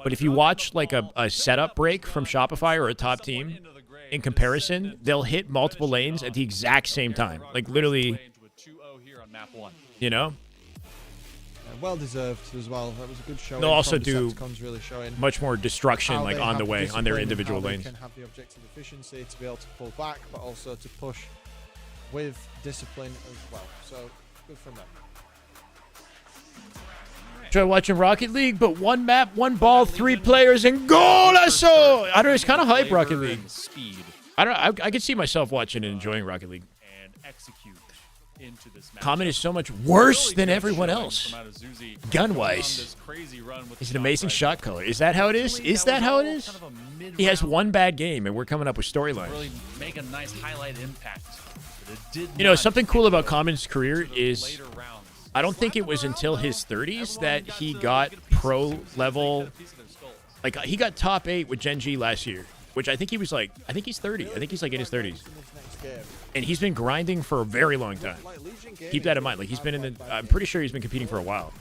But if you watch, like, a setup break from Shopify or a top team, in comparison, they'll hit multiple lanes at the exact same time. Like, literally, you know? Well deserved as well. That was a good show. They'll also do really showing much more destruction, how like, they on the have way, on their discipline, individual how they lanes. can have the objective efficiency to be able to pull back, but also to push with discipline as well. So good from them. Try watching Rocket League, but one map, one ball, 3 players, and goal! I saw. I don't know. It's kind of hype, Rocket League. I don't. I could see myself watching and enjoying Rocket League. And execute into this match. Common is so much worse than everyone else. Gun-wise, he's an amazing shot caller. Is that how it is? Is that how it is? He has one bad game, and we're coming up with storylines. Really make a nice highlight impact. But it did You know, not something cool about Common's career is later rounds. I don't think it was until his 30s that he got pro level. Like, he got top 8 with Gen G last year, which I think he was like, I think he's 30. I think he's like in his 30s. And he's been grinding for a very long time. Keep that in mind. Like, he's been in the, I'm pretty sure he's been competing for a while.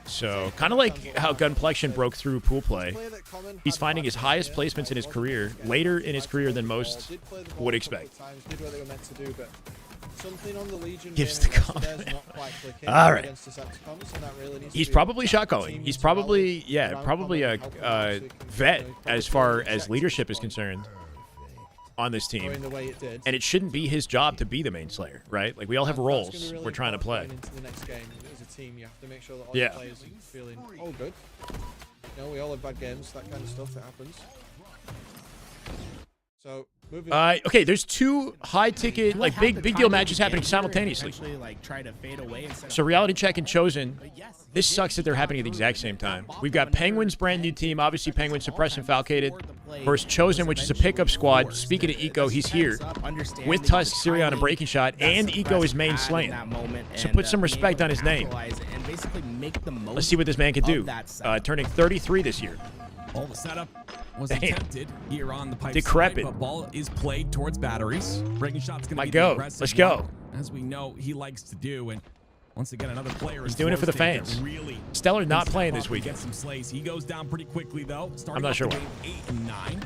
So, kind of like how Gunplexion broke through pool play, he's finding his highest placements in his career later in his career than most would expect. Something on the Legion Gives game the against comment. there's not quite clicking All right. against this XCOMs, and that really needs He's to be probably a shot calling. He's team probably, mentality yeah, around probably a Common, helping out so he can, vet you know, as probably far check as this leadership is one. concerned on this team. Going the way it did. And it shouldn't be his job to be the main slayer, right? Like, we all have That's gonna roles be really we're trying to play. important going into the next game as a team. You have to make sure that all Yeah. your players are feeling all good. You know, we all have bad games, that kind of stuff that happens. So moving. Okay, there's two high-ticket, like big deal matches happening simultaneously. Like try to fade away instead So of Reality Check and Chosen, this sucks that they're happening at the exact same time. We've got Penguin's brand new team, obviously Penguin suppressed and Falcated, versus Chosen, which is a pickup squad. Speaking of Eco, he's here with Tusk, Sirion, and Breaking Shot, and Eco is main slaying. So put some respect on his name. Let's see what this man can do. Turning 33 this year. All the setup was Damn. attempted here on the pipe Decrepit. side, but ball is played towards batteries. Breaking shot's going to be go. the aggressive Let's go. one, as we know he likes to do. And once again, another player He's is doing it for the flow state that fans. Really Stellar not can playing step this up and weekend. Get some slays. He goes down pretty quickly though. I'm not sure off why. the game 8 and 9.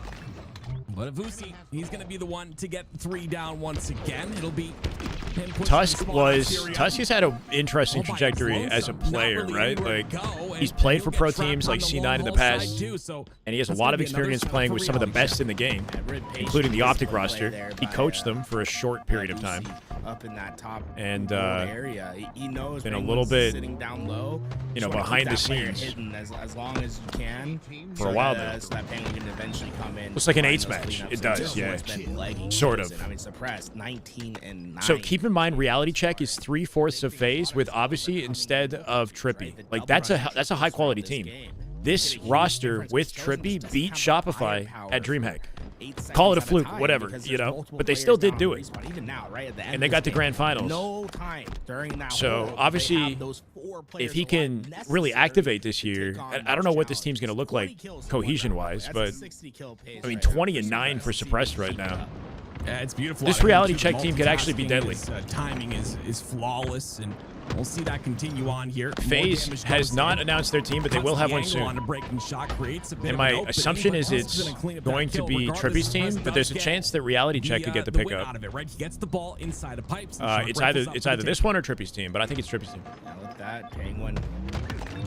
But Avusi, he's going to be the one to get 3 down once again. It'll be him pushing Tusk the spot was on Sirion. Tusk has had an interesting trajectory as a player, right? Like he's played for pro teams like C9 in the past, and he has a lot of experience playing with some of the best in the game, including the Optic roster. He coached them for a short period of time, up in that top and area. He knows been a Penguin's little bit, sitting down low. you know, Just wanna behind keep the that player scenes hidden as long as you can for a while now. so that Penguin can eventually come in. Looks like an find eights those match. cleanups. It does, This is yeah. what's been lagging Sort Chosen. of. I mean, suppressed 19 and 9. So keep in mind, Reality Check is 3/4 of phase with obviously instead of Trippy. Like that's a high quality team. This roster with Trippy beat Shopify at Dreamhack. Call it a fluke, whatever, you know. But they still did do it, Even now, right at the end and they of got this the grand game, finals. No time during that. So hold, obviously, they have those 4 players if he can alive really necessary activate this year, I don't know what this team's going to look like cohesion-wise, but I mean, 20 and 9 for suppressed right now. Yeah, it's beautiful. This out of him, Reality too. Check team could actually be Multitasking deadly. is, timing is flawless, and we'll see that continue on here. More FaZe damage has goes not in. announced their team, but they Cuts will have the one angle soon. on a breaking shot, creates a bit And of my an opening, assumption but is Tusk's it's gonna clean up that going to kill be regardless. Trippy's team, Tusk but there's a does chance that Reality Check could get the win pickup. out of it, right? He gets the ball inside of pipes. and Sharp It's rifles out either for the this one or Trippy's team, but I think it's Trippy's team. Yeah, with that, Penguin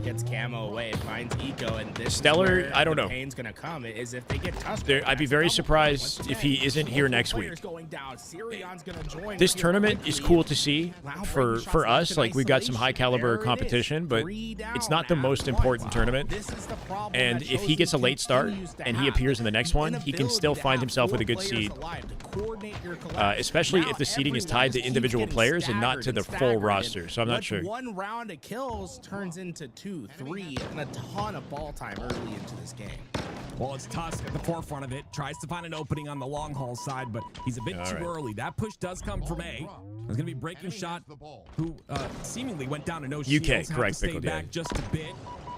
gets camo away, finds Eco, and this Stellar, is where I don't the know. pain's gonna come is if they get Tusk. I'd be very surprised if he isn't here next week. This tournament is cool to see for us. Like, we've got some high caliber competition, but it's not the most important tournament. And if he gets a late start and he appears in the next one, he can still find himself with a good seed. Especially if the seeding is tied to individual players and not to the full roster. So I'm not sure. One round of kills turns into 2, 3, and a ton of ball time early into this game. Well, it's Tusk at the forefront of it. Tries to find an opening on the long haul side, but he's a bit too early. That push does come from A. There's going to be Breaking Shot, who seemingly went down to no shields. UK, correct, Stay Pickle, yeah. back just a bit.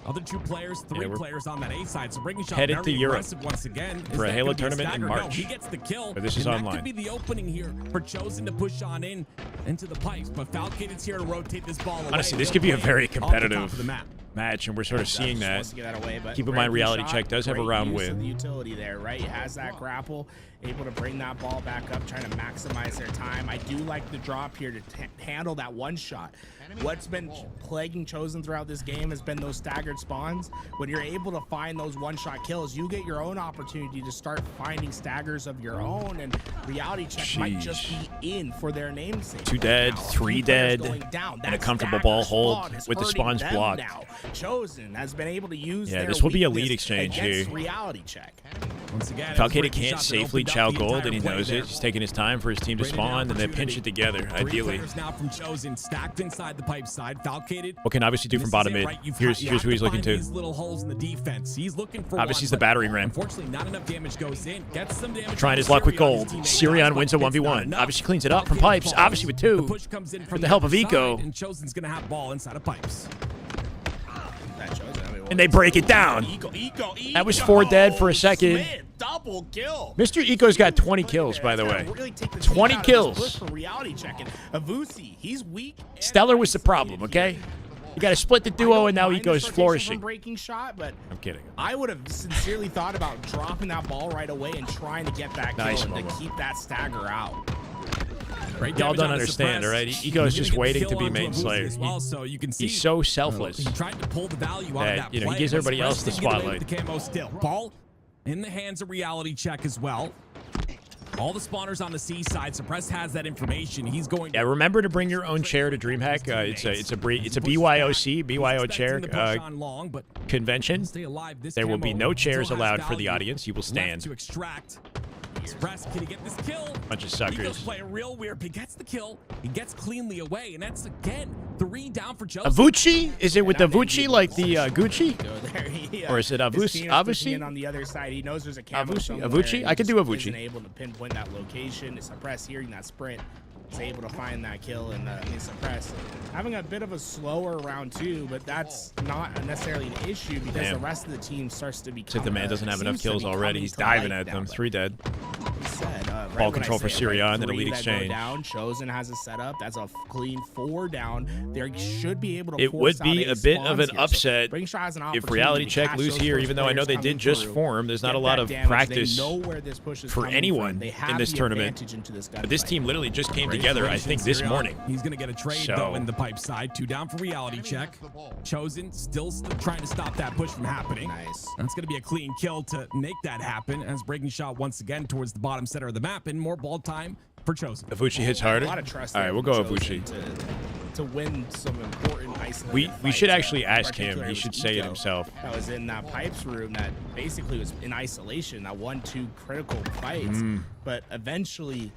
Other 2 players, 3 players on that A side. So Breaking Shot Headed very to Europe aggressive once again. for a Is that Halo gonna be tournament in stagger? March. No, he gets the kill. But this is and online. That could be the opening here for Chosen to push on in into the pipes. But Falcated's here to rotate this ball away. Honestly, this could be a very Off the top competitive of the map. match, and we're sort of seeing that. Wants to get that away, but Keep in mind, Breaking Reality Shot, Check does have a great round use of win. the utility there, right? He has that grapple, able to bring that ball back up, trying to maximize their time. I do like the drop here to handle that one shot. What's been plaguing Chosen throughout this game has been those staggered spawns. When you're able to find those one-shot kills, you get your own opportunity to start finding staggers of your own, and Reality Check might just be in for their namesake. 2 dead, Now, 3 2 players dead, going down. and a That comfortable stagger ball hold spawn is with the hurting spawns them blocked. now. Chosen has been able to use Yeah, their this will be a weakness lead exchange against here. Reality Check. Once again, Falcated can't safely chow gold, and he knows it. He's taking his time for his team to Great spawn, and they pinch it together, 3 ideally. players now from Chosen, stacked inside the pipe side. Falcated. What can obviously do from This bottom is it, mid? right? Here's You have who he's looking find to. These little holes in the defense. He's looking for Obviously, one, he's the but battering ram. Unfortunately, not enough damage goes in. Gets some damage. Trying on his luck with Sirion. gold. His teammate Sirion dies, wins a but it's not 1v1. enough. Obviously cleans it up from Falcated pipes. falls. Obviously with The 2. push comes in With from the help other of Eco. side, and Chosen's gonna have ball inside of pipes. And they break it down. That was 4 dead for a second. Double kill. Mr. Eco's got 20 kills, by the way. 20 kills. For Reality Check, and Avusi, he's weak. Stellar was the problem, okay? You got to split the duo, and now Mind Eco's the flourishing. Breaking shot, but I'm kidding. I would have sincerely thought about dropping that ball right away and trying to get that kill Nice, and to Momo. keep that stagger out. Great Y'all damage don't on the understand, suppress. all right? He's Eco's gonna just get the waiting kill to be onto main Abusi slayer. as well, so you can see He's so selfless. he tried to pull the value out That, of that you know, he play, gives but everybody else the Suppress didn't get away spotlight. with the camo still. Ball in the hands of Reality Check as well. All the spawners on the C side. Suppress has that information. He's going to... Yeah, remember to bring your own chair to Dreamhack. It's a BYO chair convention. There will be no chairs allowed for the audience. You will stand. To extract. Suppress, can he get this kill? Bunch of Eco's suckers. playing real weird. He gets the kill. He gets cleanly away, and that's again 3 down for Joseph. Avucci? Is it with the Vucci like the Gucci? Or is it His team is pushing in Avucci? on the other side. He knows there's a camo Avucci? somewhere, Avucci? and I could do just Avucci. Isn't able to pinpoint that location. To Suppress hearing that sprint, is able to find that kill and Suppress having a bit of a slower round 2, but that's not necessarily an issue because Damn. the rest of the team starts to become. Except the man doesn't have enough kills already. He's diving at them. 3 dead. Ball control for Syria and then elite exchange. Down. Chosen has a setup. That's a clean 4 down. They should be able to. It would be a bit of an upset if Reality to Check catch lose those here, first even though I know they players did coming just through, form. There's not get a lot that of damage. They practice know where this push is for coming anyone from. They have in this the tournament. advantage into this But this gunfight. team literally just came together, I think, this morning. He's going to get a trade, So- though, in the pipe side. 2 down for Reality Check. Chosen still trying to stop that push from happening. Nice. That's going to be a clean kill to make that happen as breaking shot once again towards the bottom center of the map and more ball time for Chosen. Avucci hits A harder. lot of trust All right, there we'll from go Chosen Avucci. to win some important isolated We fights. should actually In ask him. particular, He it should was say it Eco himself. That was in that pipes room that basically was in isolation. That 1-2 critical fights, Mm. but eventually.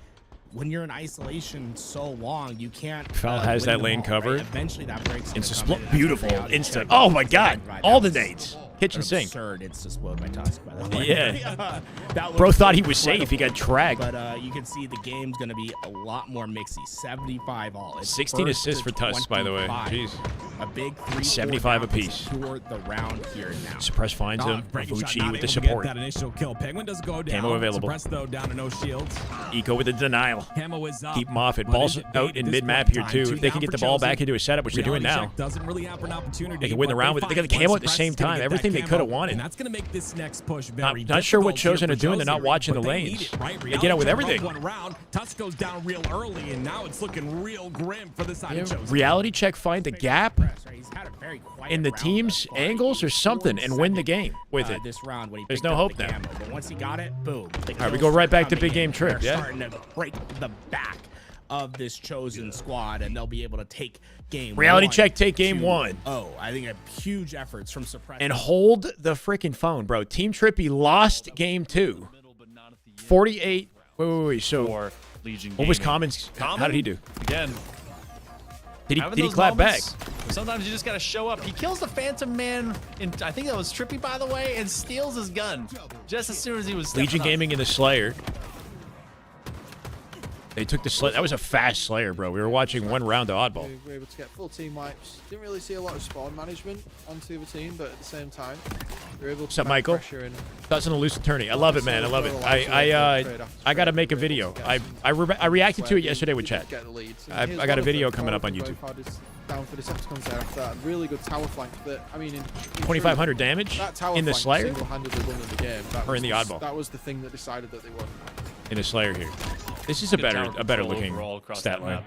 When you're in isolation so long, you can't. Foul has win that them lane all, covered. Right? Eventually, that breaks. Insta-split. Beautiful. Instant. Oh, my God. All the nades. Kitchen sink. Absurd insta-split by Tusk, by the way. Yeah. That Bro looks thought he was safe. He got incredible. tracked. But you can see the game's going to be a lot more mixy. 75 all. It's 16 first assists to for Tusk, by the way. 25. Jeez. A big 3 75 apiece. Secure the round here now. Suppress finds him. Breaking shot, Avucci not with the able to get support. That initial kill. Penguin does go down. Camo available. Suppress, though, down to no shields. Eco with the denial. Camo is up. Keep him off it. But Ball's is it out bait in at this mid-map point here, in too. time? If they 2 can get down the for ball Chosen. back into a setup, which they're doing Reality now. Check doesn't really have an opportunity. They can win the but round with it. They got the find camo at the Suppress same is gonna time. get Everything that they camo, could have wanted. And that's going to make this next push very Not sure what difficult Chosen here are doing. for They're not Chosen, watching the but they lanes. need it, right? They get out with Reality everything. Check one round. Tusk goes down real early, and now it's looking real grim for the side of Chosen. Reality Check find the gap He's had a very quiet in the round team's thus far. angles or something and win the game with it. This round when he There's picked no up hope the now. camo, but once he got it, boom. All right, we go right back to big game trip, They're yeah? starting to break the back of this Chosen squad, and they'll be able to take game Reality 1 Check take game to 1. Oh, I think huge efforts from Suppress. And hold the freaking phone, bro. Team Trippy lost game 2. 48. Wait. So, For Legion what was Gaming. Common's? How did he do? Again, Did having he those clap back? moments, Sometimes you just gotta show up. He kills the Phantom Man, and I think that was Trippy, by the way, and steals his gun just as soon as he was stepping Legion up. Gaming in the Slayer. They took the Slayer. That was a fast Slayer, bro. We were watching one round of Oddball. We were able to get full team wipes. Didn't really see a lot of spawn management onto the other team, but at the same time, we were able to What's up, mount Michael? pressure and That's an elusive tourney. I love it, man. I love it. I got to make a video. I reacted to it yesterday with chat. get the leads. And I here's got one a of video them. coming up on Both YouTube. had his down for Decepticons there after that. Really good tower flank. That I mean, in 2,500 damage that tower in the flank Slayer single-handedly won the game. That or was in the Oddball? That was the thing that decided that they won. In the Slayer here. This is a Good better tower looking control overall across stat that line. map.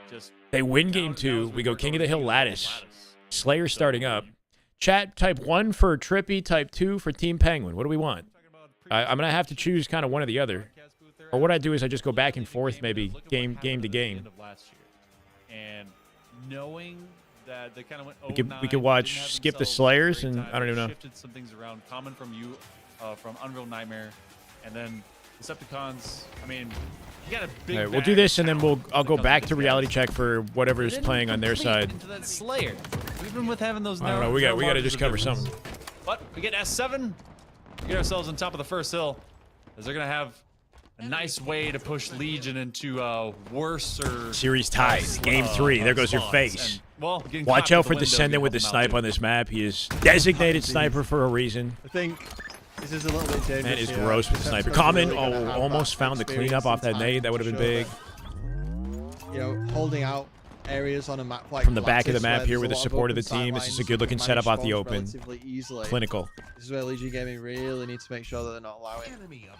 Just They win game 2. We go King of the Hill Lattice. Slayer starting up. Chat type 1 for Trippy, type 2 for Team Penguin. What do we want? I'm going to have to choose kind of one or the other. Or what I do is I just go back and forth maybe game to game. And knowing that they kind of went We could watch Skip the Slayers and I don't even know. Shifted some things around. Common from you, from Unreal Nightmare, and then Decepticons. I mean, you got a big. All right, we'll bag do this and of then talent I'll go when it comes back to to these Reality guys. Check for whatever's They didn't playing on their complete side. Into that Slayer, even with having those. I don't know. We got to just cover something. But we get S7. We get ourselves on top of the first hill, as they're gonna have a nice way to push Legion into worse or Series tied. Game 3. There goes your spots. face. And, well, getting Watch clapped out with for the window, Descendant you with the help them out snipe too. on this map. He is designated sniper for a reason. I think this is a little bit dangerous. Man is here. gross with the sniper. Decepticons Common, really gotta have almost that found the experience cleanup off and that time nade. That would have been to show big. that, you know, holding out areas on a map like From the back of the Lattice map where here there's with a the lot support of open the team. This is a sidelines, good looking you can setup manage out the spawns open. relatively easily. Clinical. This is where Legion Gaming really need to make sure that they're not allowing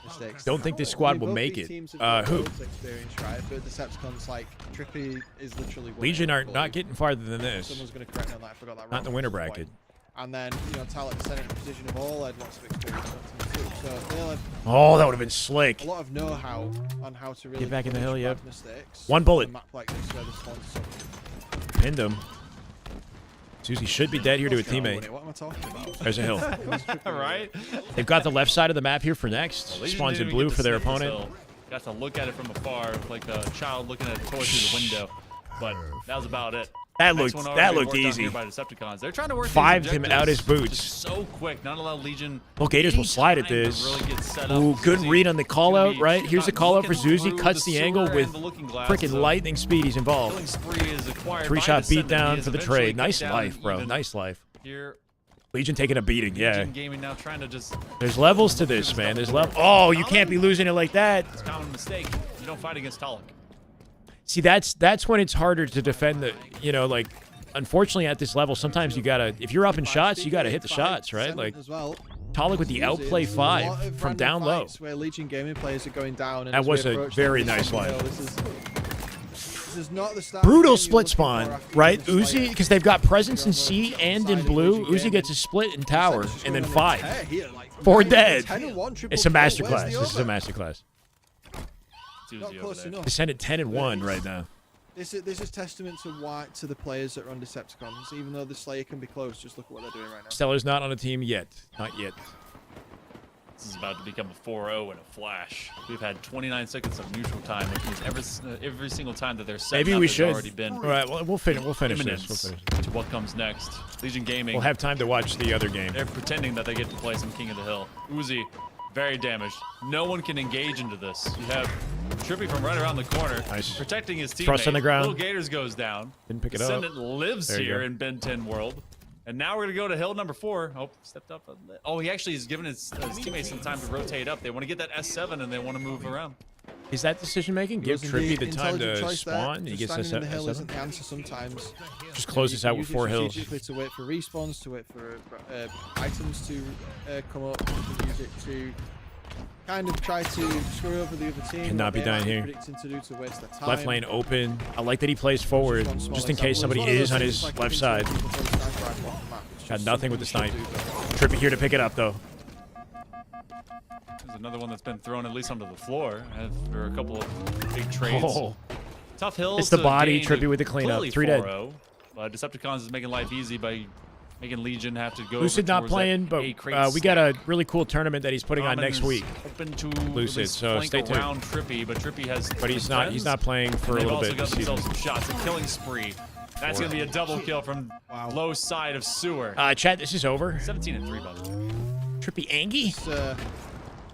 mistakes. Don't think this I squad mean, will both make these it. teams have got Who? loads of experience, right? But Decepticons, like, Trippy is literally winning Legion are globally. not getting farther than this. Someone's going to correct me on that. I forgot that. Not in the wrong winner at some point. bracket. And then, you know, Talent is in a position of all had lots of experience on team too. So they'll have Oh, that would have been slick. a lot of know-how on how to really Get back in the punish hill, bad yep. mistakes One bullet. on a map like this where the spawns are so Pinned him. Susie should be dead here to a teammate. What am I talking about? There's a hill. Right? They've got the left side of the map here for next. Legion Spawns in didn't even blue get to for their sniff this opponent. hill. Got to look at it from afar, like a child looking at a toy through the window. But that was about it. That Next looked one that already looked worked on easy. here by Decepticons. They're trying to work these Fived him out his objectives boots. just so quick. Not allow Legion. Well, Gators will any slide at time to this. really get set up. Ooh, good Zuzi read on the call gonna out, be right? Here's the call out for looking Zuzi. through Cuts the angle sewer with and the looking glass, freaking so lightning speed. He's killing involved. spree is acquired by Three-shot Descendant. beat down He is for the eventually trade. cut Nice down life, bro. even Nice life. Here, Legion taking a beating, yeah. Legion Gaming now trying to just. There's levels to this, man. There's level. Oh, you can't be losing it like that. It's a common mistake. You don't fight against Talik. See, that's when it's harder to defend the, you know, like, unfortunately at this level, sometimes you gotta, if you're up in shots, you gotta hit the shots, right? Like, Talik with the outplay 5 from down low. Where Legion Gaming players are going down. And That as we was a approach very this nice hill, life. This is not the start Brutal of the game split you're spawn, looking for after right? you just, Uzi, like, because they've got presence in C and in blue. Uzi gets a split in tower, and then 5. 4 dead. It's a masterclass. This is a masterclass. Not close enough. Descendant 10 and 1 right now. This is testament to the players that run Decepticons. Even though the Slayer can be close, just look at what they're doing right now. Stellar's not on a team yet. Not yet. This is about to become a 4-0 in a flash. We've had 29 seconds of neutral time, which means every single time that they're setting Maybe up we has should. already been. All right, well, we'll finish imminence this. We'll finish. to what comes next. Legion Gaming. We'll have time to watch the other game. They're pretending that they get to play some King of the Hill. Uzi, very damaged. No one can engage into this. You have Trippy from right around the corner, Nice. protecting his teammate. Thrust on the ground. Little Gators goes down. Didn't pick it up. Descendant lives There you here go. in Ben 10 world. And now we're going to go to hill number 4. Oh, stepped up a little. Oh, he actually is giving his teammates some time to rotate up. They want to get that S7 and they want to move around. Is that decision making? Give Trippy the time to spawn, and he gets Standing in the hill S7. isn't the answer sometimes. Just close this out with 4 hills. Strategically to wait for respawns, to wait for items to come up, to use it to kind of try to screw over the other team. Cannot what be they done might here. predicting to do to waste their time. Left lane open. I like that he plays forward, just in case somebody is on his left side. Got nothing with the snipe. Trippy here to pick it up, though. There's another one that's been thrown at least onto the floor after a couple of big trades. Oh. Tough hills. It's the to body, gain, Trippy with the cleanup. clearly 3 dead. 4-0. Decepticons is making life easy by making Legion have to go. Lucid not playing, but we got a really cool tournament that he's putting on next week. Open to Lucid, so stay tuned. around Trippy, but Trippy has. But he's not playing for a little bit this They've also season. got themselves some shots. A killing spree. That's going to be a double kill from low side of sewer. Chat, this is over. 17 and 3, by the way. Trippy Angie?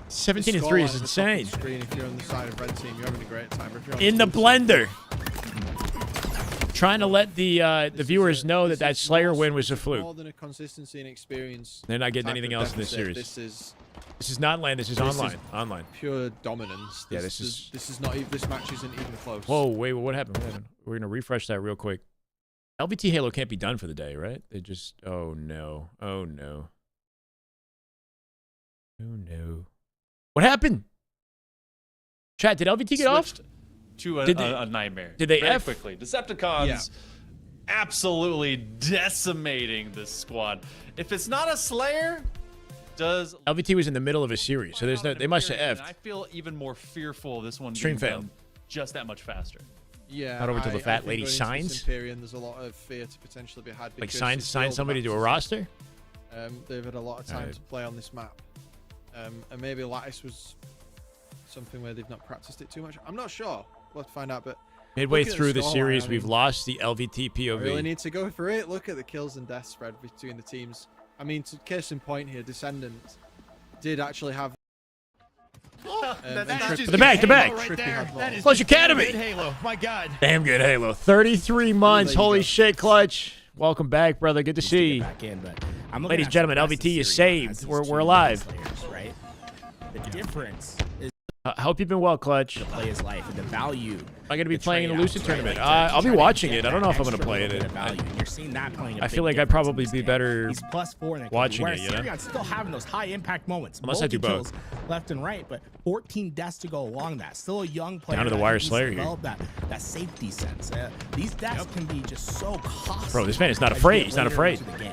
17 This and 3 is scoreline at the top of the insane. screen, if you're on the side of red team, you're having a great time. If you're on In the blue team, blender. Trying to let the viewers know that that Slayer win was a fluke. more than a consistency and experience. They're not getting type anything of else in this deficit. series. This is not LAN. This is online. Online. Pure dominance. Yeah, this is. This is not. This match isn't even close. Whoa, wait, what happened? What happened? We're gonna refresh that real quick. LVT Halo can't be done for the day, right? They just. Oh no. Oh no. Oh no. What happened? Chat, did LVT get off? To Did a nightmare. Did they Very F? quickly? Decepticons absolutely decimating this squad. If it's not a Slayer, does LVT was in the middle of a series, so there's no. They must have and effed. I feel even more fearful of this one Stream being failed. done just that much faster. Yeah. Not over till the I fat think lady going into signs? this Imperium, there's a lot of fear to potentially be had. Like because sign it's build somebody to a maps. roster? They've had a lot of time Alright. to play on this map, and maybe Lattice was something where they've not practiced it too much. I'm not sure. We'll have to find out. But Midway looking at through the scoreline, series, I we've mean, lost the LVT I really POV. need to go for it. Look at the kills and death spread between the teams. I mean, to case in point here, Descendant did actually have. The back, the back. Clutch Academy. Halo. My God. Damn good Halo. 33 months. Holy shit, Clutch. Welcome back, brother. Good to see you. Back in, but I'm Ladies and at gentlemen, the rest of LVT the is series saved. as We're two alive. players, right? The difference is Hope you've been well, Clutch. To play his life and the value. I'm going to be playing in a Lucid tournament. Like, I'll be watching it. I don't know if I'm going to play it. You're seeing that playing. I feel like I'd probably be better He's +4 in that watching game, it, you know? Sirion's still having those high impact moments. Unless I do both. Left and right, but 14 deaths to go along that. Still a young player. Down to the that wire needs to Slayer here. develop that safety sense. These deaths can be just so costly. Bro, this man is not as you afraid. get He's not later afraid. into the game.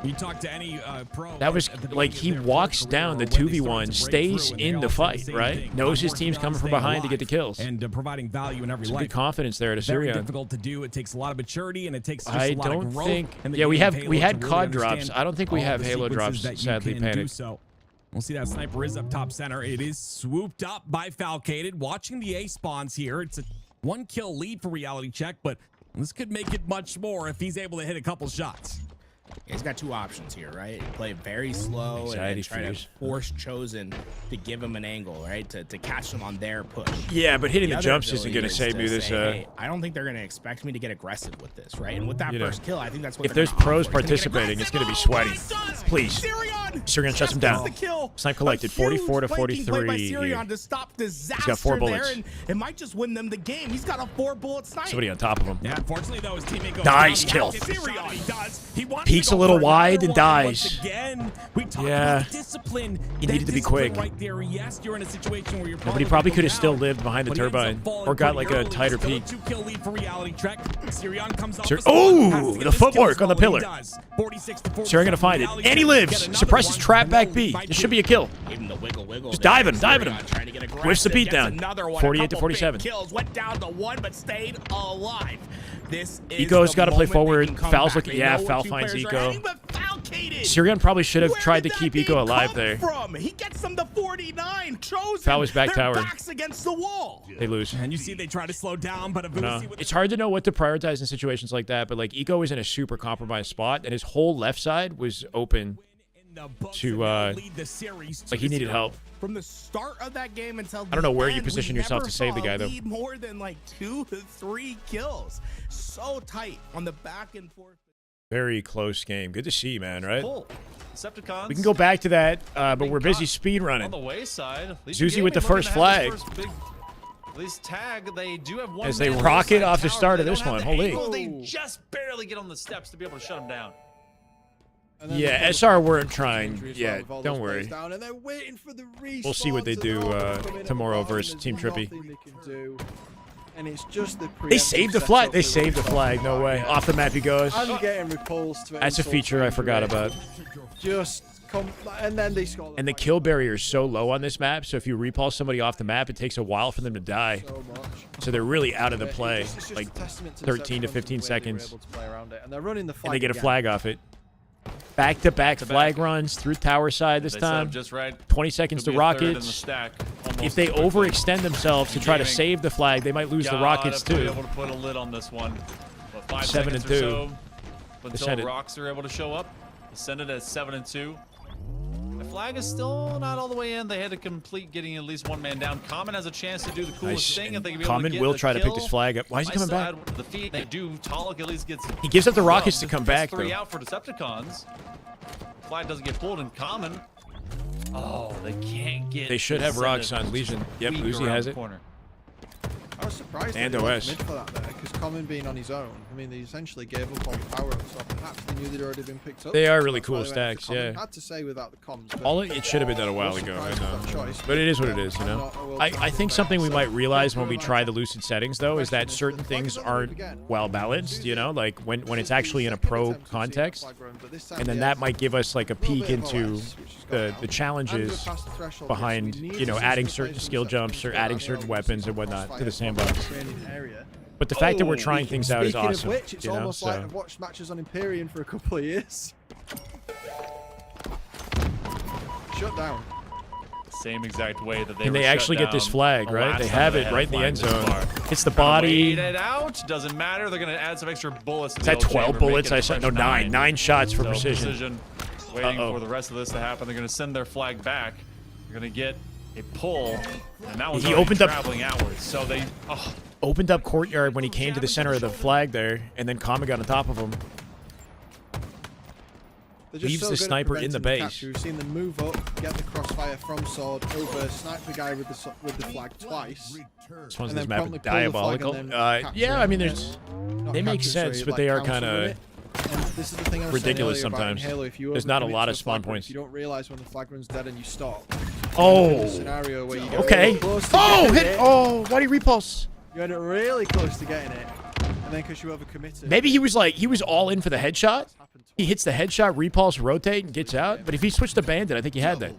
You talk to any pro. That was like he walks down the 2v1, stays in the fight, right? Knows his team's coming from behind to get the kills. And providing value in every Some life. good confidence there to Very Sirion. difficult to do. It takes a lot of maturity and it takes just I a lot don't of growth. think. in the Yeah, we game of have Halo we to had really COD drops. understand I don't think we all have the Halo drops. sequences that you Sadly, can do Panic. so. We'll see that sniper is up top center. It is swooped up by Falcated. Watching the A spawns here. It's a 1-kill lead for Reality Check, but this could make it much more if he's able to hit a couple shots. He's got two options here, right? Play very slow Anxiety and try to fears. force Chosen to give him an angle, right? To catch him on their push. Yeah, but hitting the other jumps isn't ability going to is save me say, this. hey, I don't think they're going to expect me to get aggressive with this, right? And with that You know, first kill, I think that's what if they're there's gonna pros opt for. He's gonna get participating, it's going to be aggressive. sweaty. Please. Sirion shuts him down. Snipe collected, 44 to 43 here. To stop disaster He's got 4 bullets. there, and it might just win them the game. He's got a 4-bullet snipe. Somebody on top of him. Yeah, unfortunately though, his teammate goes Nice down. kill. Sirion, he does. He wants Peeks to a go little for wide and another one. dies. Once again, we talked Yeah. about discipline. He That needed to be discipline quick. Right there. Yes, you're in a situation where you're Yeah, but he probably could have still lived behind the But he ends up turbine falling or got pretty like a early. tighter Still peak. 2-kill lead for Reality Check. Sirion comes off Sir- the spot, Ooh, has to get the his footwork kills on the rolling. pillar. He does. 46 to 47. Sirion gonna find it, Reality and he Check lives. get another Suppresses one, trap and back they'll B. fight This to should be a kill. Give him the wiggle. Just there. dive him. Sirion trying to get Whiffs the aggressive. beat Gets down. another one. 48 A to couple big 47. Kills went down to 1, but stayed alive. This is Eco's the got to play moment they forward. can come Foul's back. looking. They Yeah, know Foul what two finds players are Eco. heading, but Falcated. Sirion probably should have Where tried to did keep that Eco beam alive come there. From? He gets them to 49. Chosen. Foul was back Their tower. backs against the wall. They lose. And you see they try to slow down, but No. Abusi with It's hard to know what to prioritize in situations like that, but like Eco was in a super compromised spot, and his whole left side was open to like he needed help. From the start of that game until I don't know where you end, position we yourself never to save the saw a guy, though. lead more than like 2 to 3 kills. So tight on the back and forth. Very close game. Good to see, man. Right? Pull. Decepticons. We can go back to that, but we're busy on speed running. the wayside. Zuzi with the first flag. At least tag, they do have one As they man on rocket the off the tower, start but of they this don't have one. the Holy. angle. They just barely get on the steps to be able to shut him down. Yeah, SR weren't trying. Yeah, don't worry. Down, and they're waiting for the We'll see what they do tomorrow versus There's Team Trippy. nothing they can do. And it's just the They saved the preemptive flag. setup They that saved the flag. No way. Off the map he goes. And getting repulsed. That's a feature I forgot about. Just come, and then they score. And the kill barrier is so low on this map, so if you repulse somebody off the map, it takes a while for them to die. So much. So they're really out of the play, It's just like a testament to 13 to Decepticons 15 and the way they were seconds. able to play around it. And they're running the flag And they get a again. flag off it. Back-to-back flag runs through tower side this They set up time. just right. 20 seconds Could to be a third in the rockets. stack If almost they quickly. overextend themselves to try to Gaming. save the flag, they might lose the rockets Gotta be too. able to put a lid on this one. But 5 7 seconds and or 2. so until Ascended. rocks are able to show up. Ascended at 7 and 2. The flag is still not all the way in. They had to complete getting at least one man down. Common has a chance to do the coolest Nice. thing if they can be Common able to get will the try to pick kill. this flag up. Why is he Might coming still back? add one to the feed. They do. Talik at least gets. He gives up the rockets to Well, come that's back, 3 though. out for Decepticons. Flag doesn't get pulled in Common. Oh, they can't get. They should have Ascended rocks on Legion. Yep, weak Uzi around has the it. corner. I was surprised And that they went OS. mid for that there, because Common being on his own, I mean, they essentially gave up all the power up, so perhaps they knew they'd already been picked up. They are really That's why cool they went for stacks, Common. yeah. Hard to say without the comms. but All it should have been done a while I was ago, I surprised know. with that choice, But it is what it is, you I'm know. not a world I champion think player, something we so might realize when we imagine try the Lucid settings, though, is that certain things aren't well balanced, you know, like when it's actually in a pro context. And then that might give us like a peek into the challenges behind, you know, adding certain skill jumps or adding certain weapons and whatnot to the sandbox. But the fact that we're trying things out is Speaking awesome, of which, it's you know, almost like so. I've watched matches on Empyrean for a couple of years. Shut down. Same exact way that they. And were they shut actually get this down flag, the right? last They time have they it had a right in the flag end this zone. far. It's the Kinda body. wait it out. Doesn't matter. They're gonna add some extra bullets. To Is the that old 12 chamber, bullets? make it I a said no, fresh 9. 9 shots for So precision. Waiting Uh-oh. for the rest of this to happen. They're gonna send their flag back. They're gonna get a pull, and that was He already opened up- traveling outwards. So they. Oh, Opened up courtyard when he came to the center of the flag there, and then Kama got on top of him. They're just leaves so the good at sniper in the preventing base. capture. We've seen them move up, get the crossfire from sword over, snipe the guy with the flag twice. This one's and this then map promptly is pull the flag diabolical. and then capture Yeah, it, I mean, and there's then- not they make capture, sense, sorry, but like they are counter kind with of it. And this is the thing I was saying ridiculous earlier about in sometimes. Halo, if you There's not a overcommit lot to of spawn flag run, points. if you don't realize when the flag run's dead and you stop. Oh. In a scenario where you get Okay. really close to Oh, getting hit. it, Oh, why did he repulse? you end up really close to getting it, and then because you overcommitted. Maybe he was all in for the headshot. He hits the headshot, repulse, rotate, and gets out. But if he switched to bandit, I think he had that.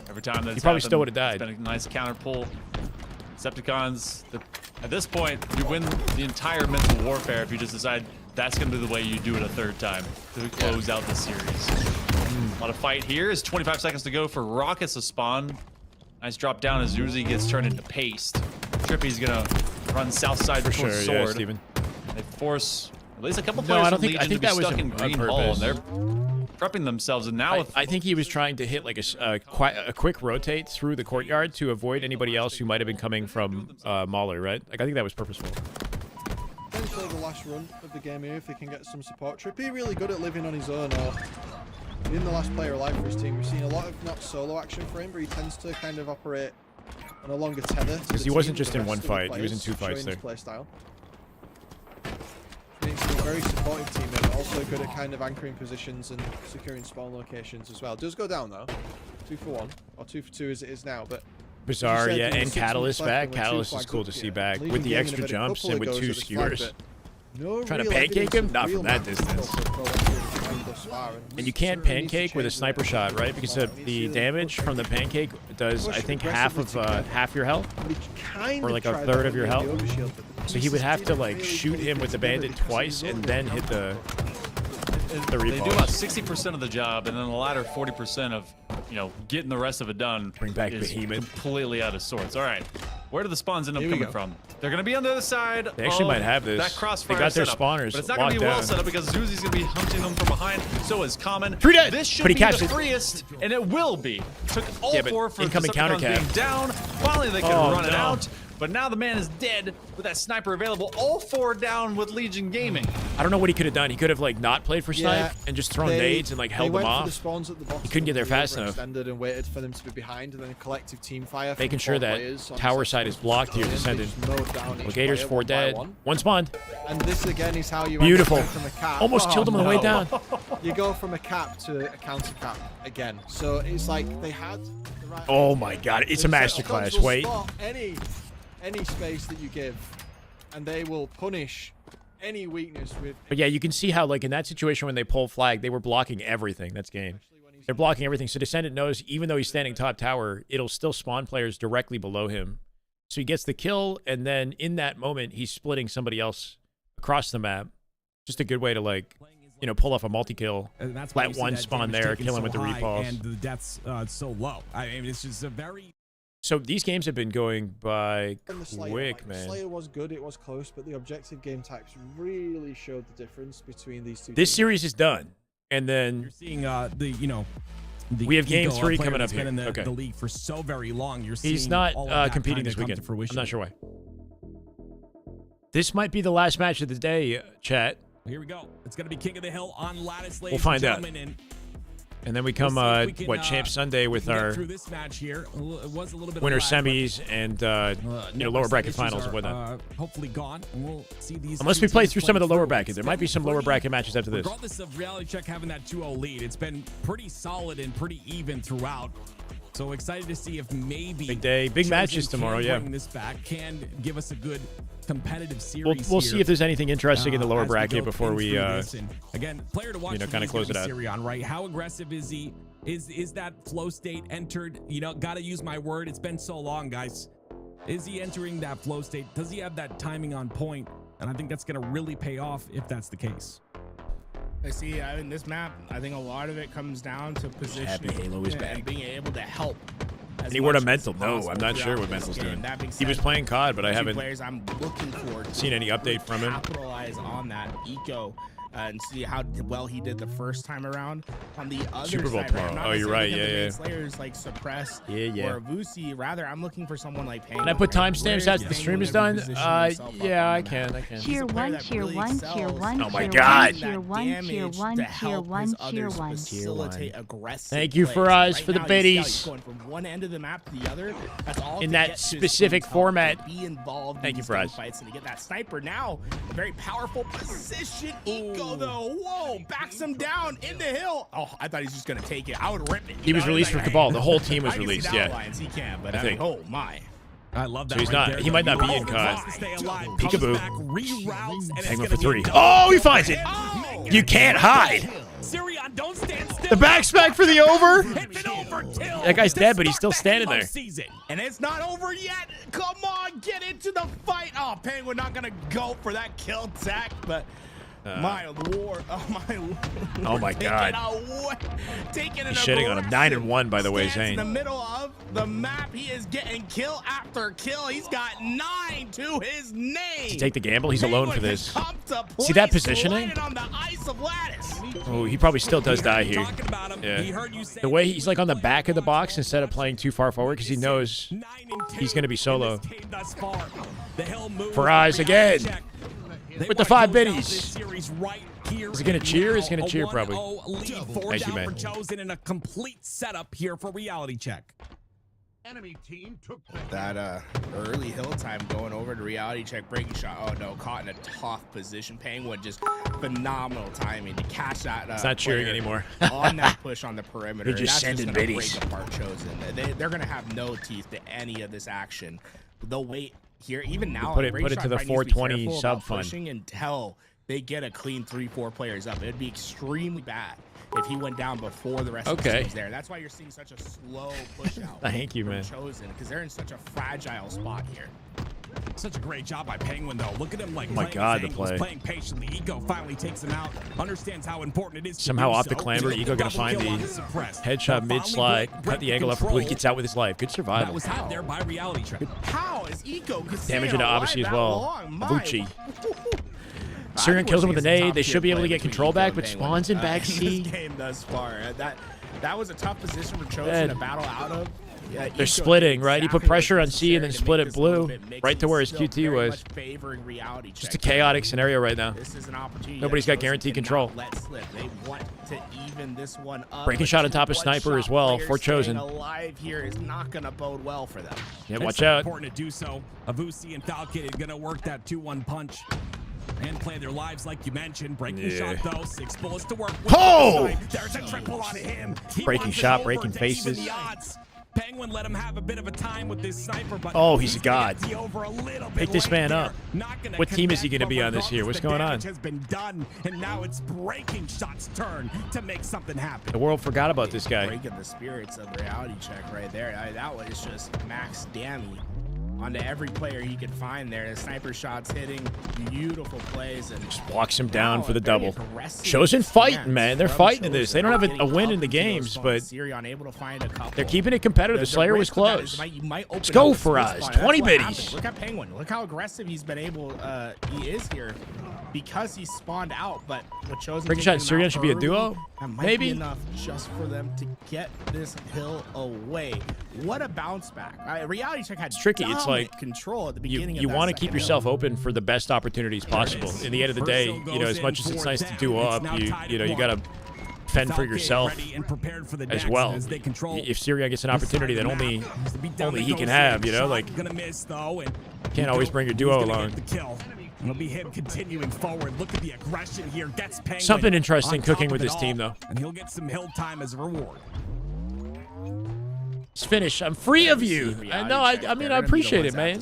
Every time that's He probably still would have died. It's been a nice counter pull. Decepticons, at this point, you win the entire mental warfare if you just decide that's going to be the way you do it a third time to close out the series. A lot of fight here. Is 25 seconds to go for rockets to spawn. Nice drop down as Uzi gets turned into paste. Trippy's going to run south side For towards sure, yeah, sword. Steven. They force at least a couple No, players I don't from think- I Legion think to be that was stuck in on green purpose. hall, and they're prepping themselves. And now I think he was trying to hit like a quick rotate through the courtyard to avoid anybody else who might have been coming from Mahler, right? Like I think that was purposeful. Potentially the last run of the game here if they can get some support. Trippy really good at living on his own or being the last player alive for his team. We've seen a lot of not solo action for him, but he tends to kind of operate on a longer tether. Because he wasn't just in one fight, he was in two fights there. Play style. He's a very supportive teammate, but also good at kind of anchoring positions and securing spawn locations as well. Does go down though, 2 for 1 or 2 for 2 as it is now, but. Bizarre, said, yeah, you know, and 6 Catalyst minutes left back. and we're 2 Catalyst is flags cool up, to see yeah. back Legion with the gaining extra about a jumps couple and of with goes 2 at the flag, skewers. but no Trying to real pancake evidence him? of Not real from that map distance. control for Pro Wrestling thus far, And you can't pancake with a sniper shot, right? Because the damage from the pancake does, I think, half your health, or like a third of your health. So he would have to like shoot him with the bandit twice and then hit the They do repulse. about 60% of the job, and then the latter 40% of, getting the rest of it done. Bring back is Behemoth. completely out of sorts. All right, where do the spawns end up Here we coming go. from? They're going to be on the other side. They actually of might have this. That crossfire They got their setup. spawners but it's not going to locked be well down. set up because Zuzi's going to be hunting them from behind. So is Common. 3 dead, This should but he be caps the it. freest, and it will be. Took all Yeah, but 4 for incoming counter Decepticons cap. being down. Finally, they can Oh, run it no. out. But now the man is dead with that sniper available. All 4 down with Legion Gaming. I don't know what he could have done. He could have like not played for snipe Yeah, and just thrown nades and like held them they went for the off. spawns at the bottom. He couldn't get there fast enough. Extended and waited for them to be behind, and then a collective team fire. from Making sure 4 that players on tower the side is second blocked here, they descended. just mowed down each Gators player 4 one by dead. one. One spawned. And this again is how you Beautiful. end up from a cap. Almost killed him on the way no. down. You go from a cap to a counter cap again. So it's like they had the right. Oh my god, it's a masterclass. Will Wait. spot any space that you give, and they will punish any weakness with. But yeah, you can see how like in that situation when they pull flag, they were blocking everything. That's game. They're blocking everything. So Descendant knows even though he's standing top tower, it'll still spawn players directly below him. So he gets the kill, and then in that moment, he's splitting somebody else across the map. Just a good way to like, pull off a multi-kill. And that's why you Let see one that spawn damage there, taken kill him so with the high repulse. and the deaths so low. I mean, it's just a very. So these games have been going by And the Slayer, quick, like, man. Slayer was good, it was close, but the objective game types really showed the difference between these two. This teams. series is done, and then You're seeing the we have game ego 3 player coming up that's been here. in Okay. the league for so very long. You're seeing He's not all of that competing kinda this come to weekend. I'm fruition. not sure why. This might be the last match of the day, chat. Here we go. It's going to be King of the Hill on Lattice. We'll find out. And then we come, We'll see if we can, Champ Sunday with get our through this match here. It was a little bit of winter lag, but, semis and lower bracket issues finals are, and whatnot. Hopefully gone. And we'll see these. Unless two we play teams through some of the play lower through. bracket, It's there might be been some lower pretty- bracket matches after this. Regardless of Reality Check having that 2-0 lead, it's been pretty solid and pretty even throughout. So excited to see if maybe Big day, big Chosen matches can tomorrow. Yeah, bring this back, can give us a good competitive series. we'll see here, if there's anything interesting in the lower as we bracket go before we through this. And again, player to watch. kind of close it out. Sirion, right? How aggressive is he? Is that flow state entered? Gotta use my word. It's been so long, guys. Is he entering that flow state? Does he have that timing on point? And I think that's gonna really pay off if that's the case. I see. In this map, I think a lot of it comes down to positioning Happy Halo is and back. being able to help. as Any word much on as Mental? No, possible I'm not sure throughout what this Mental's game. doing. That being He was said, playing COD, but I two haven't players I'm looking forward to seen any update from him. capitalize on that eco and see how well he did the first time around. On the other Super Bowl side, tomorrow. I'm not Oh, you're right. necessarily Yeah, looking at the Slayers like Suppress Yeah. or Vusi. Rather, I'm looking for someone like Penguin. Can I put right? timestamps Where after the is stream is Penguin done? ever positioning himself up Yeah, on I the can. map? I He's can. a Cheer player one, that cheer really one, cheer excels one, Oh my cheer God. one, cheer one, damage cheer one, to cheer help one, his cheer others one. facilitate aggressive Thank you, plays. Faraz, Right for the now, you see how he's biddies. going from one end of the map to the other. That's all In to that get to his specific team's help, format. to be involved Thank in you, these Faraz. fights and to get that sniper now. A very powerful position. Eco though, whoa, backs him down in the hill. Oh, I thought he was just gonna take it. I would rip it. He was released from Cabal. The whole team was I can see released. the Yeah. outlines, he can, but I I mean, think. oh my. I love that. So he's right not. there. He might not be in Tries COD. to stay alive, comes Peekaboo. back, reroutes, and it's Penguin gonna for be a 3. double Oh, he kill finds for it. him. You can't hide. Sirion, don't stand still. The backspec for the over. It's an overkill. That guy's to dead, but he's start still the standing Halo there. season. And it's not over yet. Come on, get into the fight. Oh, Penguin not gonna go for that kill, Zach, but my lord. Oh my lord. Oh my God. Taking He's shitting on him. 9-1, by the way, Stands in Zane. the middle of the map. He is getting kill after kill. He's got 9 to his name. Does he take the gamble? He's alone for Penguin this. can come to See that place, positioning? landed on the ice of Lattice. Oh, he probably still does die here. Talking about him. He Yeah. heard you say The way he's like on the back of the box instead of playing too far forward because he knows he's going to be solo. Faraz again with the 5 biddies. Is he going to cheer? He's going to cheer probably. Thank you, man. Chosen in a complete setup here for reality check. Enemy team took That early hill time going over to reality check, breaking shot. Oh no, caught in a tough position. Penguin just phenomenal timing to catch that. It's not cheering player anymore. on that push on the perimeter. They're just That's sending gonna biddies. break apart Chosen. They're gonna have no teeth to any of this action. They'll wait here. Even now, Put it Break to Shot the probably needs to be 420 careful sub about fund. pushing until they get a clean 3-4 players up. It'd be extremely bad if he went down before the rest of the Okay. team's there. That's why you're seeing such a slow push out. Thank you, from man. Chosen, because they're in such a fragile spot here. Such a great job by Penguin, though. Look at him, like, Oh my playing God, his the angles, play. playing patiently. Ego finally takes him out, understands how important it is to Somehow do off the so. clamber, Took Ego the going to double find kill on the his suppress. headshot But mid-slide, finally cut the angle up for blue. He gets out with his life. Good That survival. was had there by reality check. How is Eco Damage into Odyssey as well. Avucci. I Syrian think kills him we're with a seeing some nade. They top-tier should be able to play get between control Eco back, and but Penguin. spawns in back In C. this game thus far. That was a tough position for Chosen Dead. to battle out of. Yeah, Eco They're splitting, right? He put exactly pressure what's on C and then necessary to split make it this a little blue, bit mixed. right to where his Still QT very was. much favoring reality Just a check. chaotic scenario right now. This is an opportunity. Nobody's that got Chosen guaranteed cannot control. Let slip. They want to even this one up. Breaking A shot on top of Sniper one-shot as well player for Chosen. staying alive here is not going to bode well for them. Yeah, It's watch so out. important to do so. Avucci and Falcon are going to work that 2-1 punch and play their lives like you mentioned. Breaking Yeah. shot, though. 6 bullets to work with. Oh! There's a triple on him. He Breaking wants it shot, over breaking to faces. even the odds. Penguin let him have a bit of a time with this sniper, but Oh, he's a god. gonna get the over a little bit Pick this late man there. up. Not gonna What team is he connect, gonna be but on this year? regardless, What's the going on? damage has been done, and now it's breaking shot's turn to make something happen. The world forgot about this guy. Breaking the spirits of reality check right there. That was just max damage onto every player he could find there. The sniper shots hitting, beautiful plays, and Just walks him down for the very double. aggressive Chosen fighting, stance man. They're from fighting in this. Chosen. They don't have Getting a win up in the into those games, spawns. but Syrion able to find a couple. they're keeping it competitive. The Slayer was risk with that is close. you might open Let's go, up a sweet Faraz. spot. 20 That's what biddies. happens. Look at Penguin. Look how aggressive he's been able. He is here because he spawned out. But with Chosen Breaking shot and taking him Syrian out should be a early, duo? that might Maybe. be enough just for them to get this hill away. What a bounce back! Reality check had It's tricky. It's dominant like control at the You beginning. want to keep yourself open for the best opportunities possible. In the end of the day, you know, as much as it's nice to duo up, you know, you got to fend for yourself as well. If Syria gets an opportunity that only he can have, you know, like can't always bring your duo along. It'll be him continuing forward. Look at the aggression here. Gets Penguin Something interesting on top cooking of with it this team, all, though. and he'll get some hill time as a reward. It's finished. I'm free of you. I know. I mean, I appreciate it, man.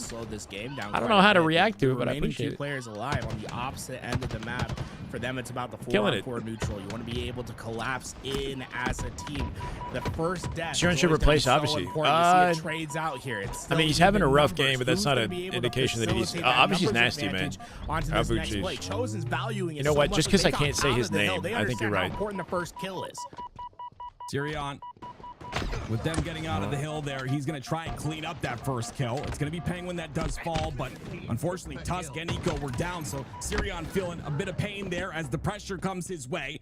I don't know how to react to it, but I appreciate two it. players alive on the opposite end of the map. For them, it's about the Killing it. 4-on-4 neutral. You want to be able to collapse in as a team. The first death. Syrian is should always gonna be replace so Odyssey. important. You see it trades out here. It's I still mean, he's having a even rough numbers. game, but that's Who's not gonna an be able to indication that he's. facilitate that Odyssey's numbers nasty, man. advantage onto this next Avucci's. play. Chosen's valuing it You know so what? much Just that 'cause they I got can't say out his of the hill. name, They I think you're understand how right. important the first kill is. Syrian With them getting out of the hill there, he's going to try and clean up that first kill. It's going to be Penguin that does fall, but unfortunately, Tusk and Eco were down, so Sirion feeling a bit of pain there as the pressure comes his way.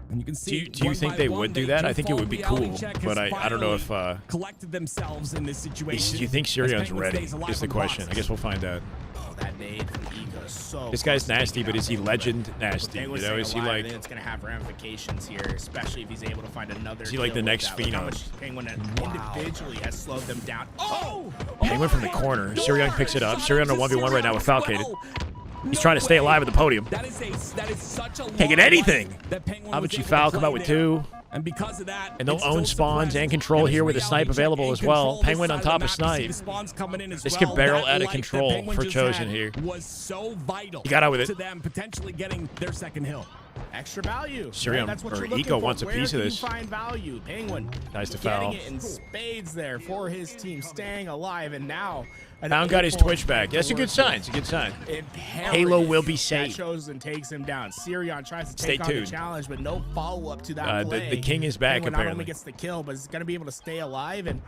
And you can see. Do you think they would do that? I think it would be cool, but I don't know if. Collected themselves in this situation. Do you think Sirion's ready? Is the question. I guess we'll find out. Oh, that nade from Eco is so. This guy's nasty, but is he legend nasty? You know, is he like? I think it's gonna have ramifications here, especially if he's able to find another. Is he like the next Phenom? How Phenom? much Penguin individually has slowed them down. Oh! Penguin from the corner. Sirion picks it up. Sirion on 1v1 right now with Falcated. He's trying to stay alive at the podium. That is such a Can't get anything. How about you, Foul? Come out with 2. And because of that, and they'll own spawns and control here with a snipe available as well. Penguin on top of snipe. This could barrel out of control for Chosen here. Was so vital. He got out with it. To them potentially getting their second hill. Extra value. Sirion, That's what or you're looking Eco for. wants a piece of this. Where can you find value? Penguin Nice to foul. getting it in spades there for his team, staying alive, and now Found got his Twitch back. That's a good sign. It's a good sign. Halo will be safe. Chosen takes him down. Sirion tries to Stay take on the tuned. challenge, but no follow-up to that play. The king is back, Penguin not only apparently. gets the kill, but is going to be able to stay alive. And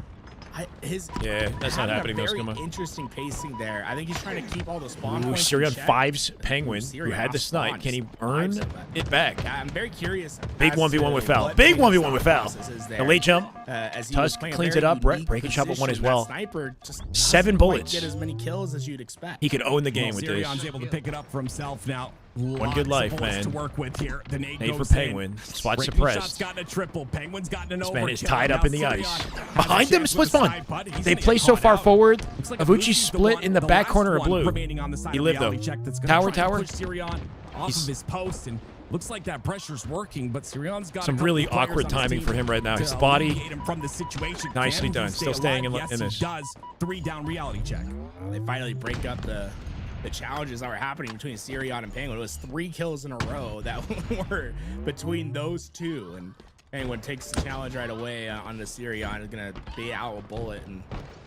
yeah, that's not happening. Very Come on. interesting pacing there. I think he's trying to keep all the spawn Ooh, points in Sirion check. 5's Penguin, who Sirion had the off snipe. spawn, Can he just earn vibes it back? I'm very curious. Big as 1v1 to with Foul. what Big Penguin's 1v1 with thought Foul. process is The there. late jump. As he Tusk was playing a cleans it very up. unique Breaking shot with 1 as position. well. That sniper just 7 doesn't quite bullets. Get as many kills as you'd expect. He could own the game with this. Sirion's able to pick it up for himself now. One good life, Lots of bullets man. to work with here. The nade Nade for goes in. Penguin. Spot Breaking suppressed. Shot's gotten a triple. Penguin's gotten an This overkill. man is tied up Now in the ice. Sirion has Behind a them, chance split with a spawn. side putt. He's They gonna play get so caught far out. forward. Looks like Avucci Avucci's split one- in the back last corner of one blue. remaining on the side He of lived, reality though. check that's gonna Tower, try and tower. push Sirion off of his post, and looks like that pressure's working, but Sirion's got Some a couple really of players awkward on his timing team for him right now. to His body, alleviate him from the situation. nicely Can he done. stay Still staying alive? in Yes, this. he does. 3 down reality check. They finally break up the challenges that were happening between Sirion and Penguin. It was 3 kills in a row that were between those two, and Penguin takes the challenge right away on the Sirion. Is gonna bait out a bullet and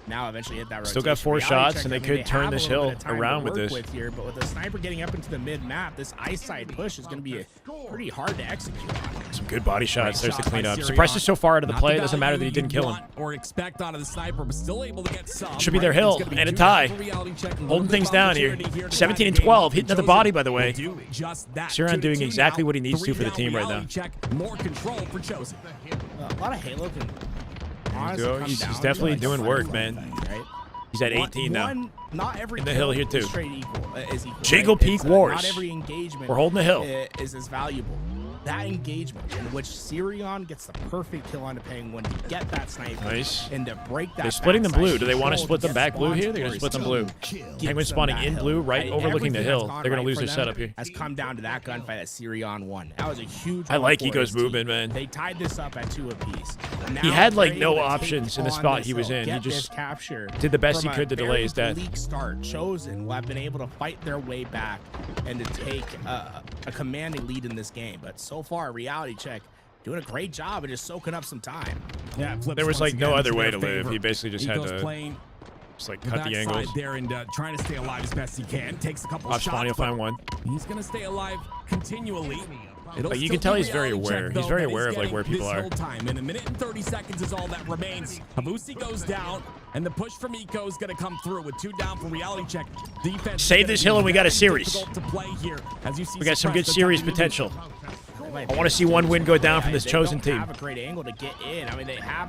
now eventually hit that rotation. Still got 4 Reality shots, check, and they I mean, could turn have a this little hill bit of time to around with work this. here, but with the sniper getting up into the mid map, this ice side push is going to be pretty hard to execute on. Some good body shots. There's the Shot by cleanup. Sirion. Suppressed is so far out of the Not play. It doesn't matter that value he didn't you'd kill him. want or expect out of the sniper, but still able to get some. Should be their right? hill It's gonna be and a 2 tie. down for reality check and Holding one things good down here. opportunity to 17 and tie the game 12. up. Hitting at the Chosen body, by the will way. do just that. Sirion 2 to doing 2 exactly now. what he needs to 3 for the down team right reality now. Check. More control for Chosen. A lot of Halo can honestly Go. come He's down to, definitely like, doing fun work, fun man. things, right? He's at 18 now. Not every In the hill kill here, is too. straight equal, is equal, Jiggle right? Peak It's, Wars. Not every engagement. We're holding the hill. Is as valuable. That engagement in which Sirion gets the perfect kill on the Penguin to get that sniper Nice. and to break that. They're splitting them backside blue. Do they want to control split them get back blue spawn here? They're going to split them blue. Gives Penguin spawning them in that blue, hill. right overlooking the Everything hill. that's gone They're going right to lose for their them setup here. has come down to that gunfight that Sirion won. That was a huge. I one like for Eco's his team. movement, man. They tied this up at 2 apiece. He Now had, like, they're no able to options take in the on spot this he was hill, in. He get this just capture did the best he from could to a delay his very death. bleak start. Chosen will have been able to fight their way back and to take a commanding lead in this game. But so far, reality check doing a great job of just soaking up some time. Yeah, There was like no other way to live. He basically just had to playing just like cut the angles. there and trying to stay alive as best he can. Takes a couple Watch shots. Spawn, he'll but find one. He's gonna stay alive continually. But you can tell he's very aware. He's very aware of like where people this are. whole time. In 1 minute and 30 seconds is all that remains. Avucci goes down, and the push from Eco is going to come through with 2 down for reality check. Defense. Save this hill and we got a series. Difficult to play here, as you see We got some good Suppressed series attacking potential. I want to see one win go down from this Chosen They team. don't have a great angle to get in. I mean, they have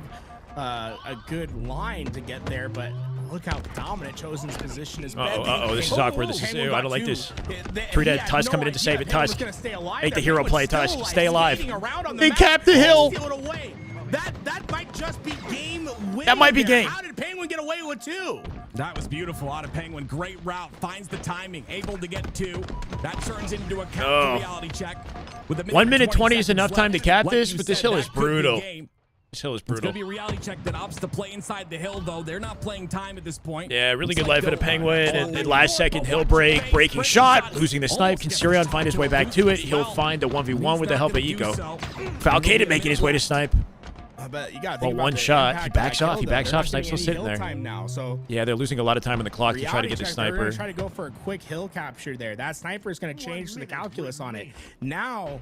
a good line to get there, but look how dominant Chosen's position has been. This is awkward. This is Penguin I got don't like 2. this. He 3 dead. had Tusk no coming in to save idea it. Penguin was Tusk. gonna stay alive Ain't the there. hero Penguin's play, still, Tusk. like, Stay alive. skating around on the They map, capped the trying to hill. steal it away. That might just be game winning. That might be there. game. How did Penguin get away with 2? That was beautiful out of Penguin. Great route. Finds the timing. Able to get 2. That turns into a counter reality check. With a 1 minute 20 is seconds enough time to left. cap Like this, you but this said, hill is that could be brutal. game. This hill is It's going brutal. to be a reality check that opts to play inside the hill, though. They're not playing time at this point. Yeah, really Looks good like life at a they'll- Penguin. And last second hill break, breaking shot, losing the snipe. Can Sirion find his way back to it? He'll find a 1v1 with the help of Eco. Falcated making his way to snipe. But you got Well, one shot. He backs off. He backs off. Snipe's still sitting there. Time now, so Yeah, they're losing a lot of time on the clock to try to get the Reality check, they're sniper. gonna try to go for a quick hill capture there. That sniper is going to change the calculus on it. Now,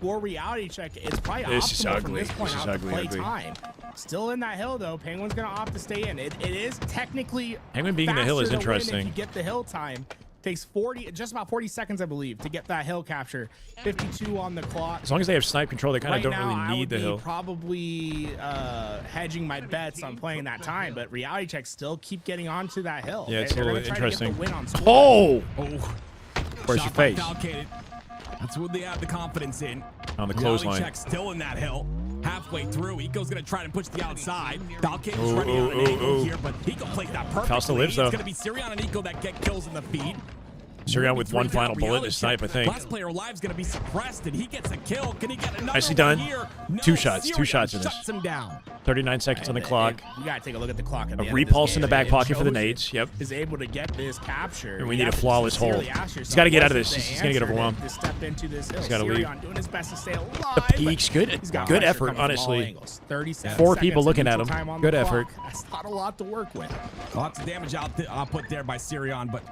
for reality check, it's probably This is optimal from ugly. this point This is out to ugly, play ugly. time. Still in that hill though. Penguin's gonna opt to stay in. It is technically Penguin being in the hill is faster to win interesting. If you get the hill time. Takes just about 40 seconds, I believe, to get that hill capture. 52 on the clock. As long as they have snipe control, they kind of don't really need the hill. Probably hedging my bets on playing that time, but reality checks still keep getting onto that hill. Yeah, it's a little interesting. Oh! Where's your face? That's what they have the confidence in. On the Reality clothesline. check still in that hill. Halfway through, Eco's gonna try to push the outside. Falcon is Ooh, running out an ooh, angle ooh. here, but Eco plays that perfectly. Cal still lives, though. It's gonna be Sirion and Eco that get kills in the feed. Sirion with one final bullet to snipe, I think. Last player alive is gonna be suppressed, and he gets a kill. Can he get another Nicely one done. here? No, Two shots Sirion in this. shuts him down. 39 seconds on the clock. You gotta take a look at the clock. At A the end of repulse this in the game. back It pocket for the shows nades. Yep. Is able to get this capture. And we need a That's flawless hole. sincerely ask He's yourself, got to get out of was this. the He's going to get answer overwhelmed. To step into this hill. He's got to leave. Sirion doing his best to stay alive. The peaks, good He's got good pressure effort, coming from all honestly. angles. 37 4 seconds people of looking at neutral him. time on Good the effort. clock. That's not a lot to work with. Lots of damage output there by Sirion, but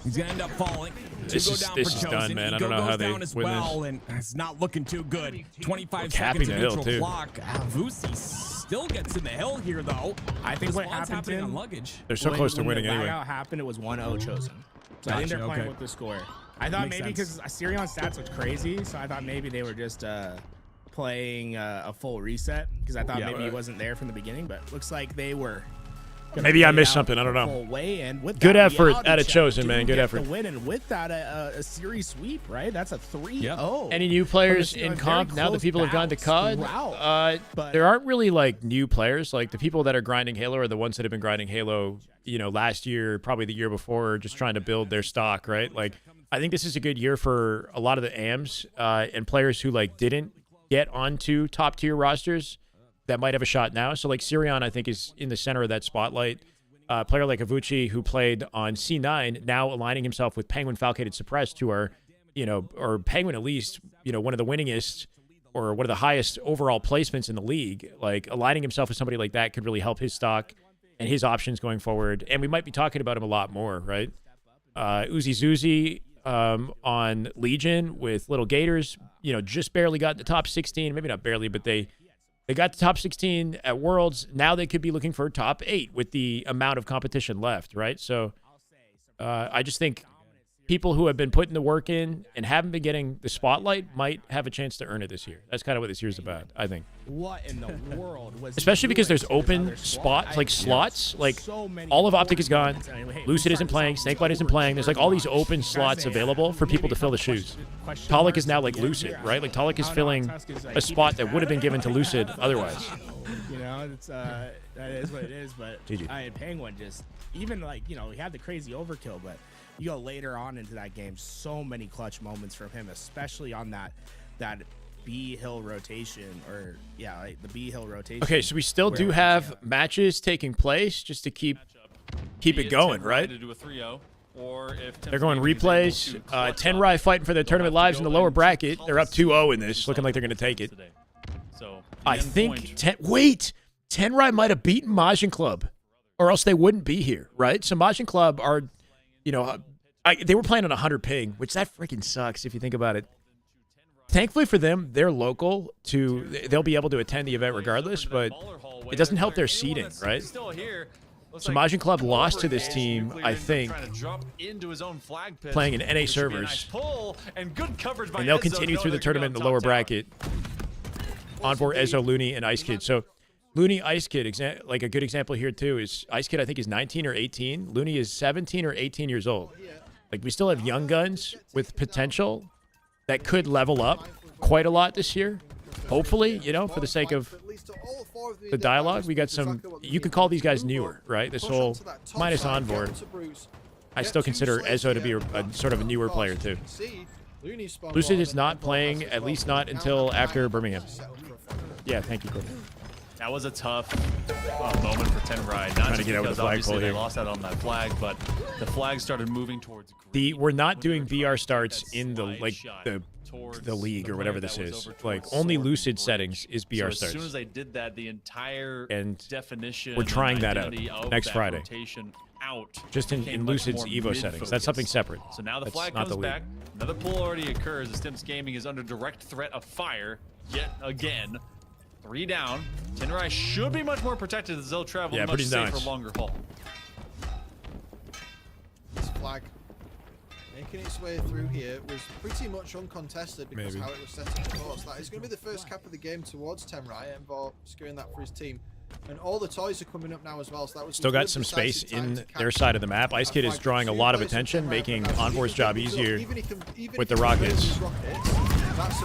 he's gonna end up falling. This is done, man. I don't know how they win this. And it's not looking too good. 25 capping seconds of the hill, neutral too. clock. Vusi still gets in the hill here, though. I think what What's happened on Tim, luggage. They're so close to when winning the anyway. blackout happened, it was 1-0 chosen. So I think they're Gotcha, playing okay. with the score. I thought Makes maybe sense. because Sirion's stats looked crazy, so I thought maybe they were just playing a full reset because I thought Yeah, maybe he wasn't there from the beginning, but looks like they were. gonna Maybe I play missed out something. I don't know. full way, and with Good that effort reality out of check, Chosen, man. do Good get effort. the win, and with that, a series sweep, right? That's a 3-0. Any new players From a in very comp now that close people have gone to battle COD? throughout. There aren't really like new players. Like the people that are grinding Halo are the ones that have been grinding Halo, last year, probably the year before, just trying to build their stock, right? Like I think this is a good year for a lot of the AMs and players who like didn't get onto top tier rosters that might have a shot now. So like Sirion, I think, is in the center of that spotlight. A player like Avucci, who played on C9, now aligning himself with Penguin, Falcated, Suppressed, who are, or Penguin at least, one of the winningest or one of the highest overall placements in the league. Like aligning himself with somebody like that could really help his stock and his options going forward. And we might be talking about him a lot more, right? Uzi Zuzi on Legion with Little Gators, just barely got in the top 16. Maybe not barely, but they got the top 16 at Worlds. Now they could be looking for top 8 with the amount of competition left, right? So I just think people who have been putting the work in and haven't been getting the spotlight might have a chance to earn it this year. That's kind of what this year's about, I think. What in the world was Especially because there's doing to this open other spots, squad? like slots. Like so many all of Optic is gone. points. I mean, hey, Lucid isn't playing. Snakebite isn't playing. There's like all these open slots available for people to fill the shoes. Talik is now like Lucid, right? Like Talik is filling a spot that would have been given to Lucid otherwise. It's that is what it is. But GG. Penguin just even he had the crazy overkill, but you go later on into that game, so many clutch moments from him, especially on that B hill rotation the B hill rotation. Okay, so we still do have matches taking place just to keep it going, right? To do a 3-0, or if They're going replays. Tenrai fighting for their tournament lives in the lower bracket. They're up 2-0 in this, looking like they're going to take it. So I think Tenrai might have beaten Majin Club, or else they wouldn't be here, right? So Majin Club are, they were playing on 100 ping, which that freaking sucks if you think about it. Thankfully for them, they're local they'll be able to attend the event regardless, but it doesn't help their seeding, right? So Majin Club lost to this team, I think, playing in NA servers, and they'll continue through the tournament in the lower bracket. Envor, Ezo, Looney, and Ice Kid. So Looney, Ice Kid, like a good example here too is Ice Kid, I think, is 19 or 18. Looney is 17 or 18 years old. Like we still have young guns with potential that could level up quite a lot this year. Hopefully, for the sake of the dialogue, we got some. You could call these guys newer, right? This whole minus Envor. I still consider Ezo to be a sort of a newer player too. Lucid is not playing, at least not until after Birmingham. Yeah, thank you, Corbin. That was a tough moment for Tenrai. Not Trying to just get out with because the obviously flagpole they here. lost out on that flag, but the flag started moving towards We're not doing VR starts in the league or whatever this is. Like only Lucid settings is BR so as starts. soon as they did that, the entire definition we're trying that out identity of next that Friday. rotation out Just in became much Lucid's more Evo settings. mid-focus. That's something separate. So now the That's flag not comes the league. back. Another pull already occurs as Stims Gaming is under direct threat of fire yet again. 3 down. Tenrai should be much more protected as they'll travel a much safer, longer haul. This flag making its way through here was pretty much uncontested because how it was set up before. So that is going to be the first cap of the game towards Tenrai, Envor securing that for his team. And all the toys are coming up now as well. So that was still got some space in their side of the map. Ice Kid is drawing a lot of attention, making Envor's job easier with the rockets.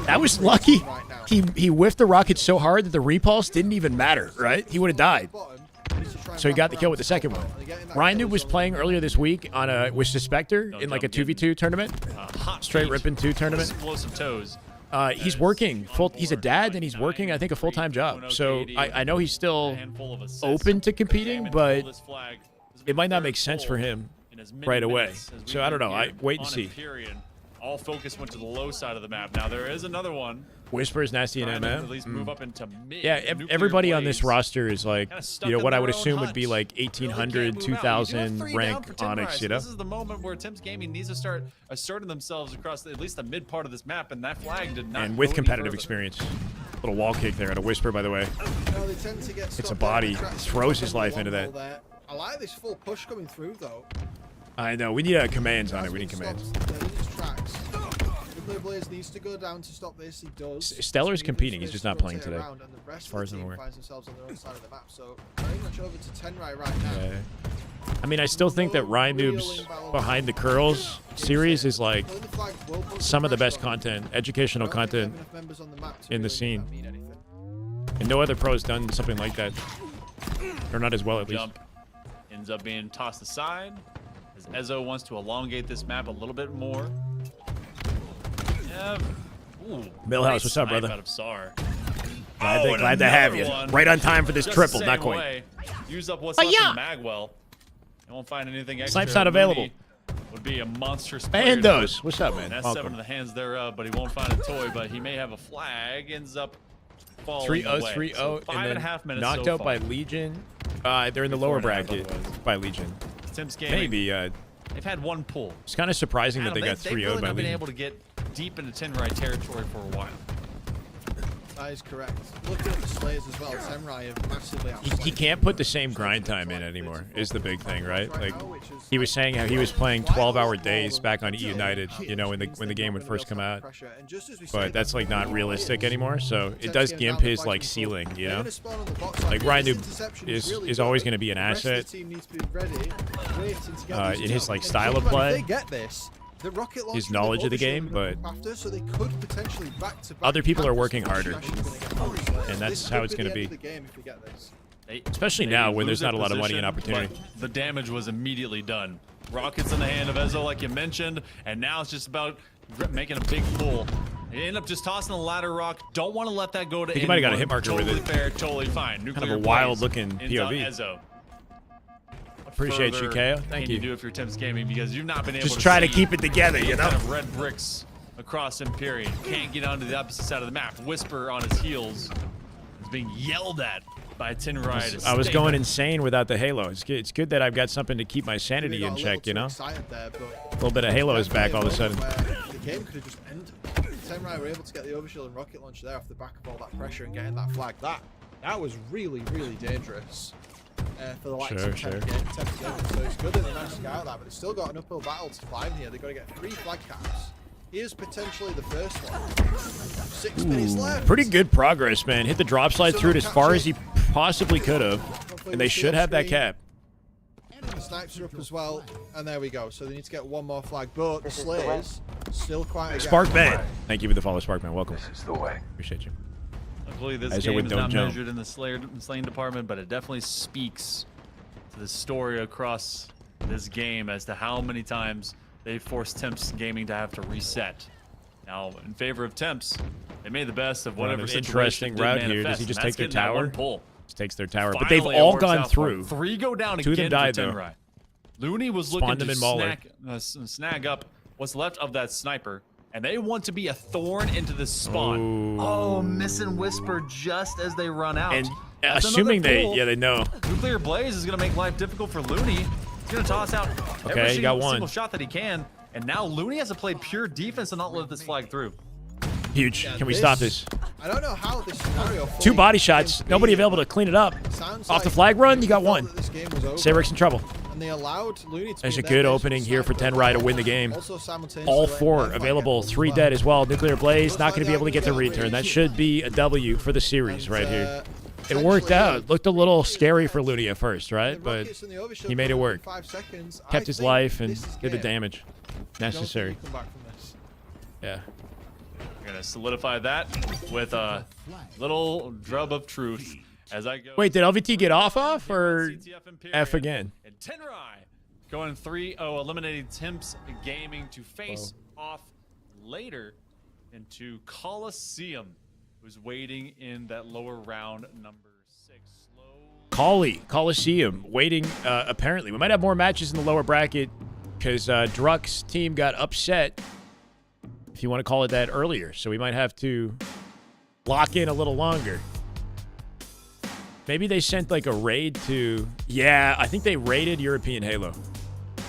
That was lucky. He whiffed the rocket so hard that the repulse didn't even matter, right? He would have died. So he got the kill with the second one. Ryan Noob was playing earlier this week on with Suspector in like a 2v2 tournament. Straight ripping 2 tournament. Explosive toes. He's working he's a dad and he's working, I think, a full-time job. So I know he's still open to competing, but it might not make sense for him right away. So I don't know. I wait and see. All focus went to the low side of the map. Now there is another one. Whisper's nasty and MM. At least move up into mid. Yeah, everybody on this roster is like, you know, what I would assume would be like 1800, 2000 rank Onyx, you know? This is the moment where Tim's Gaming needs to start asserting themselves across at least the mid part of this map, and that flag did not. And with competitive experience. Little wall kick there at a Whisper, by the way. It's a body. Throws his life into that. I like this full push coming through, though. I know. We need commands on it. We need commands. Blaze needs to go down to stop this. He does. Stellar's competing. He's just not playing today, as far as I'm aware. So very much over to Tenrai right now. Yeah. I mean, I still think that Ryan Noob's Behind the Curls series is like some of the best content, educational content in the scene. And no other pro's done something like that. Or not as well, at least. Jump ends up being tossed aside as Ezo wants to elongate this map a little bit more. Ooh, Millhouse, what's up, brother? Out of SAR. Glad to have you. Right on time for this triple, not quite. Way. Use up what's left in Magwell. You won't find anything extra. Snipe's not available. Would be a monstrous Bandos, what's up, man? That's 7 in the hands thereof, but he won't find a toy, but he may have a flag. Ends up falling 3-0, away. 3-0, So and then 5.5 minutes knocked so out by Legion. They're in the lower bracket by Legion. Tim's Gaming. Maybe. They've had one pull. It's kind of surprising that they got 3-0'd really by not been Legion. able to get deep into Tenrai territory for a while. That is correct. Looking at the Slayers as well, Tenrai have massively outslayed. He can't put the same grind time in anymore, is the big thing, right? Like, he was saying how he was playing 12-hour days back on E United, you know, when the game would first come out. But that's, like, not realistic anymore, so it does gimp his, like, ceiling, you know? Like, Ryan is always going to be an asset in his, like, style of play. His knowledge of the game, but other people are working harder, and that's how it's going to be. Especially now when there's not a lot of money and opportunity. The damage was immediately done. Rockets in the hand of Ezo, like you mentioned, and now it's just about making a big pull. They end up just tossing the ladder rock. Don't want to let that go to anyone. He might have got a hit marker with it. Totally fair, totally fine. Kind of a wild-looking POV. Ezo. Appreciate you, KO. Thank you. You do if you're Tim's Gaming because you've not been able just try to keep it together, you know. Kind of red bricks across Empyrean. Can't get onto the opposite side of the map. Whisper on his heels is being yelled at by Tenrai. I was going insane without the Halo. It's good that I've got something to keep my sanity in check, you know. A little bit of Halo is back all of a sudden. The game could have just ended. Tenrai were able to get the overshield and rocket launcher there off the back of all that pressure and getting that flag. That was really, really dangerous. For the likes of 10 games. So it's good that they managed to get out of that, but it's still got an uphill battle to climb here. They've got to get 3 flag caps. Here's potentially the first one. 6 minutes left. Pretty good progress, man. Hit the drop slide through it as far as he possibly could have, and they should have that cap. The snipes are up as well, and there we go. So they need to get 1 more flag, but the Slayers still quite a Sparkman. Thank you for the follow, Sparkman. Welcome. This is the way. Appreciate you. Luckily, this game is not measured in the slaying department, but it definitely speaks to the story across this game as to how many times they forced Temps Gaming to have to reset. Now, in favor of Temps, they made the best of whatever situation interesting route here. Does he just take their tower? Pull. Just takes their tower, but they've all gone through. 3 go down 2 again of them died, for though. Tenrai. Looney was looking to snag up what's left of that sniper. And they want to be a thorn into the spawn. Ooh. Oh, missing Whisper just as they run out. And assuming they know. Nuclear Blaze is going to make life difficult for Looney. He's going to toss out every single shot that he can. And now Looney has to play pure defense and not let this flag through. Huge. Yeah, Can we stop this? I don't know how this scenario. 2 body shots. Nobody available to clean it up. Off the flag run, you got 1. Sayric's in trouble. And they allowed Looney to There's be a there. good They opening here for Tenrai to win the game. Also simultaneously All letting 4 Tenrai available. get 3 well. dead as well. Nuclear Blaze not Looks going to be like able to get the they're gonna return. That really should be a W for the series And, right here. It potentially, worked out. Looked a little scary for Looney at first, right? The but Rockets and the Overshield he made it coming work. in 5 seconds. I Kept his think life and this is did the game. damage I don't think necessary. you come back from this. Yeah. We're gonna solidify that with a little drub of truth as I go. Wait, did LVT get off or CTF Imperium F again? And Tenrai going 3-0, eliminating Temps Gaming to face off later into Coliseum, who's waiting in that lower round number 6. Coliseum waiting. Apparently, we might have more matches in the lower bracket because Druck's team got upset, if you want to call it that, earlier. So we might have to lock in a little longer. Maybe they sent like a raid to. Yeah, I think they raided European Halo.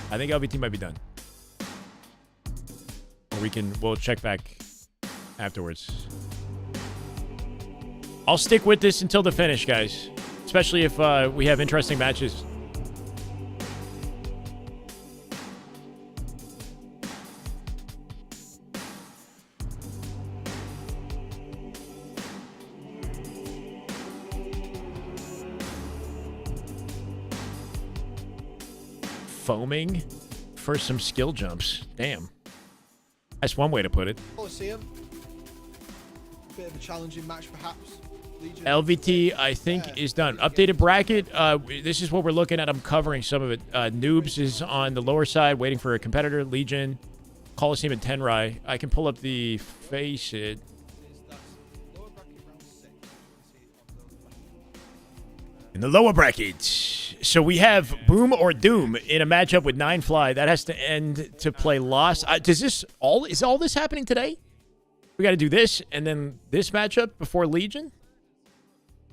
I think LVT might be done. Or we'll check back afterwards. I'll stick with this until the finish, guys. Especially if we have interesting matches. Foaming for some skill jumps. Damn. That's one way to put it. Coliseum. Bit of a challenging match, perhaps. Legion. LVT, I think, is done. Updated bracket. This is what we're looking at. I'm covering some of it. Noobs is on the lower side, waiting for a competitor. Legion, Coliseum, and Tenrai. I can pull up the face it. In the lower bracket. So we have Boom or Doom in a matchup with 9fly. That has to end to play Lost. Is all this happening today? We got to do this and then this matchup before Legion.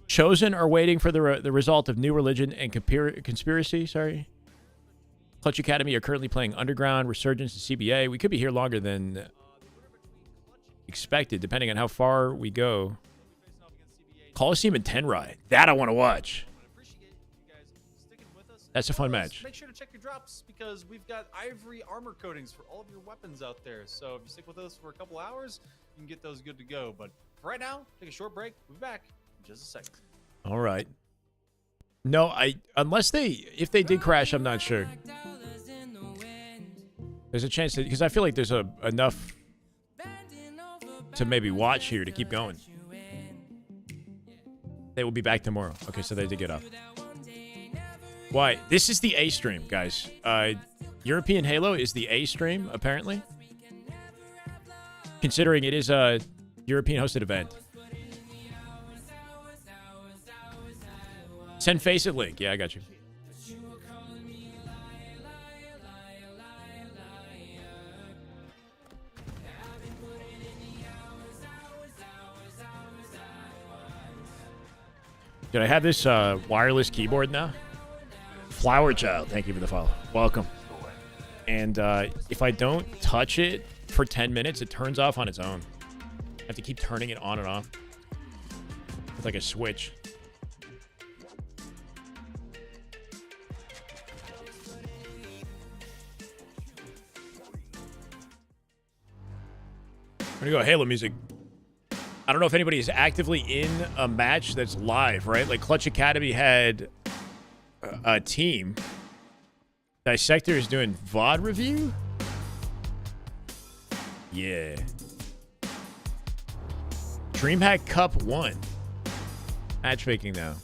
Chosen are waiting for the result of New Religion and Conspiracy. Sorry. Clutch Academy are currently playing Underground, Resurgence, and CBA. We could be here longer than expected, depending on how far we go. Coliseum and Tenrai. That I want to watch. That's a fun match. Make sure to check your drops because we've got ivory armor coatings for all of your weapons out there. So if you stick with us for a couple hours, you can get those good to go. But for right now, take a short break. We'll be back in just a second. All right. No, if they did crash, I'm not sure. There's a chance that, because I feel like there's enough to maybe watch here to keep going. They will be back tomorrow. Okay, so they did get up. Why? This is the A stream, guys. European Halo is the A stream, apparently. Considering it is a European hosted event. Send Faceit link. Yeah, I got you. Did I have this wireless keyboard now? Flower Child, thank you for the follow. Welcome. And if I don't touch it for 10 minutes, it turns off on its own. I have to keep turning it on and off. It's like a switch. I'm gonna go Halo music. I don't know if anybody is actively in a match that's live, right? Like Clutch Academy had a team. Dissector is doing VOD review? Yeah. Dreamhack Cup 1. Matchmaking now.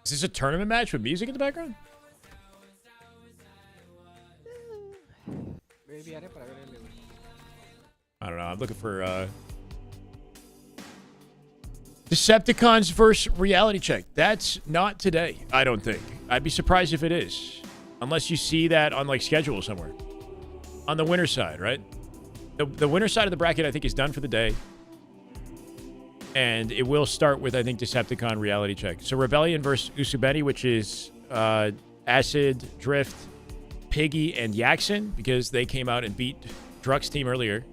Is this a tournament match with music in the background? I don't know. I'm looking for Decepticons versus Reality Check. That's not today, I don't think. I'd be surprised if it is. Unless you see that on like schedule somewhere. On the winner side, right? The winner side of the bracket, I think, is done for the day. And it will start with, I think, Decepticon reality check. So Rebellion versus Usubeni, which is Acid, Drift, Piggy, and Yaxon, because they came out and beat Druck's team earlier.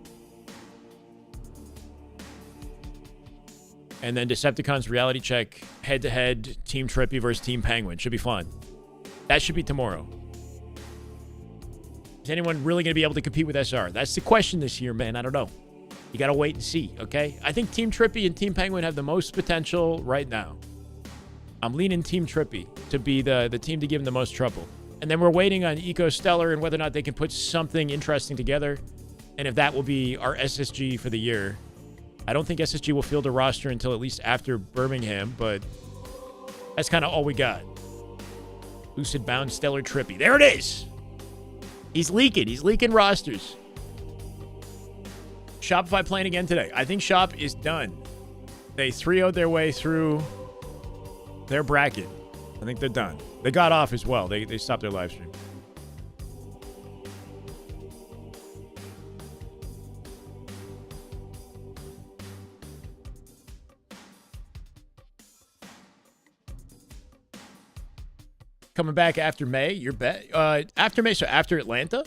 And then Decepticon's reality check, head-to-head, Team Trippy versus Team Penguin. Should be fun. That should be tomorrow. Is anyone really going to be able to compete with SR? That's the question this year, man. I don't know. You got to wait and see, okay? I think Team Trippy and Team Penguin have the most potential right now. I'm leaning Team Trippy to be the team to give them the most trouble. And then we're waiting on Eco Stellar and whether or not they can put something interesting together. And if that will be our SSG for the year. I don't think SSG will field a roster until at least after Birmingham, but that's kind of all we got. Lucid Bound, Stellar, Trippy. There it is! He's leaking. He's leaking rosters. Shopify playing again today. I think Shop is done. They 3-0'd their way through their bracket. I think they're done. They got off as well. They stopped their live stream. Coming back after May, your bet. After May, so after Atlanta,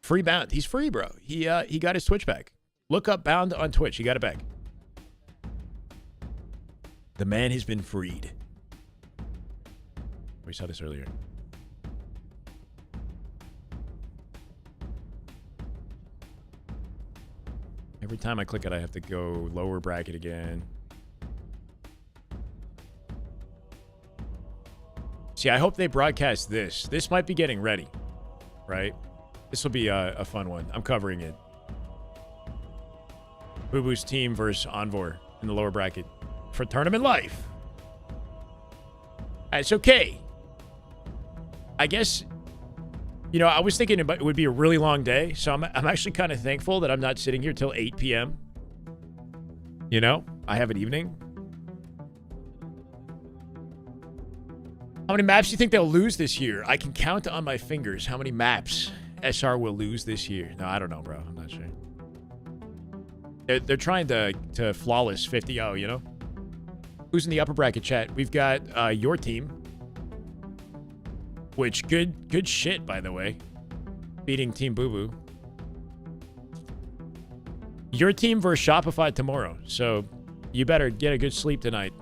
free Bound. He's free, bro. He got his Twitch back. Look up Bound on Twitch. He got it back. The man has been freed. We saw this earlier. Every time I click it, I have to go lower bracket again. See, I hope they broadcast this. This might be getting ready, right? This will be a fun one. I'm covering it. Boo Boo's team versus Envor in the lower bracket for tournament life. It's okay. I guess, you know, I was thinking it would be a really long day, so I'm actually kind of thankful that I'm not sitting here till 8 p.m. You know, I have an evening. How many maps do you think they'll lose this year? I can count on my fingers how many maps SR will lose this year. No, I don't know, bro. I'm not sure. They're trying to flawless 50-0, you know? Who's in the upper bracket chat? We've got your team. Which, good shit, by the way. Beating Team Boo Boo. Your team versus Shopify tomorrow. So you better get a good sleep tonight.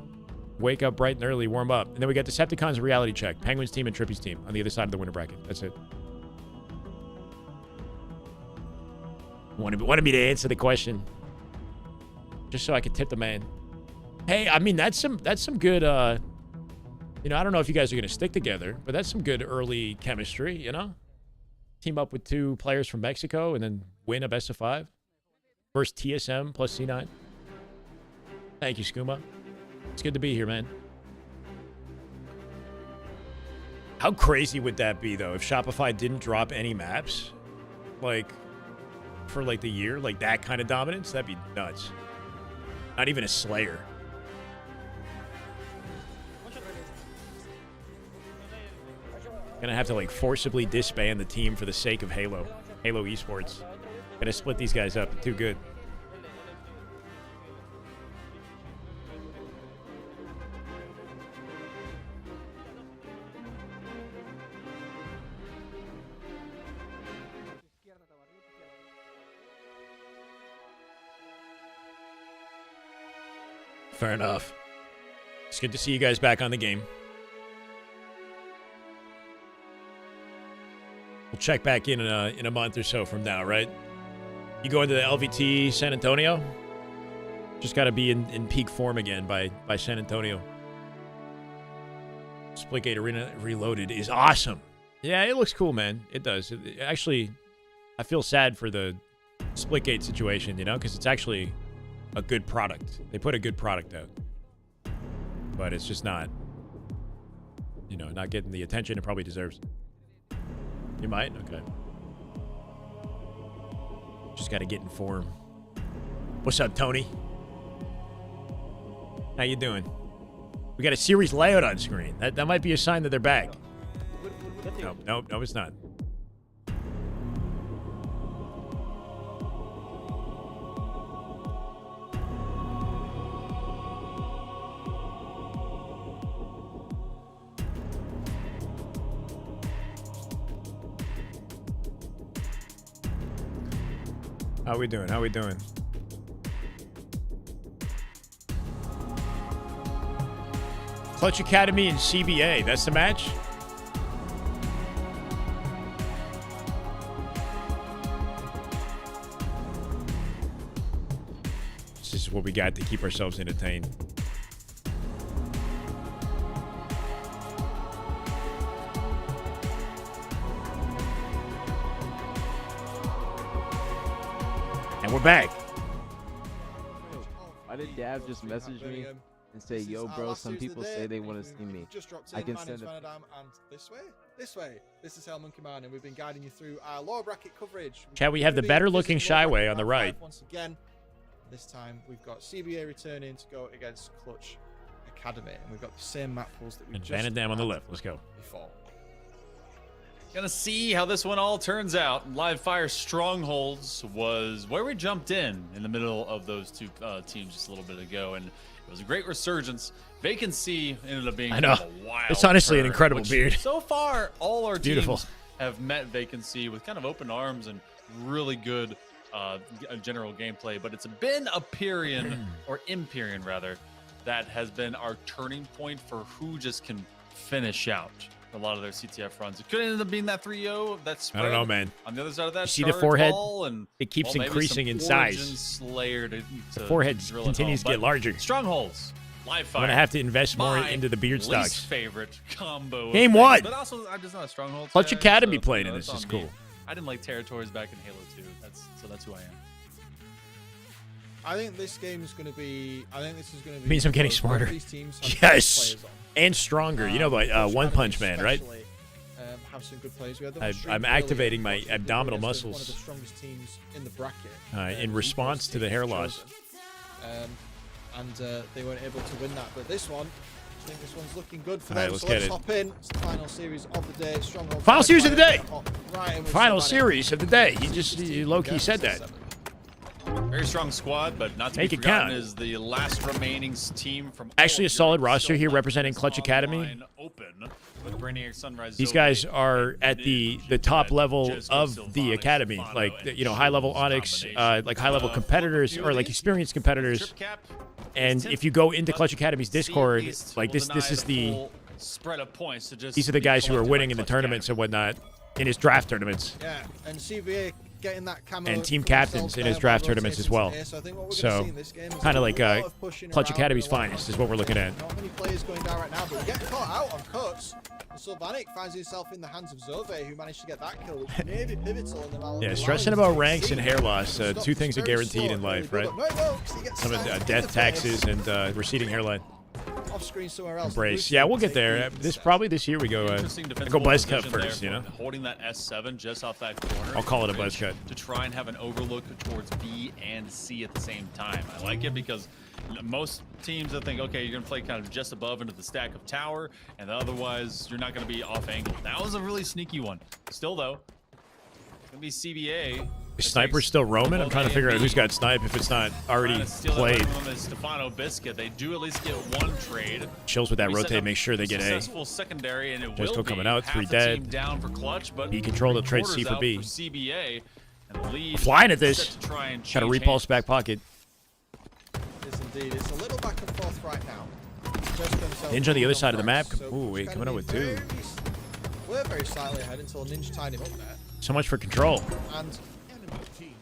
Wake up bright and early, warm up. And then we got Decepticon's reality check. Penguin's team and Trippy's team on the other side of the winner bracket. That's it. Wanted me to answer the question. Just so I could tip the man. Hey, I mean, that's some good, you know, I don't know if you guys are going to stick together, but that's some good early chemistry, you know? Team up with 2 players from Mexico and then win a best of 5. Versus TSM plus C9. Thank you, Skooma. It's good to be here, man. How crazy would that be, though, if Shopify didn't drop any maps? Like, for, like, the year? Like, that kind of dominance? That'd be nuts. Not even a Slayer. Gonna have to, like, forcibly disband the team for the sake of Halo. Halo Esports. Gonna split these guys up. Too good. Fair enough. It's good to see you guys back on the game. We'll check back in a month or so from now, right? You go into the LVT San Antonio? Just got to be in peak form again by San Antonio. Splitgate Arena Reloaded is awesome. Yeah, it looks cool, man. It does. Actually, I feel sad for the Splitgate situation, you know, because it's actually a good product. They put a good product out. But it's just not, you know, not getting the attention it probably deserves. You might? Okay. Just got to get in form. What's up, Tony? How you doing? We got a series layout on screen. That might be a sign that they're back. No, it's not. How we doing? How we doing? Clutch Academy and CBA. That's the match? This is what we got to keep ourselves entertained. And we're back. Why did Dab just message me and say, "Yo, bro, some people say they want to see me"? I can send it. And this way. This is Hell Monkey Man, and we've been guiding you through our lower bracket coverage. Chad, we have the better-looking Shyway on the right. Once again, this time we've got CBA returning to go against Clutch Academy, and we've got the same map pools that we And just Van and Dam on the left. Let's go. before. Gonna see how this one all turns out. Live Fire Strongholds was where we jumped in the middle of those two teams just a little bit ago, and it was a great resurgence. Vacancy ended up being I know. kind of a wild It's honestly an turn, incredible which beard. So far, all our Beautiful. teams have met Vacancy with kind of open arms and really good general gameplay, but it's been a Pyrian, or Imperian rather, that has been our turning point for who just can finish out a lot of their CTF runs. It could end up being that 3-0. That's I don't know, man. On the other side of that, You see the charge forehead? ball and, It keeps well, maybe increasing some in size. Origin Slayer to The forehead drill it continues home. to get But larger. Strongholds. Live I'm Fire. going to have to invest more My into the beard least stocks. favorite combo. of Game things. one. But also, I'm just not a Stronghold. Clutch fan, Academy so, playing you know, in this that's is on me. cool. I didn't like Territories back in Halo 2. That's who I am. I think this game is going to be. I think this is going to be. Means I'm getting both smarter. these teams have good Yes. players on. And stronger. You know, like Clutch One Academy Punch Man, right? especially, have some good players. We had them on stream I'm earlier, activating my Clutch Academy abdominal against muscles. One of the strongest teams in the bracket. In response to the hair loss. And they weren't able to win that. But this one, I think this one's looking good for All right, them. let's So get let's it. hop in. It's the final series of the day. Stronghold. Final series of the day. Right, and we're Final still series of the day. He low-key said that. Very strong squad, but not to Make be it forgotten count. is the last remaining team from Actually, a solid roster here representing Clutch online Academy. Open with Brainiac, Sunrise, These Zoe, guys are at the top level Jesco, of the Sylvanas, academy, Stefano, like and you know, high level Onyx, Domination. like high level competitors or like experienced competitors. And if you go into Clutch Academy's Discord, like this is the spread of points to just these are the be guys who are collected winning by in the Clutch tournaments and whatnot in his draft tournaments. Yeah, and CBA getting that camo And team for captains themselves in his there draft while tournaments as well. rotating to here. So I think what we're So, gonna see in this game is kind a of like lot of pushing Clutch around Academy's and a lot of finest is what we're looking at. Not many players going down right now, but we get caught out on cuts. And Sylvanas finds himself in the hands of Zove, who managed to get that kill, which may be pivotal in the round. Yeah, stressing about ranks and hair loss. Two things are guaranteed in life, right? Some of death, taxes, and receding hairline. Off screen somewhere else. Embrace. Yeah, we'll get there. This year we go. Interesting I defensive go buzz cut position there first, you for know. Holding that S7 just off that corner. I'll call it a buzz cut. To try and have an overlook towards B and C at the same time. I like it because most teams that think, okay, you're gonna play kind of just above into the stack of tower, and otherwise you're not gonna be off angle. That was a really sneaky one. Still though, it's gonna be CBA. Is Sniper still roaming? I'm trying to figure out who's got Snipe if it's not already played. Stefano Biscuit. They do at least get one trade. Chills with that We set rotate, up make sure they get A. Successful secondary, and it Jesco will be coming out, half 3 the dead. team down for Clutch, but B control, they'll trade C quarters for out B. For CBA, and the lead Flying at set this. to try and Got a change repulse back pocket. Yes, indeed. It's a little back and forth right now. Ninja on the other side of the map. Ooh, wait, coming out with 2. We're very slightly ahead until Ninja tied him up there. So much for control. And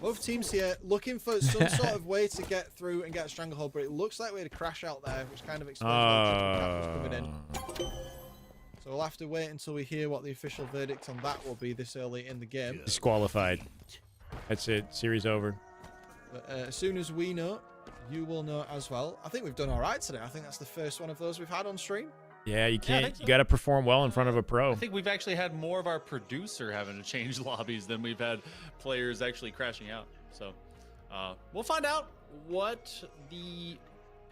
both teams here looking for some sort of way to get through and get a stranglehold, but it looks like we had a crash out there, which kind of explains why the cap was coming in. So we'll have to wait until we hear what the official verdict on that will be this early in the game. Disqualified. That's it. Series over. But as soon as we know, you will know as well. I think we've done all right today. I think that's the first one of those we've had on stream. Yeah, you I can't. think so. You got to perform well in front of a pro. I think we've actually had more of our producer having to change lobbies than we've had players actually crashing out. So we'll find out what the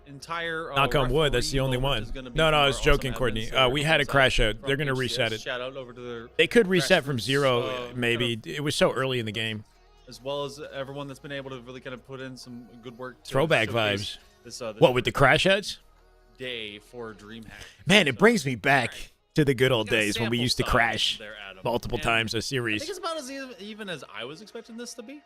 entire Knock on wood. That's the only one. No, I was joking, Courtney. We had a crash out. They're going to reset it. Shout out over to their They could reset from grassroots, 0, maybe. It was so early in the game. as well as everyone that's been able to really kind of put in some good work. To Throwback showcase vibes. This, What, with the crash outs? day for Dreamhack. Man, it brings me back to the good old Get a days when we sample used to size crash there, Adam. multiple And times a I series. think it's about as even as I was expecting this to be.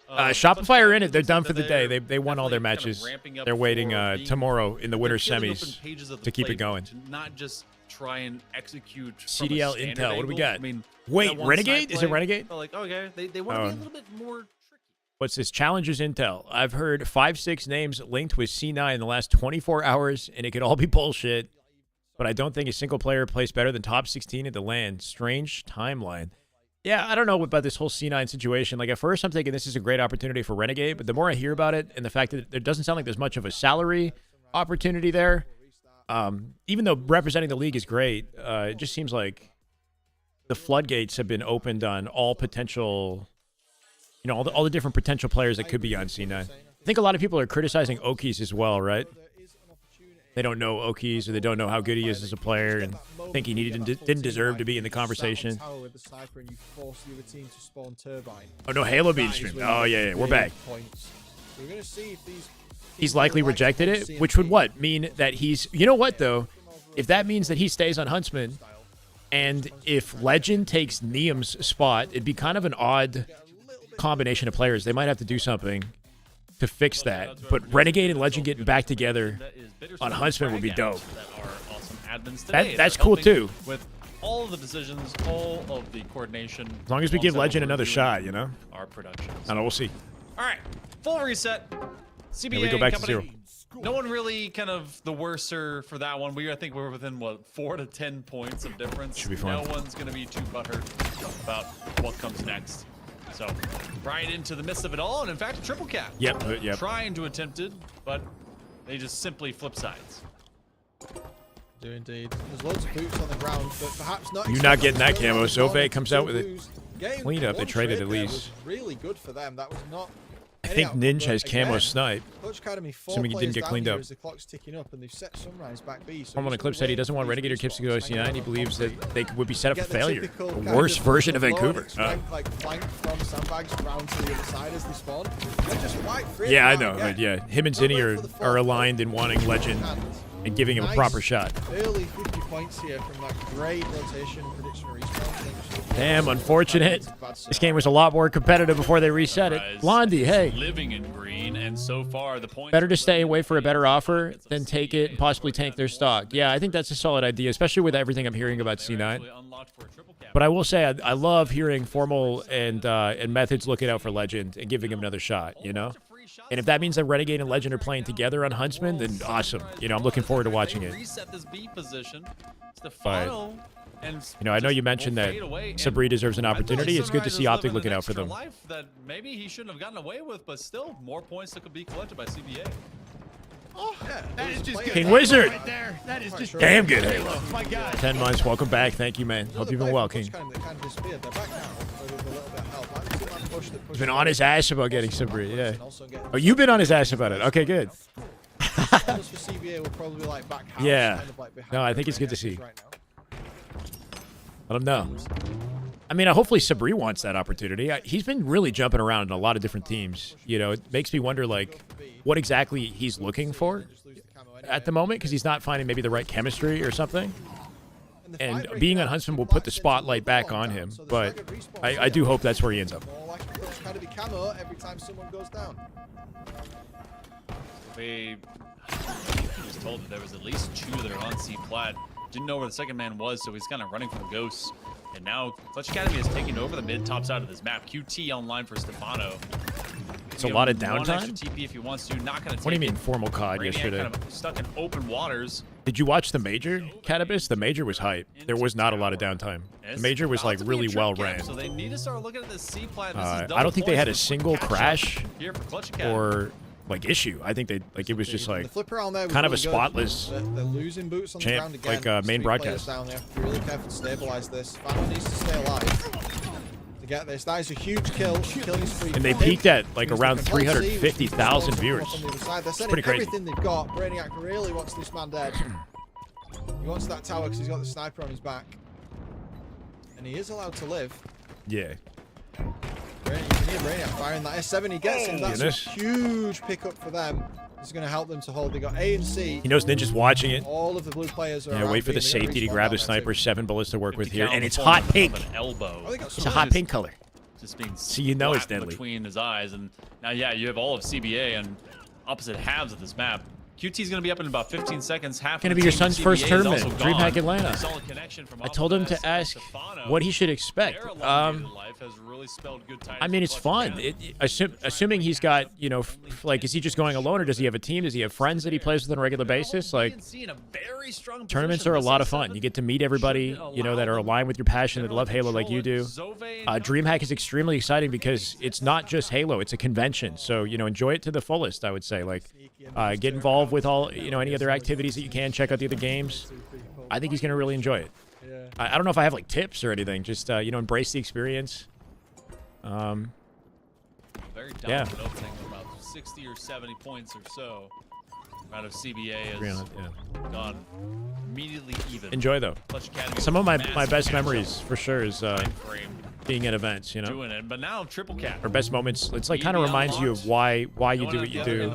Shopify are in it. They're done for the day. They won all their matches. They're waiting tomorrow in the winter semis to keep it going. To not just try and execute from CDL a standard Intel. What do we angle. got? I mean, Wait, that one Renegade? side Is it play, Renegade? they're like, okay, they want to be a little bit more. What's this? Challengers Intel. I've heard 5-6 names linked with C9 in the last 24 hours, and it could all be bullshit. But I don't think a single player plays better than top 16 at the LAN. Strange timeline. Yeah, I don't know about this whole C9 situation. Like, at first, I'm thinking this is a great opportunity for Renegade, but the more I hear about it and the fact that it doesn't sound like there's much of a salary opportunity there, even though representing the league is great, it just seems like the floodgates have been opened on all potential, you know, all the different potential players that could be on C9. I think a lot of people are criticizing Okies as well, right? They don't know Okies, or they don't know how good he is as a player, and think he didn't deserve to be in the conversation. Oh no, Halo being streamed. Oh yeah, we're back. He's likely rejected it, which would what? Mean that he's... You know what, though? If that means that he stays on Huntsman, and if Legend takes Niam's spot, it'd be kind of an odd combination of players. They might have to do something to fix that. But Renegade and Legend getting back together on Huntsman would be dope. That's cool, too. With all of the decisions, all of the coordination. As long as we give Legend another shot, you know? Our production. I don't know, we'll see. All right, full reset. CBA Here we go back to company. 0. No one really kind of the worser for that one. I think we're within, what, 4 to 10 points of difference. Should be fine. No one's going to be too butthurt about what comes next. So, right into the midst of it all, and in fact, a triple cap. Yep. Trying to attempt it, but they just simply flip sides. Do indeed. There's loads of boots on the ground, but perhaps not. You're not getting that camo. Sofe comes out with it. Clean up. They traded at least. Really good for them. That was not. I think Ninja has camo snipe. Assuming he didn't get cleaned up. The clock's ticking up, and they've set Sunrise back B. So Someone on the clip said he doesn't want Renegade or Kips to go OC9. He believes that they would be set up for failure. The worst version of Vancouver. Like flank from sandbags round to the other side as they spawn. They're just white free. Yeah, I know. But yeah, him and Zinni are aligned in wanting Legend and giving him a proper shot. Early 50 points here from that great rotation prediction respawn. Damn, unfortunate. This game was a lot more competitive before they reset it. Blondie, hey. Living in green, and so far the points. Better to stay away for a better offer than take it and possibly tank their stock. Yeah, I think that's a solid idea, especially with everything I'm hearing about C9. But I will say, I love hearing Formal and Methods looking out for Legend and giving him another shot, you know? And if that means that Renegade and Legend are playing together on Huntsman, then awesome. You know, I'm looking forward to watching it. Reset this B position. But, you know, I know you mentioned that Sabri deserves an opportunity. It's good to see Optic looking out for them. That maybe he shouldn't have gotten away with, but still more points that could be collected by CBA. Oh, that is just good. King Wizard. Right there. That is just damn good Halo. Oh my God. 10 months. Welcome back. Thank you, man. Hope you've been well, King. He's been on his ass about getting Sabri, yeah. Oh, you've been on his ass about it. Okay, good. Yeah. No, I think it's good to see. Let him know. I mean, hopefully Sabri wants that opportunity. He's been really jumping around in a lot of different teams. You know, it makes me wonder, like, what exactly he's looking for at the moment, because he's not finding maybe the right chemistry or something. And being on Huntsman will put the spotlight back on him, but I do hope that's where he ends up. We was told that there was at least 2 that are on C plat. Didn't know where the second man was, so he's kind of running from ghosts. And now Clutch Academy is taking over the mid-top side of this map. QT online for Stefano. It's a lot of downtime? One extra TP if he wants to. Not going to take What do you mean, it. formal COD yesterday? Kind of stuck in open waters. Did you watch the Major, Catabus? The Major was hype. There was not a lot of downtime. The Major was, like, really well ran. So they need to start looking at this C plat. I don't think they had a single crash or like issue. I think they it was just like kind of a spotless They're losing boots on the ground again. like main broadcast. Down. They have to be really careful to stabilize this. Fano needs to stay alive to get this. That is a huge kill. And they peaked at like around 350,000 viewers. It's pretty crazy. Everything they've got. Brainiac really wants this man dead. He wants that tower because he's got the sniper on his back, and he is allowed to live. Yeah. You can hear Brainiac firing that S7. He gets him. That's a huge pickup for them. It's going to help them to hold. They got A and C. He knows Ninja's watching it. All of the blue players are. Yeah, wait for the safety to grab the sniper. 7 bullets to work with here, and it's hot pink. Elbow. It's a hot pink color. just being So you know it's splat deadly. between his eyes. And now, yeah, you have all of CBA on opposite halves of this map. QT is going to be up in about 15 seconds. Half Going to of be the your team son's CBA first is tournament, also Dreamhack gone. Atlanta. Solid connection from I told him to Optimus, ask Stefano. what he should expect. Their elongated life has really spelled good tidings I mean, for it's Clutch fun. Academy. Assuming he's got, you know, like, is he just going alone, or does he have a team? Does he have friends that he plays with on a regular basis? Like, In a very strong tournaments position are a this lot of A7. fun. You get to meet everybody, you know, that are aligned with your passion, that love Halo like you do. Dreamhack is extremely exciting because it's not just Halo; it's a convention. So, you know, enjoy it to the fullest. I would say, like, get involved with all, you know, any other activities that you can. Check out the other games. I think he's gonna really enjoy it. I don't know if I have like tips or anything. Just you know, embrace the experience. Very Yeah. dominant opening, about 60 or 70 points or so out of CBA has 300, gone immediately even. Enjoy though. Clutch Academy Some of my massive best cancel memories for sure is frame being at events. You know, doing it, but now triple cap. or best moments. It's like kind of reminds you of why you do what you do,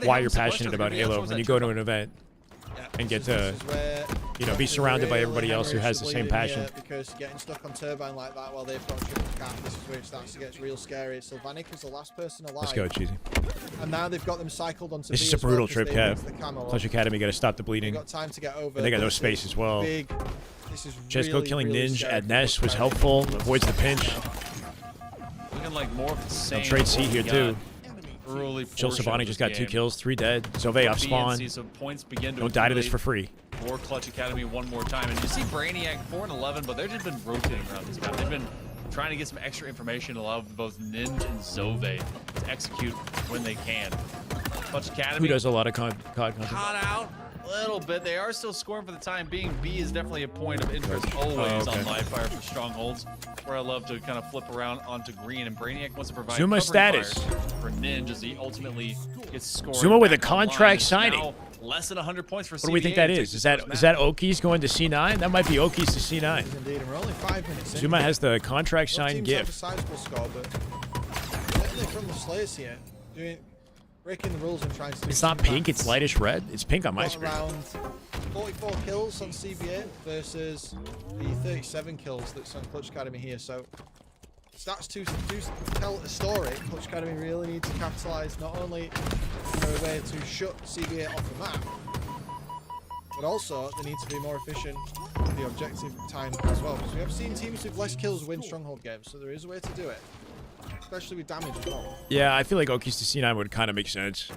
why you're passionate about Halo when you go to an event and get to, you know, be surrounded by everybody else who has the same passion. Because getting stuck on turbine like that while they've got triple cap, this is where it starts to get real scary. Sylvanik is the last person alive. Let's go, Cheesy. And now they've got them cycled onto This B is a as well brutal 'cause trip, they Kev. went to the camo. Clutch Academy got to stop the They bleeding. got time to get over. And they got no This space is as well. big. This is Jesco really, killing really Ninja scary at for Nest was Clutch helpful. Academy. Avoids the pinch. Looking like more of the same. They'll trade C what we here got too. Early Chill portion Savani of just this got 2 game. kills, 3 dead. Zove off spawn. BNC, so points begin to Don't die to this for accumulate free. For Clutch Academy one more time. And you see Brainiac 4 and 11, but they've just been rotating around this map. They've been trying to get some extra information to allow both Ninja and Zove to execute when they can. Clutch Academy. Who does a lot of COD content? Caught out a little bit. They are still scoring for the time being. B is definitely a point of interest always okay. on live fire for strongholds, where I love to kind of flip around onto green. And Brainiac wants to provide Zuma covering status. fire for Ninja as he ultimately gets scored. Zuma with a back online. contract It's signing. now less than 100 points for What do we think that is? Is that Okies going to C9? That might be Okies to C9. Indeed, and we're only 5 minutes in. Zuma has the contract Both signed teams have a gift. sizable score, but definitely from the Slayers here, breaking the rules and trying to. It's not pink, it's lightish red. It's pink on my Got screen. around 44 kills on CBA versus the 37 kills that's on Clutch Academy here. So stats to tell a story. Clutch Academy really need to capitalise not only in a way to shut CBA off the map, but also they need to be more efficient with the objective time as well. Because we have seen teams with less kills win stronghold games, so there is a way to do it, especially with damage as well. Yeah, I feel like Okies to C9 would kind of make sense.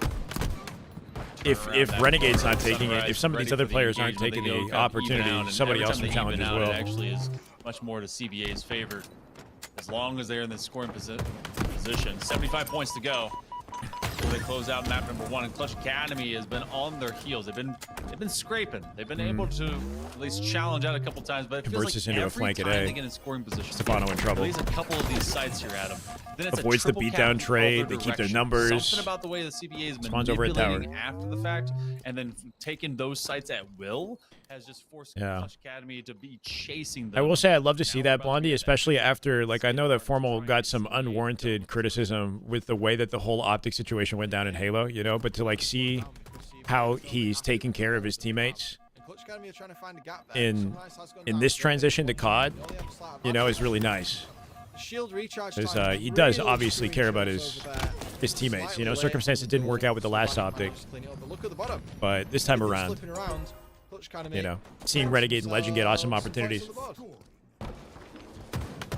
If Renegade's not taking it, if some of these other players aren't taking the opportunity, somebody else will challenge as well. It actually is much more to CBA's favor, as long as they're in the scoring position. 75 points to go before they close out map number 1. And Clutch Academy has been on their heels. They've been scraping. They've been able to at least challenge out a couple times, but it feels Converts like this into a every flank at time A. they get in scoring position, Stefano in trouble. at least a couple of these sites here, Adam. Then it's Avoids a the triple beatdown cap trade. other They keep their direction. numbers. Something about the way the CBA is Spawns over at tower. manipulating after the fact, and then taking those sites at will has just forced Clutch Academy to be chasing them. I will say I'd love to see that, Blondie, especially after, like, I know that Formal got some unwarranted criticism with the way that the whole optic situation went down in Halo, you know, but to, like, see how he's taking care of his teammates in this transition to COD, you know, is really nice. Shield recharge Because time he does really obviously care about his teammates. You know, circumstances didn't work out with the last optic, but this time around, you know, seeing Renegade and Legend get awesome opportunities.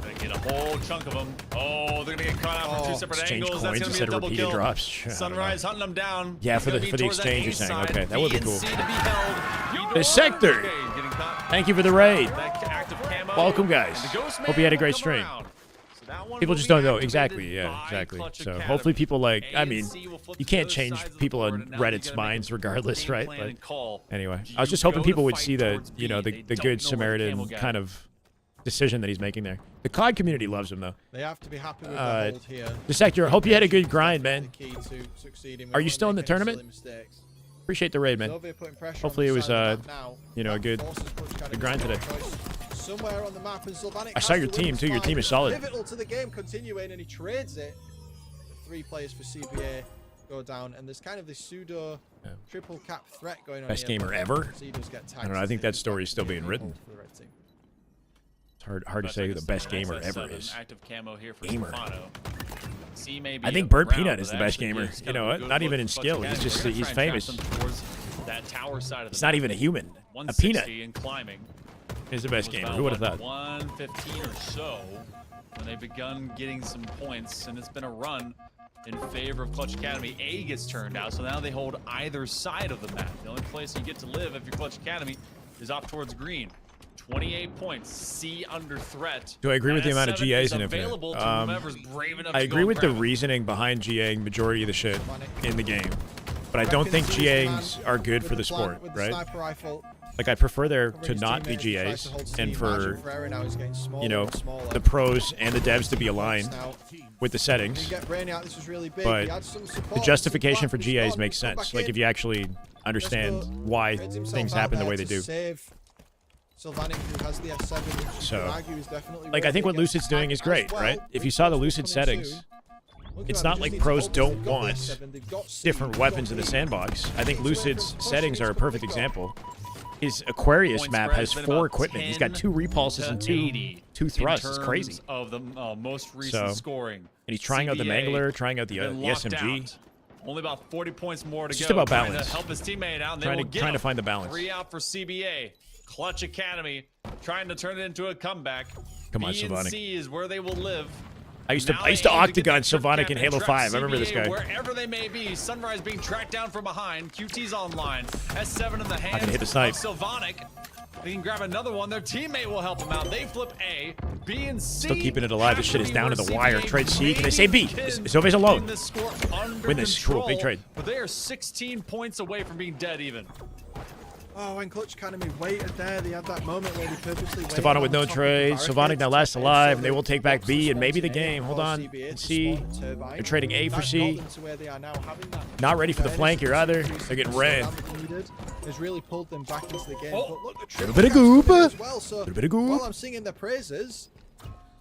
They get a whole chunk of them. Oh, they're gonna get caught out from 2 separate Exchange angles. coins That's gonna be a instead of double repeated kill. drops. I don't Sunrise hunting them down. Yeah, It's for gonna the be for the towards that exchange, A you're saying. side. Okay, that would be B cool. and C to be held. The sector. Okay, getting caught. Thank you for the raid. That active camo. Welcome, guys. And the Ghost Hope you had a Man great will come stream. around. So that one People will just be don't know. activated Exactly, yeah, by exactly. Clutch So Academy. hopefully people like, A I and mean, C will flip you to can't both change sides of the people board, on and now they're Reddit's gonna make minds a regardless, game right? plan But and call. anyway, Do I was you just hoping go to people would fight see the, towards you know, B? the They good don't know where the Samaritan camo guy kind of decision that he's making there. The COD community loves him, though. They have to be happy with the hold here. The sector, I hope you had a good grind, man. Key to succeeding. Are you still in the tournament? Appreciate the raid, man. Hopefully it was, you know, a good grind today. Somewhere on the map, and Sylvanik I saw has your to win team, this too. Your fight. team is solid. Pivotal to the game continuing, and he trades it. 3 players for CBA go down, and there's kind of this pseudo triple cap threat going on. Best here, gamer but ever? C does get I don't know. I think that story is still being written. for the red team. It's hard to say who the best gamer ever is. Active camo here for Gamer. Stefano. C may be I think up Burnt around, Peanut but is the that best actually gamer. gives You kind know of a what? good Not even look in for skill. Clutch He's Academy. just They're gonna he's try and famous. trap them towards that tower side of the It's not map. even a human. A 160 peanut and climbing. is the best Was gamer. about, Who would have what, thought? 115 or so when they've begun getting some points, and it's been a run in favor of Clutch Academy. A gets turned out, so now they hold either side of the map. The only place you get to live if you're Clutch Academy is off towards green. 28 points. C under threat. Do I agree with the amount of S7 GAs is in Infinite? available to whomever's brave enough I to agree go with and the grab it. reasoning behind GAing majority of the shit in the game, but I don't think GAs are good for the sport, right? Like I prefer there to not be GAs and for the pros and the devs to be aligned with the settings. But the justification for GAs makes sense. Like if you actually understand why things happen the way they do. Sylvanic, who has the S7, which you So, could argue is definitely like I think what Lucid's doing is great, right? If you saw the Lucid settings, it's not like pros don't want different weapons in the sandbox. I think Lucid's settings are a perfect example. His Aquarius map has 4 equipment. He's got 2 repulses and 2 thrusts. It's crazy. Of the most recent scoring. And he's trying out the CBA Mangler, trying out the been locked SMG. out. Only about 40 points more to It's go. just about Trying balance. to help his teammate out. And Trying they to- will get trying to him. find the balance. 3 out for CBA. Clutch Academy trying to turn it into a comeback. Come on, B and Sylvanic. C is where they will live. I used to Now I used they to aim get Octagon that trip Sylvanic cap in and Halo trap 5. I remember this CBA guy. Wherever they may be. Sunrise being tracked down from behind. QT's online. S7 in the hands gonna hit the snipe. of Sylvanic. They can grab another one. Their teammate will help them out. They flip A. B and C. Still keeping it alive. This shit is down to the CBA wire. Trade C. Can they maybe say B? can Sylvain's alone. win this score under Win this. Cool. Big control, trade. But they are 16 points away from being dead even. Oh, when Clutch Academy waited there, they had that moment where they purposely waited Stefano with on no top of the trade. barricade Sylvanic to now lasts top it, alive, so and they will take back B and maybe the game. Hold on. CBA to C. spot the turbine. They're trading A for That C. got them to where they are now, having that Not ready for the awareness flank here of either. increasing They're getting the ran. damage needed has really pulled them back into the game. Oh. But look, the Little triple bit of cap's coming goop. in as well, so Little bit of goop. while I'm singing their praises,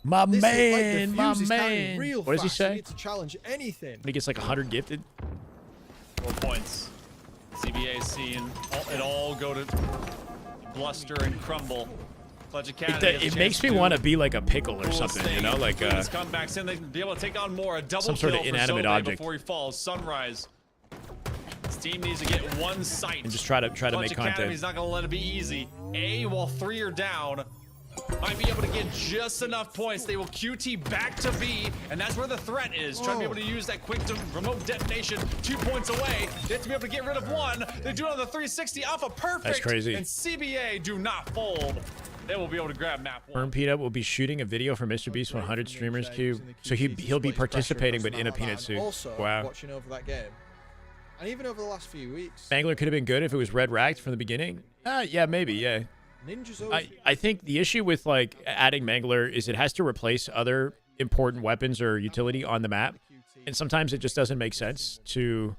My this man, is like my the fuse is carrying man. real What does he fast. You say? need to challenge anything. When he gets like 100 gifted. 4 points. CBA seeing it all go to bluster and crumble. Clutch Academy has a It chance makes me to want to be like a pickle or coolest something, you thing. know, like Include his comebacks in, they can be able to take on more. A double some sort of kill for inanimate Zoe object. before he falls. Sunrise. His team needs to get one sight. and just try to Clutch make Academy's content. not going to let it be easy. A, while 3 are down, might be able to get just enough points. They will QT back to B, and that's where the threat is. Trying to be able to use that quick remote detonation 2 points away. They have to be able to get rid of one. They do it on the 360 off a perfect. That's crazy. And CBA do not fold. They will be able to grab map 1. Burn Peanut will be shooting a video for Mr. Beast 100 streamers queue, so he'll be participating but in a peanut suit. Also, Wow. watching over that game, and even over the last few weeks, Mangler could have been good if it was red racked from the beginning. Yeah, maybe, yeah. Ninja's always I think the issue with like adding Mangler is it has to replace other important weapons or utility on the map, and sometimes it just doesn't make sense to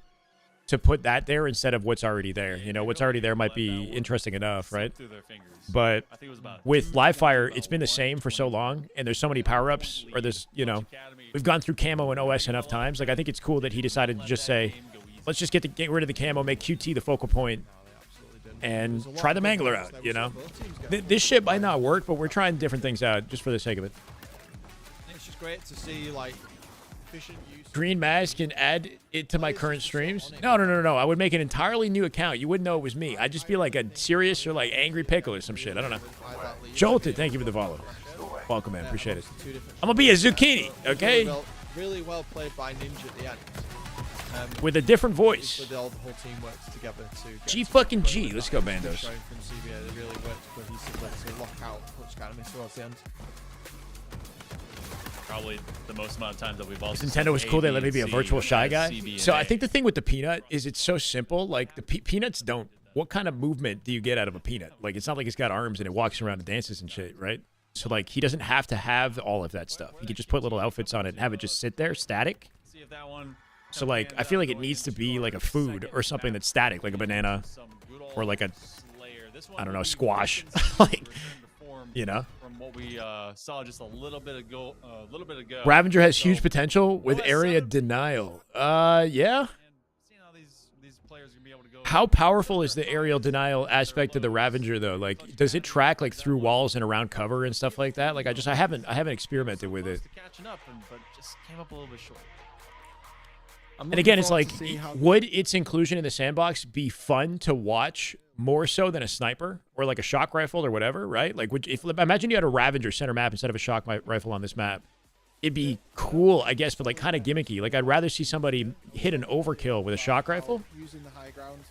put that there instead of what's already there. You know, what's already there might be interesting enough, right? But with Livefire, it's been the same for so long, and there's so many power-ups, or there's, you know, we've gone through camo and OS enough times. Like, I think it's cool that he decided to just say, let's just get rid of the camo, make QT the focal point, and try the Mangler out, you know? This shit might not work, but we're trying different things out just for the sake of it. It's just great to see like efficient use. Green Mask and add it to my current streams? No. I would make an entirely new account. You wouldn't know it was me. I'd just be like a serious or like angry pickle or some shit. I don't know. Jolted, thank you for the follow. Welcome, man. Appreciate it. I'm gonna be a zucchini, okay? Really well played by Ninja at the end. With a different voice. The whole team works together to G fucking G. Let's go, Bandos. Showing from CBA, they really worked cohesively to lock out Clutch Academy towards the end. Probably the most amount of times that we've also. If Nintendo was cool, they let me be a virtual shy guy. So I think the thing with the peanut is it's so simple. Like the peanuts don't. What kind of movement do you get out of a peanut? Like it's not like it's got arms and it walks around and dances and shit, right? So like he doesn't have to have all of that stuff. He could just put little outfits on it and have it just sit there static. See if that one. So like I feel like it needs to be like a food or something that's static, like a banana or like a, I don't know, squash. Like, you know. From what we saw just a little bit ago. Ravager has huge potential with area denial. Yeah. How powerful is the aerial denial aspect of the Ravager though? Like, does it track like through walls and around cover and stuff like that? Like, I haven't experimented with it. Catching up, but just came up a little bit short. And again, it's like, would its inclusion in the sandbox be fun to watch more so than a sniper or like a shock rifle or whatever, right? Like, imagine you had a Ravager center map instead of a shock rifle on this map. It'd be cool, I guess, but like kind of gimmicky. Like, I'd rather see somebody hit an overkill with a shock rifle.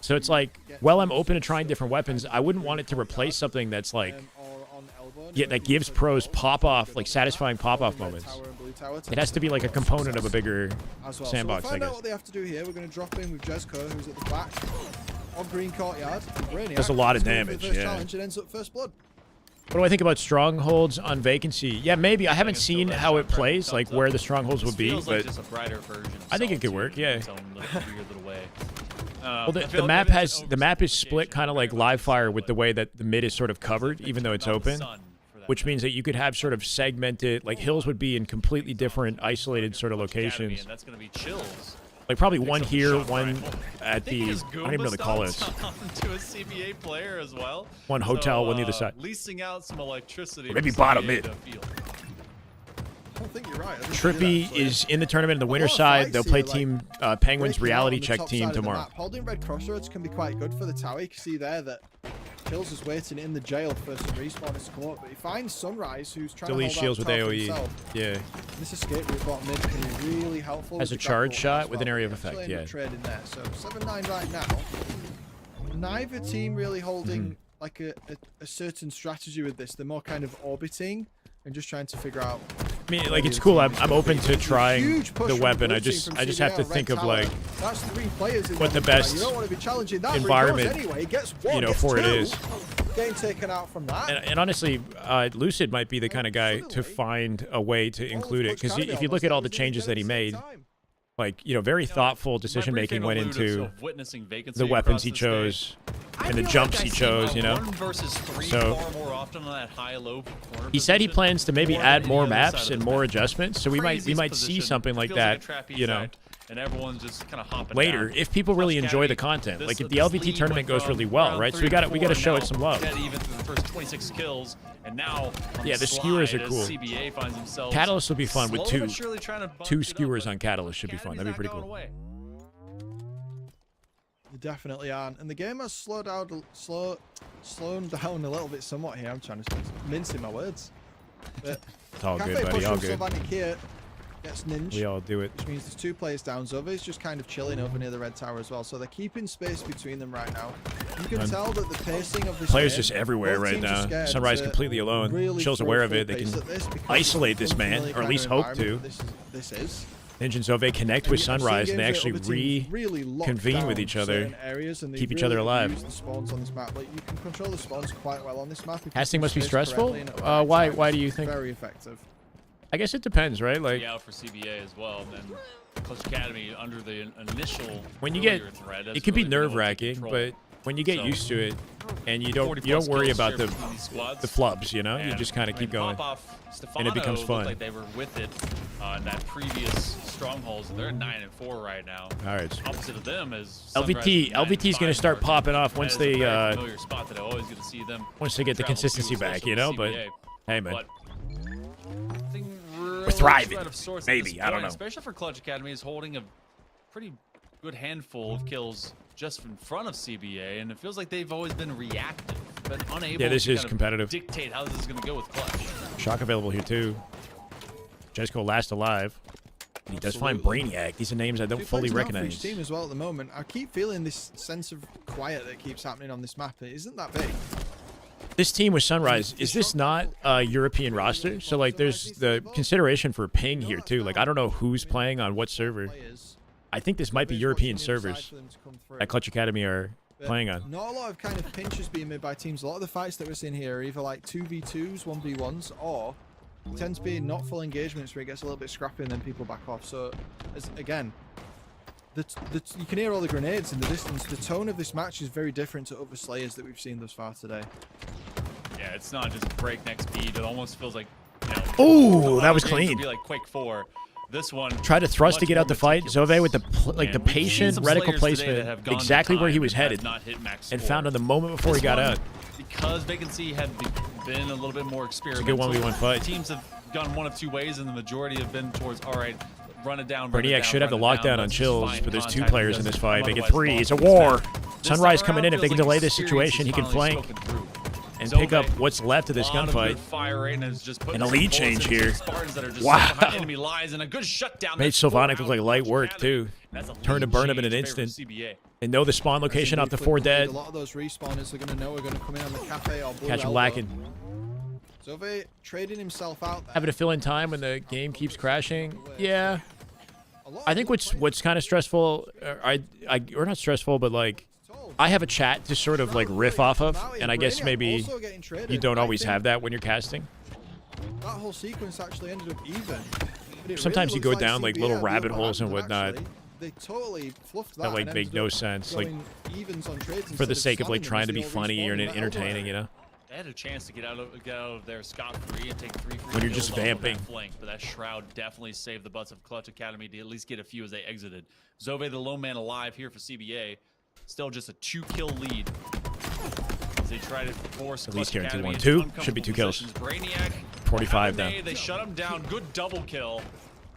So it's like, well, I'm open to trying different weapons. I wouldn't want it to replace something that's like, that gives pros pop-off, like satisfying pop-off moments. It has to be like a component of a bigger sandbox, so I find guess. out what they have to do here. We're going to drop in with Jezko, who's at the back of Green Courtyard. Does a lot of damage, yeah. Challenge and ends up first blood. What do I think about strongholds on vacancy? Yeah, maybe. I haven't seen how it plays, like where the strongholds would be, but I think it could work, yeah. Well, the map is split kind of like live fire with the way that the mid is sort of covered, even though it's open, which means that you could have sort of segmented, like hills would be in completely different isolated sort of locations. That's going to be chills. Like probably one here, one at the, I don't even know the call is. To a CBA player as well. One hotel, one the other side. Leasing out some electricity. Maybe bottom mid. I don't think you're right. Trippy is in the tournament in the winter side. They'll play Team Penguins reality check team tomorrow. Holding red crossroads can be quite good for the tower. You can see there that Kills is waiting in the jail for some respawners to come up, but he finds Sunrise, who's trying Delete to hold shields out with tower for AoE. himself. Yeah. This escape route bottom mid can be really helpful. As a charge shot with an area of effect, yeah. Trading there. So 7-9 right now. Neither team really holding like a certain strategy with this. They're more kind of orbiting and just trying to figure out. I mean, like, it's cool. I'm open to trying the weapon. I just have to think of like what the best environment, you know, for it is. Getting taken out from that. And honestly, Lucid might be the kind of guy to find a way to include it, because if you look at all the changes that he made, like, you know, very thoughtful decision making went into the weapons he chose and the jumps he chose, you know. So he said he plans to maybe add more maps and more adjustments, so we might see something like that, you know, and everyone's just kind of hopping later if people really enjoy the content. Like if the LVT tournament goes really well, right? So we got to show it some love. Even through the first 26 kills, and now yeah, the skewers are cool. CBA finds themselves Catalyst will be fun with two skewers but on Catalyst should be fun. That'd be pretty cool. They definitely aren't, and the game has slowed down a little bit somewhat here. I'm trying to mincing my words. But it's all good, buddy. All good. Gets ninja, we all do it. Which means there's 2 players down. Zova's just kind of chilling over near the red tower as well. So they're keeping space between them right now. You can tell that the pacing of this players game, just everywhere right now. Sunrise completely alone. Really Chill's aware of it. They can isolate this man, or at least hope to. This is. Ninja and Zove connect with Sunrise, and they actually reconvene with each other, keep each other alive. The spawns on this map. Like, you can control the spawns quite well on this map. Casting must be stressful. Why do you think? Very effective. I guess it depends, right? Like out for CBA as well, and then Clutch Academy under the initial. When you get, it can be nerve-wracking, but when you get used to it, and you don't worry about the flubs, you know, you just kind of keep going, and it becomes fun. Like they were with it in that previous strongholds. They're at 9-4 right now. All right. Opposite of them is LVT is going to start popping off once they spot that I always get to see them. Once they get the consistency back, you know. But hey, man. We're thriving. Maybe. I don't know. Especially for Clutch Academy is holding a pretty good handful of kills just in front of CBA, and it feels like they've always been reactive, but unable this to is competitive. Dictate how this is going to go with Clutch. Shock available here too. Jesco last alive. And he does find Brainiac. These are names I don't fully recognize. Each team as well at the moment. I keep feeling this sense of quiet that keeps happening on this map. It isn't that big. This team with Sunrise, is this not a European roster? So, like, there's the consideration for ping here, too. Like, I don't know who's playing on what server. I think this might be European servers that Clutch Academy are playing on. Not a lot of kind of pinches being made by teams. A lot of the fights that we're seeing here are either like 2v2s, 1v1s, or tend to be not full engagements where it gets a little bit scrappy and then people back off. So, again, you can hear all the grenades in the distance. The tone of this match is very different to other Slayers that we've seen thus far today. Yeah, it's not just breakneck speed. It almost feels like, oh, that was clean. Be like Quake 4, This one Tried to thrust much to get more out the fight. meticulous. Zove with the And the we've seen patient some reticle Slayers today that placement have gone to exactly where he time was and have headed, not hit max and score. found him the moment before he This got one, out. Because Vacancy had been a little bit more experimental. good 1v1 fight. Teams have gone one of two ways, and the majority have been towards, all right, run it down. Brainiac should have the lockdown on Chills, but there's 2 players in this fight. Make it Otherwise, 3. It's a Boston's war. back. This Sunrise time coming in. around If they can feels delay like this experience situation, he is can finally flank spoken through. and Zove, pick up what's left of this lot of gunfight. good fire rate and is just putting An some elite bullets change into here. Spartans that are just Wow. behind enemy lines and a good shutdown. Made That's four Sylvanic look like out light of work, Academy. too. That's a Turned to lead burn him in an change in favor of instant. CBA. And know the spawn location off the 4 dead. A lot of those respawners are going to know we're going to come in on the cafe or blue Catch him elbow. lacking. Zove trading himself out there. Having to fill in time when the game keeps crashing. Yeah. I think what's kind of stressful, or not stressful, but like, I have a chat to sort of like riff off of, and I guess maybe you don't always have that when you're casting. That whole sequence actually ended up even. But it Sometimes really you go looks like down like CBA little had the rabbit upper holes hand, and but whatnot actually, they totally fluffed that that like and make ended no up sense, like going evens on trades for instead the of sake of like slamming them trying as to they be all funny respawned or in that elbow entertaining, you area. know. They had a chance to get out of there scot-free and take 3 free When you're kills just off of that vamping. flank, but that Shroud definitely saved the butts of Clutch Academy to at least get a few as they exited. Zove, the lone man alive here for CBA, still just a 2-kill lead. As they try to force At least Clutch guaranteed Academy 1. into 2 uncomfortable should be 2 kills. positions. Brainiac, 45 have a now. nade, they shut him down. Good double kill.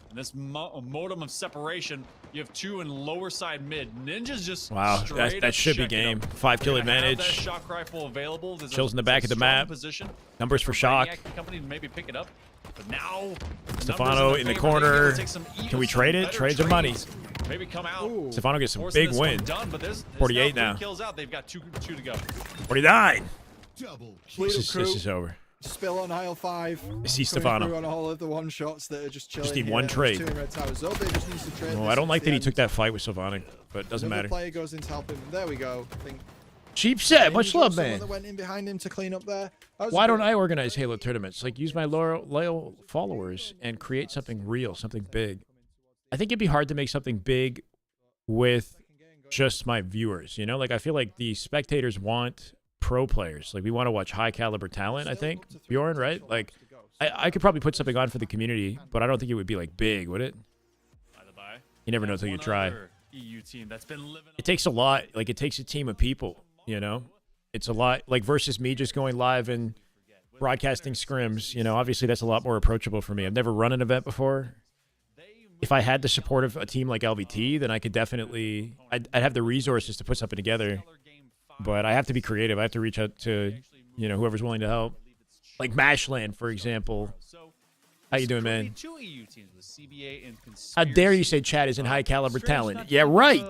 And this modem of separation, you have 2 in lower side mid. Ninja's just Wow, straight that up should be checking game. him. 5 kill They're gonna have that advantage. shock rifle available. There's Chills in the a back of the strong map. position Numbers for shock. Brainiac and company to maybe pick it up. But now, the Stefano numbers in the favor. They're corner. gonna take some Can we some trade it? better Trade some money. trades. Maybe come out. Stefano gets some forcing big this one win. Done, but there's 48 now. now. 3 kills out. They've got two to go. 49. Fleet This of is crew. over. Spill on aisle 5. I see Coming Stefano. through on all of the one shots that are just chilling. need here. one There's trade. 2 in red tower. Zove just needs to trade. Oh, this I don't like at that the he took end. that fight with Sylvanic, but it doesn't Another matter. player goes in to help him. There we go. I think Cheap set. Much Angel, love, someone man. that went in behind him to clean up there. That was a Why good- don't I organize Halo tournaments? Like, use my loyal followers and create something real, something big. I think it'd be hard to make something big with just my viewers, you know? Like, I feel like the spectators want pro players. Like, we want to watch high caliber talent, I think. Bjorn, right? Like, I could probably put something on for the community, but I don't think it would be, like, big, would it? You never know until you try. EU team that's been living It takes a lot. Like, it takes a team of people, you know? It's a lot. Like, versus me just going live and broadcasting scrims, you know? Obviously, that's a lot more approachable for me. I've never run an event before. If I had the support of a team like LVT, then I could definitely... I'd have the resources to put something together. But I have to be creative. I have to reach out to, you know, whoever's willing to help. Like Mashland, for example. How you doing, man? 2 EU teams with CBA and How dare you say chat isn't high caliber talent? Yeah, right.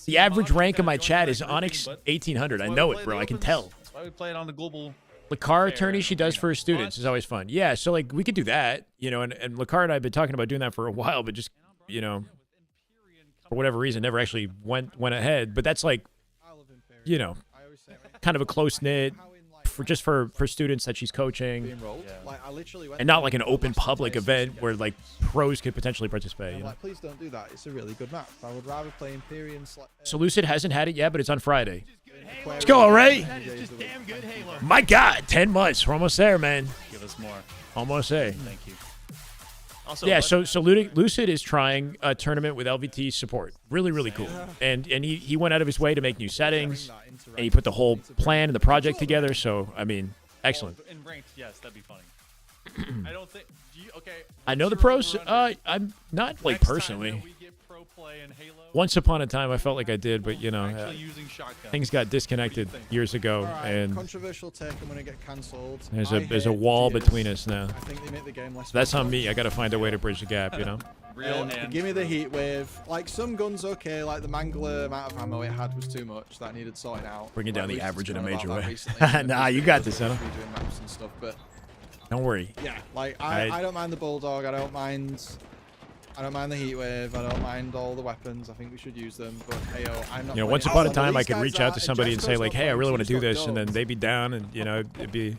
The average rank of my chat is Onyx 1800. I know it, bro. I can tell. That's why we play it on the global. Lakar attorney she does for her students is always fun. Yeah, so like we could do that, you know, and Lakar and I have been talking about doing that for a while, but just, you know, for whatever reason, never actually went ahead. But that's like, you know, kind of a close knit for students that she's coaching, Like, I literally went and not like an open public event where like pros could potentially participate. You know? like, please don't do that. It's a really good map. I would rather play Empyrean. So Lucid hasn't had it yet, but it's on Friday. Let's go, all right? My God, 10 months. We're almost there, man. Give us more. Almost there. Thank you. Also, Yeah, so Lucid is trying a tournament with LVT support. Really, really cool. And he went out of his way to make new settings, and he put the whole plan and the project together. So, I mean, excellent. In ranked, yes, that'd be funny. I don't think. Okay. I know the pros. I'm not like personally. Once upon a time, I felt like I did, but you know, things got disconnected years ago, and Controversial take. I'm gonna get cancelled. there's a wall between us now. I think they make the game less. That's on me. I got to find a way to bridge the gap, you know. Give me the heat wave. Like some guns, okay. Like the Mangler amount of ammo it had was too much. That needed sorting out. Bringing down Like, the Lucy's average in a gone major about that way. recently. Nah, you got this, huh? Redoing maps and stuff, but Don't worry. yeah, like I don't mind the bulldog. I don't mind the heat wave. I don't mind all the weapons. I think we should use them. But hey, I'm not. You know, playing once upon a it. time, I These could guys reach out are- to somebody and say, Jesco's like, not hey, I really playing, want to she's do got this, and then dogs. they'd be down, and you know, it'd be.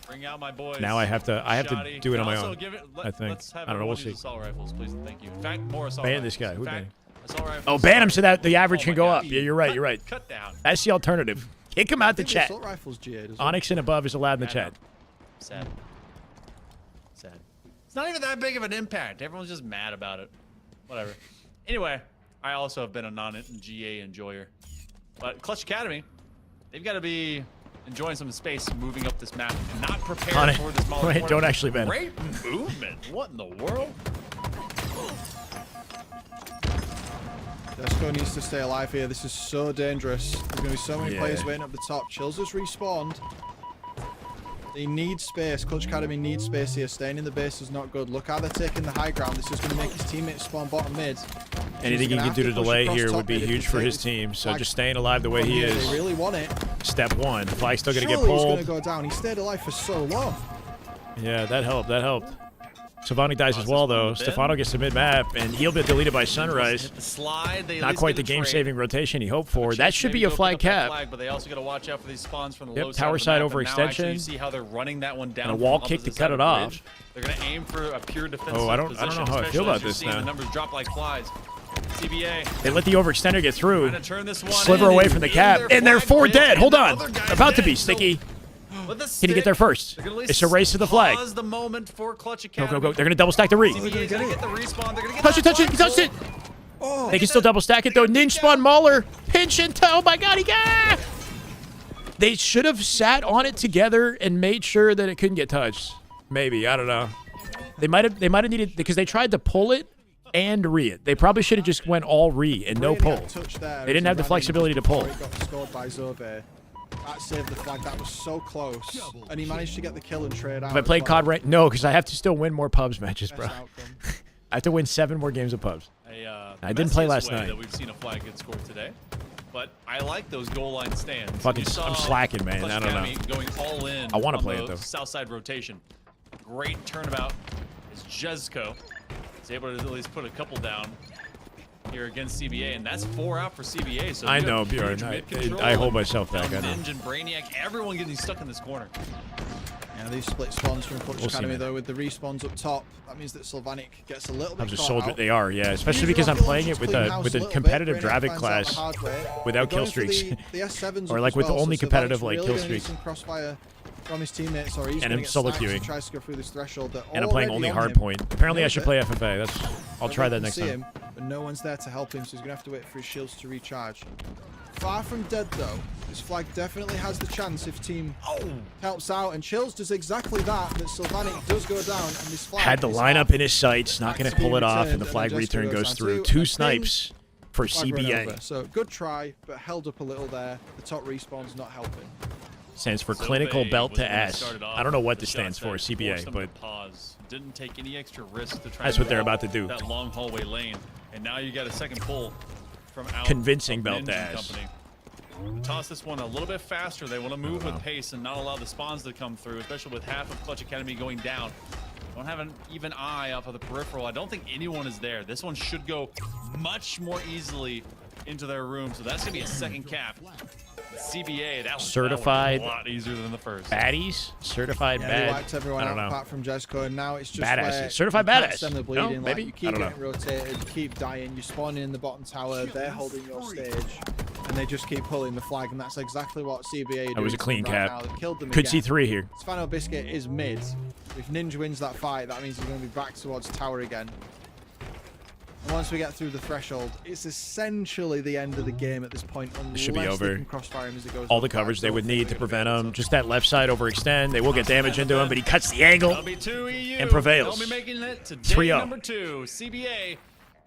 Bring out my boys. Now I have to Shoddy. do it on my Also own. give it- I think. let's have I don't know. We'll everyone use see. Assault rifles, please. Thank you. In fact, more assault Ban rifles. this guy. Who In fact, banned? assault rifles. Oh, ban him so that the average Oh can my go God. up. Yeah, you're right. You're right. Cut down. That's the alternative. Kick him out the I think chat. assault rifles GA as well. Onyx and above is allowed in the chat. Sad. Sad. not even that big of an impact. Everyone's just mad about it. Whatever. Anyway, I also have been a non-GA enjoyer. But Clutch Academy, they've got to be enjoying some space moving up this map and not prepared for this smaller Wait, don't actually ban. Great movement. What in the world? Desco needs to stay alive here. This is so dangerous. There's going to be so many Yeah. players waiting up the top. Chills just respawned. They need space. Clutch Academy needs space here. Staying in the base is not good. Look how they're taking the high ground. This is going to make his teammates spawn bottom mid. Anything he can do to delay here would be huge for his team. So just staying alive the way he is. They really want it. Step one. The flag's still going to get Surely he's pulled. going to go down. He stayed alive for so long. Yeah, that helped. That helped. Sylvanic dies as well, though. Stefano gets to mid-map, and he'll be deleted by Sunrise. The slide, they Not quite the game-saving rotation he hoped for. That should be a flag cap. But they also got to watch out for these spawns from the low Tower side side of the map. And now actually overextension. you see how they're running that one down. And a wall from kick to opposite cut side it of the off. bridge. They're going to aim for a pure defensive I don't know position, how I feel especially about as you're this seeing now. the numbers drop like flies. CBA. They let the overextender get through. Trying to turn this one Sliver in. away from the cap. And they're 4 dead. Hold on. About to be sticky. Can he get there first? It's a race to the flag. Pause the moment for Clutch Go, Academy. go, go. They're going to double stack the re. CBA is going to get the respawn. They're going to get Touch it, touch it. He touched it. They can still double stack it, though. Ninja spawn Mauler. Pinch and toe. Oh, my God. He got. They should have sat on it together and made sure that it couldn't get touched. Maybe. I don't know. They might have needed, because they tried to pull it and re it. They probably should have just went all re and no pull. They didn't have the flexibility to pull. He got scored by Zobe. That saved the flag. That was so close. And he managed to get the kill and trade out. Have I played COD rank? No, because I have to still win more pubs matches, bro. I have to win 7 more games of pubs. I didn't play last night. That we've seen a flag get scored today, but I like those goal line stands. I'm slacking, man. I don't know. Going all in. I want to play it though. South side rotation. Great turnabout is Jezco. He's able to at least put a couple down here against CBA, and that's 4 out for CBA. So I you know, have huge Bjorn. mid-control I hold and myself back. I know. Ninja and Brainiac, everyone getting stuck in this corner. Yeah, these split spawns from Clutch We'll see, Academy, man. though, with the respawns up top, that means that Sylvanic gets a little bit I'm just caught sold out. that they are, yeah. Especially Usually because I I'm feel playing like it with clean a house a little competitive bit. Dravic Brainiac class finds out the hard way. without They're kill going for streaks. The S7s Or up like as with well, only so competitive Sylvanic's like really kill gonna need streaks. some crossfire from his teammates, or he's And gonna I'm get solo stacked as he queuing. tries to go through this threshold. They're And I'm playing already only on hard him. point. Apparently I Nailed should it. play FFA. I'll try that next See time. him, but no one's there to help him, so he's gonna have to wait for his shields to recharge. Far from dead though. This flag definitely has the chance if team helps out, and Chills does exactly that. That Sylvanic does go down, and this flag Had the is lineup in his sights, not back going to to pull being it off, returned, and the flag then return Jessica goes down through. too. 2 I snipes for flag run CBA. over. So good try, but held up a little there. The top respawn's not helping. Stands for Zobe clinical belt was to the one that ass. started off I don't know with what the this stands shots for, that forced CBA, them but to pause. Didn't take any extra risk to try That's and what they're wall about to do. That long hallway lane, and now you got a second pull from out. Convincing of belt Ninja to ass. Company. Toss this one a little bit faster. They want to move with pace and not allow the spawns to come through, especially with half of Clutch Academy going down. Don't have an even eye off of the peripheral. I don't think anyone is there. This one should go much more easily into their room, so that's gonna be a second cap. CBA, that was certified a lot easier than the first. baddies, certified Yeah, bad. they wiped everyone I don't out know. apart from Jessica, and now it's just Badasses. where Certified you can't badass. stem the No, bleeding. maybe? Like, you I keep don't know. getting rotated, you keep dying, you're spawning in the bottom tower, they're holding your stage, and they just keep pulling the flag, and that's exactly what CBA are doing. That was a to clean them right cap. now. They killed them Could again. see 3 here. Stefano Biscuit is mid. If Ninja wins that fight, that means he's going to be back towards tower again. And once we get through the threshold, it's essentially the end of the game at this point. It should be unless they over. can crossfire him as it goes All the up. coverage they would need to prevent him. Just that left side overextend. They will get damage into him, but he cuts the angle That'll be 2 EU. and prevails. They'll be making it to day 3-0. number 2. CBA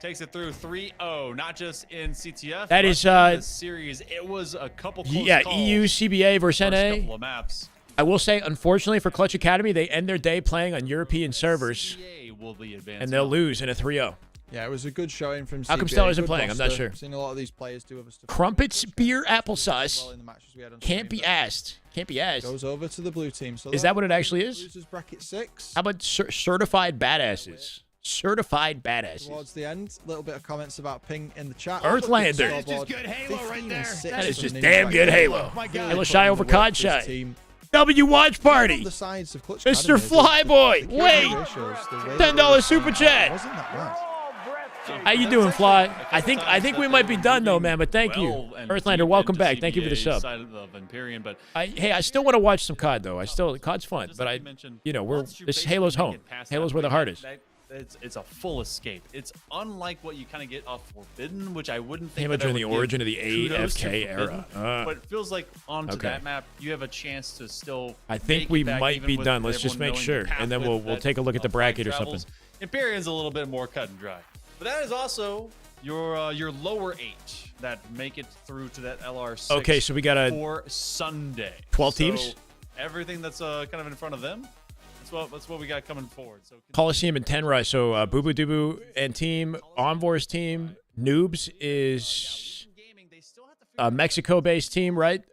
takes it through 3-0, not just in CTF. That but is, in this series. It was a couple close Yeah, calls EU, CBA versus first NA. couple of maps. I will say, unfortunately for Clutch Academy, they end their day playing on European servers, CBA will be advancing. and they'll lose in a 3-0. Yeah, it was a good showing from CBA. How come Stella isn't Good playing? I'm not roster. sure. Seen a lot of these players do other stuff. Crumpets, beer, applesauce. Well in the matches we had on Can't stream, be asked. Can't be asked. Goes over to the blue team. So Is that what it actually is? Losers bracket 6. How about certified badasses? Certified badasses. Towards the end, a little bit of comments about ping in the chat. Earthlander. That That is just good Halo right there. That is just damn good Halo. my God. Halo Shy over COD Shy. W Watch Party. The sides of Clutch Mr. Academy, Flyboy. the Wait. ratios, the way $10 super chat. Wasn't that bad. How you doing, Fly? I think we might be done though, man. But thank you, Earthlander. Welcome back. Thank you for the sub. But Hey, I still want to watch some COD though. COD's fun, but this Halo's home. Halo's where the heart is. It's a full escape. It's unlike what you kind of get off Forbidden, which I wouldn't think. Halo during the origin of the kudos to AFK Forbidden, era. but it feels like onto that map, you have a chance to still. I think we might be done. Let's just make sure, and then we'll take a look at the bracket or something. Empyrean's a little bit more cut and dry, but that is also your lower 8 that make it through to that LR6. Okay, so we got for Sunday. 12 teams. Everything that's kind of in front of them. That's what we got coming forward. So Coliseum and Tenrai. So Boo Boo Dubu and team, Envor's team, Noobs is a Mexico-based team, right?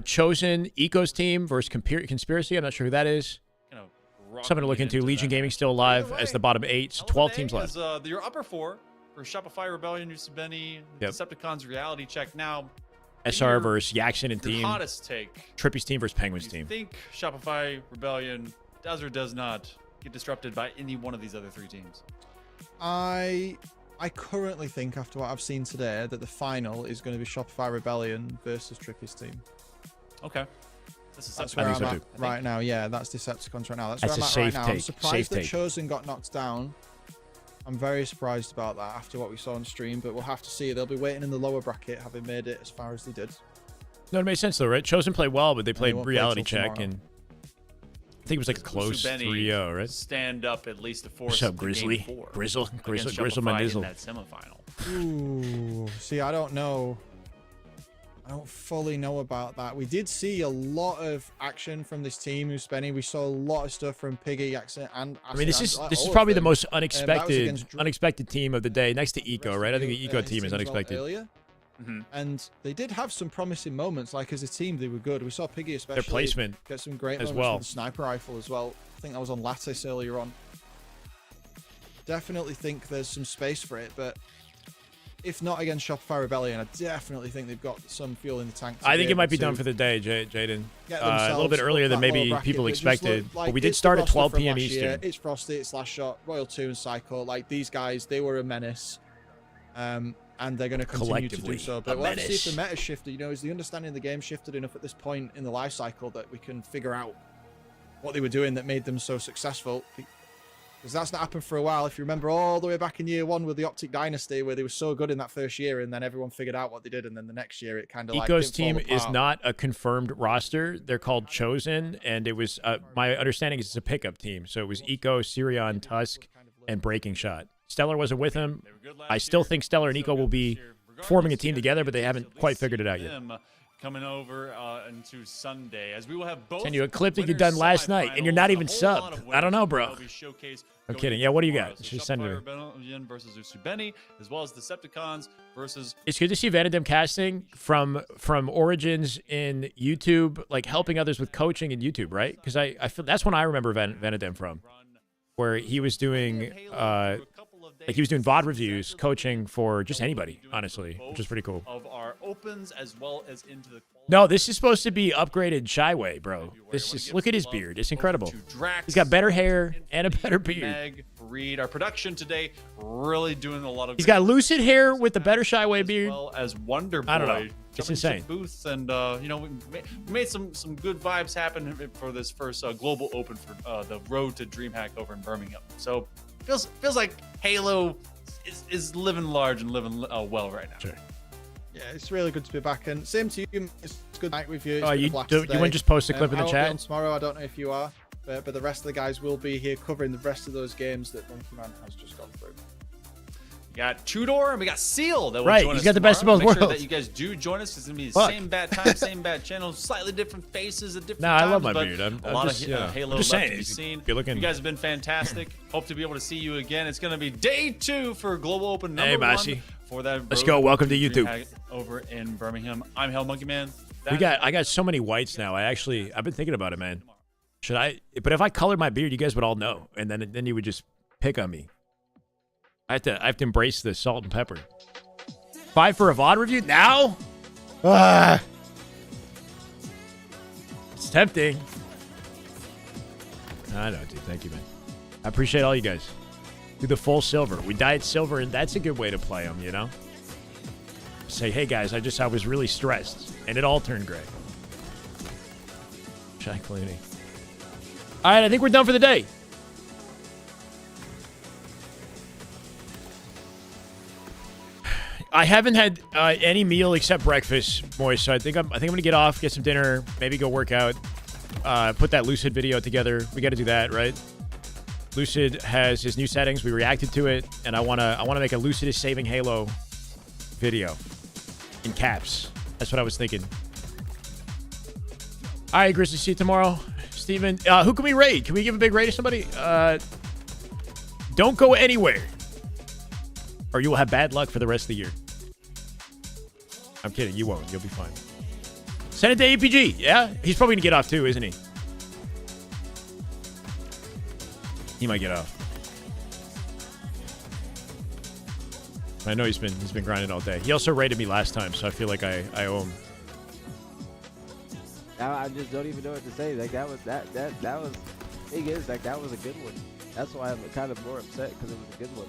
Chosen, Eco's team versus Conspiracy. I'm not sure who that is. Something to look into. Legion Gaming still alive as the bottom 8. So 12 teams left. Your upper 4 for Shopify, Rebellion, Usabeni, Decepticons, Reality Check. Now, SR versus Yaxin and team. Hottest take. Trippy's team versus Penguin's team. I think Shopify, Rebellion does or does not get disrupted by any one of these other 3 teams. I currently think, after what I've seen today, that the final is going to be Shopify Rebellion versus Trippy's team. Okay. That's where I'm at right now. Yeah, that's Decepticons right now. That's where I'm at right now. I'm surprised that Chosen got knocked down. I'm very surprised about that after what we saw on stream, but we'll have to see. They'll be waiting in the lower bracket, having made it as far as they did. No, it made sense though, right? Chosen played well, but they played Reality Check, and I think it was like a close 3-0, right? Stand up at least to force. What's up, Grizzly? Grizzle my nizzle. In that semifinal. Ooh, see, I don't know. I don't fully know about that. We did see a lot of action from this team, Usbeni. We saw a lot of stuff from Piggy, Jackson, and I mean, this is probably the most unexpected team of the day, next to Eco, right? I think the Eco team is unexpected. And they did have some promising moments. Like as a team, they were good. We saw Piggy especially their placement get some great moments with the sniper rifle as well. I think that was on Lattice earlier on. Definitely think there's some space for it, but if not against Shopify Rebellion, I definitely think they've got some fuel in the tank. I think it might be done for the day, Jaden. A little bit earlier than maybe people expected. But we did start at 12 p.m. Eastern. It's Frosty, it's Last Shot, Royal 2, and Psycho. Like these guys, they were a menace. And they're going to continue to do so. But we'll have to see if the meta shifted. You know, is the understanding of the game shifted enough at this point in the life cycle that we can figure out what they were doing that made them so successful? Because that's not happened for a while. If you remember all the way back in year 1 with the Optic Dynasty, where they were so good in that first year, and then everyone figured out what they did, and then the next year it kind of like Eco's team is not a confirmed roster. They're called Chosen, and it was my understanding is it's a pickup team. So it was Eco, Sirion, Tusk, and Breaking Shot. Stellar wasn't with him. I still think Stellar and Eco will be forming a team together, but they haven't quite figured it out yet. Coming over into Sunday, as we will have both. And you a clip that you done last night, and you're not even subbed. I don't know, bro. I'm kidding. Yeah, what do you got? Just send it. Versus Usubeni, as well as Decepticons versus. It's good to see Vanadem casting from origins in YouTube, like helping others with coaching in YouTube, right? Because I feel that's when I remember Vanadem from, where he was doing like he was doing VOD reviews, coaching for just anybody, honestly, which is pretty cool. Of our opens as well as into the. No, this is supposed to be upgraded Shyway, bro. This is look at his beard. It's incredible. He's got better hair and a better beard. Meg, Reed, our production today really doing a lot of. He's got lucid hair with a better Shyway beard. As well as Wonder Boy. I don't know. It's insane. Booths and we made some good vibes happen for this first global open for the road to Dreamhack over in Birmingham. So feels like Halo is living large and living well right now. Sure. Yeah, it's really good to be back, and same to you. It's good night with you. You wouldn't just post a clip in the chat? Tomorrow, I don't know if you are, but the rest of the guys will be here covering the rest of those games that Monkey Man has just gone through. We got Tudor and we got Seal that will right, join us. He's got the best of both Make worlds. sure that you guys do join us. It's gonna be the same bad time, same bad channel, slightly different faces at different times. I love my but beard. I'm a lot just, of Halo I'm just left saying, to be seen. You're looking... You guys have been fantastic. Hope to be able to see you again. It's gonna be day 2 for Global Open number 1 for that. Let's go. Welcome to YouTube. Over in Birmingham. I'm Hell Monkey Man. I got so many whites now. I've been thinking about it, man. Should I? But if I colored my beard, you guys would all know, and then you would just pick on me. I have to embrace the salt and pepper. 5 for a VOD review now? It's tempting. I know, dude. Thank you, man. I appreciate all you guys. Do the full silver. We dyed silver, and that's a good way to play them, you know? Say, hey, guys, I was really stressed, and it all turned gray. Shaq Clooney. All right, I think we're done for the day. I haven't had any meal except breakfast, Moist. So I think I'm gonna get off, get some dinner, maybe go work out, put that Lucid video together. We got to do that, right? Lucid has his new settings. We reacted to it, and I wanna make a Lucid is saving Halo video in caps. That's what I was thinking. All right, Grizzly. See you tomorrow, Steven. Who can we raid? Can we give a big raid to somebody? Don't go anywhere, or you will have bad luck for the rest of the year. I'm kidding. You won't. You'll be fine. Send it to APG. Yeah? He's probably going to get off too, isn't he? He might get off. I know he's been grinding all day. He also raided me last time, so I feel like I owe him. Now I just don't even know what to say. Like that was thing is like that was a good one. That's why I'm kind of more upset because it was a good one.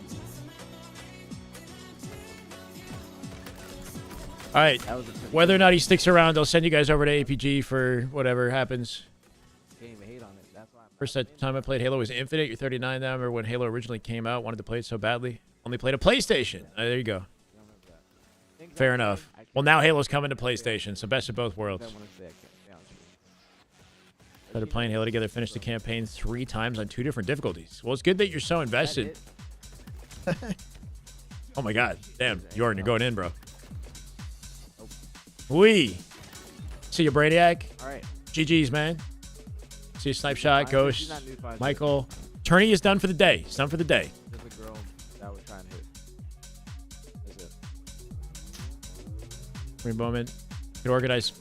All right. Whether or not he sticks around, I'll send you guys over to APG for whatever happens. Can't even hate on it. That's why. First time I played Halo was Infinite. You're 39 now. I remember when Halo originally came out. Wanted to play it so badly. Only played a PlayStation. There you go. Fair enough. Well, now Halo's coming to PlayStation, so best of both worlds. Started playing Halo together. Finished the campaign 3 times on 2 different difficulties. Well, it's good that you're so invested. Oh my God. Damn, Jordan, you're going in, bro. Wee. See you, Brainiac. All right. GG's, man. See you, Snipe Shot, Ghost, Michael. Tourney is done for the day. It's done for the day. There's a girl that we're trying to hit. That's it. Green Bowman. Could organize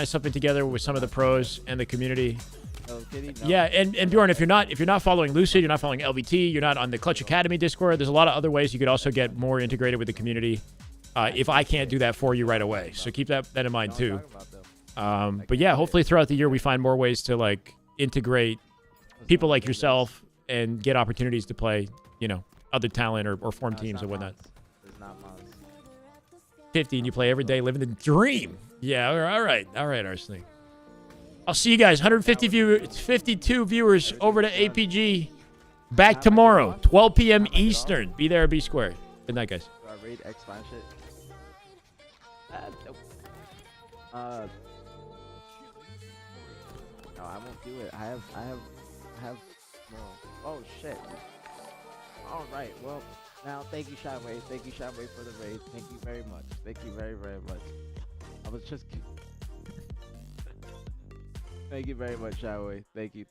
something together with some of the pros and the community. Hello Kitty? No. Yeah, and Bjorn, if you're not following Lucid, you're not following LVT, you're not on the Clutch Academy Discord, there's a lot of other ways you could also get more integrated with the community. If I can't do that for you right away, so keep that in mind too. But yeah, hopefully throughout the year we find more ways to like integrate people like yourself and get opportunities to play, you know, other talent or form teams or whatnot. 50 and you play every day, living the dream. Yeah, all right, Arsenic. I'll see you guys. 52 viewers over to APG. Back tomorrow, 12 p.m. Eastern. Be there or be square. Good night, guys. Do I raid X5 shit? Nope. No, I won't do it. I have no. Oh shit. All right. Well, now thank you, Shyway. Thank you, Shyway, for the raid. Thank you very much. Thank you very, very much. I was just. Thank you very much, Shyway. Thank you.